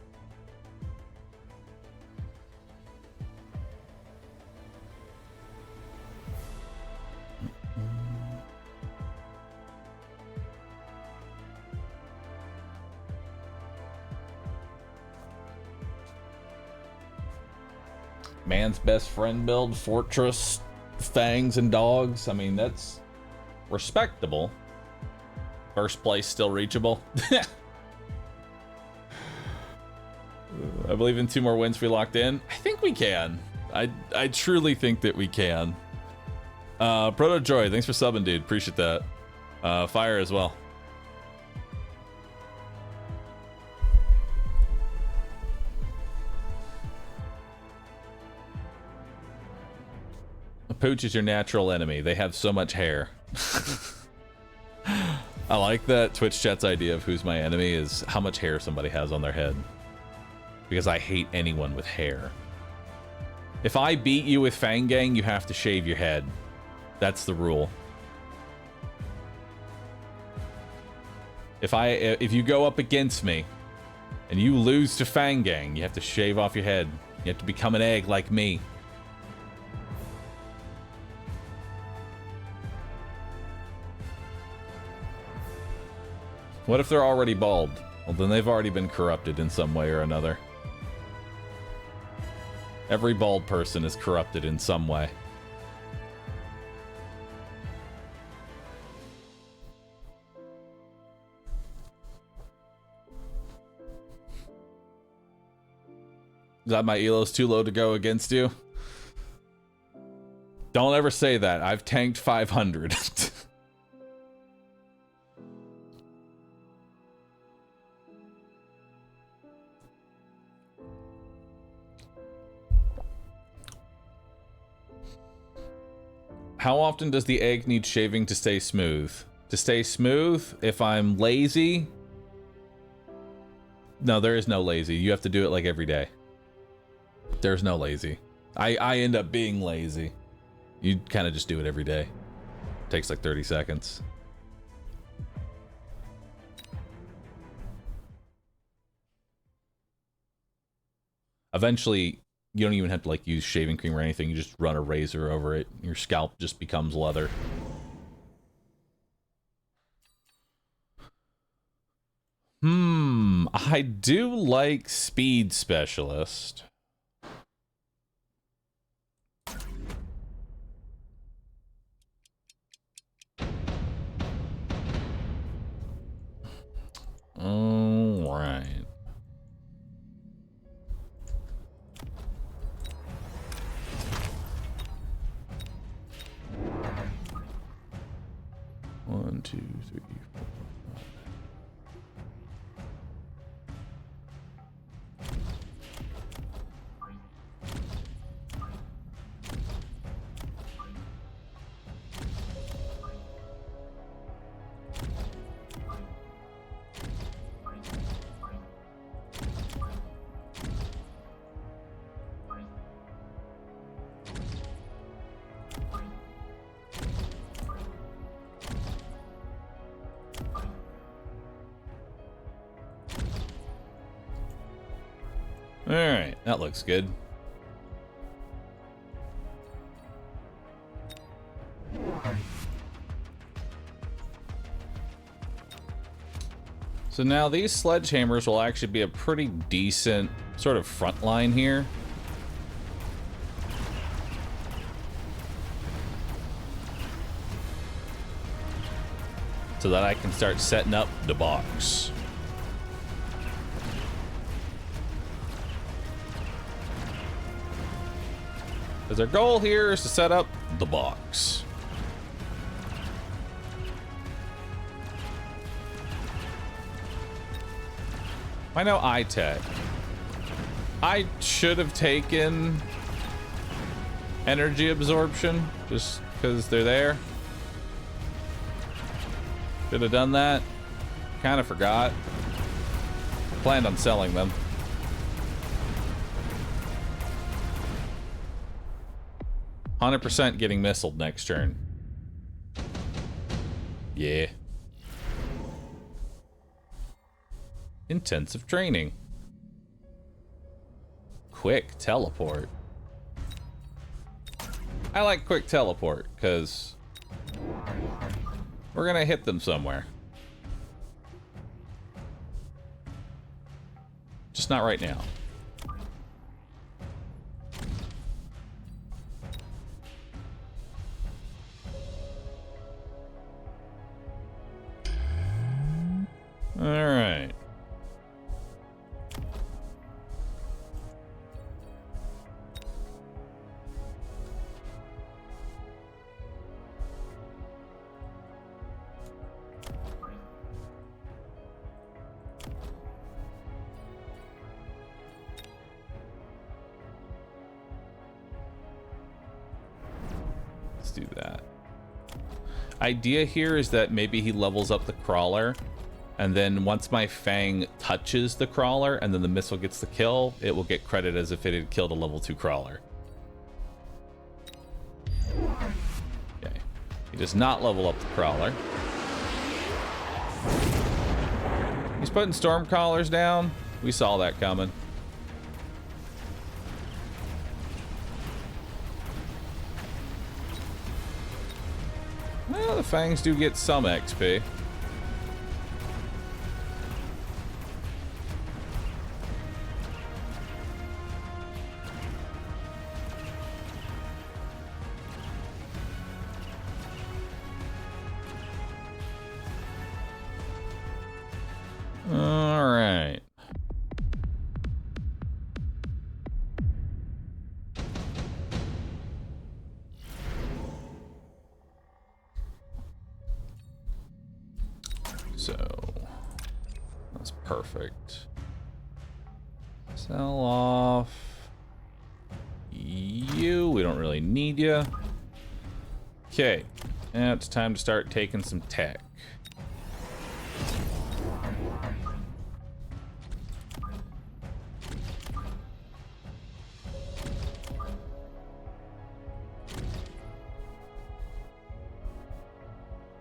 Speaker 2: Man's best friend build, Fortress, Fangs, and Dogs. I mean, that's respectable. First place still reachable. I believe in 2 more wins we locked in. I think we can. I truly think that we can. Proto Joy, thanks for subbing, dude. Appreciate that. Fire as well. A pooch is your natural enemy. They have so much hair. I like that Twitch chat's idea of who's my enemy is how much hair somebody has on their head. Because I hate anyone with hair. If I beat you with Fang Gang, you have to shave your head. That's the rule. If you go up against me and you lose to Fang Gang, you have to shave off your head. You have to become an egg like me. What if they're already bald? Well, then they've already been corrupted in some way or another. Every bald person is corrupted in some way. Is that my elo's too low to go against you? Don't ever say that. I've tanked 500. How often does the egg need shaving to stay smooth? To stay smooth, if I'm lazy... No, there is no lazy. You have to do it like every day. There's no lazy. I end up being lazy. You kind of just do it every day. Takes like 30 seconds. Eventually, you don't even have to like use shaving cream or anything. You just run a razor over it. Your scalp just becomes leather. I do like Speed Specialist. All right. One, two, three, four, five. Alright, that looks good. So now these sledgehammers will actually be a pretty decent sort of front line here. So that I can start setting up the box. Because our goal here is to set up the box. I know iTech. I should have taken energy absorption just because they're there. Should have done that. Kind of forgot. Planned on selling them. %, getting missiled next turn. Yeah. Intensive training. Quick teleport. I like quick teleport because we're gonna hit them somewhere. Just not right now. All right. Let's do that. Idea here is that maybe he levels up the crawler, and then once my Fang touches the crawler and then the missile gets the kill, it will get credit as if it had killed a level 2 crawler. Okay. He does not level up the crawler. He's putting storm crawlers down. We saw that coming. Well, the Fangs do get some XP. All right. So that's perfect. Sell off you. We don't really need you. Okay, now it's time to start taking some tech.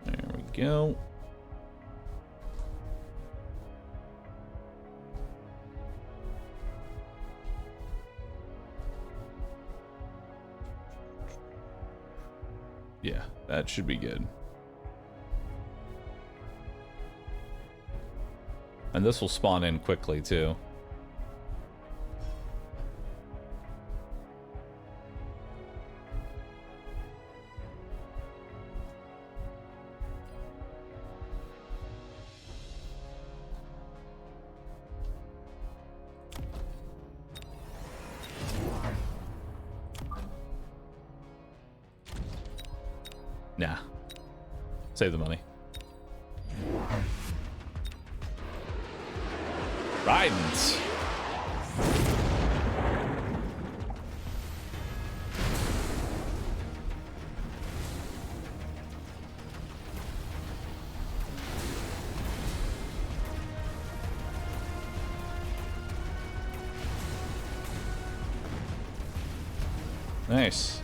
Speaker 2: There we go. Yeah, that should be good. And this will spawn in quickly too. Nah. Save the money. Ridens. Nice.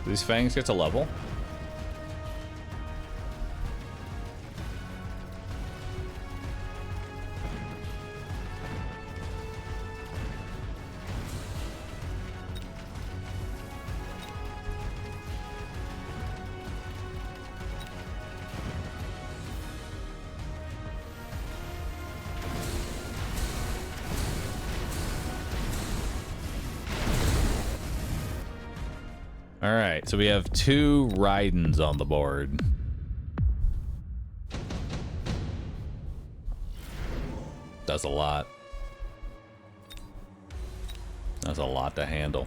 Speaker 2: Do these fangs get to level? Alright, so we have 2 Ridens on the board. Does a lot. That's a lot to handle.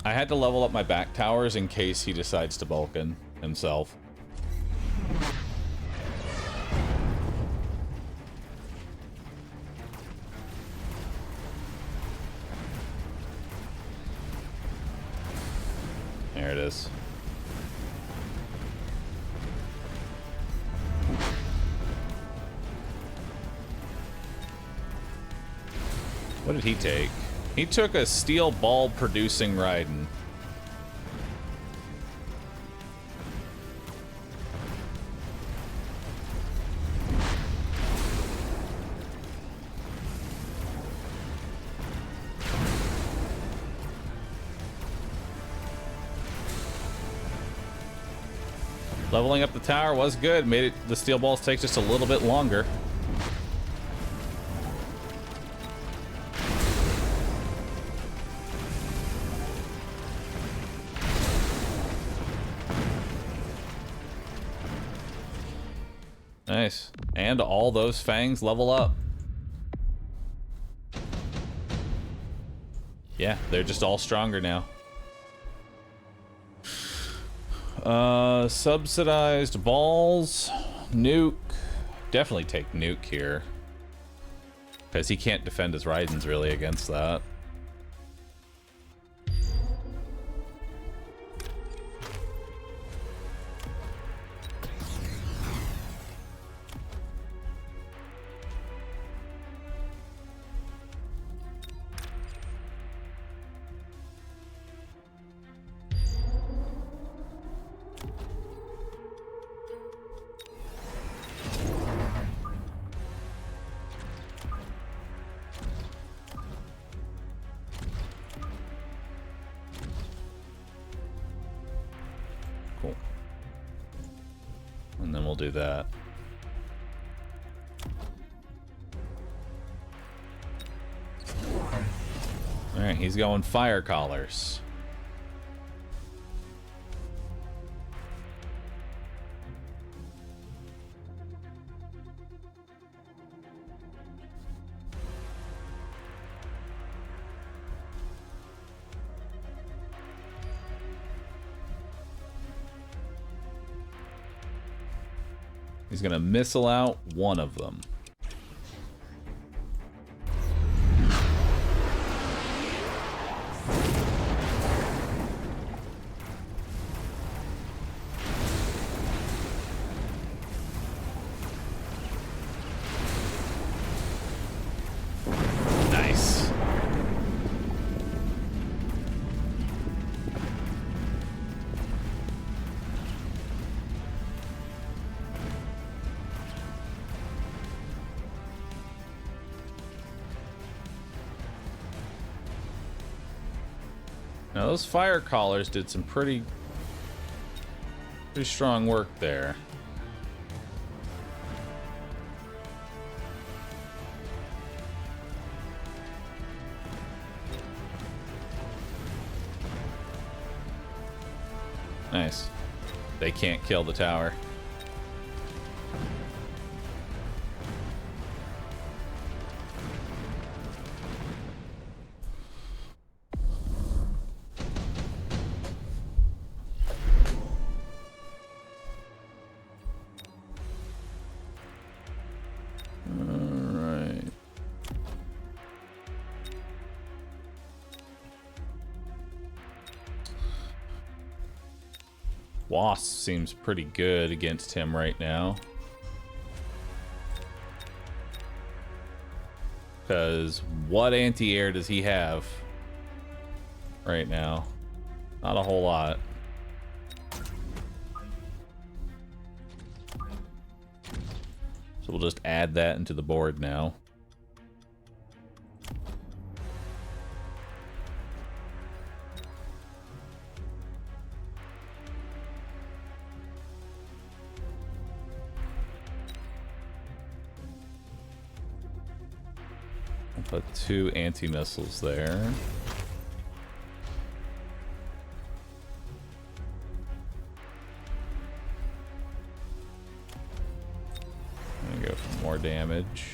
Speaker 2: I had to level up my back towers in case he decides to Vulcan himself. There it is. What did he take? He took a steel ball producing Raiden. Leveling up the tower was good. Made it the steel balls take just a little bit longer. Nice. And all those fangs level up. Yeah, they're just all stronger now. Subsidized balls. Nuke. Definitely take Nuke here. Because he can't defend his Raidens really against that. we'll do that. Alright, he's going fire collars. He's gonna missile out one of them. Nice. Now those fire collars did some pretty strong work there. Nice. They can't kill the tower. Wasp seems pretty good against him right now. Because what anti-air does he have right now? Not a whole lot. So we'll just add that into the board now. Put 2 anti-missiles there. I'm gonna go for more damage.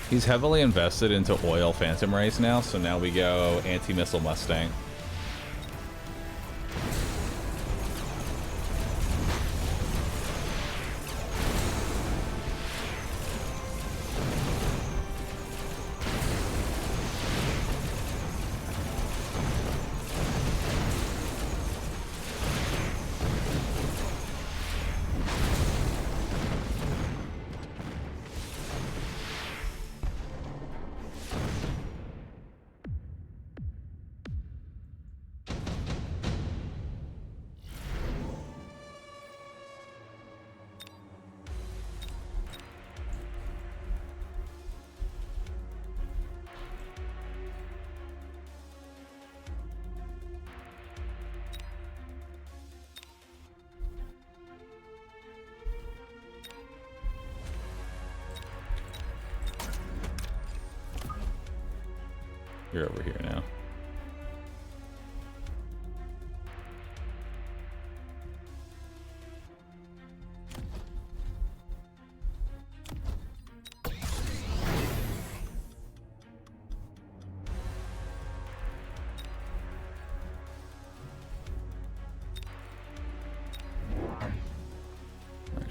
Speaker 2: He's heavily invested into oil Phantom Rays now, so now we go anti-missile Mustang. You're over here now.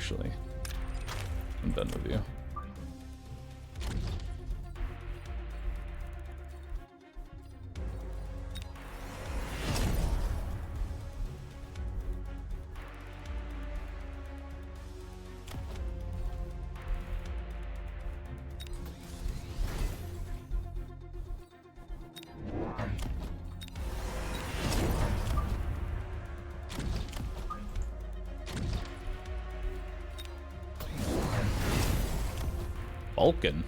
Speaker 2: actually. I'm done with you. Vulcan.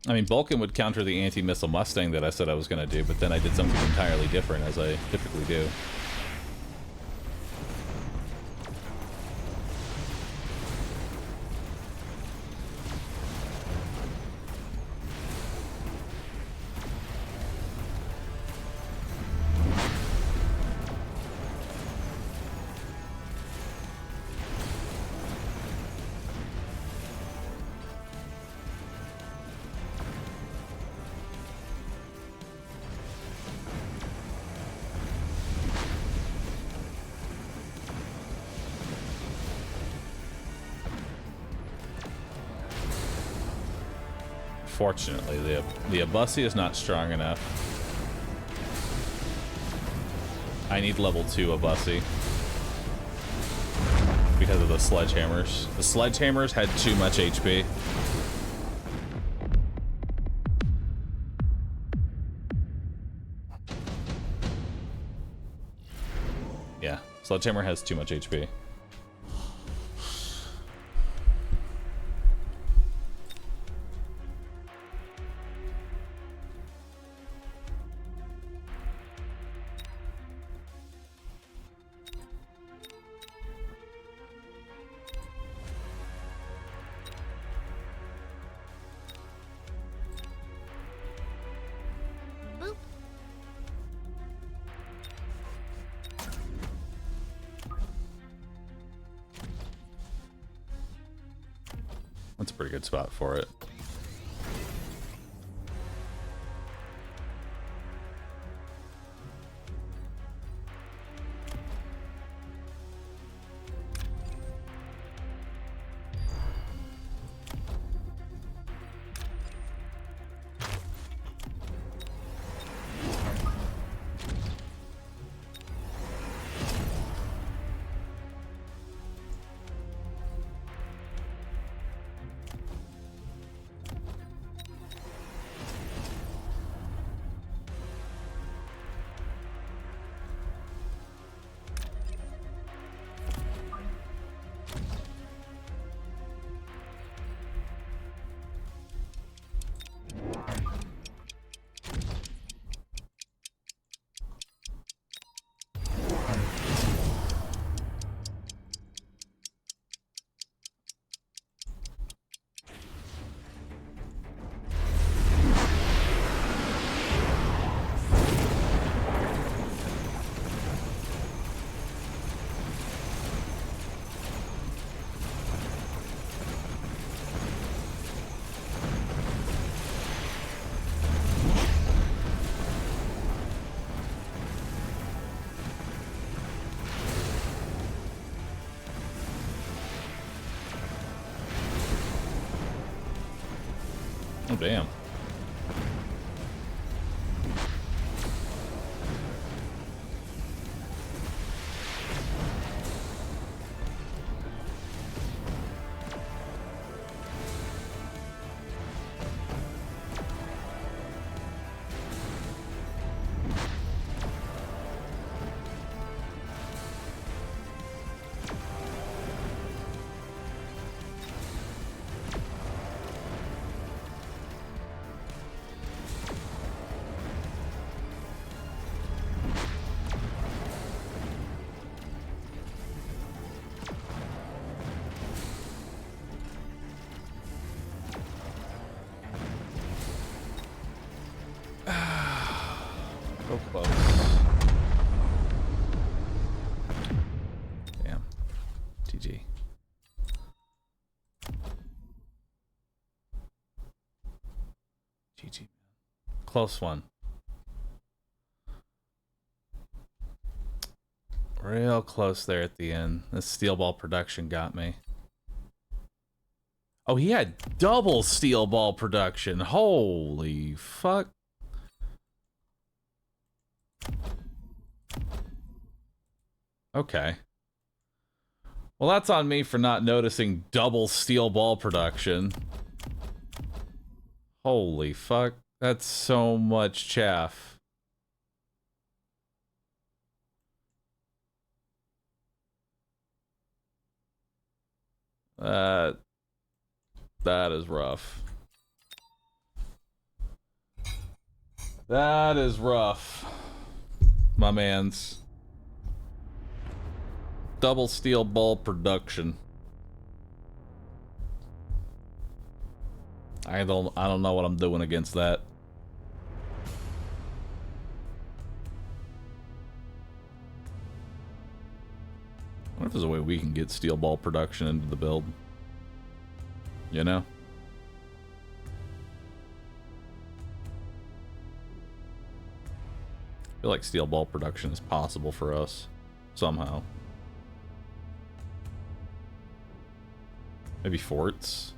Speaker 2: I mean, Vulcan would counter the anti-missile Mustang that I said I was going to do, but then I did something entirely different, as I typically do. Fortunately, the Abussi is not strong enough. I need level 2 Abussi because of the sledgehammers. The sledgehammers had too much HP. Yeah, sledgehammer has too much HP. That's a pretty good spot for it. Oh, damn. So close. Damn. GG. GG. Close one. Real close there at the end. This steel ball production got me. Oh, he had double steel ball production. Holy fuck. Okay. Well, that's on me for not noticing double steel ball production. Holy fuck. That's so much chaff. That is rough. That is rough. My man's. Double steel ball production. I don't know what I'm doing against that. I wonder if there's a way we can get steel ball production into the build. You know? I feel like steel ball production is possible for us somehow. Maybe forts.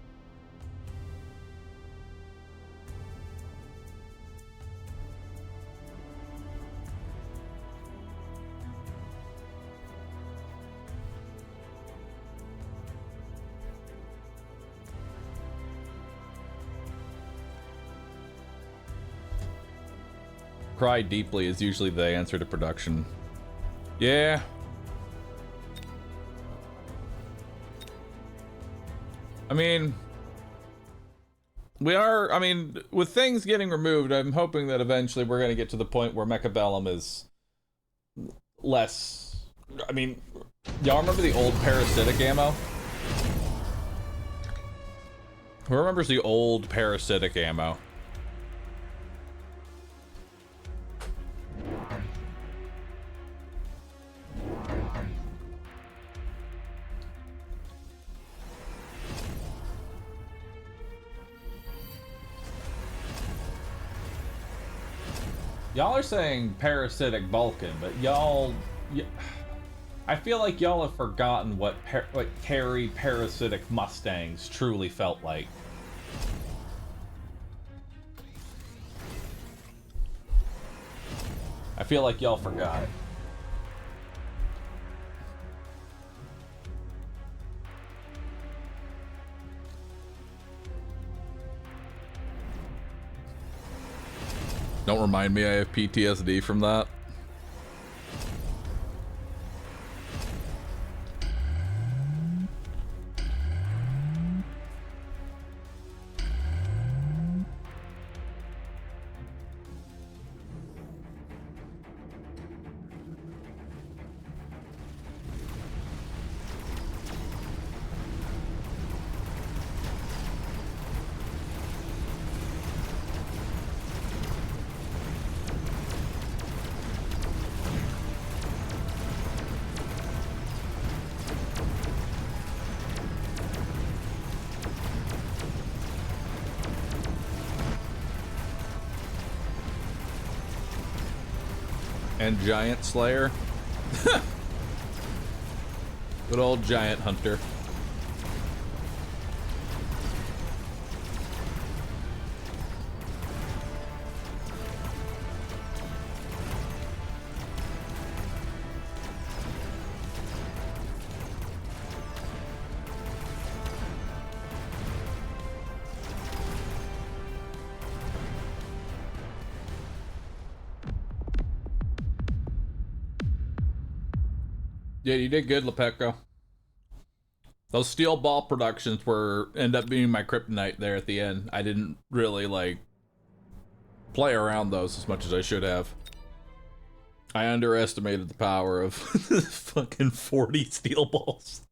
Speaker 2: Cry deeply is usually the answer to production. Yeah. I mean, with things getting removed, I'm hoping that eventually we're going to get to the point where Mechabellum is less... I mean, y'all remember the old parasitic ammo? Who remembers the old parasitic ammo? Y'all are saying parasitic Vulcan, but I feel like y'all have forgotten what carry parasitic Mustangs truly felt like. I feel like y'all forgot. Don't remind me I have PTSD from that. And Giant Slayer. Good old Giant Hunter. Yeah, you did good, Lepetko. Those steel ball productions end up being my kryptonite there at the end. I didn't really play around those as much as I should have. I underestimated the power of fucking 40 steel balls.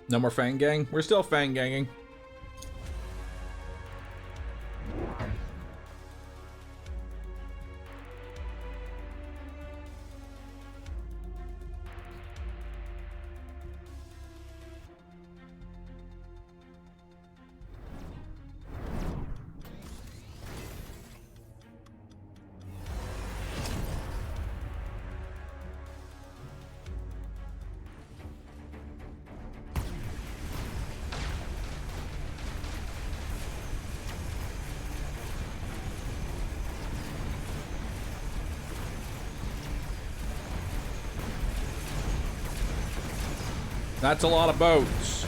Speaker 2: No more Fang Gang? We're still Fang Ganging. That's a lot of boats.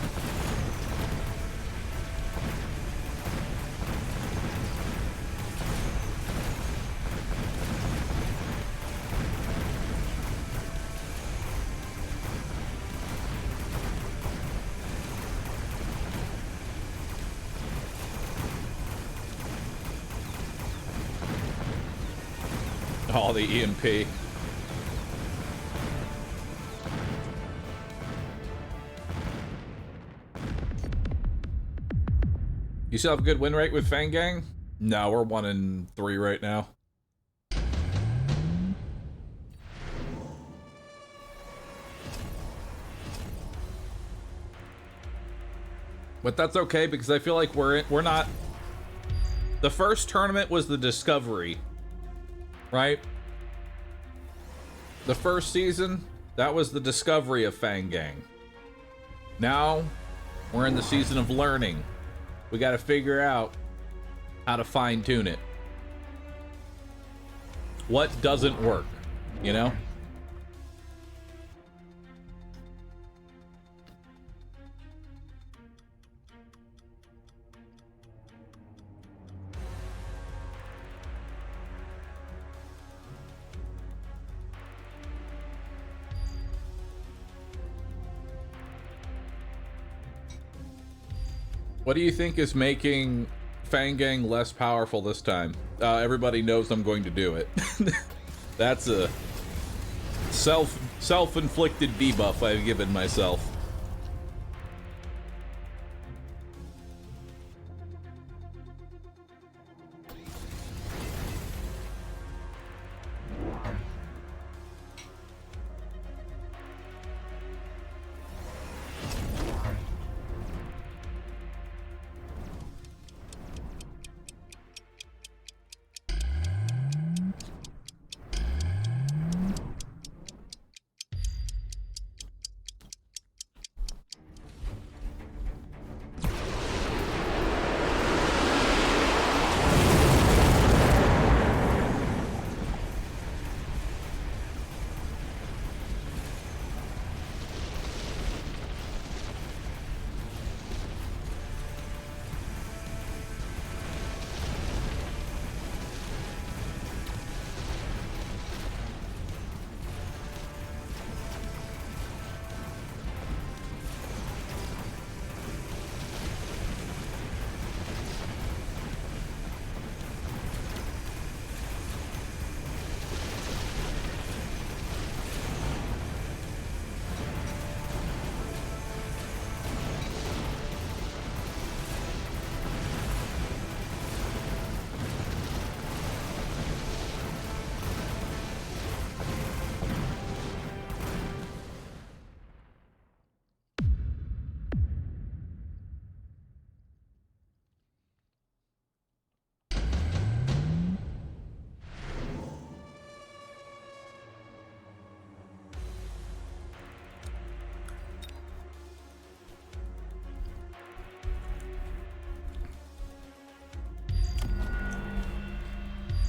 Speaker 2: Oh, the EMP. You still have a good win rate with Fang Gang? No, we're 1-3 right now. But that's okay because I feel like we're not. The first tournament was the Discovery, right? The first season, that was the Discovery of Fang Gang. Now, we're in the season of learning. We got to figure out how to fine-tune it. What doesn't work, you know? What do you think is making Fang Gang less powerful this time? Everybody knows I'm going to do it. That's a self-inflicted debuff I've given myself.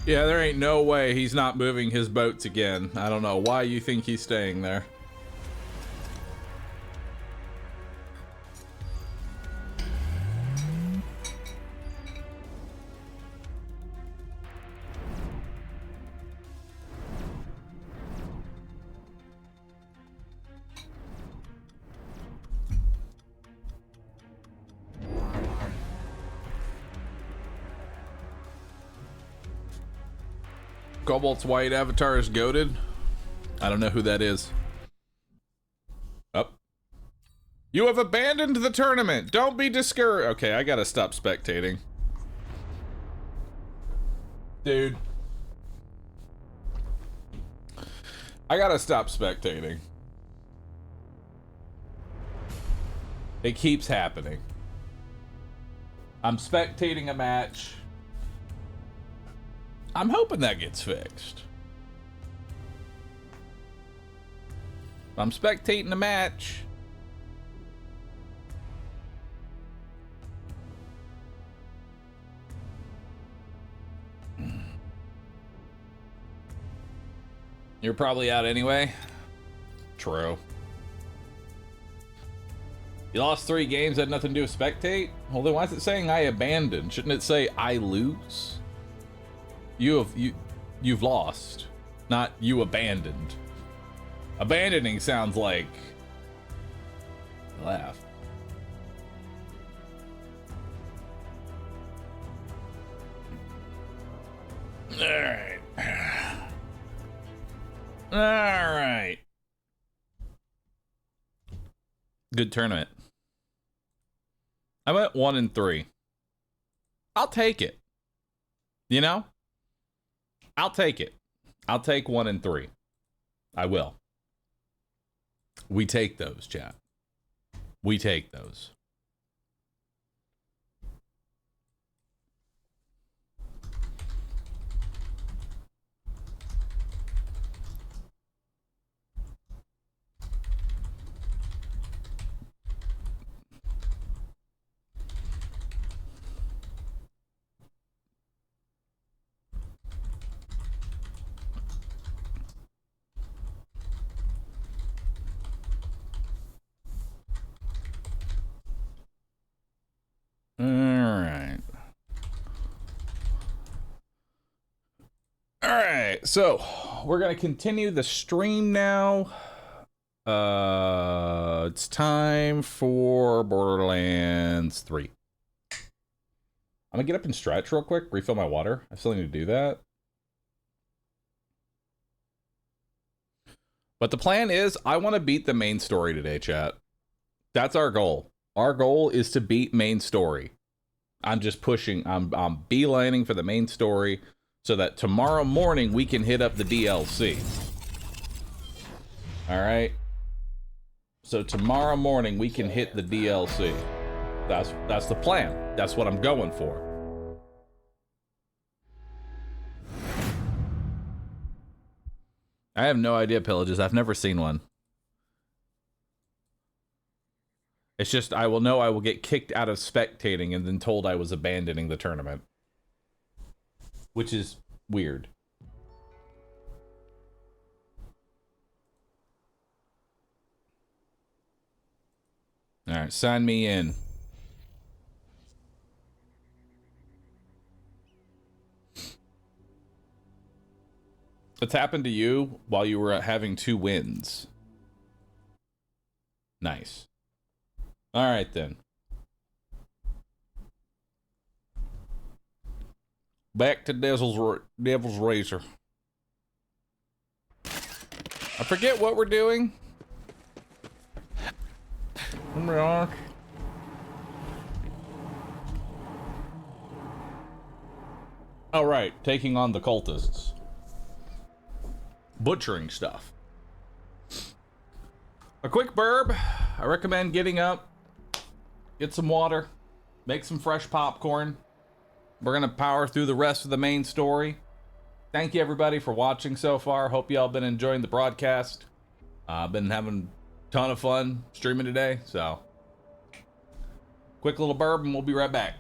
Speaker 2: Yeah, there ain't no way he's not moving his boats again. I don't know why you think he's staying there. Cobalt's white avatar is goated. I don't know who that is. Up. You have abandoned the tournament. Don't be discouraged. Okay, I gotta stop spectating. Dude. I gotta stop spectating. It keeps happening. I'm spectating a match. I'm hoping that gets fixed. I'm spectating a match. You're probably out anyway. True. You lost 3 games, had nothing to do with spectate? Well, then why is it saying I abandoned? Shouldn't it say I lose? You've lost, not you abandoned. Abandoning sounds like laugh. All right. All right. Good tournament. I went 1-3. I'll take it. You know? I'll take it. I'll take 1-3. I will. We take those, chat. We take those. All right, so we're gonna continue the stream now. It's time for Borderlands 3. I'm gonna get up and stretch real quick, refill my water. I still need to do that. But the plan is, I want to beat the main story today, chat. That's our goal. Our goal is to beat main story. I'm just pushing, I'm beelining for the main story so that tomorrow morning we can hit up the DLC. All right. So tomorrow morning we can hit the DLC. That's the plan. That's what I'm going for. I have no idea, Pillages. I've never seen one. It's just I will know I will get kicked out of spectating and then told I was abandoning the tournament. Which is weird. All right, sign me in. What's happened to you while you were having 2 wins? Nice. All right, then. Back to Devil's Razor. I forget what we're doing. Here we are. All right, taking on the cultists. Butchering stuff. A quick burb. I recommend getting up, get some water, make some fresh popcorn. We're gonna power through the rest of the main story. Thank you everybody for watching so far. Hope y'all been enjoying the broadcast. I've been having a ton of fun streaming today, so quick little burb and we'll be right back.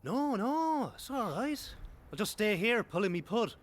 Speaker 9: No, no, it's alright. I'll just stay here pulling me pud.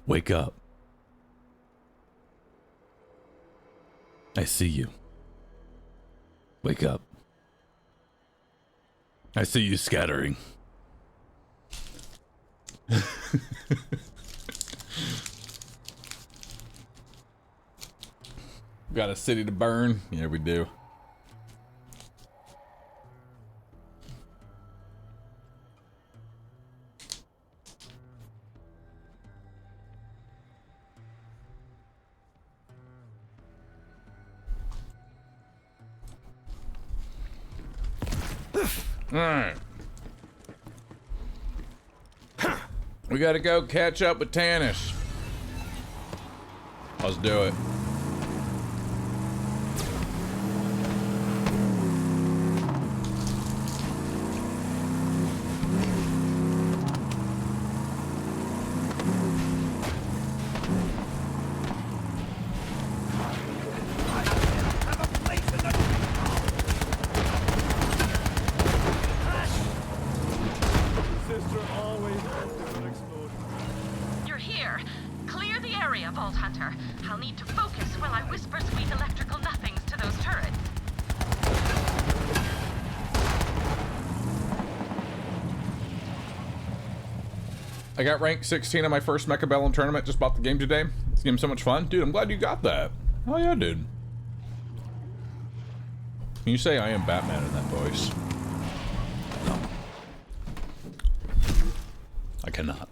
Speaker 2: Wake up. I see you. Wake up. I see you scattering. Got a city to burn? Yeah, we do. Alright. We gotta go catch up with Tannis. Let's do it.
Speaker 11: You're here. Clear the area, Vault Hunter. I'll need to focus while I whisper sweet electrical nothings to those turrets.
Speaker 2: I got rank 16 in my first Mechabellum tournament. Just bought the game today. This game's so much fun. Dude, I'm glad you got that. Oh yeah, dude. Can you say I am Batman in that voice? No. I cannot.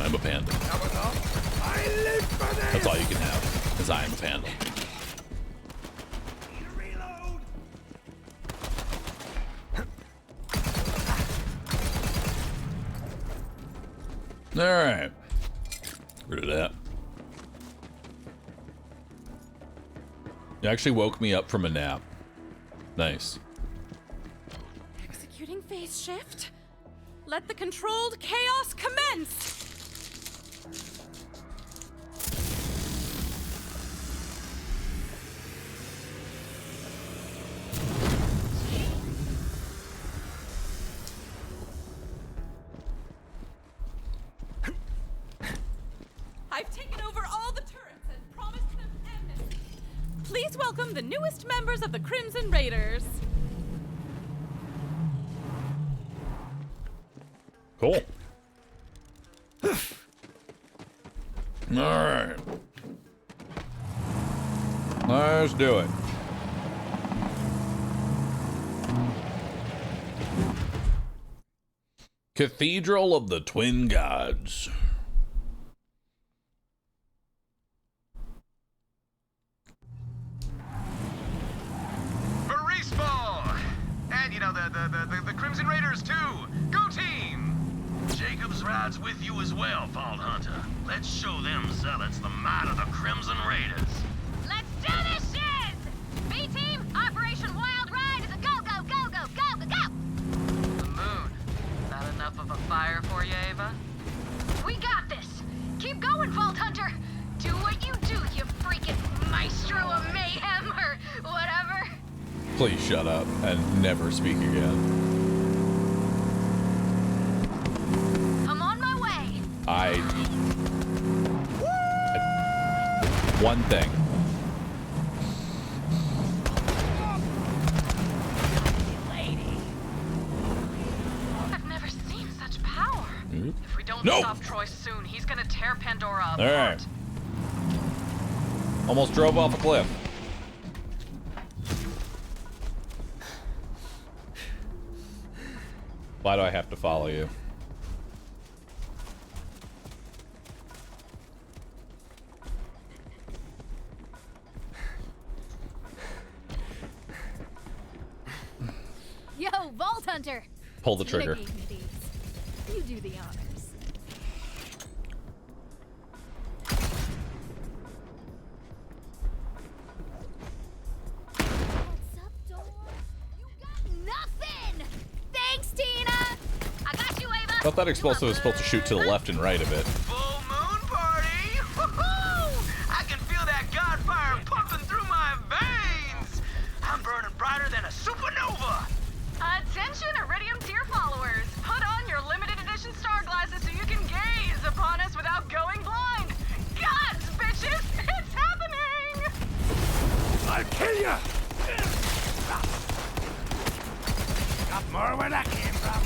Speaker 2: I'm a panda. That's all you can have, because I am a panda. Alright. Rid of that. You actually woke me up from a nap. Nice.
Speaker 11: Executing phase shift. Let the controlled chaos commence! I've taken over all the turrets and promised them amnesty. Please welcome the newest members of the Crimson Raiders.
Speaker 2: Cool. Alright. Let's do it. Cathedral of the Twin Gods.
Speaker 3: And you know, the Crimson Raiders too. Go team!
Speaker 6: Jacobs rides with you as well, Vault Hunter. Let's show them zealots the might of the Crimson Raiders.
Speaker 19: Let's do this shit! B-Team, Operation Wild Ride is a go, go, go, go, go, go, go!
Speaker 8: The moon. Not enough of a fire for you, Ava?
Speaker 19: We got this! Keep going, Vault Hunter! Do what you do, you freaking maestro of mayhem, or whatever!
Speaker 2: Please shut up and never speak again.
Speaker 19: I'm on my way!
Speaker 2: One thing.
Speaker 19: Lady.
Speaker 11: I've never seen such power. If we don't
Speaker 2: No!
Speaker 11: stop Troy soon, he's gonna tear Pandora apart.
Speaker 2: Alright. Almost drove off a cliff. Why do I have to follow you?
Speaker 1: Yo, Vault Hunter!
Speaker 2: Pull the trigger.
Speaker 1: Tina gave me these. You do the honors. What's up, Dor? You got nothing! Thanks, Tina! I got you, Ava!
Speaker 2: Thought that explosive was supposed to shoot to the left and right a bit.
Speaker 8: Full moon party! Woohoo! I can feel that god fire pumping through my veins! I'm burning brighter than a supernova!
Speaker 17: Attention, Iridium tier followers! Put on your limited edition star glasses so you can gaze upon us without going blind! Gods, bitches! It's happening!
Speaker 16: I'll kill you! Got more where that came from.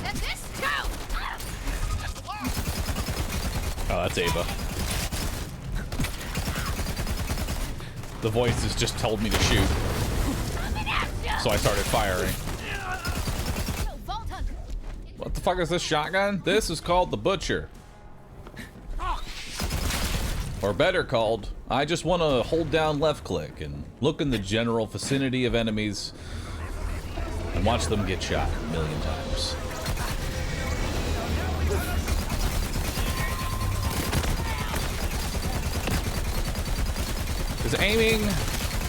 Speaker 1: And this too!
Speaker 2: Oh, that's Ava. The voices just told me to shoot. So I started firing. fuck is this shotgun? This is called the Butcher. Or better called, I just want to hold down left click and look in the general vicinity of enemies and watch them get shot a million times. Because aiming,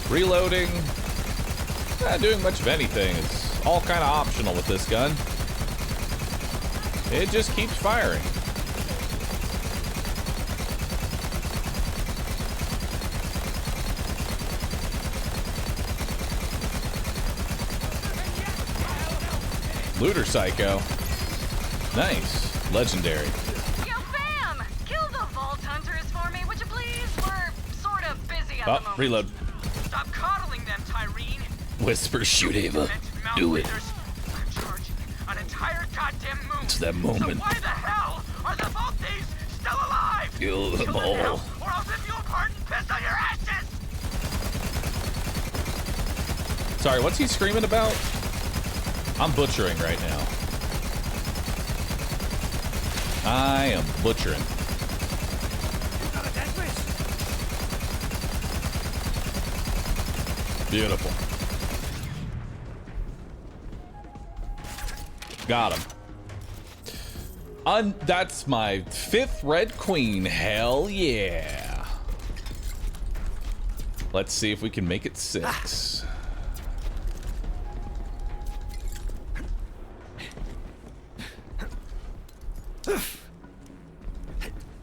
Speaker 2: reloading, not doing much of anything. It's all kind of optional with this gun. It just keeps firing. Looter Psycho. Nice. Legendary.
Speaker 21: Yo, fam! Kill the Vault Hunters for me, would you please? We're sort of busy at the moment.
Speaker 2: Reload.
Speaker 8: Stop coddling them, Tyreen.
Speaker 2: Whisper, shoot Ava. Do it.
Speaker 8: I'm charging an entire goddamn moon.
Speaker 2: It's that moment.
Speaker 8: So why the hell are the Vault Thieves still alive?
Speaker 2: Kill them
Speaker 8: now,
Speaker 2: all.
Speaker 8: or I'll rip you apart and piss on your ashes.
Speaker 2: Sorry, what's he screaming about? I'm butchering right now. I am butchering. Beautiful. Got him. That's my 5th Red Queen. Hell yeah. Let's see if we can make it 6.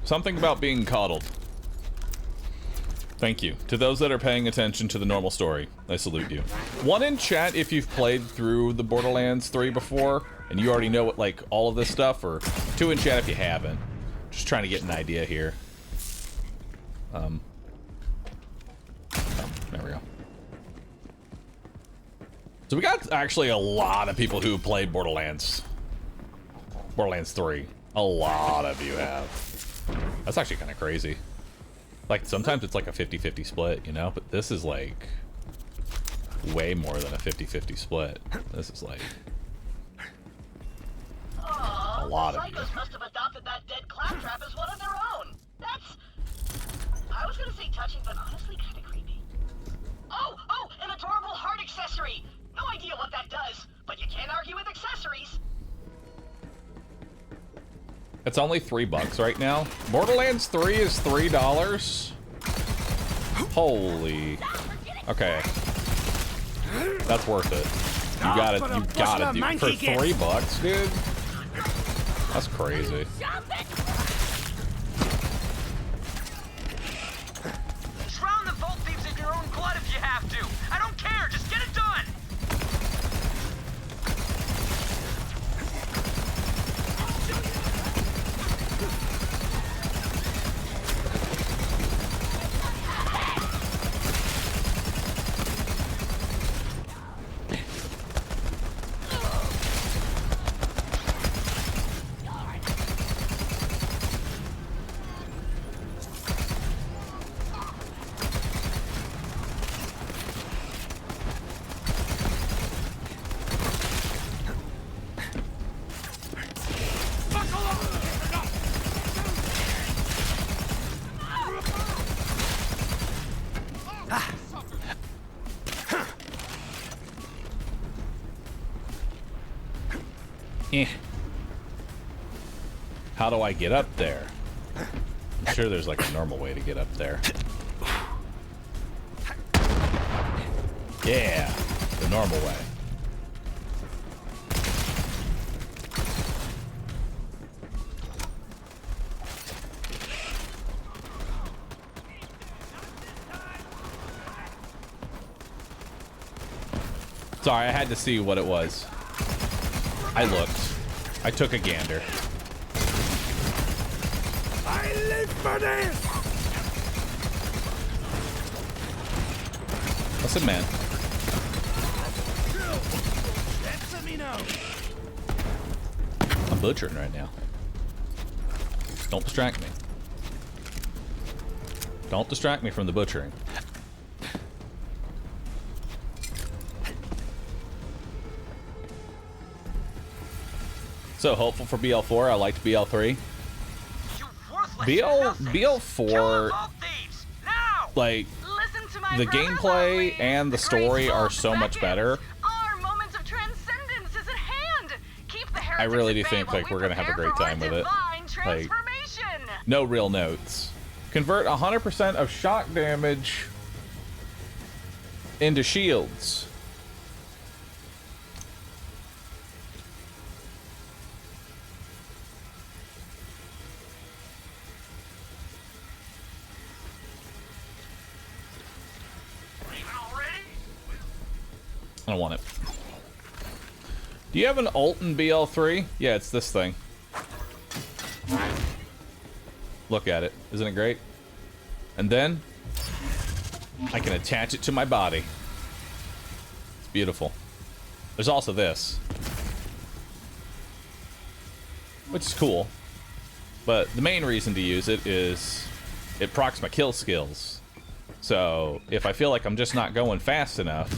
Speaker 2: Something about being coddled. Thank you. To those that are paying attention to the normal story, I salute you. 1 in chat if you've played through the Borderlands 3 before, and you already know what, like, all of this stuff, or 2 in chat if you haven't. Just trying to get an idea here. Oh, there we go. So we got actually a lot of people who played Borderlands 3. A lot of you have. That's actually kind of crazy. Like, sometimes it's like a 50-50 split, you know? But this is like way more than a 50-50 split. This is like a lot of you.
Speaker 7: Psychos must have adopted that dead claptrap as one of their own. That's... I was gonna say touching, but honestly kind of creepy. Oh, an adorable heart accessory! No idea what that does, but you can't argue with accessories.
Speaker 2: It's only $3 right now. Borderlands 3 is $3. Holy. Okay. That's worth it. You got it. You got it, dude. For $3, dude. That's crazy.
Speaker 8: Drown the Vault Thieves in your own blood if you have to. I don't care. Just get it done.
Speaker 2: How do I get up there? I'm sure there's like a normal way to get up there. Yeah, the normal way. Sorry, I had to see what it was. I looked. I took a gander.
Speaker 13: I live for this!
Speaker 2: Listen, man.
Speaker 13: Let me know.
Speaker 2: I'm butchering right now. Don't distract me. Don't distract me from the butchering. So hopeful for BL4. I liked BL3. BL4, like, the gameplay and the story are so much better.
Speaker 11: Our moment of transcendence is at hand. Keep the
Speaker 2: I
Speaker 11: heritage
Speaker 2: really do
Speaker 11: at bay
Speaker 2: think
Speaker 11: while
Speaker 2: like
Speaker 11: we
Speaker 2: we're gonna have a
Speaker 11: prepare
Speaker 2: great
Speaker 11: for our
Speaker 2: time with it.
Speaker 11: divine
Speaker 2: Like,
Speaker 11: transformation.
Speaker 2: no real notes. Convert 100% of shock damage into shields. I don't want it. Do you have an ult in BL3? Yeah, it's this thing. Look at it. Isn't it great? And then I can attach it to my body. It's beautiful. There's also this, which is cool. But the main reason to use it is it procs my kill skills. So if I feel like I'm just not going fast enough,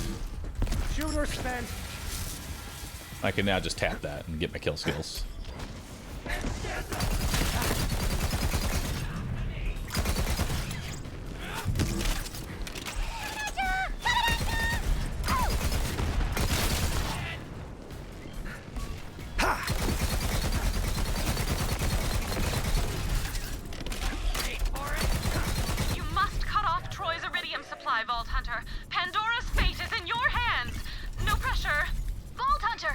Speaker 9: Shooter spent.
Speaker 2: I can now just tap that and get my kill skills.
Speaker 11: You must cut off Troy's iridium supply, Vault Hunter. Pandora's fate is in your hands. No pressure.
Speaker 19: Vault Hunter!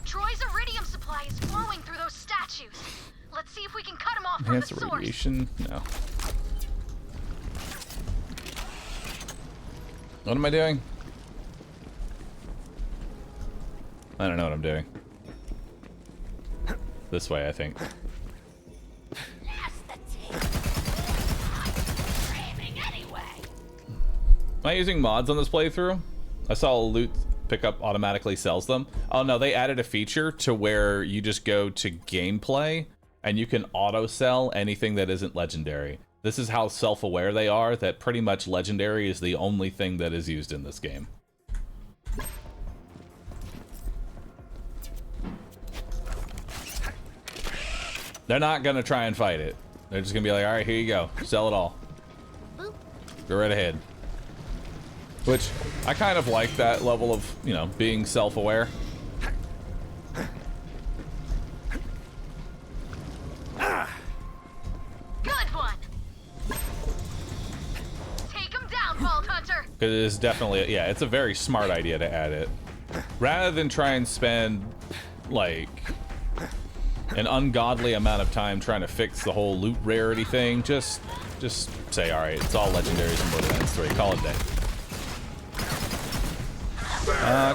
Speaker 19: Troy's iridium supply is flowing through those statues. Let's see if we can cut them off from the
Speaker 2: Enhance
Speaker 19: source.
Speaker 2: radiation? No. What am I doing? I don't know what I'm doing. This way, I think. Am I using mods on this playthrough? I saw loot pickup automatically sells them. Oh no, they added a feature to where you just go to gameplay and you can auto sell anything that isn't legendary. This is how self-aware they are, that pretty much legendary is the only thing that is used in this game. They're not gonna try and fight it. They're just gonna be like, all right, here you go, sell it all. Go right ahead. Which, I kind of like that level of, you know, being self-aware.
Speaker 19: Good one! Take him down, Vault Hunter!
Speaker 2: It is definitely, yeah, it's a very smart idea to add it. Rather than try and spend, like, an ungodly amount of time trying to fix the whole loot rarity thing, just say, all right, it's all legendaries in Borderlands 3. Call it a day.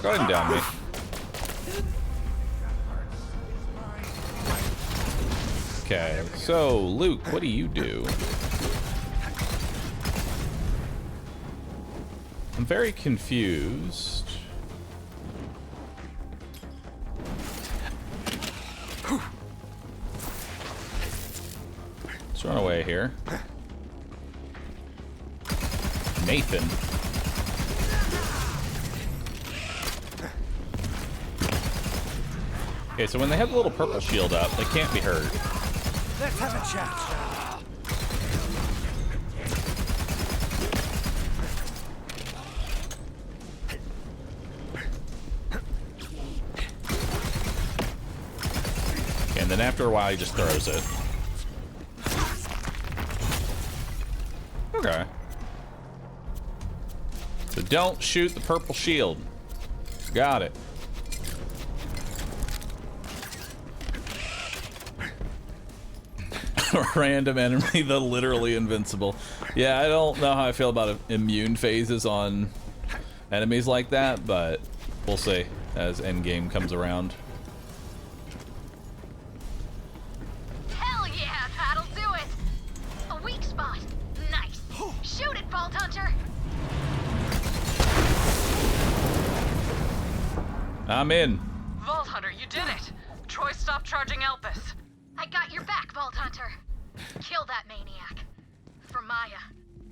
Speaker 2: Go ahead and down me. Okay, so Luke, what do you do? I'm very confused. Let's run away here. Nathan. Okay, so when they have the little purple shield up, they can't be hurt.
Speaker 9: Let's have a chat.
Speaker 2: Okay, and then after a while, he just throws it. Okay. So don't shoot the purple shield. Got it. Random enemy, the literally invincible. Yeah, I don't know how I feel about immune phases on enemies like that, but we'll see as endgame comes around.
Speaker 19: Hell yeah, that'll do it! A weak spot. Nice. Shoot it, Vault Hunter!
Speaker 2: I'm in.
Speaker 11: Vault Hunter, you did it. Troy stopped charging Elpis.
Speaker 19: I got your back, Vault Hunter. Kill that maniac. For Maya.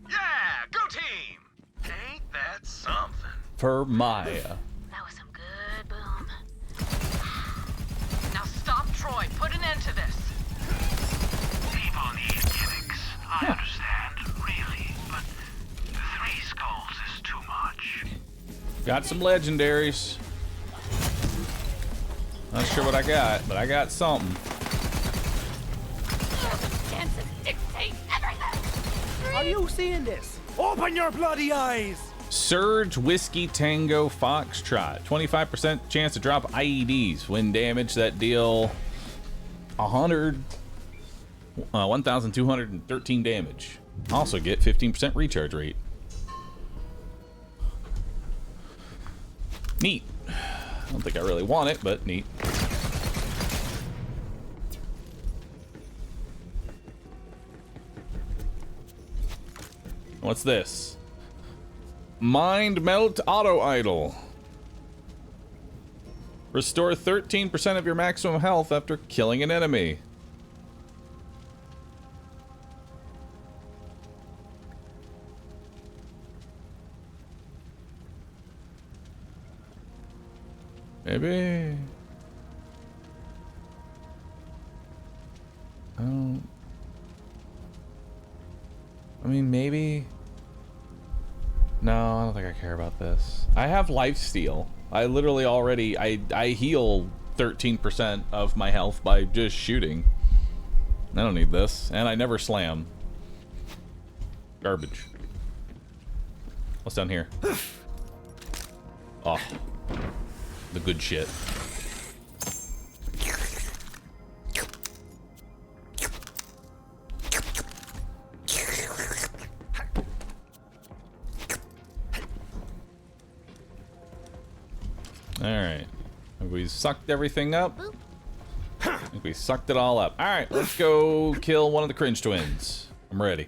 Speaker 8: Yeah, go team! Ain't that something?
Speaker 2: For Maya.
Speaker 19: That was some good boom.
Speaker 11: Now stop Troy
Speaker 2: Got some legendaries. Not sure what I got, but I got something.
Speaker 13: Circumstances dictate everything.
Speaker 9: Are you seeing this? Open your bloody eyes!
Speaker 2: Surge Whiskey Tango Foxtrot. 25% chance to drop IEDs when damage that deal 1,213 damage. Also get 15% recharge rate. Neat. I don't think I really want it, but neat. What's this? Mind Melt Auto Idol. Restore 13% of your maximum health after killing an enemy. Maybe. I mean, maybe. No, I don't think I care about this. I have lifesteal. I literally already, I heal 13% of my health by just shooting. I don't need this. And I never slam. Garbage. What's down here? Oh. The good shit. Alright. Have we sucked everything up? I think we sucked it all up. Alright, let's go kill one of the cringe twins. I'm ready.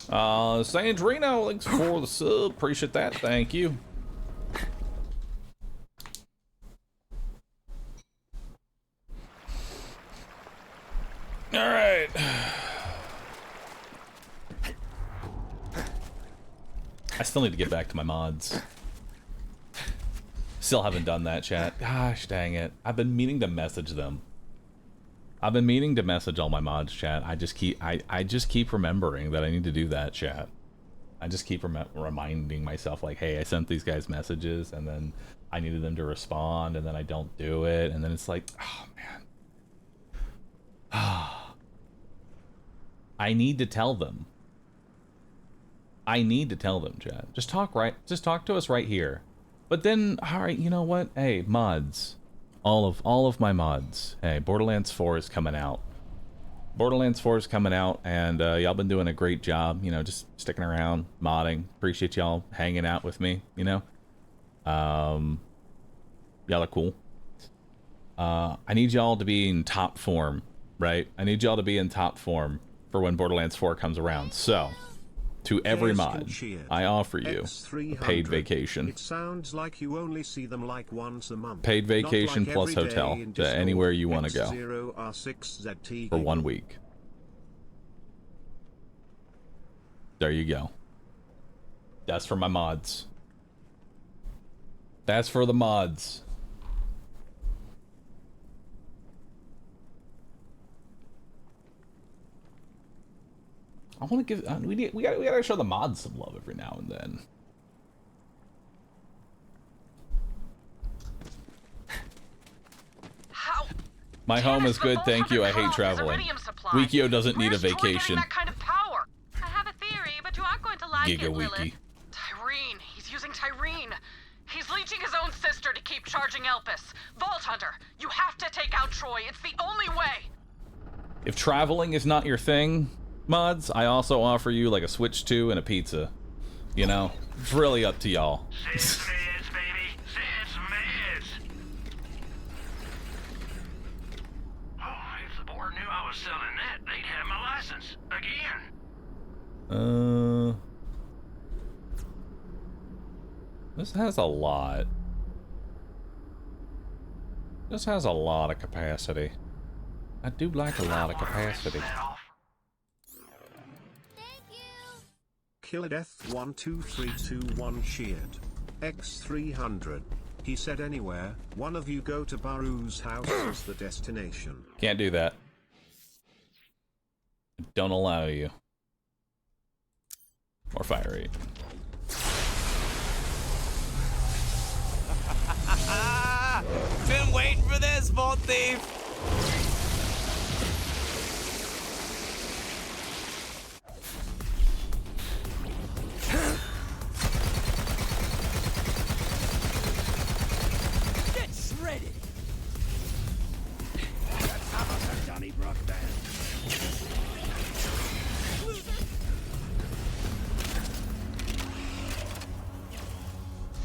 Speaker 2: Sandrino, thanks for the sub. Appreciate that. Thank you. Alright. I still need to get back to my mods. Still haven't done that, chat. Gosh dang it. I've been meaning to message them. I've been meaning to message all my mods, chat. I just keep remembering that I need to do that, chat. I just keep reminding myself, like, hey, I sent these guys messages, and then I needed them to respond, and then I don't do it, and then it's like, oh, man. I need to tell them. I need to tell them, chat. Just talk to us right here. But then, all right, you know what? Hey, mods. All of my mods. Hey, Borderlands 4 is coming out. Borderlands 4 is coming out, and y'all been doing a great job, you know, just sticking around, modding. Appreciate y'all hanging out with me, you know. Y'all are cool. I need y'all to be in top form, right? I need y'all to be in top form for when Borderlands 4 comes around. So, to every mod, I offer you a paid vacation.
Speaker 10: It sounds like you only see them like once a month.
Speaker 2: Paid vacation
Speaker 10: like
Speaker 2: plus hotel to anywhere you want to go
Speaker 10: X0R6ZT
Speaker 2: for 1 week. There you go. That's for my mods. That's for the mods. I want to give. We gotta show the mods some love every now and then.
Speaker 21: How?
Speaker 2: My home is good, thank you. I hate traveling. Wikio doesn't need a vacation.
Speaker 21: That kind of power. I have a theory, but you aren't going to like
Speaker 2: Giga
Speaker 21: it,
Speaker 2: Wiki.
Speaker 21: Lilith. Tyreen. He's using Tyreen. He's leeching his own sister to keep charging Elpis. Vault Hunter, you have to take out Troy. It's the only way.
Speaker 2: If traveling is not your thing, mods, I also offer you like a Switch 2 and a pizza. You know, it's really up to y'all.
Speaker 4: Meds, baby. Meds. Oh, if the board knew I was selling that, they'd have my license again.
Speaker 2: This has a lot. This has a lot of capacity. I do like a lot of capacity.
Speaker 10: Killedeth12321 cheered. X300. He said anywhere, one of you go to Bahroo's house as the destination.
Speaker 2: Can't do that. Don't allow you. More fire rate.
Speaker 15: Been waiting for this, Vault Thief!
Speaker 13: Get shredded! That's how much Donnybrook then.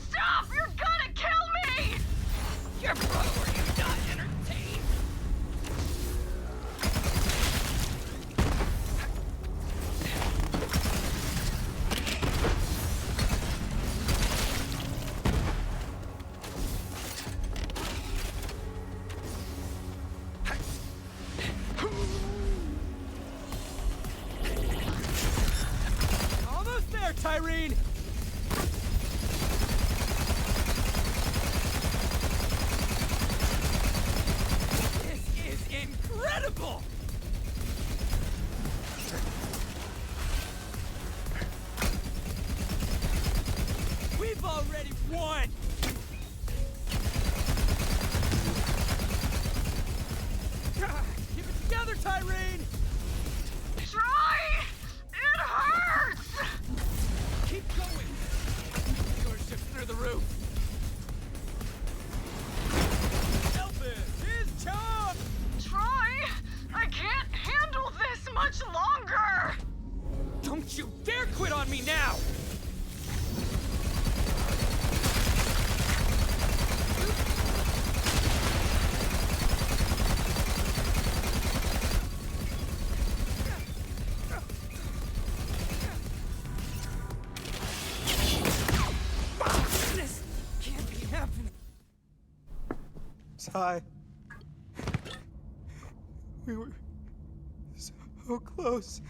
Speaker 21: Stop! You're gonna kill me!
Speaker 13: Your brother, you not entertained?
Speaker 18: Almost there, Tyreen!
Speaker 13: This is incredible! We've already won!
Speaker 18: Keep it together, Tyreen!
Speaker 21: Try! It hurts!
Speaker 13: Keep going! Your ship's through the roof!
Speaker 18: Elvis, his job!
Speaker 21: Try! I can't handle this much longer!
Speaker 13: Don't you dare quit on me now! This can't be happening.
Speaker 18: Sigh. We were so close.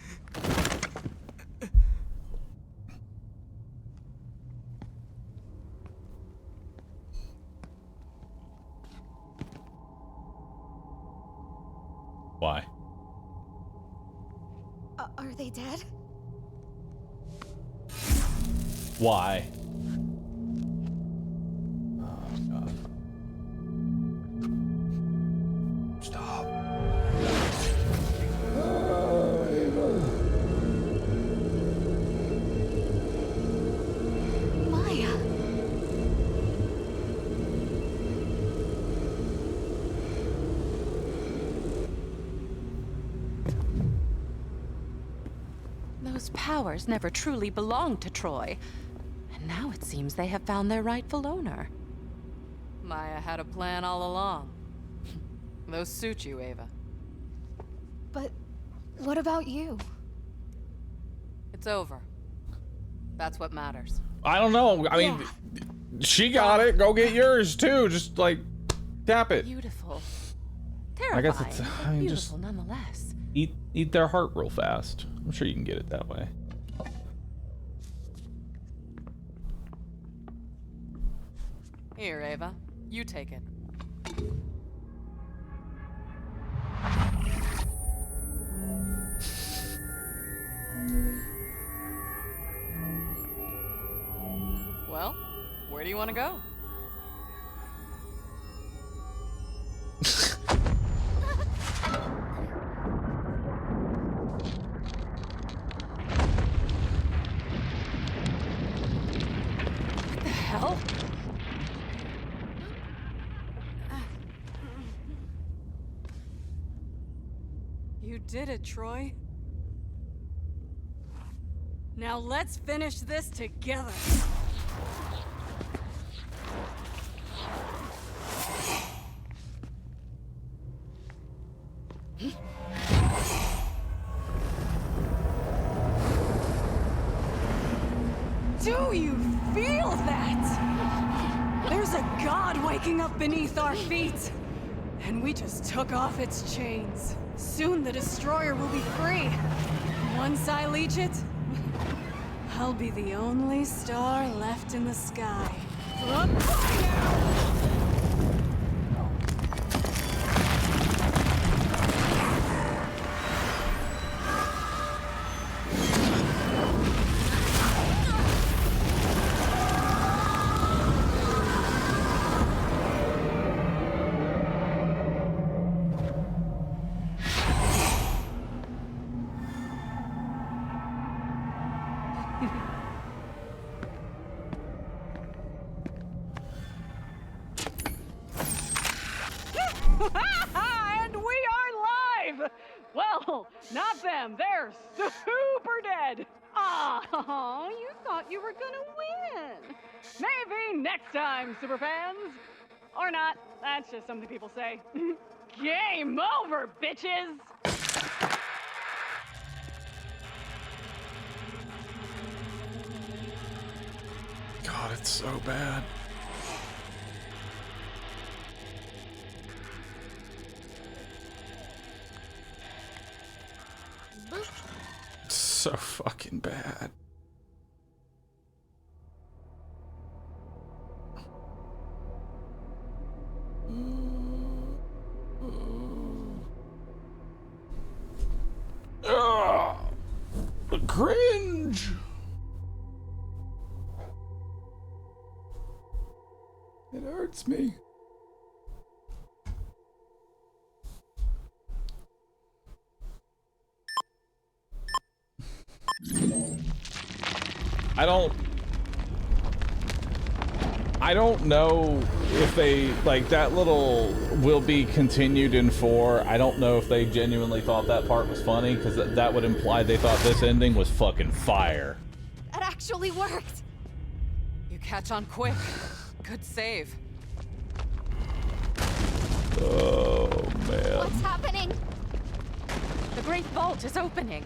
Speaker 2: Why?
Speaker 19: Are they dead?
Speaker 2: Why? Oh, God. Stop.
Speaker 19: Maya.
Speaker 11: Those powers never truly belonged to Troy. And now it seems they have found their rightful owner.
Speaker 5: Maya had a plan all along. Those suit you, Ava.
Speaker 19: But what about you?
Speaker 5: It's over. That's what matters.
Speaker 2: I don't know. I mean, she got it. Go get yours too. Just like tap it.
Speaker 11: Beautiful.
Speaker 2: I guess
Speaker 11: Terrifying,
Speaker 2: it's.
Speaker 11: but
Speaker 2: I mean,
Speaker 11: beautiful
Speaker 2: just
Speaker 11: nonetheless.
Speaker 2: eat their heart real fast. I'm sure you can get it that way.
Speaker 5: Here, Ava. You take it. Well, where do you want to go? What the hell? You did it, Troy. Now let's finish this together. Do you feel that? There's a god waking up beneath our feet. And we just took off its chains. Soon the destroyer will be free. Once I leech it, I'll be the only star left in the sky. Up now!
Speaker 17: Well, not them. They're super dead. Oh, you thought you were gonna win. Maybe next time, superfans. Or not. That's just something people say. Game over, bitches!
Speaker 2: God, it's so bad. It's so fucking bad. The cringe. It hurts me. I don't know if they, like, that little will be continued in 4. I don't know if they genuinely thought that part was funny, because that would imply they thought this ending was fucking fire.
Speaker 11: That actually worked. You catch on quick. Good save.
Speaker 2: Oh, man.
Speaker 19: What's happening?
Speaker 11: The Great Vault is opening.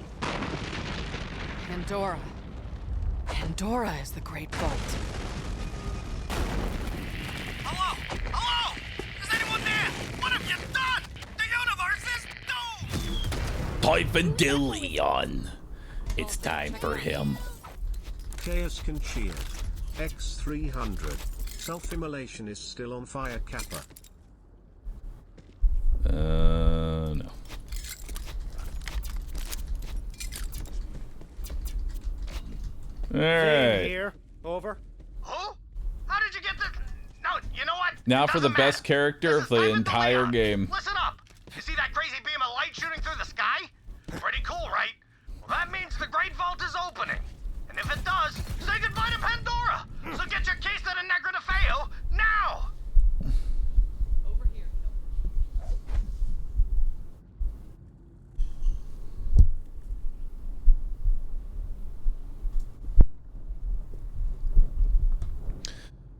Speaker 11: Pandora. Pandora is the Great Vault.
Speaker 4: Hello? Hello? Is anyone there? What have you done? The universe is doomed!
Speaker 2: Typhon Dillion. It's time for him.
Speaker 10: Chaos can cheer. X300. Self-immolation is still on fire, Kappa.
Speaker 2: No. Alright.
Speaker 9: Here. Over.
Speaker 4: Who? How did you get this? No, you know what?
Speaker 2: Now for the best character of the entire game.
Speaker 4: Listen up. You see that crazy beam of light shooting through the sky? Pretty cool, right? Well, that means the Great Vault is opening. And if it does, say goodbye to Pandora. So get your case to the Negra de Feo now.
Speaker 11: Over here.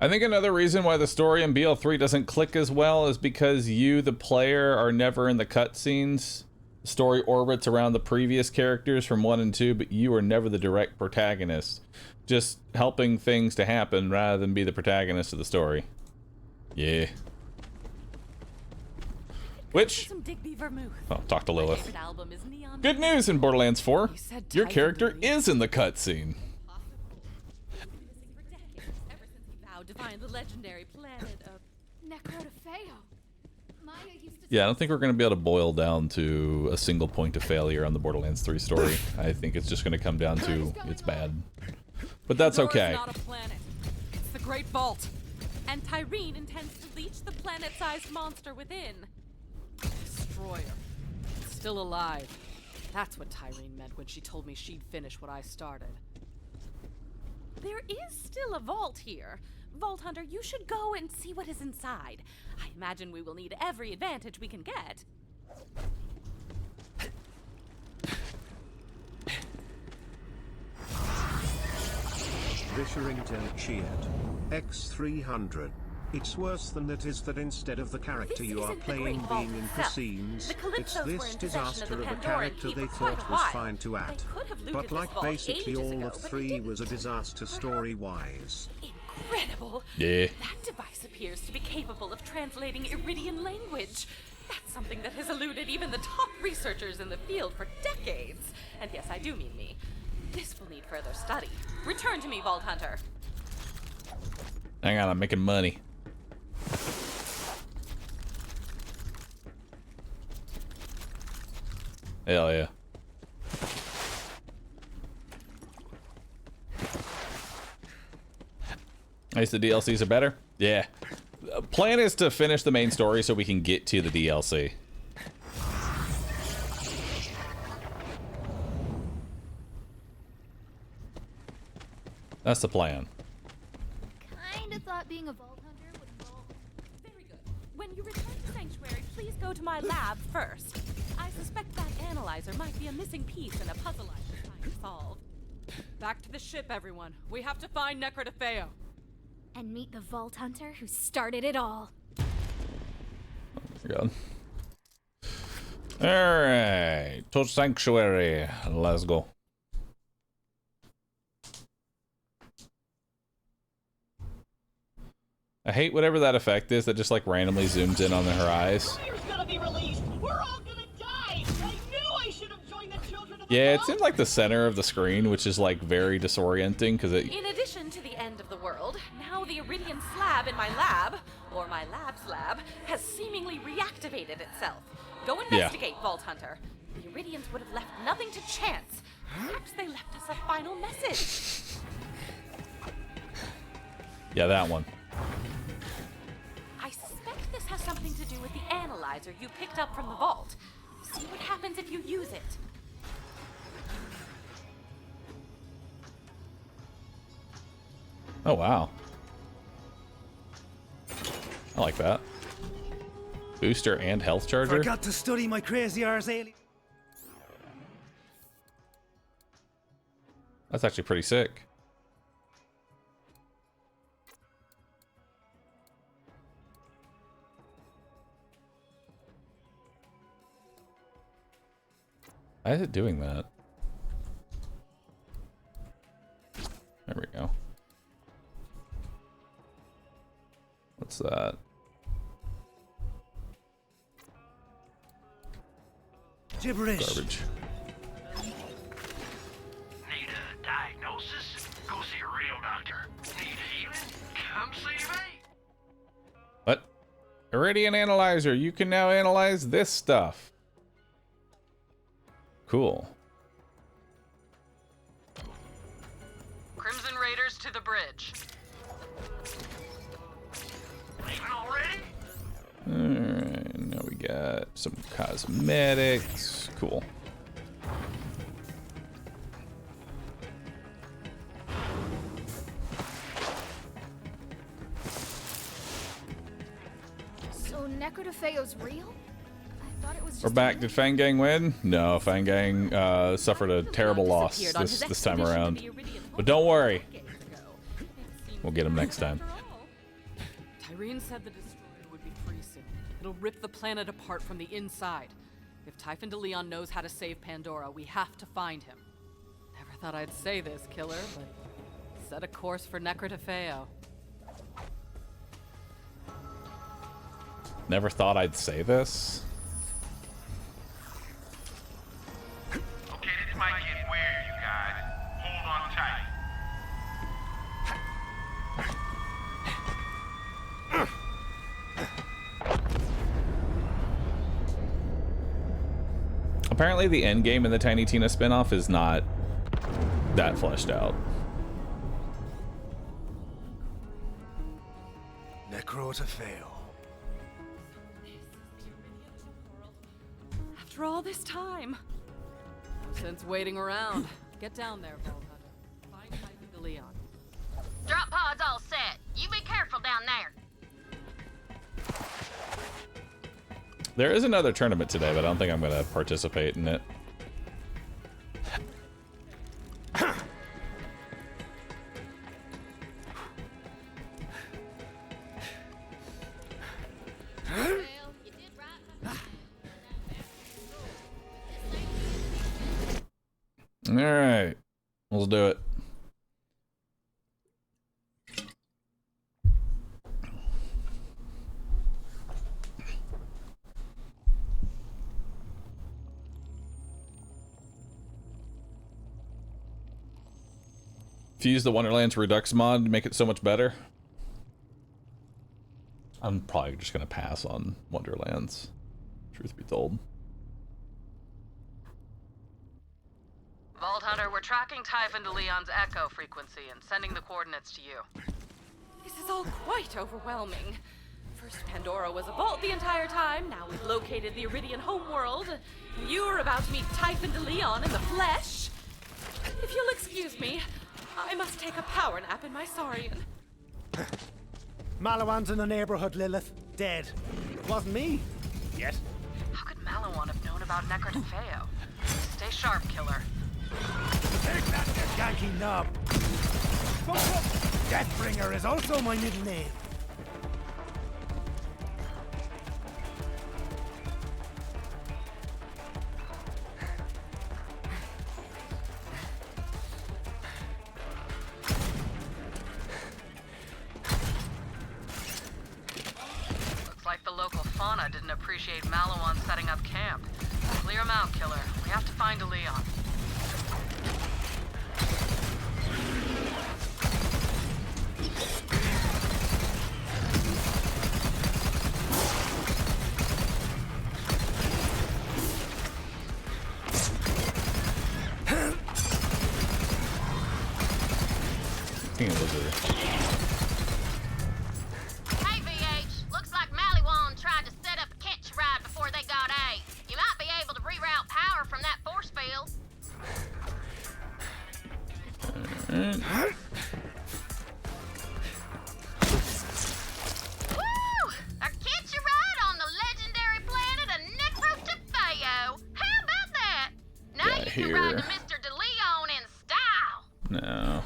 Speaker 2: I think another reason why the story in BL3 doesn't click as well is because you, the player, are never in the cutscenes. The story orbits around the previous characters from 1 and 2, but you are never the direct protagonist. Just helping things to happen rather than be the protagonist of the story. Yeah. Which... Oh, talk to Lilith. Good news in Borderlands 4. Your character is in the cutscene.
Speaker 11: To find the legendary planet of
Speaker 1: Necro de Feo. Maya used to
Speaker 2: Yeah, I don't think we're going to be able to boil down to a single point of failure on the Borderlands 3 story. I think it's just going to come down to it's bad. But that's okay.
Speaker 11: It's not a planet. It's the Great Vault. And Tyreen intends to leech the planet-sized monster within. Destroyer. It's still alive. That's what Tyreen meant when she told me she'd finish what I started. There is still a vault here. Vault Hunter, you should go and see what is inside. I imagine we will need every advantage we can get.
Speaker 10: Visheringtel cheered. X300. It's worse than that is that instead of the character you are playing being in the scenes, it's this disaster of a character they thought was fine to add. But like basically all of 3 was a disaster story-wise.
Speaker 11: Incredible!
Speaker 2: Yeah.
Speaker 11: That device appears to be capable of translating Iridian language. That's something that has eluded even the top researchers in the field for decades. And yes, I do mean me. This will need further study. Return to me, Vault Hunter.
Speaker 2: Hang on, I'm making money. Hell yeah. Nice, the DLCs are better? Yeah. Plan is to finish the main story so we can get to the DLC. That's the plan.
Speaker 1: Kinda thought being a Vault Hunter would involve...
Speaker 11: Very good. When you return to Sanctuary, please go to my lab first. I suspect that analyzer might be a missing piece in a puzzle I'm trying to solve. Back to the ship, everyone. We have to find Necrotafeo.
Speaker 19: And meet the Vault Hunter who started it all.
Speaker 2: God. Alright. To Sanctuary. Let's go. I hate whatever that effect is that just like randomly zooms in on her eyes. Yeah, it's in like the center of the screen, which is like very disorienting because it.
Speaker 11: In addition to the end of the world, now the Iridian slab in my lab, or my lab's lab, has seemingly reactivated itself. Go investigate, Vault Hunter. The Iridians would have left nothing to chance. Perhaps they left us a final message.
Speaker 2: Yeah, that one.
Speaker 11: I suspect this has something to do with the analyzer you picked up from the vault. See what happens if you use it.
Speaker 2: Oh, wow. I like that. Booster and health charger.
Speaker 9: Forgot to study my crazy arse alien.
Speaker 2: That's actually pretty sick. Why is it doing that? There we go. What's that?
Speaker 9: Gibberish.
Speaker 2: Garbage.
Speaker 4: Need a diagnosis? Go see a real doctor. Need healing? Come see me.
Speaker 2: What? Iridian Analyzer. You can now analyze this stuff. Cool.
Speaker 21: Crimson Raiders to the bridge.
Speaker 4: Leaving already?
Speaker 2: Alright, now we got some cosmetics. Cool.
Speaker 19: So Necrotafeo's real? I thought it was just
Speaker 2: We're back. Did Fangang win? No, Fangang suffered a terrible loss this time around. But don't worry. We'll get him next time.
Speaker 11: Tyreen said the destroyer would be free soon. It'll rip the planet apart from the inside. If Typhon de Leon knows how to save Pandora, we have to find him. Never thought I'd say this, killer, but set a course for Necrotafeo.
Speaker 2: Never thought I'd say this.
Speaker 6: Okay, this might get weird, you guys. Hold on tight.
Speaker 2: Apparently the end game in the Tiny Tina spinoff is not that fleshed out.
Speaker 9: Necrotafeo.
Speaker 11: After all this time. No sense waiting around. Get down there, Vault Hunter. Find Typhon de Leon.
Speaker 19: Drop pod's all set. You be careful down there.
Speaker 2: There is another tournament today, but I don't think I'm going to participate in it. All right, let's do it. If you use the Wonderlands Redux mod to make it so much better, I'm probably just gonna pass on Wonderlands, truth be told.
Speaker 21: Vault Hunter, we're tracking Typhon de Leon's echo frequency and sending the coordinates to you.
Speaker 11: This is all quite overwhelming. First Pandora was a vault the entire time, now we've located the Iridian homeworld. You're about to meet Typhon de Leon in the flesh. If you'll excuse me, I must take a power nap in my Saurian.
Speaker 9: Malawan's in the neighborhood, Lilith. Dead. It wasn't me. Yet.
Speaker 21: How could Malawan have known about about Necrotafeo. Stay sharp, killer.
Speaker 9: Take that, you ganky knob! Deathbringer is also my middle name.
Speaker 21: Looks like the local fauna didn't appreciate Malawan setting up camp. Clear him out, killer. We have to find a Leon.
Speaker 2: King of Lizard.
Speaker 19: Hey, VH. Looks like Malawan tried to set up a catch ride before they got A. You might be able to reroute power from that force field. Woo! A catch a ride on the legendary planet of Necrotafeo. How about that? Now you can ride to Mr. DeLeon in style.
Speaker 2: No.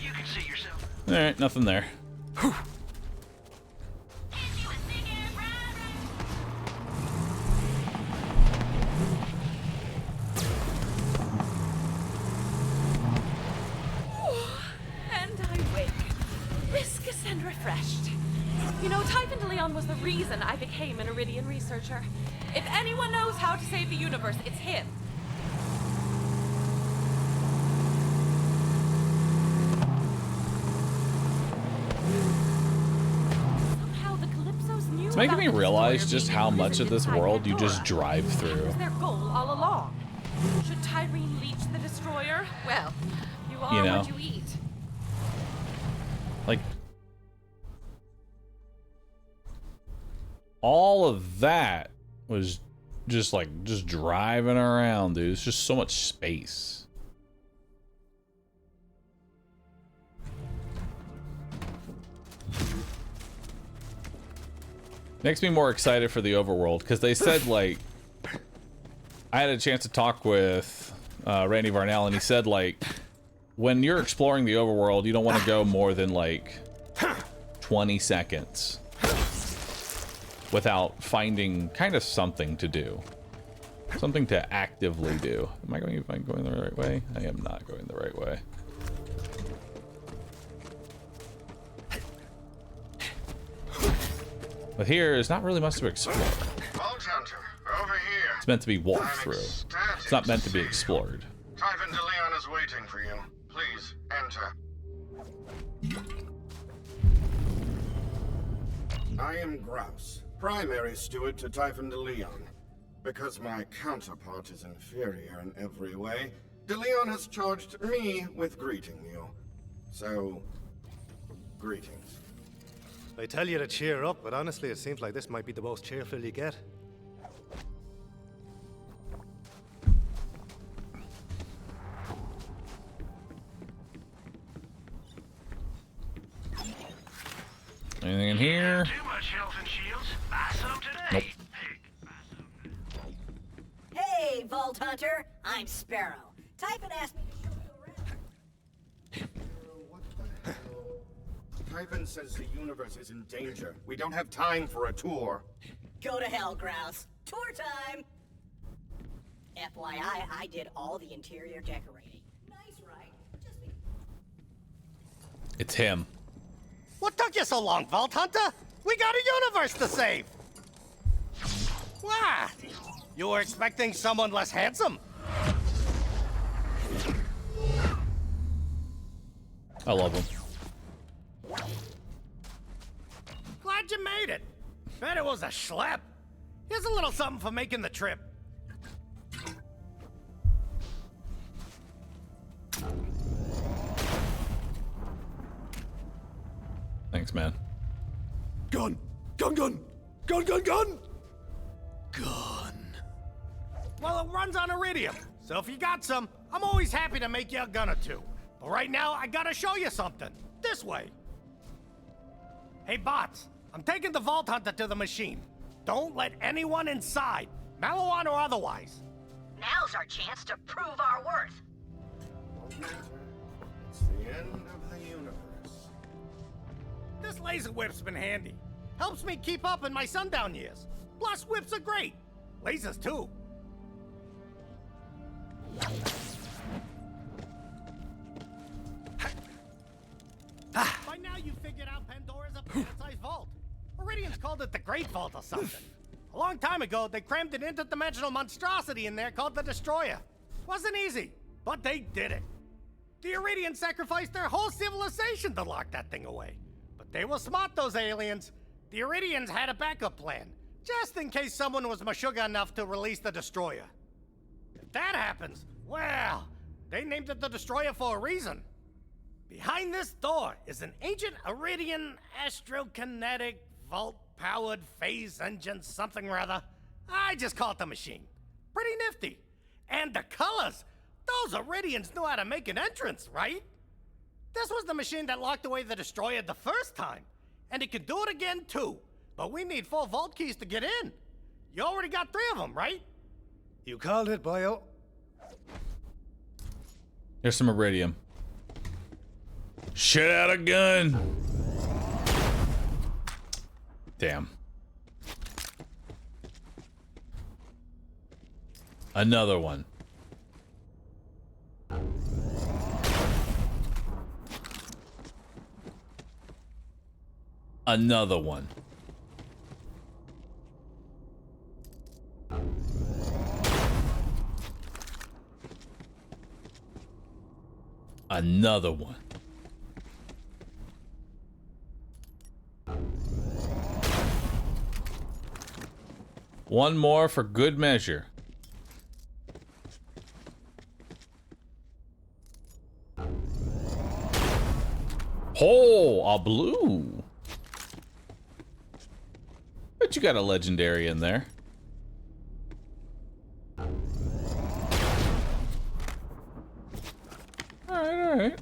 Speaker 12: You can see yourself.
Speaker 2: Alright, nothing there.
Speaker 11: And I wake, viscous and refreshed. You know, Typhon DeLeon was the reason I became an Iridian researcher. If anyone knows how to save the universe, it's him. Somehow the Calypsos knew
Speaker 2: It's making
Speaker 11: about
Speaker 2: me
Speaker 11: the
Speaker 2: realize
Speaker 11: destroyer
Speaker 2: just
Speaker 11: being
Speaker 2: how much
Speaker 11: imprisoned
Speaker 2: of this
Speaker 11: inside
Speaker 2: world you just
Speaker 11: Pandora.
Speaker 2: drive
Speaker 11: That
Speaker 2: through.
Speaker 11: was their goal all along. Should Tyreen leech the destroyer? Well, you are
Speaker 2: You know.
Speaker 11: what you eat.
Speaker 2: Like, all of that was just driving around, dude. It's just so much space. Makes me more excited for the overworld because they said, like, I had a chance to talk with Randy Varnell, and he said, like, when you're exploring the overworld, you don't want to go more than like 20 seconds without finding kind of something to do. Something to actively do. Am I going the right way? I am not going the right way. But here is not really much to explore.
Speaker 6: Vault Hunter, over here.
Speaker 2: It's meant to be walked through. It's not meant to be explored.
Speaker 6: Typhon DeLeon is waiting for you. Please, enter. I am Grouse, primary steward to Typhon DeLeon. Because my counterpart is inferior in every way, DeLeon has charged me with greeting you. So, greetings.
Speaker 9: I tell you to cheer up, but honestly, it seems like this might be the most cheerful you get.
Speaker 2: Anything in here?
Speaker 12: Too much health and shields. Buy some today.
Speaker 7: Hey, Vault Hunter. I'm Sparrow. Typhon asked me to show you around.
Speaker 6: Typhon says the universe is in danger. We don't have time for a tour.
Speaker 7: Go to hell, Grouse. Tour time. FYI, I did all the interior decorating. Nice, right? Just be...
Speaker 2: It's him.
Speaker 20: What took you so long, Vault Hunter? We got a universe to save! What? You were expecting someone less handsome?
Speaker 2: I love him.
Speaker 20: Glad you made it. Bet it was a schlep. Here's a little something for making the trip.
Speaker 2: Thanks, man.
Speaker 20: Gun! Gun, gun! Gun, gun, gun! Gun. Well, it runs on iridium, so if you got some, I'm always happy to make you a gun or two. But right now, I gotta show you something. This way. Hey, bots, I'm taking the Vault Hunter to the machine. don't let anyone inside, Maliwan or otherwise.
Speaker 7: Now's our chance to prove our worth.
Speaker 20: It's the end of the universe. This laser whip's been handy. Helps me keep up in my sundown years. Plus, whips are great. Lasers, too. By now you figured out Pandora's a planet-sized vault. Iridians called it the Great Vault or something. A long time ago, they crammed an interdimensional monstrosity in there called the Destroyer. Wasn't easy, but they did it. The Iridians sacrificed their whole civilization to lock that thing away. But they were smart, those aliens. The Iridians had a backup plan, just in case someone was mashuga enough to release the Destroyer. If that happens, well, they named it the Destroyer for a reason. Behind this door is an ancient Iridian astrokinetic vault-powered phase engine something or other. I just call it the machine. Pretty nifty. And the colors! Those Iridians knew how to make an entrance, right? This was the machine that locked away the Destroyer the first time. And it could do it again, too. But we need 4 vault keys to get in. You already got 3 of them, right?
Speaker 9: You called it, boyo.
Speaker 2: Here's some iridium. Shit out a gun. Damn. Another one. Another one. Another one. One more for good measure. Oh, a blue. Bet you got a legendary in there. All right.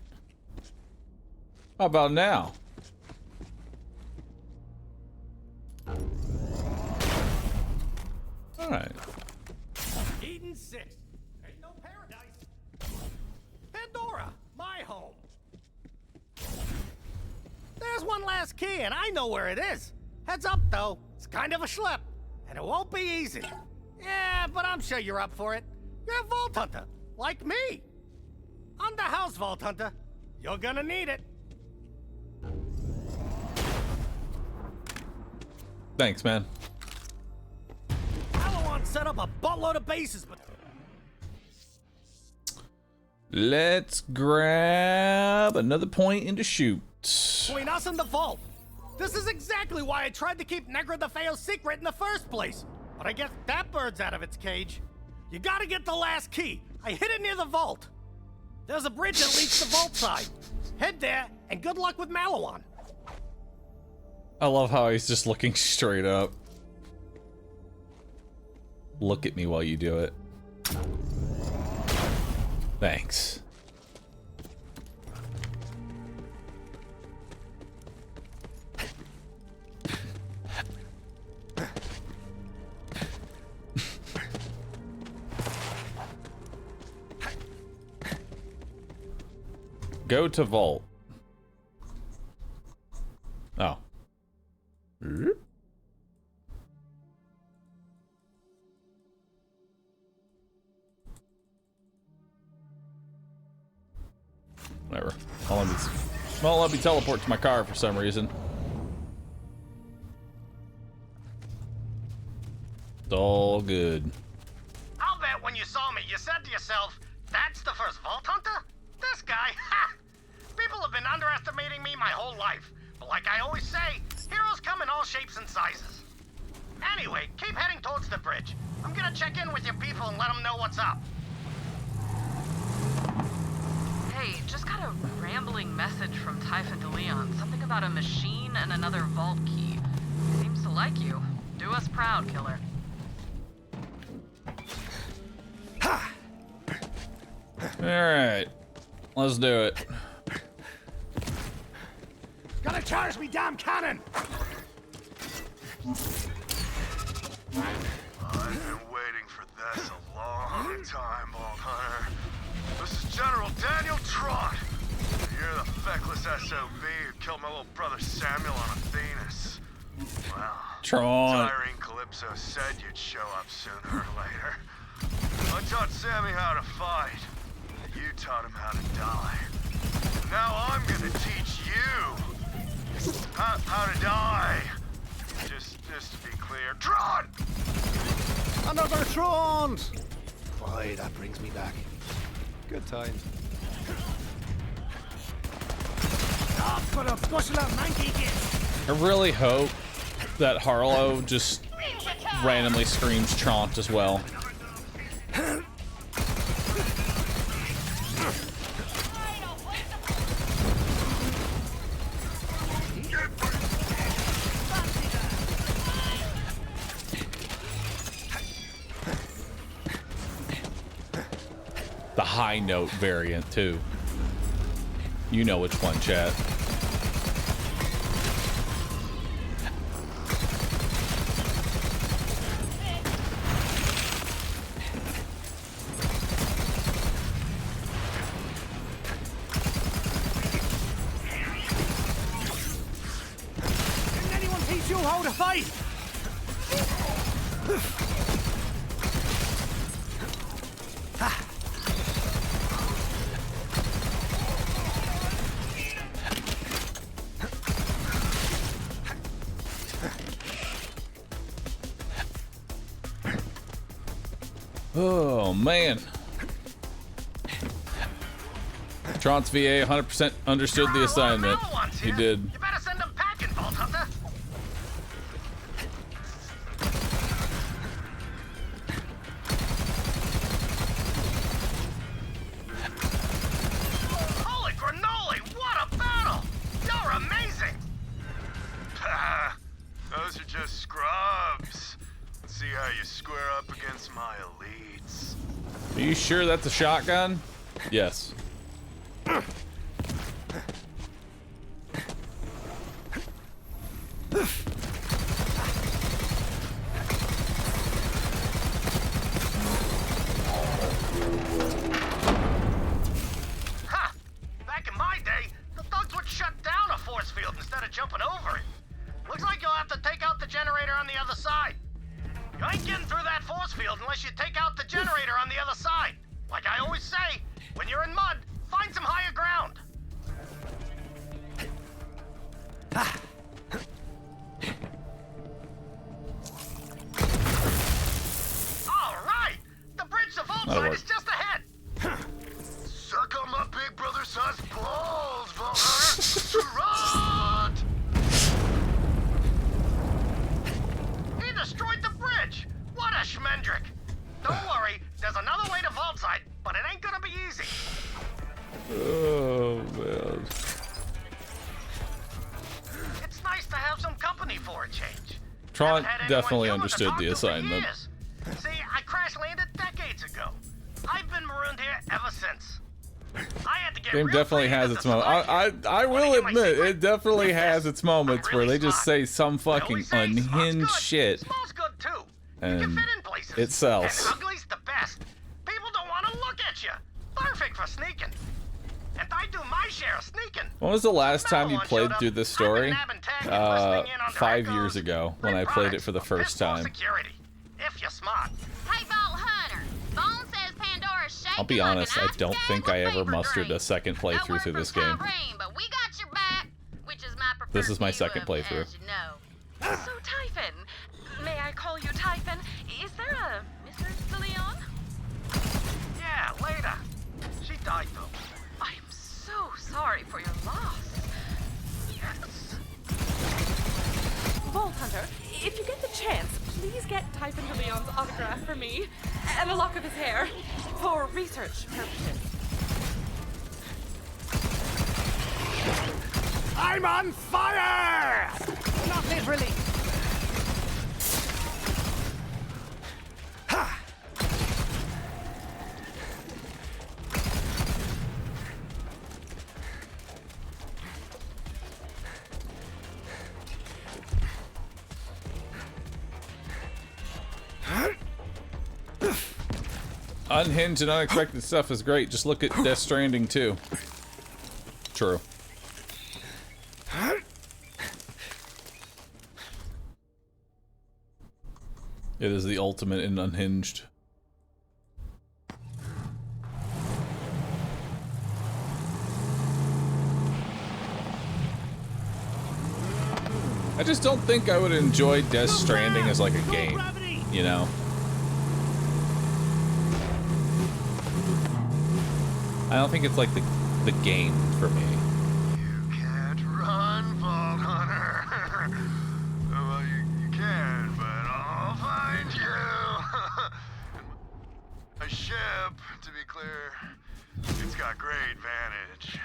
Speaker 2: How about now? All right.
Speaker 20: Eden 6. Ain't no paradise. Pandora, my home. There's one last key, and I know where it is. Heads up, though. It's kind of a schlep, and it won't be easy. Yeah, but I'm sure you're up for it. You're a vault hunter, like me. On the house, vault hunter. You're gonna need it.
Speaker 2: Thanks, man.
Speaker 20: Maliwan set up a buttload of bases, but...
Speaker 2: Let's grab another point and to shoot.
Speaker 20: Between us and the vault. This is exactly why I tried to keep Negra the Feo's secret in the first place. But I guess that bird's out of its cage. You gotta get the last key. I hid it near the vault. There's a bridge that leads to the vault side. Head there, and good luck with Maliwan.
Speaker 2: I love how he's just looking straight up. Look at me while you do it. Thanks. Go to vault. Oh. Whatever. Won't let me teleport to my car for some reason. It's all good.
Speaker 20: I'll bet when you saw me, you said to yourself, that's the first vault hunter? This guy? Ha! People have been underestimating me my whole life. But like I always say, heroes come in all shapes and sizes. Anyway, keep heading towards the bridge. I'm gonna check in with your people and let them know what's up.
Speaker 21: Hey, just got a rambling message from Typhon de Leon. Something about a machine and another vault key. Seems to like you. Do us proud, killer.
Speaker 2: Alright. Let's do it.
Speaker 20: Gonna charge me damn cannon!
Speaker 3: time, Vault Hunter. This is General Daniel Trott. You're the feckless SOB who killed my little brother Samuel on Athenas. Well,
Speaker 2: Trott.
Speaker 3: Tyrene Calypso said you'd show up sooner or later. I taught Sammy how to fight. You taught him how to die. Now I'm gonna teach you how to die. Just to be clear, Tron!
Speaker 20: Another Tron! Boy, that brings me back. Good times.
Speaker 2: I really hope that Harlow just randomly screams Chaunt as well. The high note variant too. You know which one, chat.
Speaker 20: Didn't anyone teach you how to fight?
Speaker 2: Oh man. Tront's VA 100% understood the assignment. He did.
Speaker 4: You better send them packing, Vault Hunter. Holy granola, what a battle! You're amazing!
Speaker 3: Those are just scrubs. Let's see how you square up against my elites.
Speaker 2: Are you sure that's a shotgun? Yes.
Speaker 4: Ha! Back in my day, the thugs would shut down a force field instead of jumping over it. Looks like you'll have to take out the generator on the other side. You ain't getting through that force field unless you take out the generator on the other side. Like I always say, when you're in mud, find some higher ground. All right! The bridge to vault
Speaker 2: That'll
Speaker 4: side
Speaker 2: work.
Speaker 4: is just ahead.
Speaker 3: Suck on my big brother-sized balls, Vault Hunter! Run!
Speaker 4: He destroyed the bridge! What a schmendrick! Don't worry, there's another way to vault side, but it ain't gonna be easy.
Speaker 2: Oh man.
Speaker 4: It's nice to have some company for a change.
Speaker 2: Tront
Speaker 4: Haven't had anyone
Speaker 2: definitely
Speaker 4: human to
Speaker 2: understood
Speaker 4: talk
Speaker 2: the
Speaker 4: to for
Speaker 2: assignment.
Speaker 4: years. See, I crash landed decades ago. I've been marooned here ever since. I had to get
Speaker 2: Game
Speaker 4: real
Speaker 2: definitely
Speaker 4: creative
Speaker 2: has
Speaker 4: with
Speaker 2: its
Speaker 4: the
Speaker 2: moments.
Speaker 4: supply
Speaker 2: I will admit, it definitely has its moments where they just say some fucking unhinged shit.
Speaker 4: Small's good too.
Speaker 2: And it sells.
Speaker 4: And ugly's the best. People don't want to look at you. Perfect for sneaking. And I do my share of sneaking.
Speaker 2: When was the last time you played through this story? 5 years ago, when I played it for the first time.
Speaker 4: Security. If you're smart.
Speaker 19: Hey, Vault Hunter. Bone says Pandora's shaking.
Speaker 2: I'll be
Speaker 19: like
Speaker 2: honest,
Speaker 19: an
Speaker 2: I
Speaker 19: ice
Speaker 2: don't think I ever mustered
Speaker 19: dream.
Speaker 2: a second playthrough through this game.
Speaker 19: Tyrene, but we got your back, which is my preferred
Speaker 2: This is my
Speaker 19: view
Speaker 2: second
Speaker 19: of,
Speaker 2: playthrough.
Speaker 19: as you know.
Speaker 11: So, Typhon, may I call you Typhon? Is there a Mrs. DeLeon?
Speaker 4: Yeah, later. She died though.
Speaker 11: I'm so sorry for your loss. Yes. Vault Hunter, if you get the chance, please get Typhon DeLeon's autograph for me and a lock of his hair for research purposes.
Speaker 20: I'm on fire! Not literally. Ha!
Speaker 2: Unhinged and unexpected stuff is great. Just look at Death Stranding 2. True. It is the ultimate in unhinged. I just don't think I would enjoy Death Stranding as like a game, you know? I don't think it's like the game for me.
Speaker 3: Can't run, Vault Hunter. Well, you can, but I'll find you. A ship, to be clear, it's got great vantage.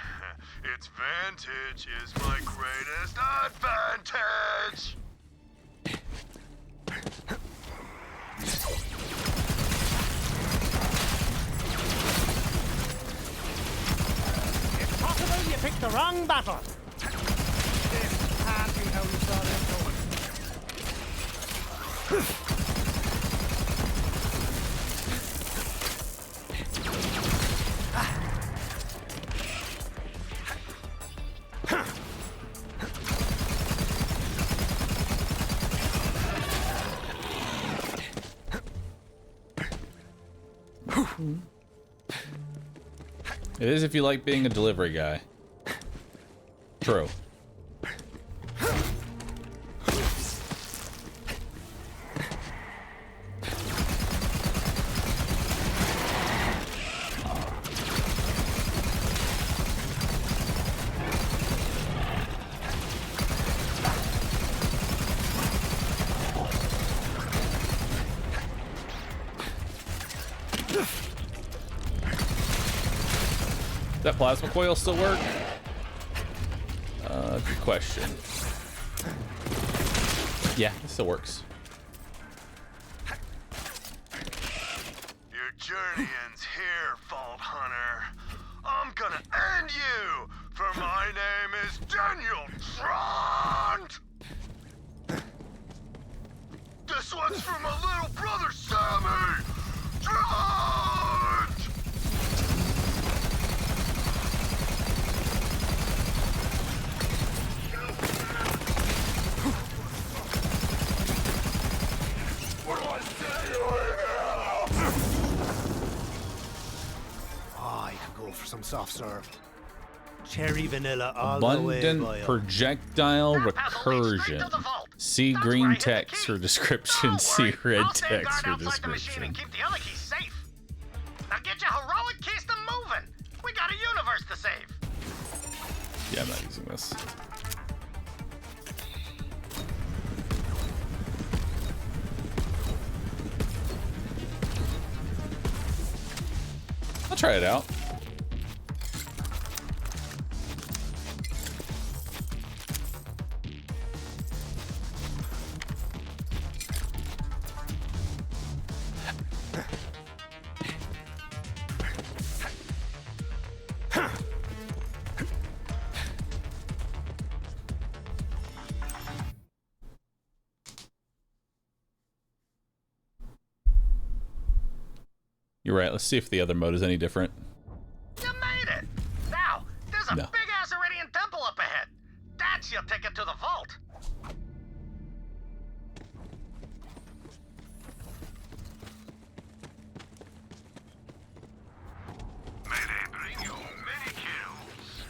Speaker 3: Its vantage is my greatest advantage.
Speaker 9: It's possible you picked the wrong battle. This can't be how you saw them going.
Speaker 2: It is if you like being a delivery guy. True. That plasma coil still work? Good question. Yeah, it still works.
Speaker 3: Your journey ends here, Vault Hunter. I'm gonna end you, for my name is Daniel Trond! This one's for my little brother, Sammy! Trond! What do I say right now?
Speaker 9: Oh, you could go for some soft serve. Cherry vanilla all the way,
Speaker 2: Abundant
Speaker 9: boyo.
Speaker 2: projectile recursion. See green text for description. See red text for description.
Speaker 4: Keep the other keys safe. Now get your heroic keystone moving. We got a universe to save.
Speaker 2: Yeah, I'm not using this. I'll try it out. You're right. Let's see if the other mode is any different.
Speaker 4: You made it. Now, there's a
Speaker 2: No.
Speaker 4: big-ass Iridian temple up ahead. That's your ticket to the vault.
Speaker 3: May they bring you many kills.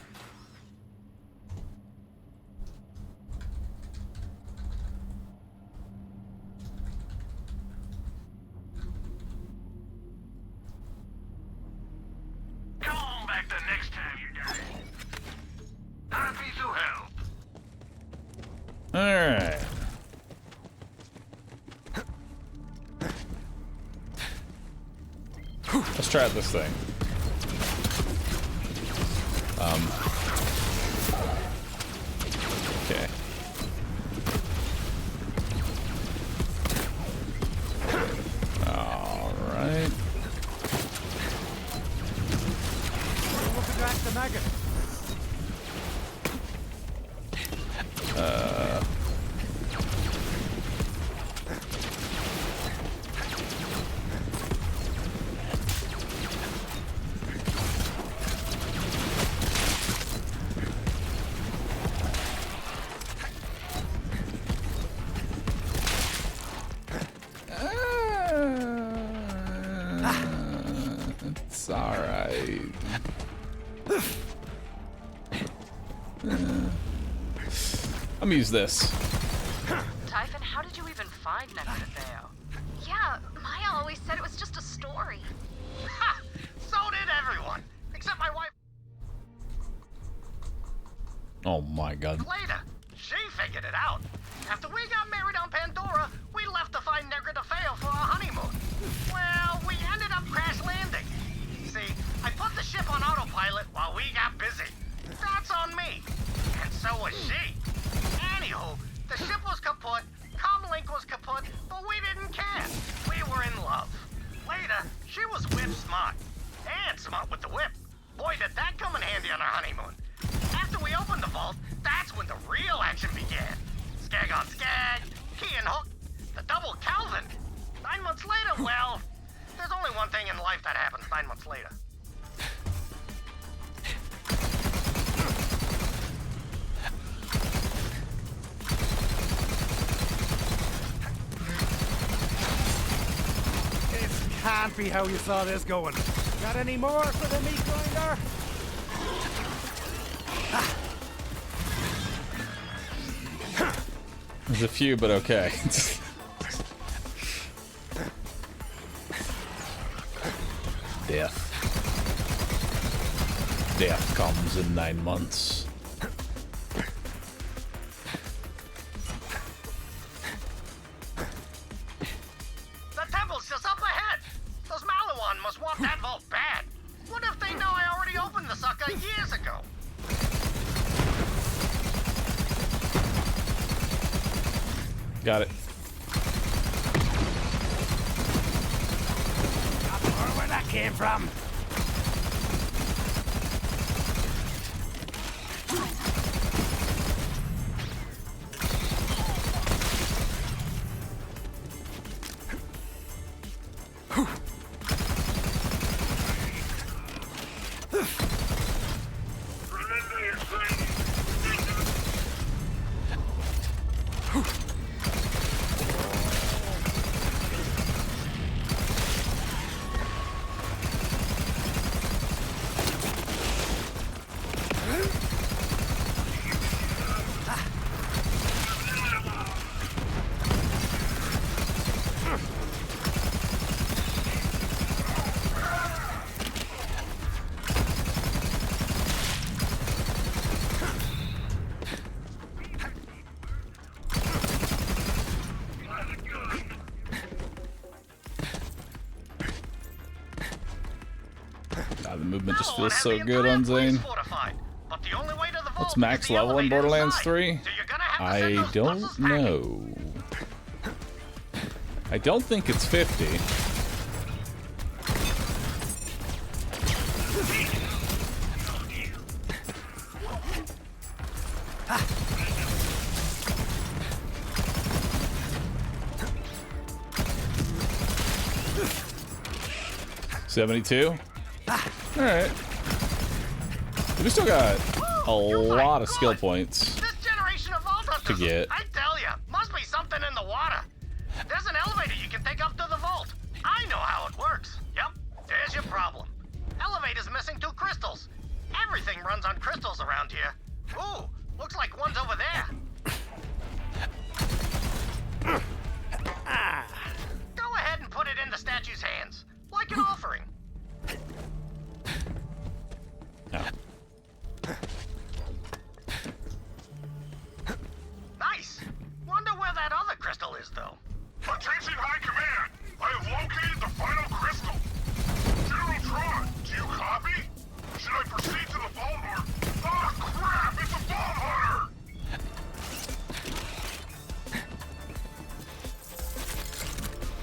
Speaker 3: Come on back the next time you die. I'll be to help.
Speaker 2: Alright. Let's try out this thing. Okay. Alright.
Speaker 9: Look at that, the maggot.
Speaker 2: It's alright. I'm gonna use this.
Speaker 21: Typhon, how did you even find Mechabellum?
Speaker 19: Yeah, Maya always said it was just a story.
Speaker 4: Ha! So did everyone, except my wife.
Speaker 2: Oh my god.
Speaker 4: Later, she figured it out. After we got married on Pandora, we left to find Negra DeFeo for our honeymoon. Well, we ended up crash landing. See, I put the ship on autopilot while we got busy. That's on me. And so was she. Anywho, the ship was kaput, comlink was kaput, but we didn't care. We were in love. Later, she was whip smart. And smart with the whip. Boy, did that come in handy on our honeymoon. After we opened the vault, that's when the real action began. Skag on skag, key and hook, the double Calvin. 9 months later, well, there's only one thing in life that happens 9 months later.
Speaker 20: This can't be how you saw this going. Got any more for the meat grinder?
Speaker 2: There's a few, but okay. Death. Death comes in 9 months.
Speaker 4: The temple's just up ahead. Those Malawan must want that vault bad. What if they know I already opened the sucker years ago?
Speaker 2: Got it.
Speaker 20: Not sure where that came from.
Speaker 2: God, the movement just feels so good on Zane.
Speaker 4: But the only way to the vault
Speaker 2: What's max level in Borderlands 3? I don't know. I don't think it's 50. $72? Alright. We still got a lot of skill points to get.
Speaker 4: I tell ya, must be something in the water. There's an elevator you can take up to the vault. I know how it works. Yep, there's your problem. Elevator's missing 2 crystals. Everything runs on crystals around here. Ooh, looks like one's over there. Go ahead and put it in the statue's hands, like an offering. Nice. Wonder where that other crystal is, though.
Speaker 6: Attention High Command! I have located the final crystal. General Tron, do you copy? Should I proceed to the vault or... Oh crap, it's a vault hunter!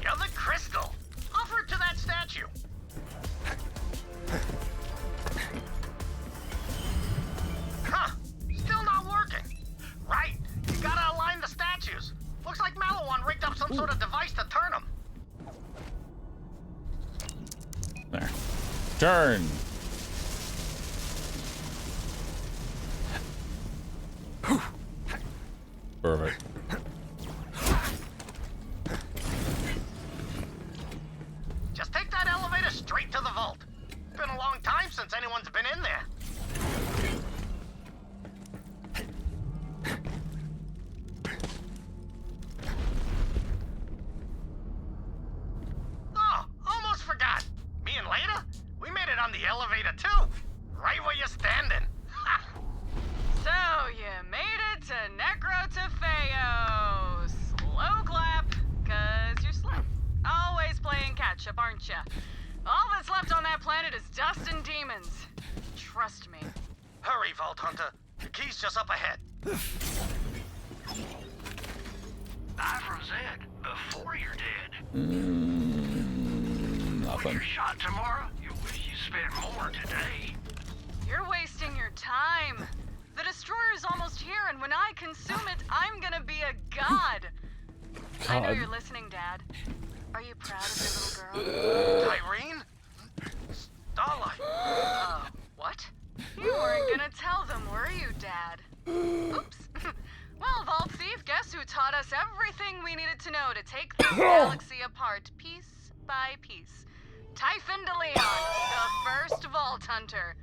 Speaker 4: The other crystal. Offer it to that statue. Huh. Still not working. Right. You gotta align the statues. Looks like Malawan rigged up some sort of device to turn them.
Speaker 2: There. Turn. Perfect.
Speaker 4: Just take that elevator straight to the vault. since anyone's been in there. Oh, almost forgot. Me and Leda, we made it on the elevator too. Right where you're standing.
Speaker 11: So, you made it to Necrotafeo. Slow clap, cause you're slow. Always playing catch up, aren't ya? All that's left on that planet is dust and demons. Trust me.
Speaker 4: Hurry, Vault Hunter. The key's just up ahead.
Speaker 6: I from Zed before you're dead.
Speaker 2: Nothing.
Speaker 6: When you're shot tomorrow, you wish you spent more today.
Speaker 11: You're wasting your time. The destroyer's almost here, and when I consume it, I'm gonna be a god. I know you're listening, Dad. Are you proud of your little girl?
Speaker 4: Irene? Starlight.
Speaker 11: What? You weren't gonna tell them, were you, Dad? Oops. Well, Vault Thief, guess who taught us everything we needed to know to take this galaxy apart piece by piece? Typhon de Leon, the first Vault Hunter.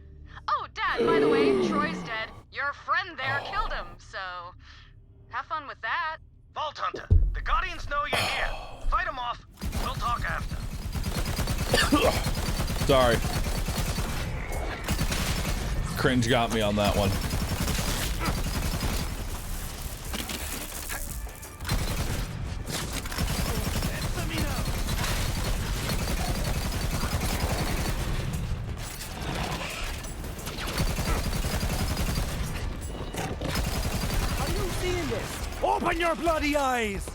Speaker 11: Oh, Dad, by the way, Troy's dead. Your friend there killed him, so have fun with that.
Speaker 4: Vault Hunter, the Guardians know you're here. Fight them off. We'll talk after.
Speaker 2: Sorry. Cringe got me on that one.
Speaker 9: Open your bloody eyes!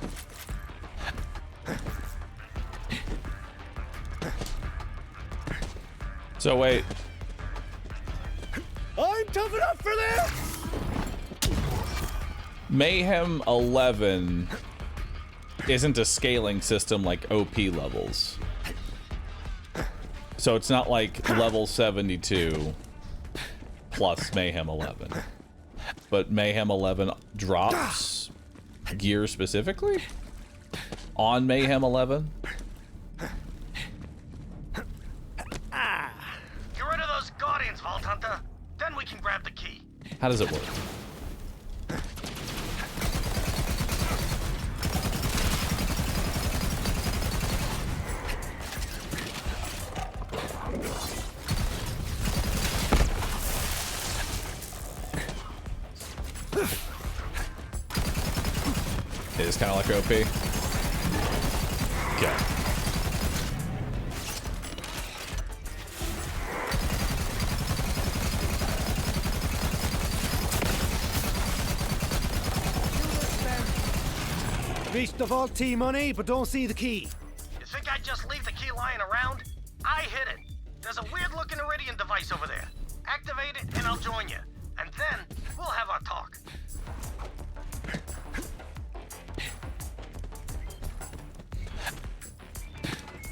Speaker 2: So wait.
Speaker 9: I'm tough enough for this!
Speaker 2: Mayhem 11 isn't a scaling system like OP levels. So it's not like level 72 plus Mayhem 11. But Mayhem 11 drops gear specifically on Mayhem 11.
Speaker 4: Get rid of those Guardians, Vault Hunter. Then we can grab the key.
Speaker 2: How does it work? It is kind of like OP. Okay.
Speaker 9: Reached the vault T money, but don't see the key.
Speaker 4: You think I'd just leave the key lying around? I hid it. There's a weird-looking Iridian device over there. Activate it, and I'll join you. And then we'll have our talk.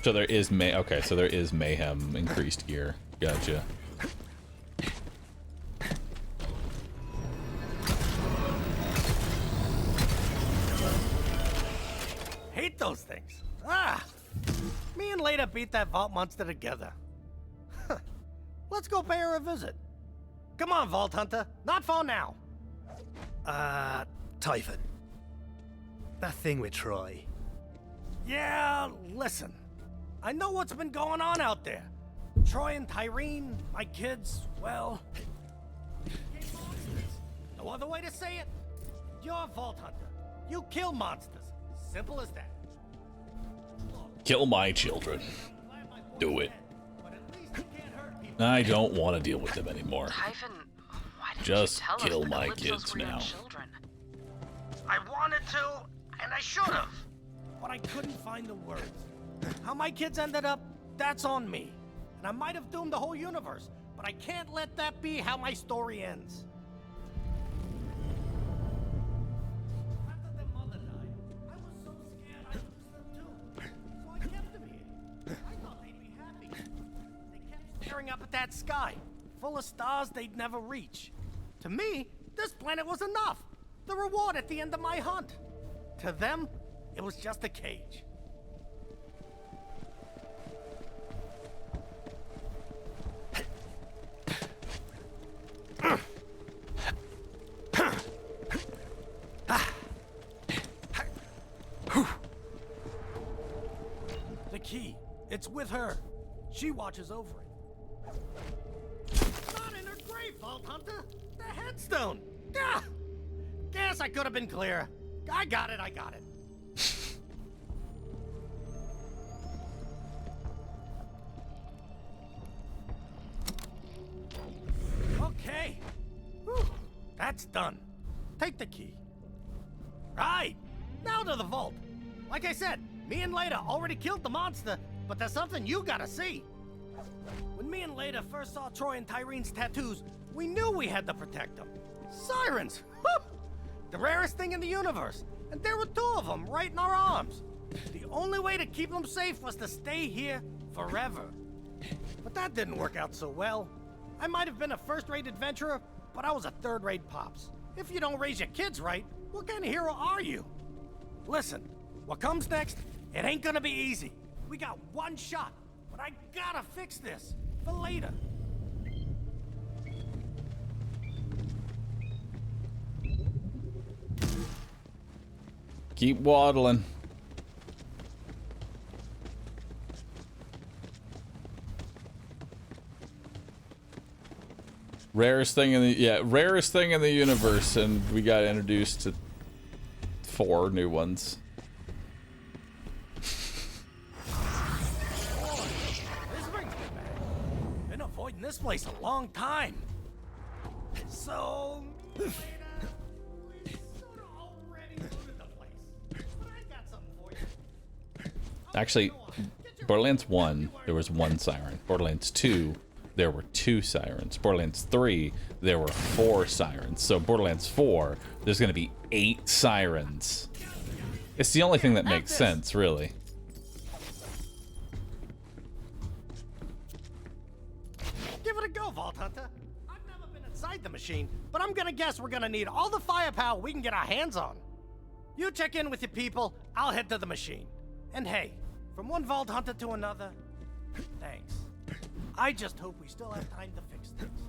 Speaker 2: So there is okay, so there is Mayhem increased gear. Gotcha.
Speaker 20: Hate those things. Me and Leda beat that vault monster together. Let's go pay her a visit. Come on, Vault Hunter. Not far now.
Speaker 9: Typhon. That thing with Troy.
Speaker 20: Yeah, listen. I know what's been going on out there. Troy and Tyreen, my kids, well... No other way to say it. You're a Vault Hunter. You kill monsters. Simple as that.
Speaker 2: Kill my children. Do it. I don't want to deal with them anymore.
Speaker 11: Typhon, why didn't
Speaker 2: Just
Speaker 11: you tell
Speaker 2: kill
Speaker 11: us the
Speaker 2: my
Speaker 11: Calypsos
Speaker 2: kids
Speaker 11: were your
Speaker 2: now.
Speaker 11: children?
Speaker 4: I wanted to, and I should have.
Speaker 20: But I couldn't find the words. How my kids ended up, that's on me. And I might have doomed the whole universe, but I can't let that be how my story ends. After their mother died, I was so scared I'd lose them too. So I kept them here. I thought they'd be happy. They kept staring up at that sky, full of stars they'd never reach. To me, this planet was enough. The reward at the end of my hunt. To them, it was just a cage. key. It's with her. She watches over it. Not in her grave, Vault Hunter. The headstone. Ah! Guess I could have been clearer. I got it. Okay. Whew. That's done. Take the key. Right. Now to the vault. Like I said, me and Leda already killed the monster, but there's something you gotta see. When me and Leda first saw Troy and Tyrene's tattoos, we knew we had to protect them. Sirens! Whew. The rarest thing in the universe. And there were 2 of them right in our arms. The only way to keep them safe was to stay here forever. But that didn't work out so well. I might have been a first-rate adventurer, but I was a third-rate pops. If you don't raise your kids right, what kind of hero are you? Listen, what comes next, it ain't gonna be easy. We got one shot, but I gotta fix this for later.
Speaker 2: Keep waddling. Rarest thing in the universe, and we got introduced to 4 new ones.
Speaker 20: Boy, this brings me back. Been avoiding this place a long time. So, Leda, we sort of already looted the place, but I got something for you.
Speaker 2: Actually, Borderlands 1, there was 1 siren. Borderlands 2, there were 2 sirens. Borderlands 3, there were 4 sirens. So Borderlands 4, there's gonna be 8 sirens. It's the only thing that makes sense, really.
Speaker 20: Give it a go, Vault Hunter. I've never been inside the machine, but I'm gonna guess we're gonna need all the firepower we can get our hands on. You check in with your people, I'll head to the machine. And hey, from one Vault Hunter to another, thanks. I just hope we still have time to fix things.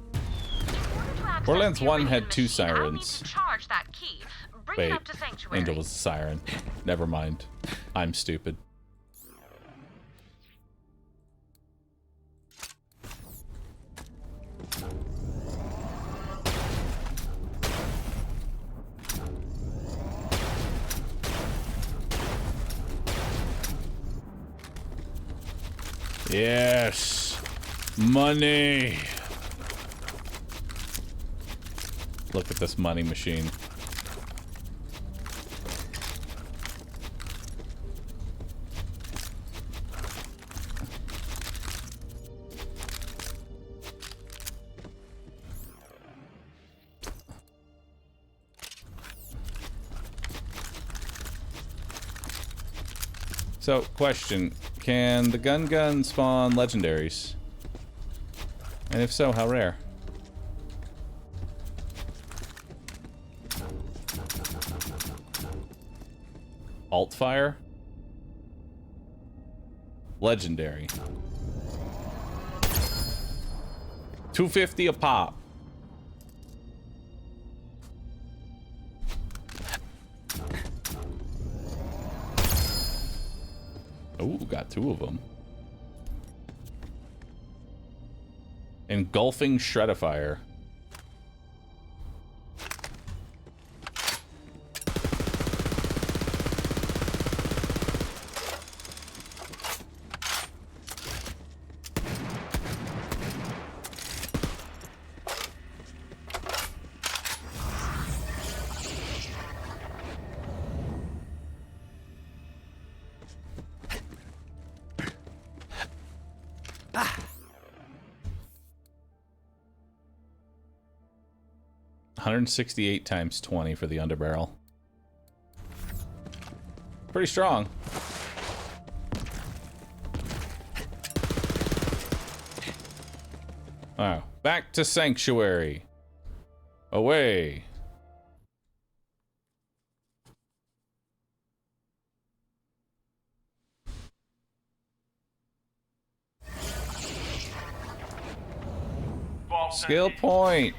Speaker 2: Borderlands 1 had 2 sirens.
Speaker 21: Charge that key. Bring
Speaker 2: Wait,
Speaker 21: it up to Sanctuary.
Speaker 2: Angel was a siren. Never mind. I'm stupid. Yes. Money. Look at this money machine. So, question. Can the gun spawn legendaries? And if so, how rare? Alt fire? Legendary. 250 a pop. Oh, got 2 of them. Engulfing Shreddifier. $168 times 20 for the underbarrel. Pretty strong. Wow. Back to Sanctuary. Away. Skill point.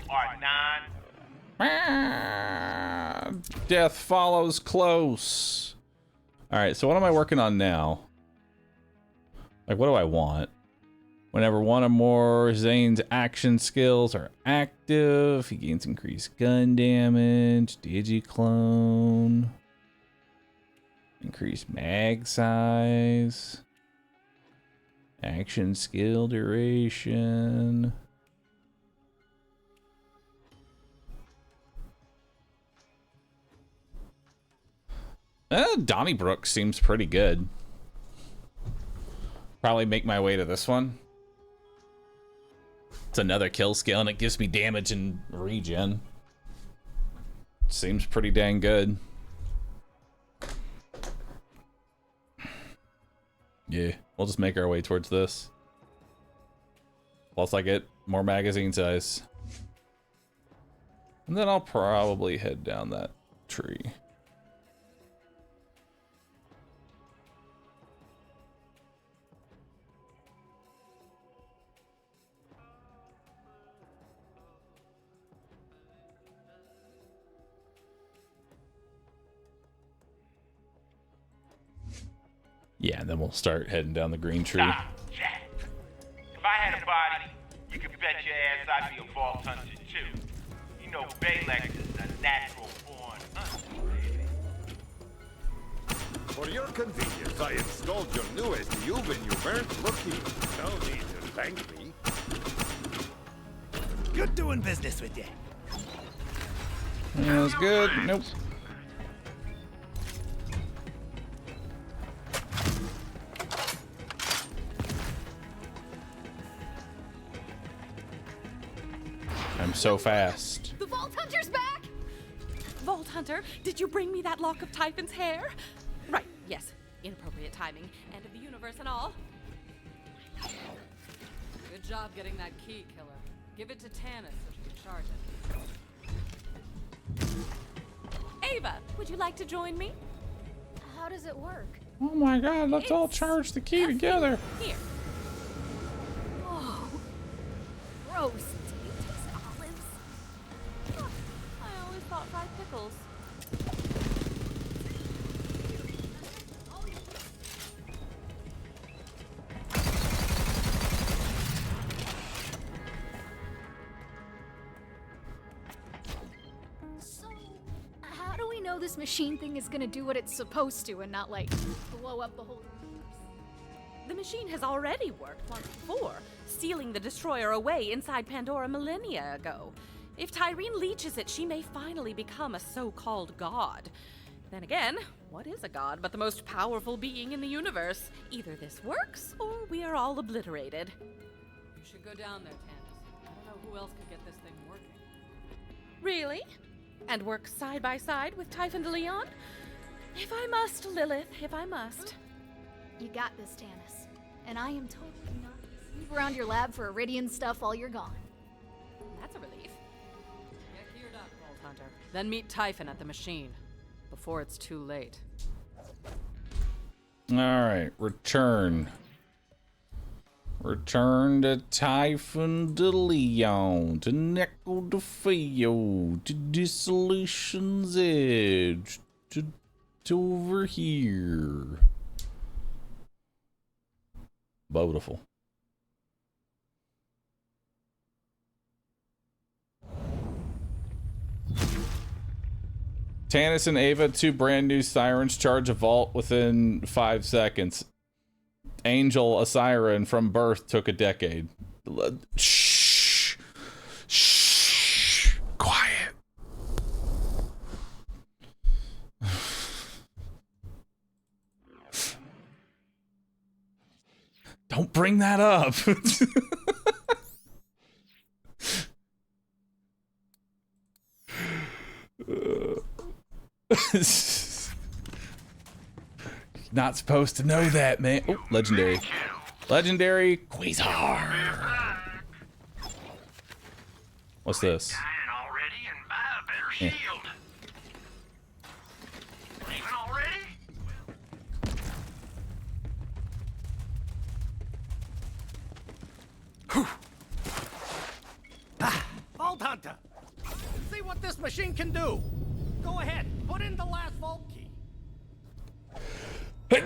Speaker 2: Death follows close. Alright, so what am I working on now? Like, what do I want? Whenever one or more Zane's action skills are active, he gains increased gun damage, digiclone, increased mag size, action skill duration. Donnybrook seems pretty good. Probably make my way to this one. It's another kill skill and it gives me damage and regen. Seems pretty dang good. Yeah, we'll just make our way towards this. Plus I get more magazine size. And then I'll probably head down that tree. Yeah, and then we'll start heading down the green tree.
Speaker 14: Nah, Jack. If I had a body, you could bet your ass I'd be a vault hunter too. You know, Balex is a natural born hunter, baby.
Speaker 16: For your convenience, I installed your newest cube and you weren't looking. No need to thank me.
Speaker 20: Good doing business with you.
Speaker 2: That was good. Nope. I'm so fast.
Speaker 11: The Vault Hunter's back! Vault Hunter, did you bring me that lock of Typhon's hair? Right, yes. Inappropriate timing. End of the universe and all. Good job getting that key, killer. Give it to Tanis so she can charge it. Ava, would you like to join me?
Speaker 1: How does it work?
Speaker 2: Oh my god, let's all charge the key together.
Speaker 11: Here.
Speaker 1: Oh, gross. Do you taste olives?
Speaker 11: Huh, I always thought fried pickles.
Speaker 1: So, how do we know this machine thing is gonna do what it's supposed to and not, like, blow up the whole universe?
Speaker 11: The machine has already worked once before, sealing the destroyer away inside Pandora millennia ago. If Tyreen leeches it, she may finally become a so-called god. Then again, what is a god but the most powerful being in the universe? Either this works, or we are all obliterated. You should go down there, Tanis. I don't know who else could get this thing working. Really? And work side by side with Typhon de Leon? If I must, Lilith, if I must.
Speaker 1: You got this, Tanis. And I am totally not gonna sweep around your lab for Iridian stuff while you're gone.
Speaker 11: That's a relief. Get geared up, Vault Hunter. Then meet Typhon at the machine. Before it's too late.
Speaker 2: Alright, return. Return to Typhon de Leon, to Necro de Feo, to Dissolution's Edge, to over here. Beautiful. Tanis and Ava, two brand new sirens, charge a vault within 5 seconds. Angel, a siren from birth, took a decade. Shh. Shh. Quiet. Don't bring that up. Not supposed to know that, man. Oh, legendary. Legendary Quasar. What's this? Yeah.
Speaker 20: Vault Hunter! See what this machine can do. Go ahead, put in the last vault key.
Speaker 11: I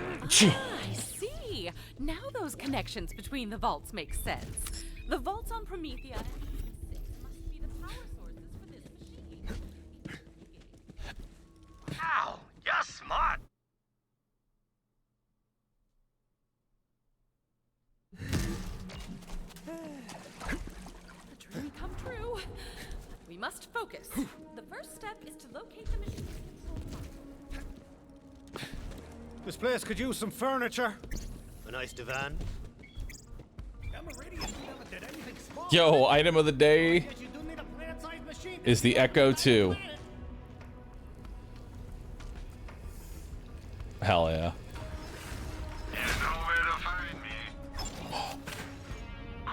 Speaker 11: see. Now those connections between the vaults make sense. The vaults on Promethea and Eden 6 must be the power sources for this machine.
Speaker 4: Ow! You're smart!
Speaker 11: A dream come true. We must focus. The first step is to locate the machine's control module.
Speaker 20: This place could use some furniture. A nice divan.
Speaker 2: Yo, item of the day is the Echo 2. Hell yeah.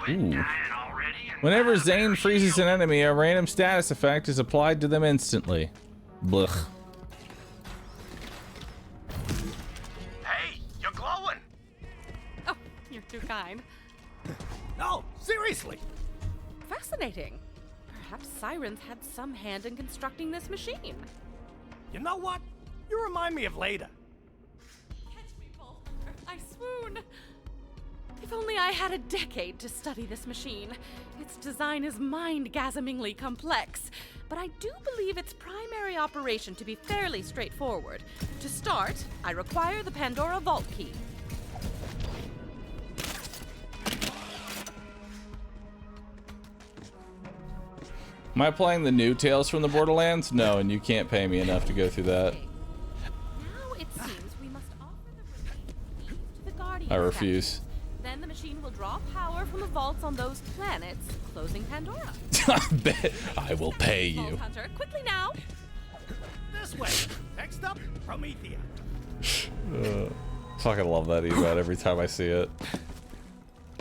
Speaker 2: Ooh. Whenever Zane freezes an enemy, a random status effect is applied to them instantly. Blech.
Speaker 4: Hey, you're glowing!
Speaker 11: Oh, you're too kind.
Speaker 20: No, seriously!
Speaker 11: Fascinating. Perhaps Sirens had some hand in constructing this machine.
Speaker 20: You know what? You remind me of Leda.
Speaker 11: Catch me, Vault Hunter. I swoon. If only I had a decade to study this machine. Its design is mind-gasmingly complex, but I do believe its primary operation to be fairly straightforward. To start, I require the Pandora Vault Key.
Speaker 2: Am I playing the new Tales from the Borderlands? No, and you can't pay me enough to go through that.
Speaker 11: Now it seems we must offer the key to the Guardian.
Speaker 2: I refuse.
Speaker 11: Then the machine will draw power from the vaults on those planets, closing Pandora.
Speaker 2: I bet I will pay you.
Speaker 11: Vault Hunter, quickly now.
Speaker 20: This way. Next up, Promethea.
Speaker 2: Fucking love that emote every time I see it.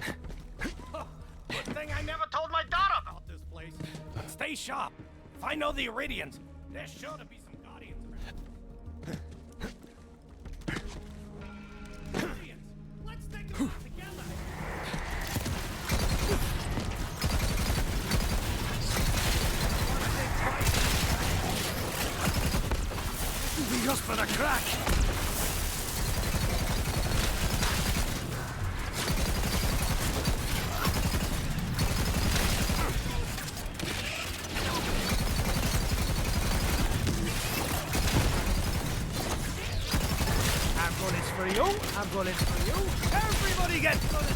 Speaker 20: Good thing I never told my daughter about this place. Stay sharp. If I know the Iridians, there's sure to be some Guardians around. Guardians, let's take them out together. This will be just for the crack. For you, I'm bullets for you. Everybody gets bullets.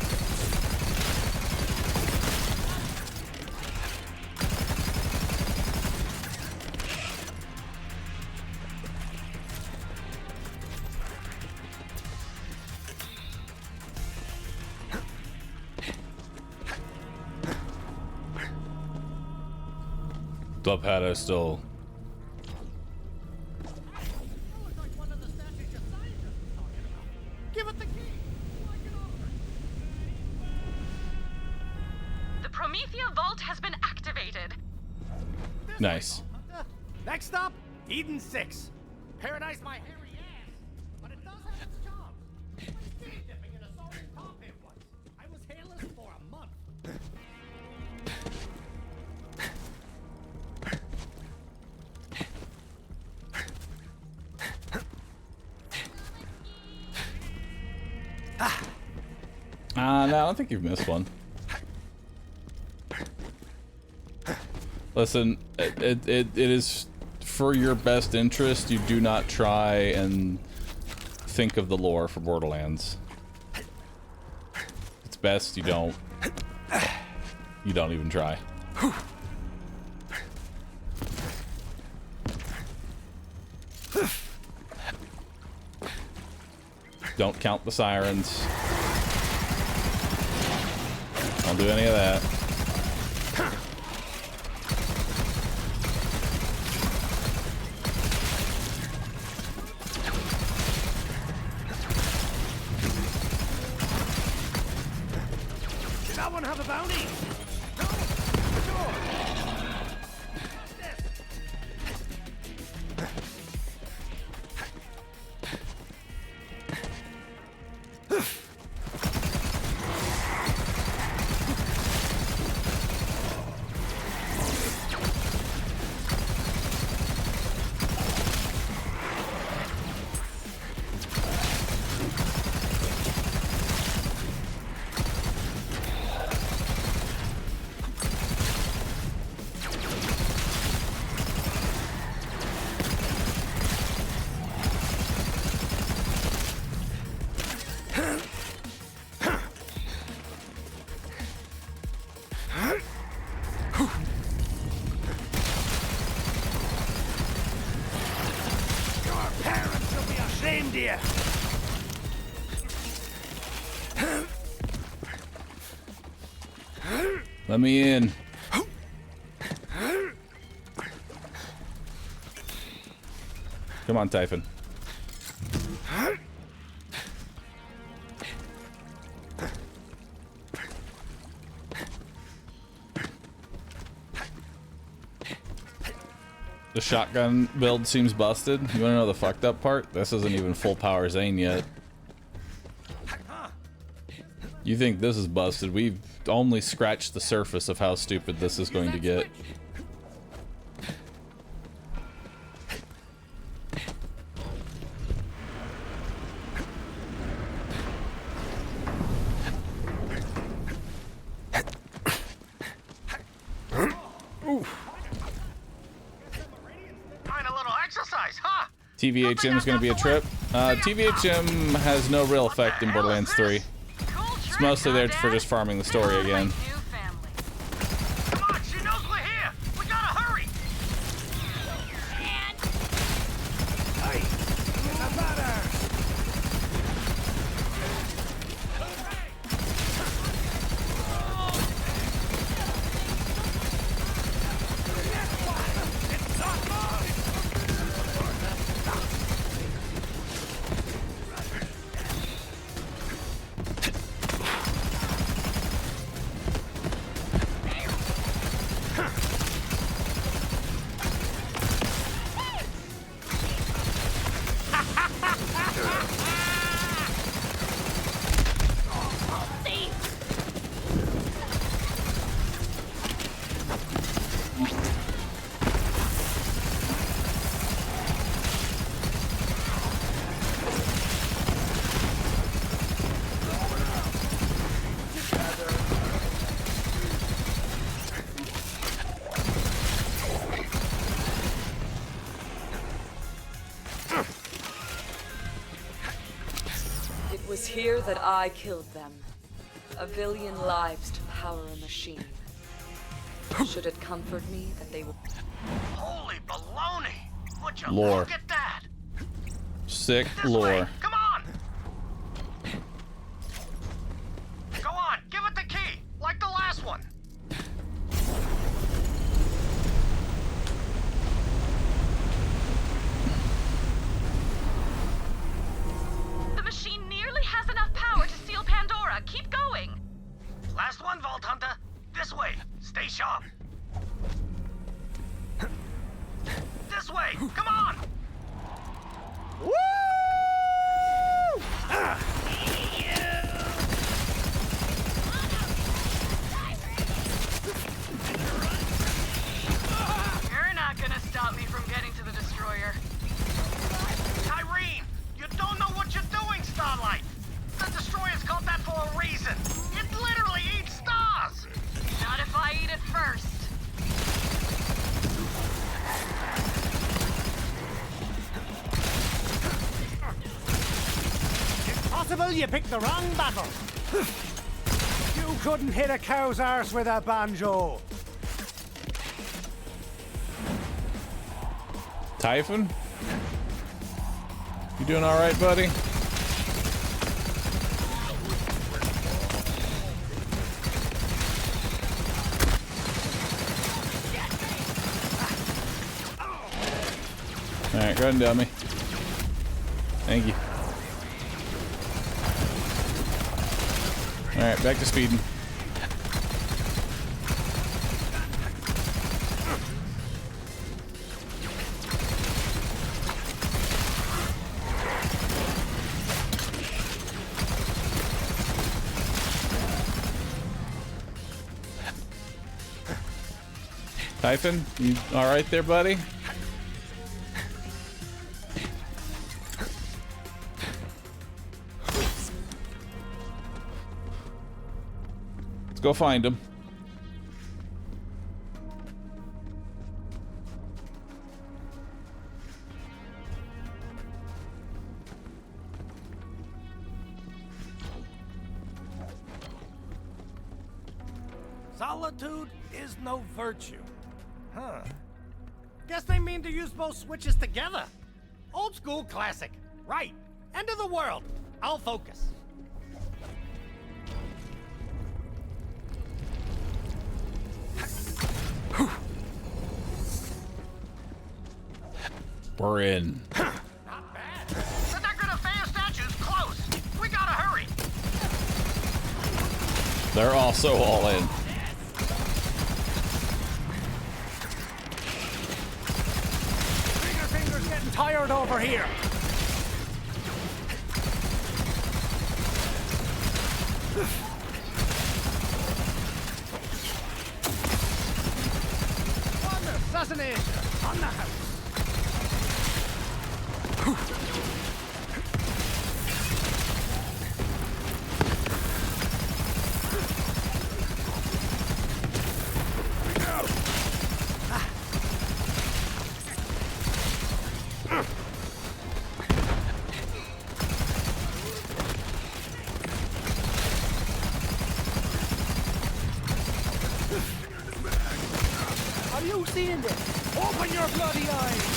Speaker 2: The pedestal.
Speaker 20: Give it the key.
Speaker 11: The Promethea Vault has been activated.
Speaker 2: Nice.
Speaker 20: Next up, Eden 6. Paradise my hairy ass. But it does have its charms. I went skinny dipping in a salted tar pit once. I was hairless for a month.
Speaker 2: No, I don't think you've missed one. Listen, it is for your best interest. You do not try and think of the lore for Borderlands. It's best you don't. You don't even try. Don't count the sirens. Don't do any of that.
Speaker 20: Did that one have a bounty? No? Sure.
Speaker 2: Let me in. Come on, Typhon. The shotgun build seems busted. You wanna know the fucked up part? This isn't even full power Zane yet. You think this is busted? We've only scratched the surface of how stupid this is going to get. TVHM is going to be a trip. TVHM has no real effect in Borderlands 3. It's mostly there for just farming the story again.
Speaker 4: Come on, she knows we're here. We gotta hurry.
Speaker 8: Here that I killed them. A billion lives to power a machine. Should it comfort me that they will...
Speaker 4: Holy baloney! Would you
Speaker 2: Lore.
Speaker 4: look at that?
Speaker 2: Sick lore.
Speaker 4: Come on! Go on, give it the key, like the last one.
Speaker 21: Has enough power to seal Pandora. Keep going.
Speaker 4: Last one, Vault Hunter. This way. Stay sharp. This way. Come on.
Speaker 20: Woo!
Speaker 17: You're not gonna stop me from getting to the destroyer.
Speaker 4: Tyreen, you don't know what you're doing, Starlight. The destroyer's called that for a reason. It literally eats stars.
Speaker 17: Not if I eat it first.
Speaker 9: It's possible you picked the wrong battle. You couldn't hit a cow's arse with a banjo.
Speaker 2: Typhon? You doing alright, buddy? Alright, go ahead and dummy. Thank you. Alright, back to speeding. Typhon, you alright there, buddy? Let's go find him.
Speaker 20: Solitude is no virtue. Huh. Guess they mean to use both switches together. Old school classic. Right. End of the world. I'll focus.
Speaker 2: We're in.
Speaker 4: The decorative Faya statue's close. We gotta hurry.
Speaker 2: They're also all in.
Speaker 9: Finger's getting tired over here. One assassination on the house. Are you seeing this? Open your bloody eyes!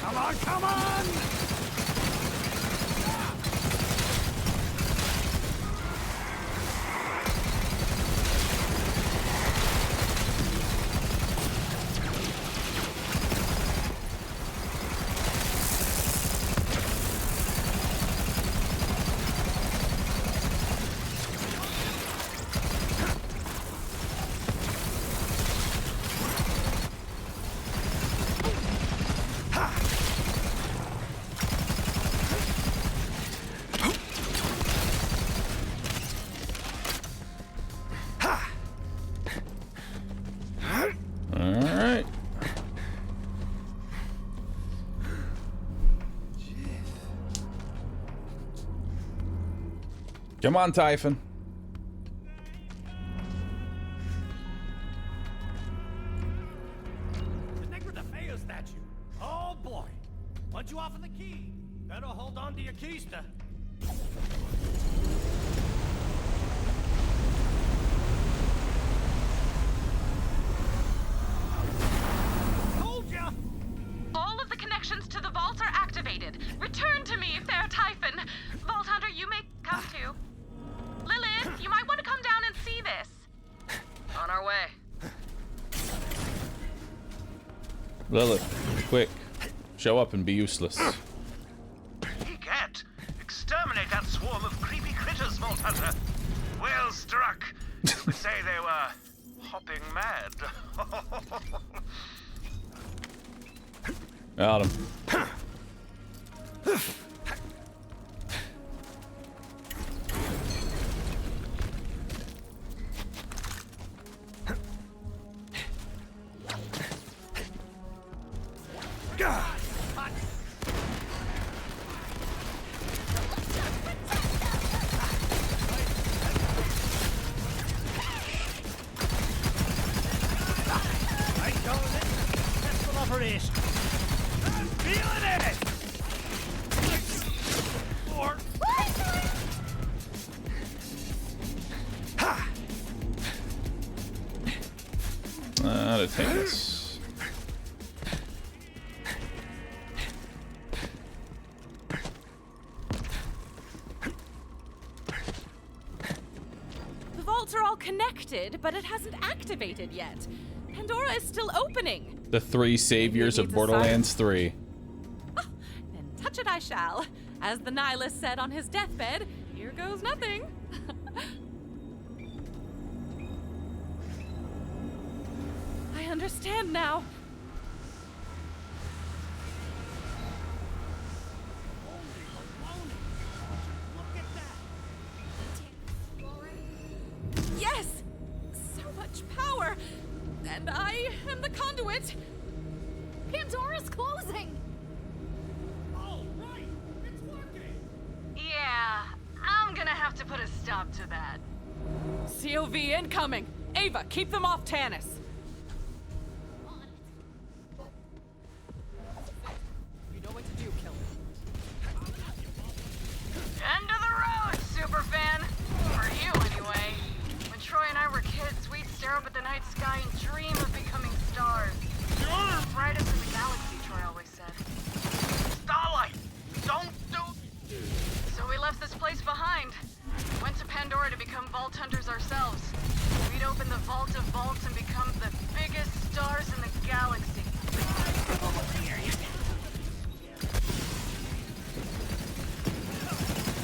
Speaker 9: Come on, come on!
Speaker 2: Alright. Come on, Typhon.
Speaker 9: The decorative Faya statue. Oh boy. Want you off of the key? Better hold on to your keister. Told ya!
Speaker 21: All of the connections to the vault are activated. Return to me, fair Typhon. Vault Hunter, you may come too. Lilith, you might want to come down and see this. On our way.
Speaker 2: Lilith, quick. Show up and be useless.
Speaker 12: Egad! Exterminate that swarm of creepy critters, Vault Hunter. Well struck. They say they were hopping mad.
Speaker 2: Got him.
Speaker 9: Operation. I'm feeling it! Or...
Speaker 2: That'll take us.
Speaker 11: The vaults are all connected, but it hasn't activated yet. Pandora is still opening.
Speaker 2: The three saviors of Borderlands 3.
Speaker 11: Then touch it I shall. As the nihilist said on his deathbed, here goes nothing. I understand now. Yes! So much power! And I am the conduit!
Speaker 1: Pandora's closing!
Speaker 9: Oh, right! It's working!
Speaker 21: Yeah, I'm gonna have to put a stop to that.
Speaker 11: COV incoming! Ava, keep them off Tannis! You know what to do, killer.
Speaker 21: End of the road, superfan! For you, anyway. When Troy and I were kids, we'd stare up at the night sky and dream of becoming stars. Brightest in the galaxy, Troy always said.
Speaker 4: Starlight! Don't do...
Speaker 21: So
Speaker 17: left this place behind. Went to Pandora to become vault hunters ourselves. We'd open the vault of vaults and become the biggest stars in the galaxy.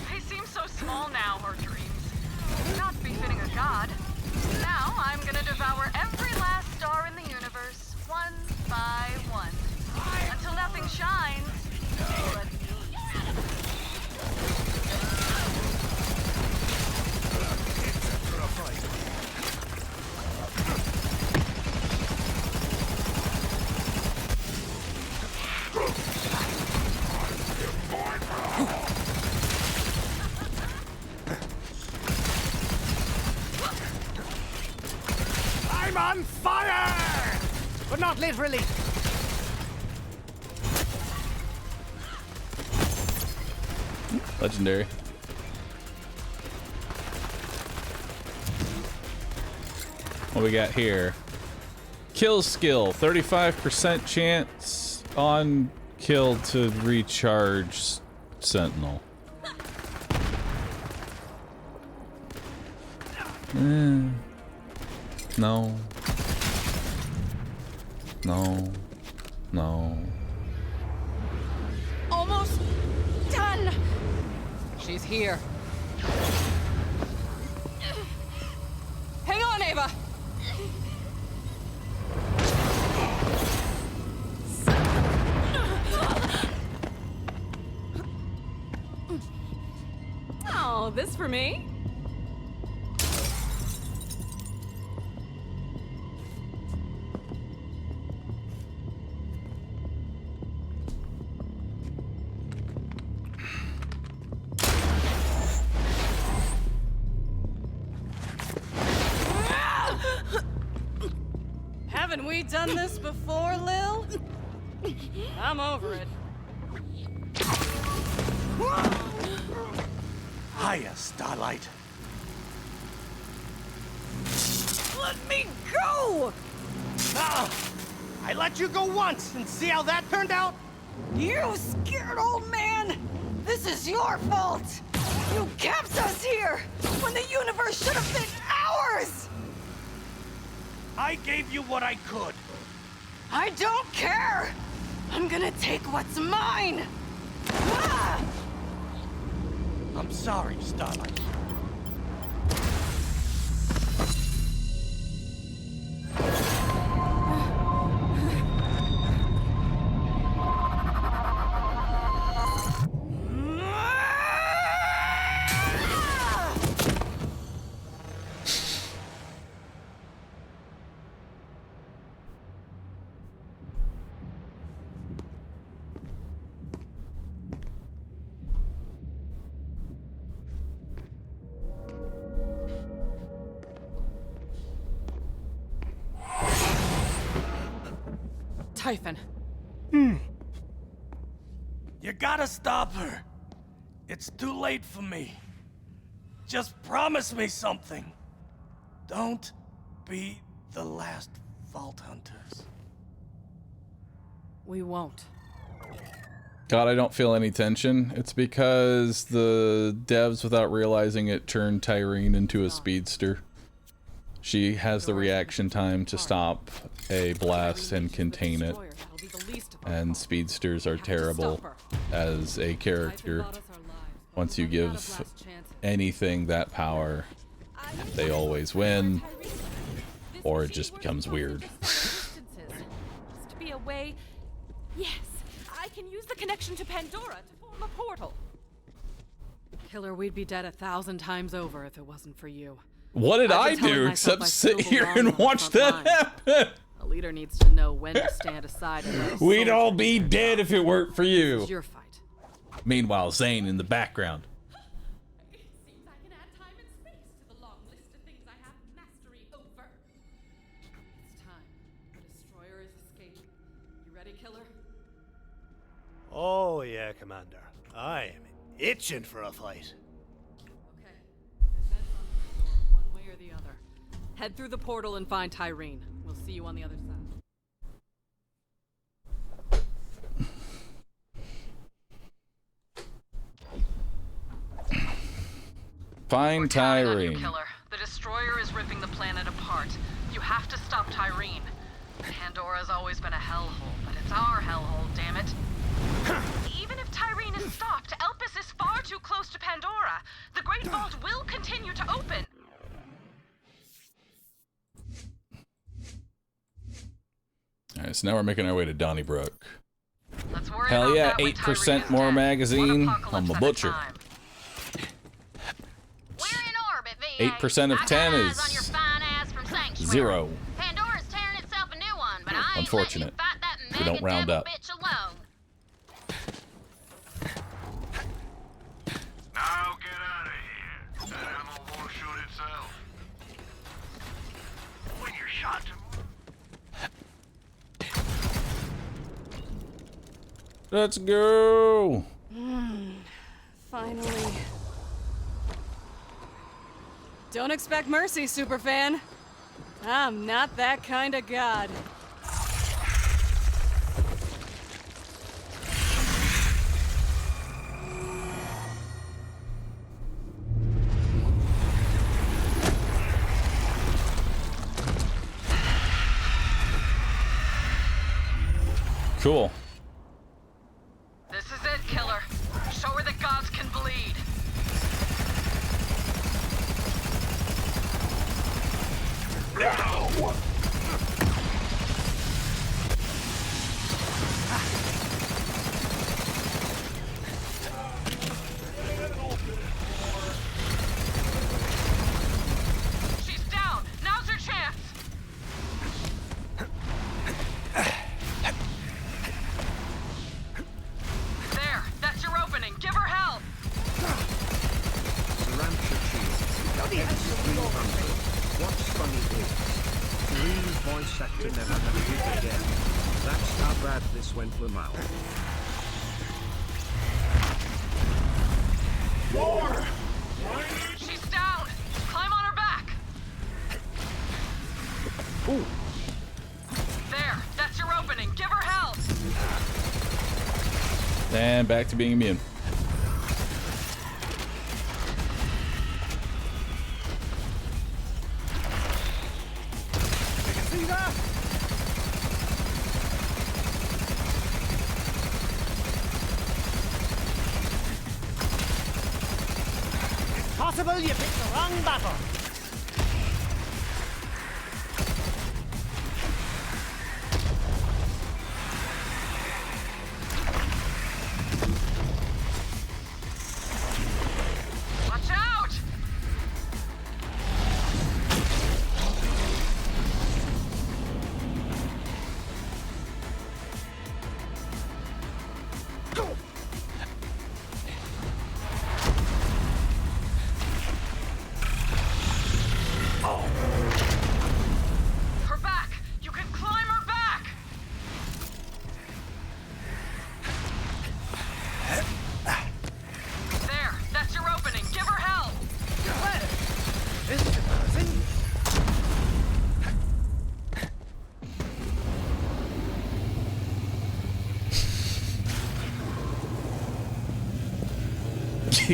Speaker 17: They seem so small now, our dreams. Not befitting a god. Now I'm gonna devour every last star in the universe, one by one. Until nothing shines. But
Speaker 20: I'm on fire! But not literally.
Speaker 2: Legendary. What we got here? Kill skill, 35% chance on kill to recharge Sentinel. No. No. No.
Speaker 5: Almost done.
Speaker 11: She's here.
Speaker 5: Hang on, Ava. Oh, this for me?
Speaker 17: haven't we done this before, Lil? I'm over it.
Speaker 20: Hiya, Starlight.
Speaker 17: Let me go!
Speaker 20: Ah! I let you go once, and see how that turned out?
Speaker 5: You scared old man! This is your fault! You kept us here when the universe should have been ours!
Speaker 20: I gave you what I could.
Speaker 5: I don't care! I'm gonna take what's mine! Ah!
Speaker 20: I'm sorry, Starlight.
Speaker 11: Typhon.
Speaker 20: You gotta stop her. It's too late for me. Just promise me something. Don't be the last Vault Hunters.
Speaker 11: We won't.
Speaker 2: God, I don't feel any tension. It's because the devs, without realizing it, turned Tyrene into a speedster. She has the reaction time to stop a blast and contain it. And speedsters are terrible as a character. Once you give anything that power, they always win, or it just becomes weird.
Speaker 11: Just to be away. Yes, I can use the connection to Pandora to form a portal. Killer, we'd be dead 1,000 times over if it wasn't for you.
Speaker 2: What did I do except sit here and watch that happen?
Speaker 11: A leader needs to know when to stand aside.
Speaker 2: We'd all be dead if it weren't for you.
Speaker 11: It's your fight.
Speaker 2: Meanwhile, Zane in the background.
Speaker 1: It seems I can add time and space to the long list of things I have mastery over.
Speaker 11: It's time. The destroyer is escaping. You ready, Killer?
Speaker 9: Oh, yeah, Commander. I am itching for a fight.
Speaker 11: Okay. Defense on the floor, one way or the other. Head through the portal and find Tyrene. We'll see you on the other side.
Speaker 2: Find
Speaker 8: Counting on you,
Speaker 2: Tyrene.
Speaker 8: Killer. The destroyer is ripping the planet apart. You have to stop Tyrene. Pandora's always been a hellhole, but it's our hellhole, damn it. Even if Tyrene is stopped, Elpis is far too close to Pandora. The Great Vault will continue to open.
Speaker 2: Alright, so now we're making our way to Donnybrook.
Speaker 8: Let's worry
Speaker 2: Hell
Speaker 8: about
Speaker 2: yeah,
Speaker 8: that when
Speaker 2: 8%
Speaker 8: Tyrene is
Speaker 2: more
Speaker 8: dead.
Speaker 2: magazine.
Speaker 8: One
Speaker 2: I'm
Speaker 8: apocalypse
Speaker 2: a
Speaker 8: at
Speaker 2: butcher.
Speaker 8: time.
Speaker 2: 8% of 10 is
Speaker 19: on your fine ass from Sanctuary.
Speaker 2: 0.
Speaker 19: Pandora's tearing itself a new one, but I ain't
Speaker 2: Unfortunate.
Speaker 19: letting you fight that
Speaker 2: We don't
Speaker 19: mega
Speaker 2: round
Speaker 19: devil
Speaker 2: up.
Speaker 19: bitch alone.
Speaker 6: Now get out of here. That ammo won't shoot itself. When you're shot to
Speaker 2: Let's go.
Speaker 5: Finally. Don't expect mercy, superfan. I'm not that kind of god.
Speaker 2: Cool.
Speaker 8: This is it, Killer. Show her that gods can bleed. She's down. Now's her chance. There, that's your opening. Give her hell.
Speaker 10: Rancher Cheese. X300. What's funny is, Kareem's voice actor never had a hit again. That's how bad this went for Mal.
Speaker 13: War!
Speaker 8: She's down. Climb on her back.
Speaker 2: Ooh.
Speaker 8: There, that's your opening. Give her hell.
Speaker 2: And back to being immune.
Speaker 20: See that? It's possible you picked the wrong battle.
Speaker 8: Watch out! Her back! You can climb her back! There, that's your opening. Give her hell!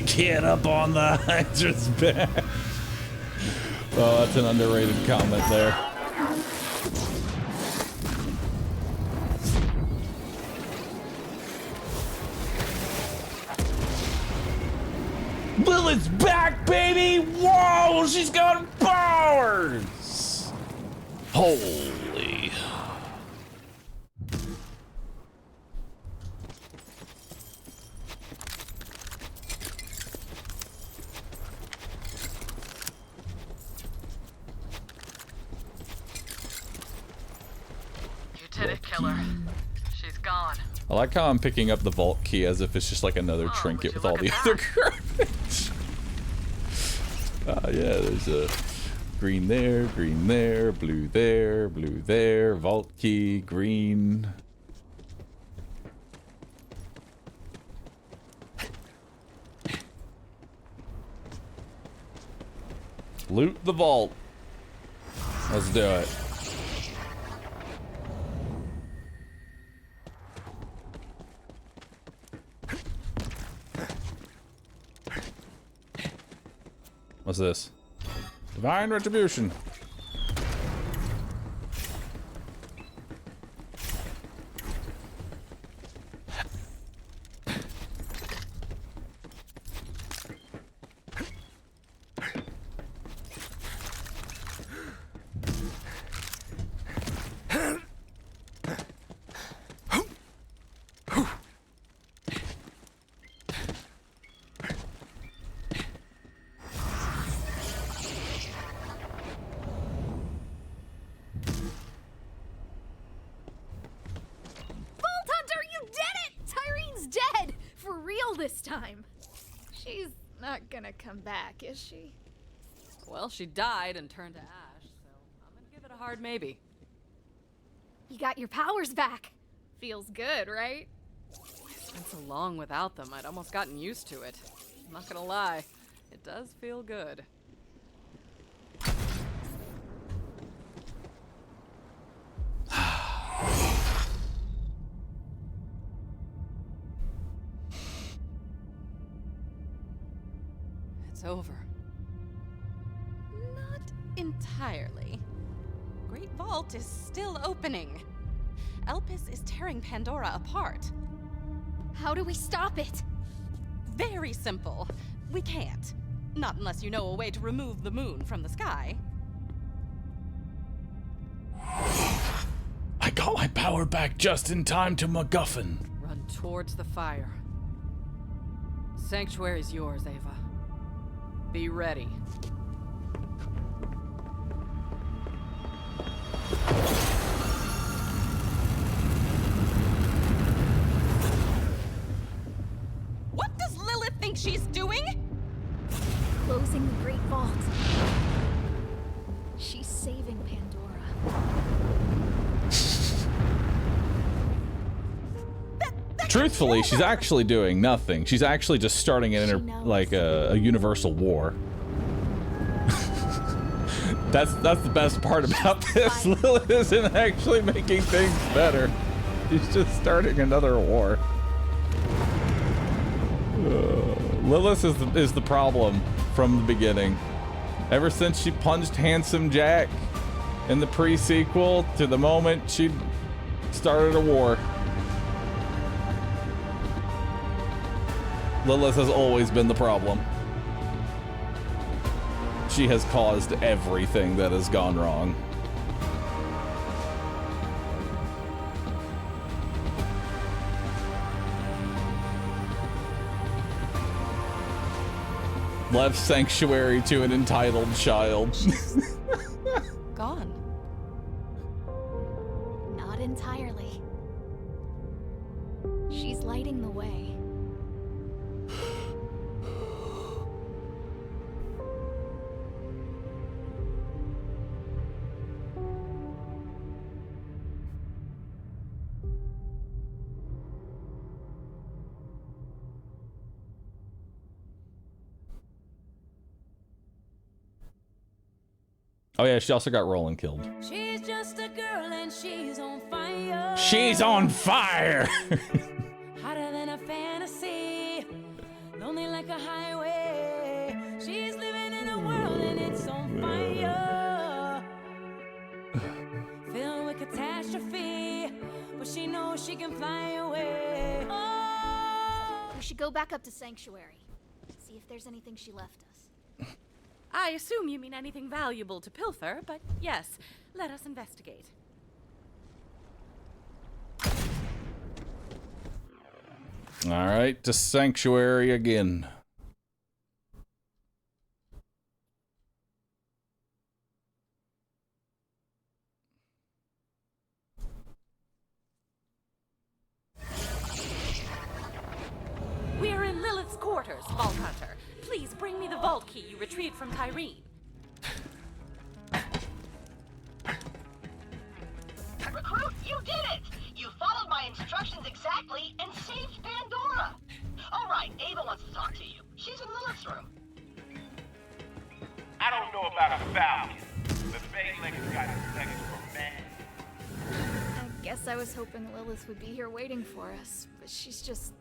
Speaker 2: Get up on the Hydra's back. Oh, that's an underrated comment there. Lilith's back, baby! Whoa, she's got powers! Holy.
Speaker 8: You did it, Killer. She's gone.
Speaker 2: I like how I'm picking up the vault key as if it's just like another trinket with all the other garbage. Yeah, there's a green there, blue there, vault key, green. Loot the vault. Let's do it. What's this? Divine Retribution.
Speaker 1: This time. She's not gonna come back, is she?
Speaker 11: Well, she died and turned to ash, so I'm gonna give it a hard maybe.
Speaker 1: You got your powers back. Feels good, right?
Speaker 11: It's been so long without them, I'd almost gotten used to it. I'm not gonna lie, it does feel good. It's over. Not entirely. Great Vault is still opening. Elpis is tearing Pandora apart.
Speaker 1: How do we stop it?
Speaker 11: Very simple. We can't. Not unless you know a way to remove the moon from the sky.
Speaker 2: I got my power back just in time to MacGuffin.
Speaker 11: Run towards the fire. Sanctuary's yours, Ava. Be ready. What does Lilith think she's doing?
Speaker 1: Closing the Great Vault. She's saving Pandora.
Speaker 2: Truthfully, she's actually doing nothing. She's actually just starting a universal war. That's the best part about this. Lilith isn't actually making things better. She's just starting another war. Lilith is the problem from the beginning. Ever since she punched Handsome Jack in the pre-sequel to the moment she started a war. Lilith has always been the problem. She has caused everything that has gone wrong. Left Sanctuary to an entitled child.
Speaker 11: Gone.
Speaker 1: Not entirely. She's lighting the way.
Speaker 2: Oh yeah, she also got Roland killed.
Speaker 15: She's just a girl and she's on fire.
Speaker 2: She's on fire!
Speaker 15: Hotter than a fantasy, lonely like a highway. She's living in a world and it's on fire. Filled with catastrophe, but she knows she can fly away. Oh.
Speaker 1: We should go back up to Sanctuary. See if there's anything she left us.
Speaker 11: I assume you mean anything valuable to pilfer, but yes, let us investigate.
Speaker 2: All right, to Sanctuary again.
Speaker 11: We are in Lilith's quarters, Vault Hunter. Please bring me the vault key you retrieved from Tyreen.
Speaker 7: Recruit, you did it! You followed my instructions exactly and saved Pandora! Alright, Ava wants to talk to you. She's in Lilith's room.
Speaker 14: I don't know about a Falcon, but Baylex got sex from man.
Speaker 1: I guess I was hoping Lilith would be here waiting for us, but she's just...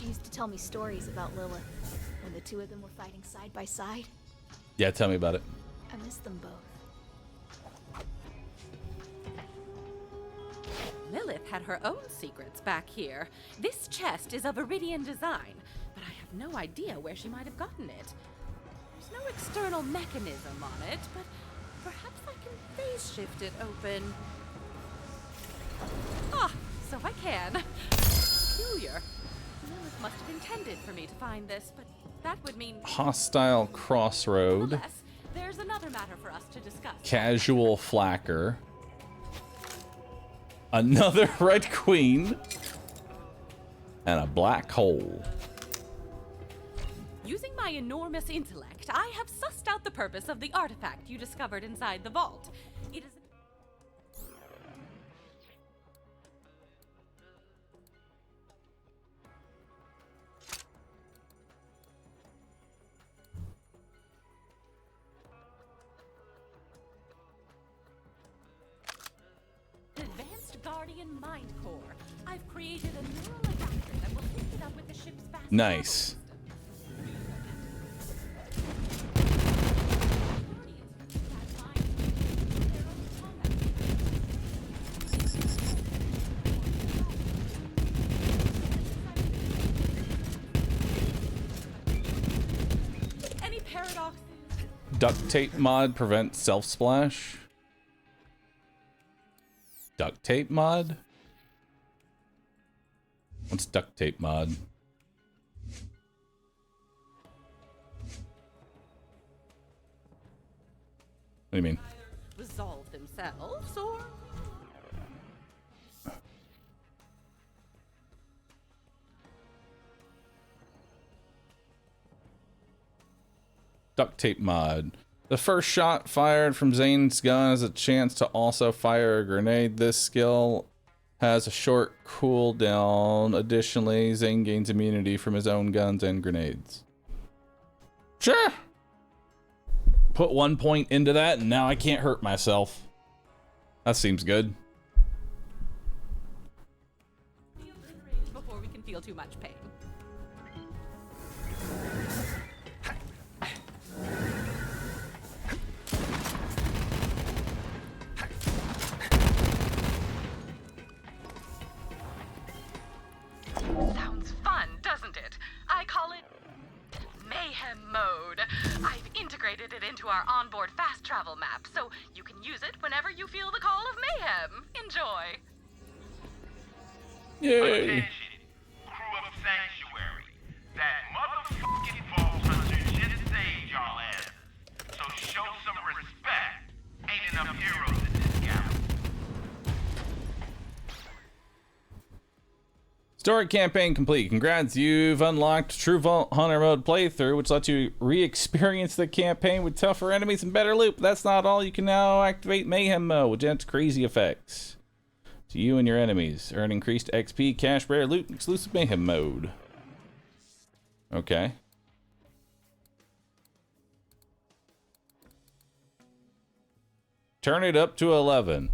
Speaker 1: She used to tell me stories about Lilith when the two of them were fighting side by side.
Speaker 2: Yeah, tell me about it.
Speaker 1: I miss them both.
Speaker 11: Lilith had her own secrets back here. This chest is of Iridian design, but I have no idea where she might have gotten it. There's no external mechanism on it, but perhaps I can phase shift it open. Ah, so I can. Peculiar. Lilith must have intended for me to find this, but that would mean...
Speaker 2: Hostile crossroad.
Speaker 11: Nonetheless, there's another matter for us to discuss.
Speaker 2: Casual flacker. Another red queen. And a black hole.
Speaker 11: Using my enormous intellect, I have sussed out the purpose of the artifact you discovered inside the vault. It is... Advanced Guardian Mind Core. I've created a neural adapter that will sync it up with the ship's vast...
Speaker 2: Nice.
Speaker 11: Any paradox?
Speaker 2: Duct tape mod prevents self-splash. Duct tape mod? What's duct tape mod? What do you mean?
Speaker 11: Resolve themselves, or...
Speaker 2: Duct tape mod. The first shot fired from Zane's gun has a chance to also fire a grenade. This skill has a short cooldown. Additionally, Zane gains immunity from his own guns and grenades. Sure. Put 1 point into that and now I can't hurt myself. That seems good.
Speaker 11: Before we can feel too much pain. Sounds fun, doesn't it? I call it Mayhem Mode. I've integrated it into our onboard fast travel map, so you can use it whenever you feel the call of mayhem. Enjoy.
Speaker 2: Yay.
Speaker 14: Attention, crew of Sanctuary. That motherfucking vault hunter just saved y'all asses. So show some respect. Ain't enough heroes in this galaxy.
Speaker 2: Story campaign complete. Congrats, you've unlocked True Vault Hunter mode playthrough, which lets you re-experience the campaign with tougher enemies and better loot. But that's not all. You can now activate Mayhem mode, which adds crazy effects to you and your enemies. Earn increased XP, cash, rare loot, and exclusive Mayhem mode. Okay. Turn it up to 11.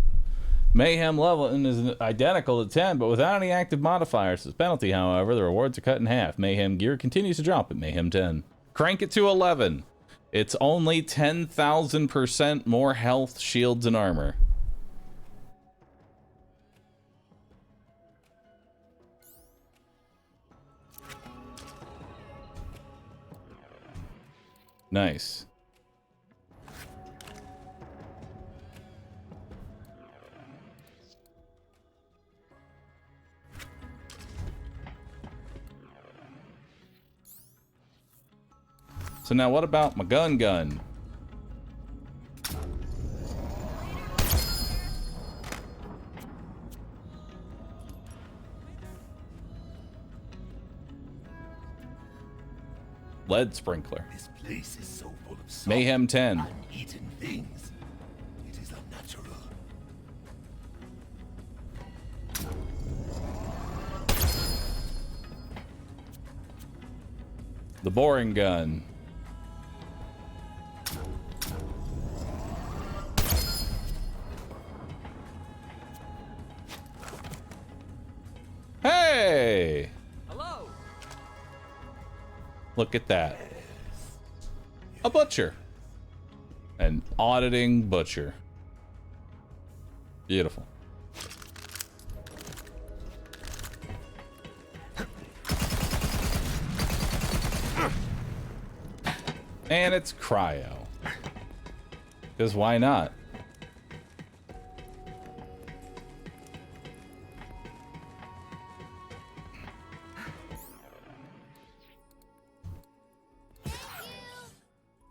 Speaker 2: Mayhem level is identical to 10, but without any active modifiers as penalty, however, the rewards are cut in half. Mayhem gear continues to drop at Mayhem 10. Crank it to 11. It's only 10,000% more health, shields, and armor. Nice. So now what about my gun? Lead sprinkler.
Speaker 18: This place is so full of soft,
Speaker 2: Mayhem 10.
Speaker 18: uneaten things. It is unnatural.
Speaker 2: The boring gun. Hey!
Speaker 22: Hello.
Speaker 2: Look at that. A butcher. An auditing butcher. Beautiful. And it's cryo. Because why not?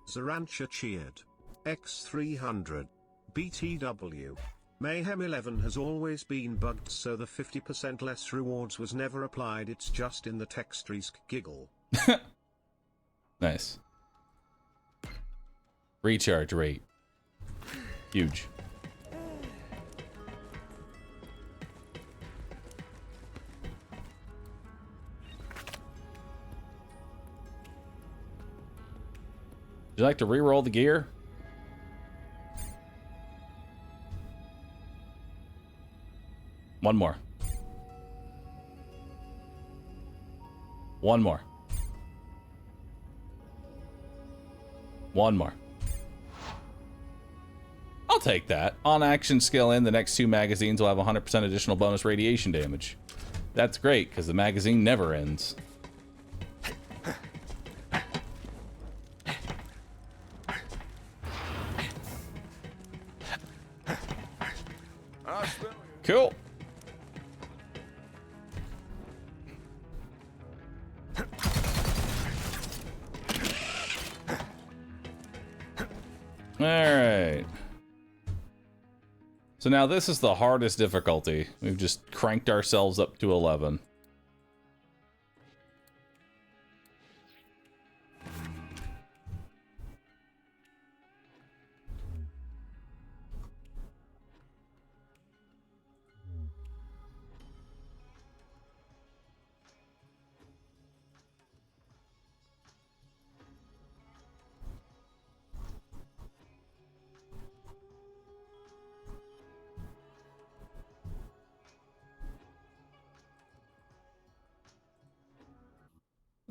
Speaker 10: Zarancha cheered. X300. BTW. Mayhem 11 has always been bugged, so the 50% less rewards was never applied. It's just in the texturisk giggle.
Speaker 2: Nice. Recharge rate. Huge. Would you like to re-roll the gear? One more. One more. One more. I'll take that. On action skill in, the next 2 magazines will have 100% additional bonus radiation damage. That's great, because the magazine never ends. Cool. All right. So now this is the hardest difficulty. We've just cranked ourselves up to 11.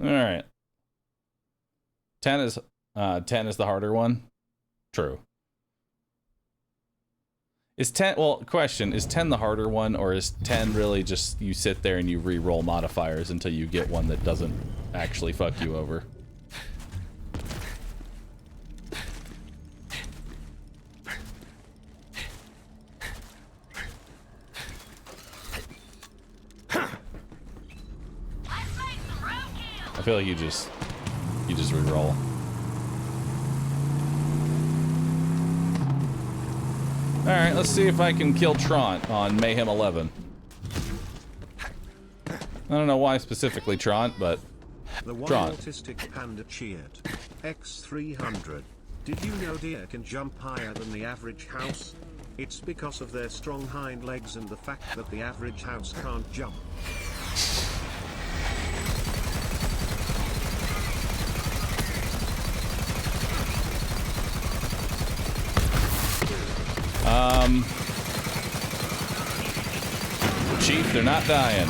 Speaker 2: All right. 10 is the harder one. True. Is 10, well, question, is 10 the harder one, or is 10 really just you sit there and you re-roll modifiers until you get one that doesn't actually fuck you over? I feel like you just re-roll. Alright, let's see if I can kill Trant on Mayhem 11. I don't know why specifically Trant, but
Speaker 10: The one
Speaker 2: Trant.
Speaker 10: autistic panda cheered. X300. Did you know deer can jump higher than the average house? It's because of their strong hind legs and the fact that the average house can't jump.
Speaker 2: Chief, they're not dying.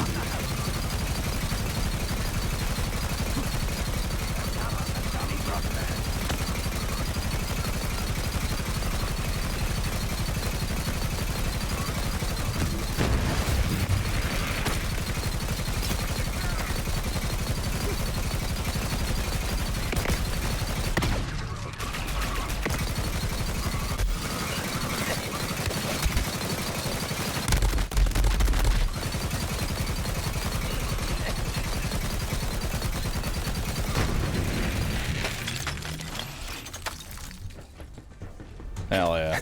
Speaker 2: Hell yeah.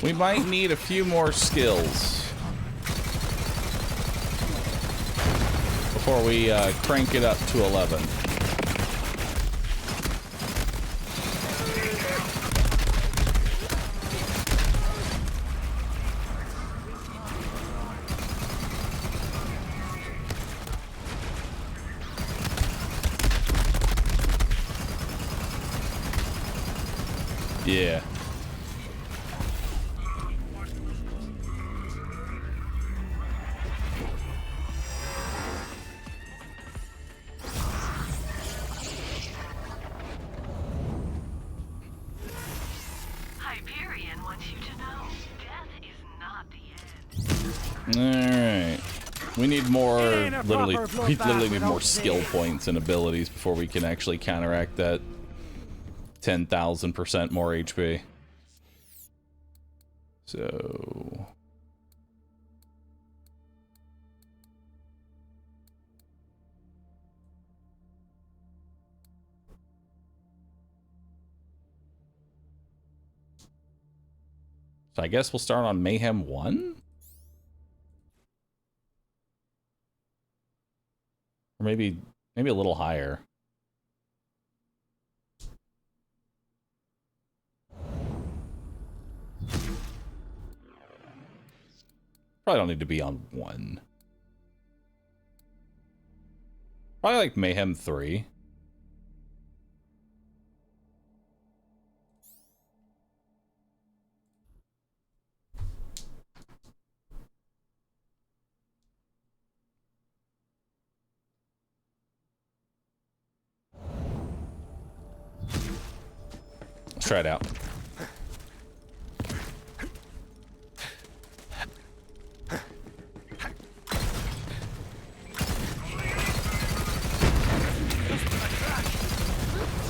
Speaker 2: We might need a few more skills before we crank it up to 11. Yeah.
Speaker 8: Hyperion wants you to know, death is not the end.
Speaker 2: Alright. We need more, we literally need more skill points and abilities before we can actually counteract that 10,000% more HP. So... So I guess we'll start on Mayhem 1? Or maybe a little higher. Probably don't need to be on 1. Probably like Mayhem 3. Let's try it out.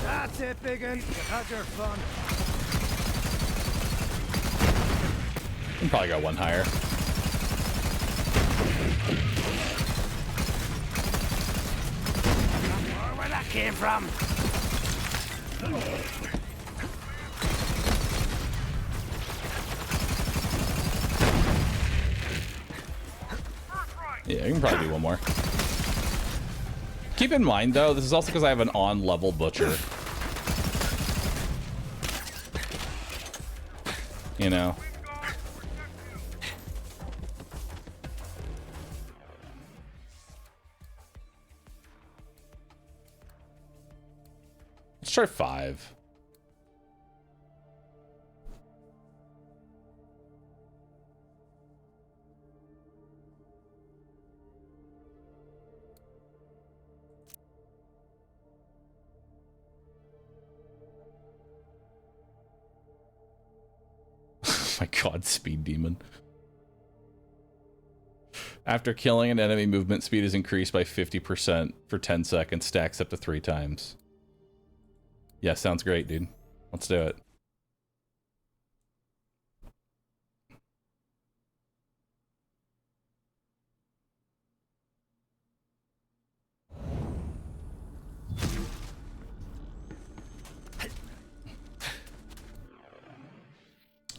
Speaker 20: That's it, biggin. You had your fun.
Speaker 2: We can probably go 1 higher.
Speaker 20: Where that came from?
Speaker 2: Yeah, you can probably do 1 more. Keep in mind, though, this is also because I have an on-level butcher. You know? Let's try 5. My god, speed demon. After killing an enemy, movement speed is increased by 50% for 10 seconds, stacks up to 3 times. Yeah, sounds great, dude. Let's do it.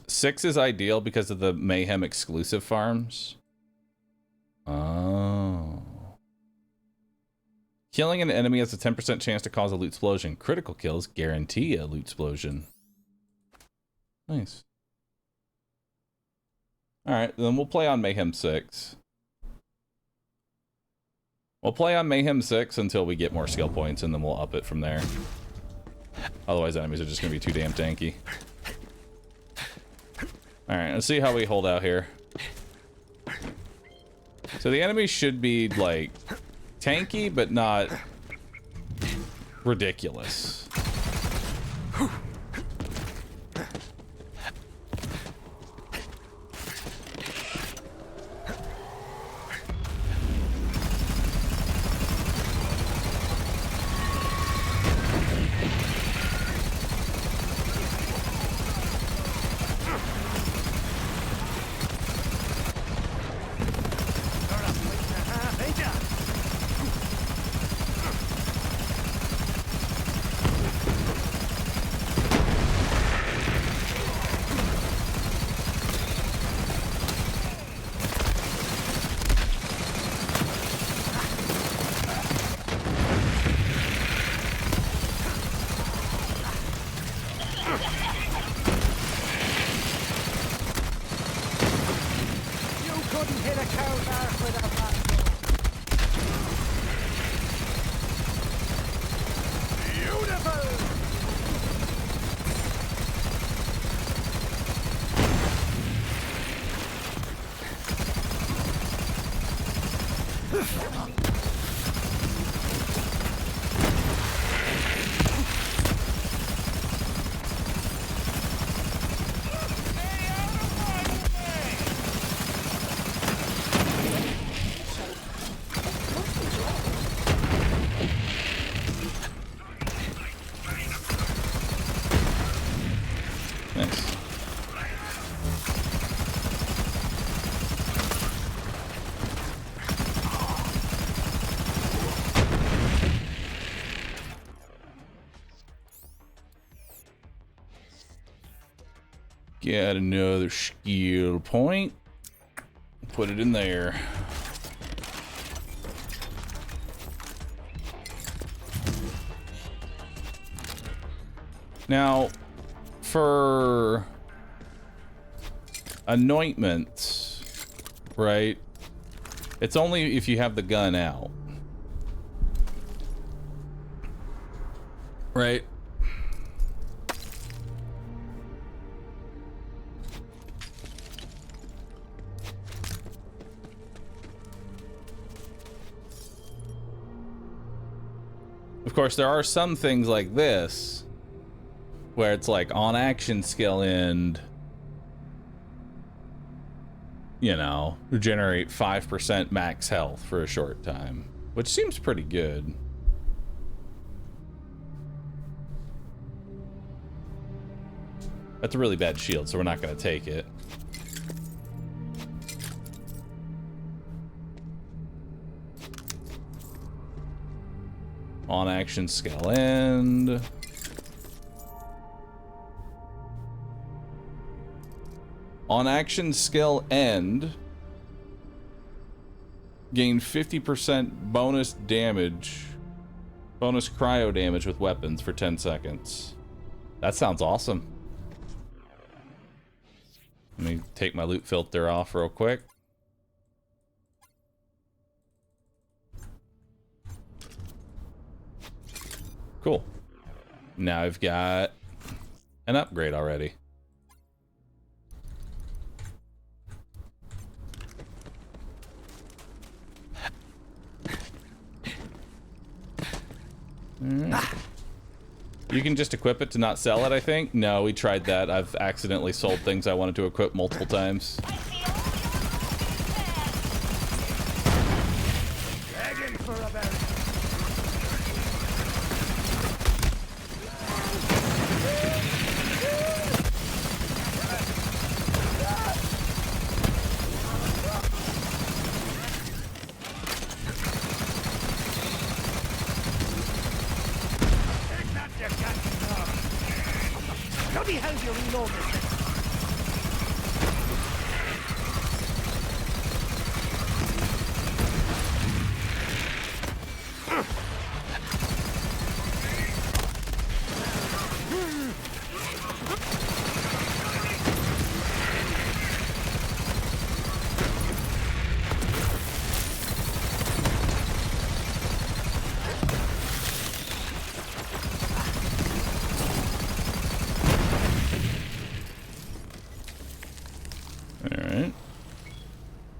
Speaker 2: Six is ideal because of the Mayhem exclusive farms. Oh. Killing an enemy has a 10% chance to cause a loot explosion. Critical kills guarantee a loot explosion. Nice. Alright, then we'll play on Mayhem 6. We'll play on Mayhem 6 until we get more skill points, and then we'll up it from there. Otherwise, enemies are just going to be too damn tanky. Alright, let's see how we hold out here. So the enemies should be, like, tanky, but not ridiculous. Got another skill point. Put it in there. Now, for anointments, right? It's only if you have the gun out. Right? Of course, there are some things like this where it's like on action skill end, you know, regenerate 5% max health for a short time, which seems pretty good. That's a really bad shield, so we're not going to take it. On action skill end. On action skill end. Gain 50% bonus damage. Bonus cryo damage with weapons for 10 seconds. That sounds awesome. Let me take my loot filter off real quick. Cool. Now I've got an upgrade already. You can just equip it to not sell it, I think. No, we tried that. I've accidentally sold things I wanted to equip multiple times.
Speaker 13: Begging for a better. Bloody hell, you reload this.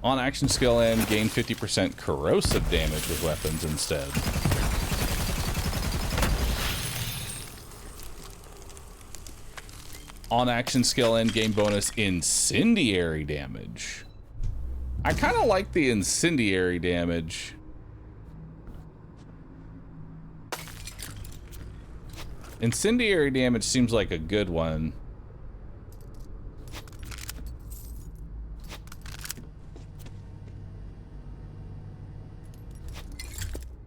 Speaker 2: On action skill end, gain 50% corrosive damage with weapons instead. On action skill end, gain bonus incendiary damage. I kind of like the incendiary damage. Incendiary damage seems like a good one.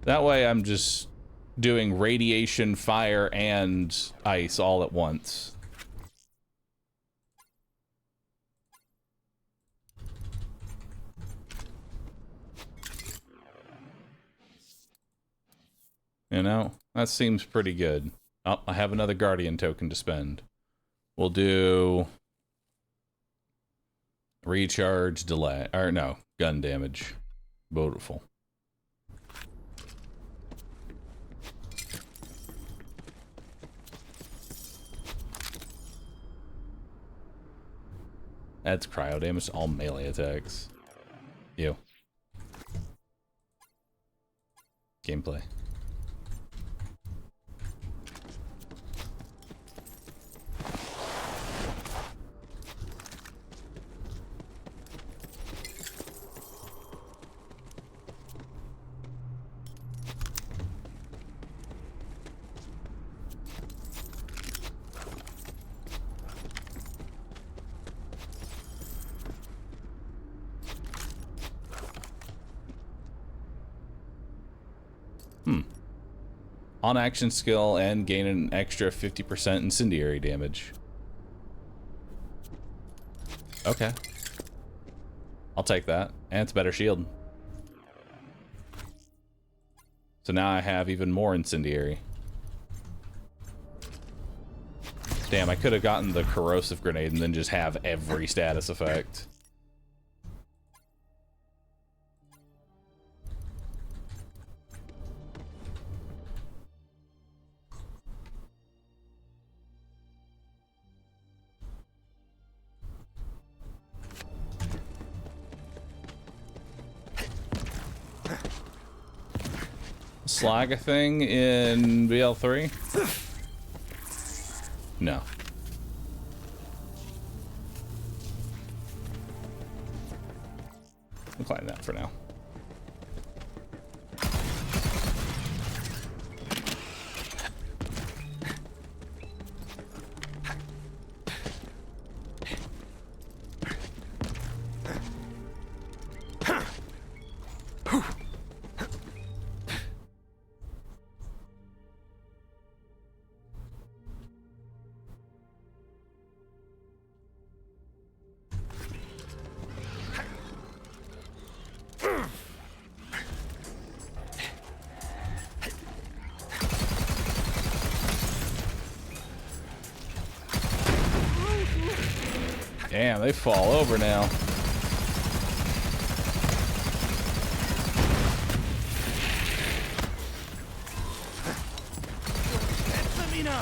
Speaker 2: That way I'm just doing radiation, fire, and ice all at once. You know, that seems pretty good. Oh, I have another Guardian token to spend. We'll do recharge delay, or no, gun damage. Beautiful. Adds cryo damage to all melee attacks. Ew. Gameplay. On action skill and gain an extra 50% incendiary damage. Okay. I'll take that. And it's a better shield. So now I have even more incendiary. Damn, I could have gotten the corrosive grenade and then just have every status effect. Slag a thing in BL3? No. I'm climb that for now. Damn, they fall over now.
Speaker 13: Let me know.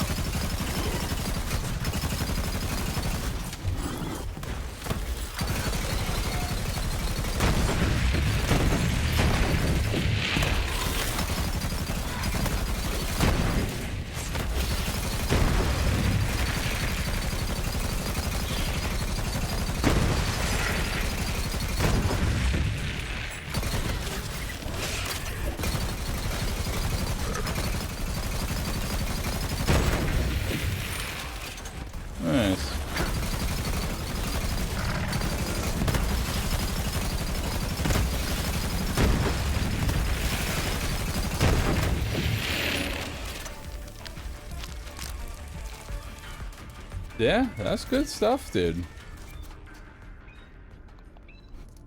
Speaker 2: Yeah, that's good stuff, dude.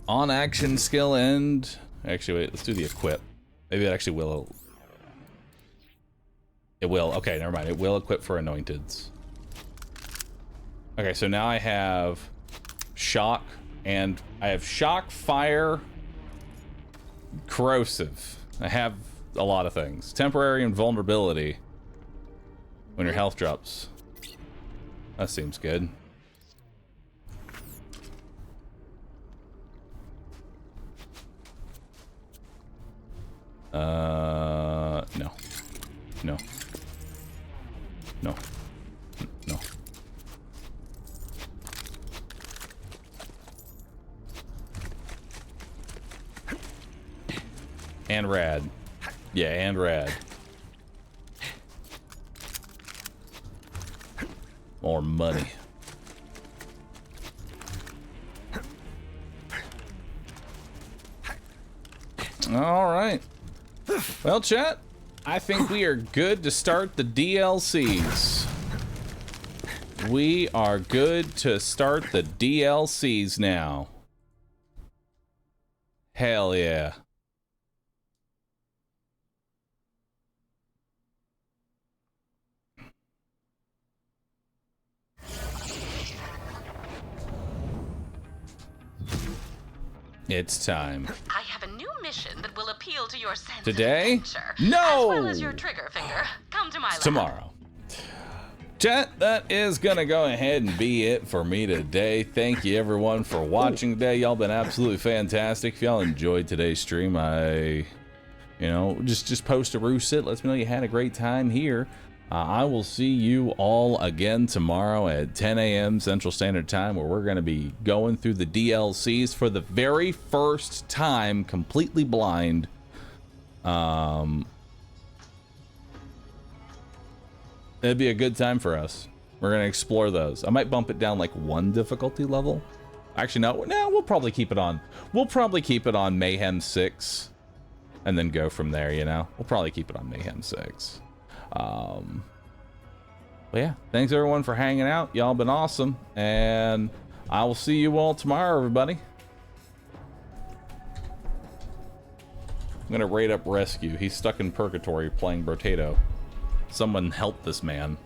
Speaker 2: On action skill end. Actually, wait, let's do the equip. Maybe it actually will. It will. Okay, never mind. It will equip for anointeds. Okay, so now I have shock, and I have shock, fire, corrosive. I have a lot of things. Temporary invulnerability when your health drops. That seems good. No. No. No. No. And rad. Yeah, and rad. More money. All right. Well, chat, I think we are good to start the DLCs. We are good to start the DLCs now. Hell yeah. It's time.
Speaker 8: I have a new mission that will appeal to your sense
Speaker 2: Today?
Speaker 8: of adventure.
Speaker 2: No!
Speaker 8: As well as your trigger finger. Come to my lab.
Speaker 2: Tomorrow. Chat, that is gonna go ahead and be it for me today. Thank you everyone for watching today. Y'all been absolutely fantastic. If y'all enjoyed today's stream, just post a roosit. Let me know you had a great time here. I will see you all again tomorrow at 10 a.m. Central Standard Time, where we're going to be going through the DLCs for the very first time, completely blind. It'd be a good time for us. We're going to explore those. I might bump it down like one difficulty level. Actually, no, we'll probably keep it on. We'll probably keep it on Mayhem 6 and then go from there, you know? We'll probably keep it on Mayhem 6. But yeah, thanks everyone for hanging out. Y'all been awesome, and I will see you all tomorrow, everybody. I'm gonna raid up Rescue. He's stuck in purgatory playing Brotato. Someone help this man.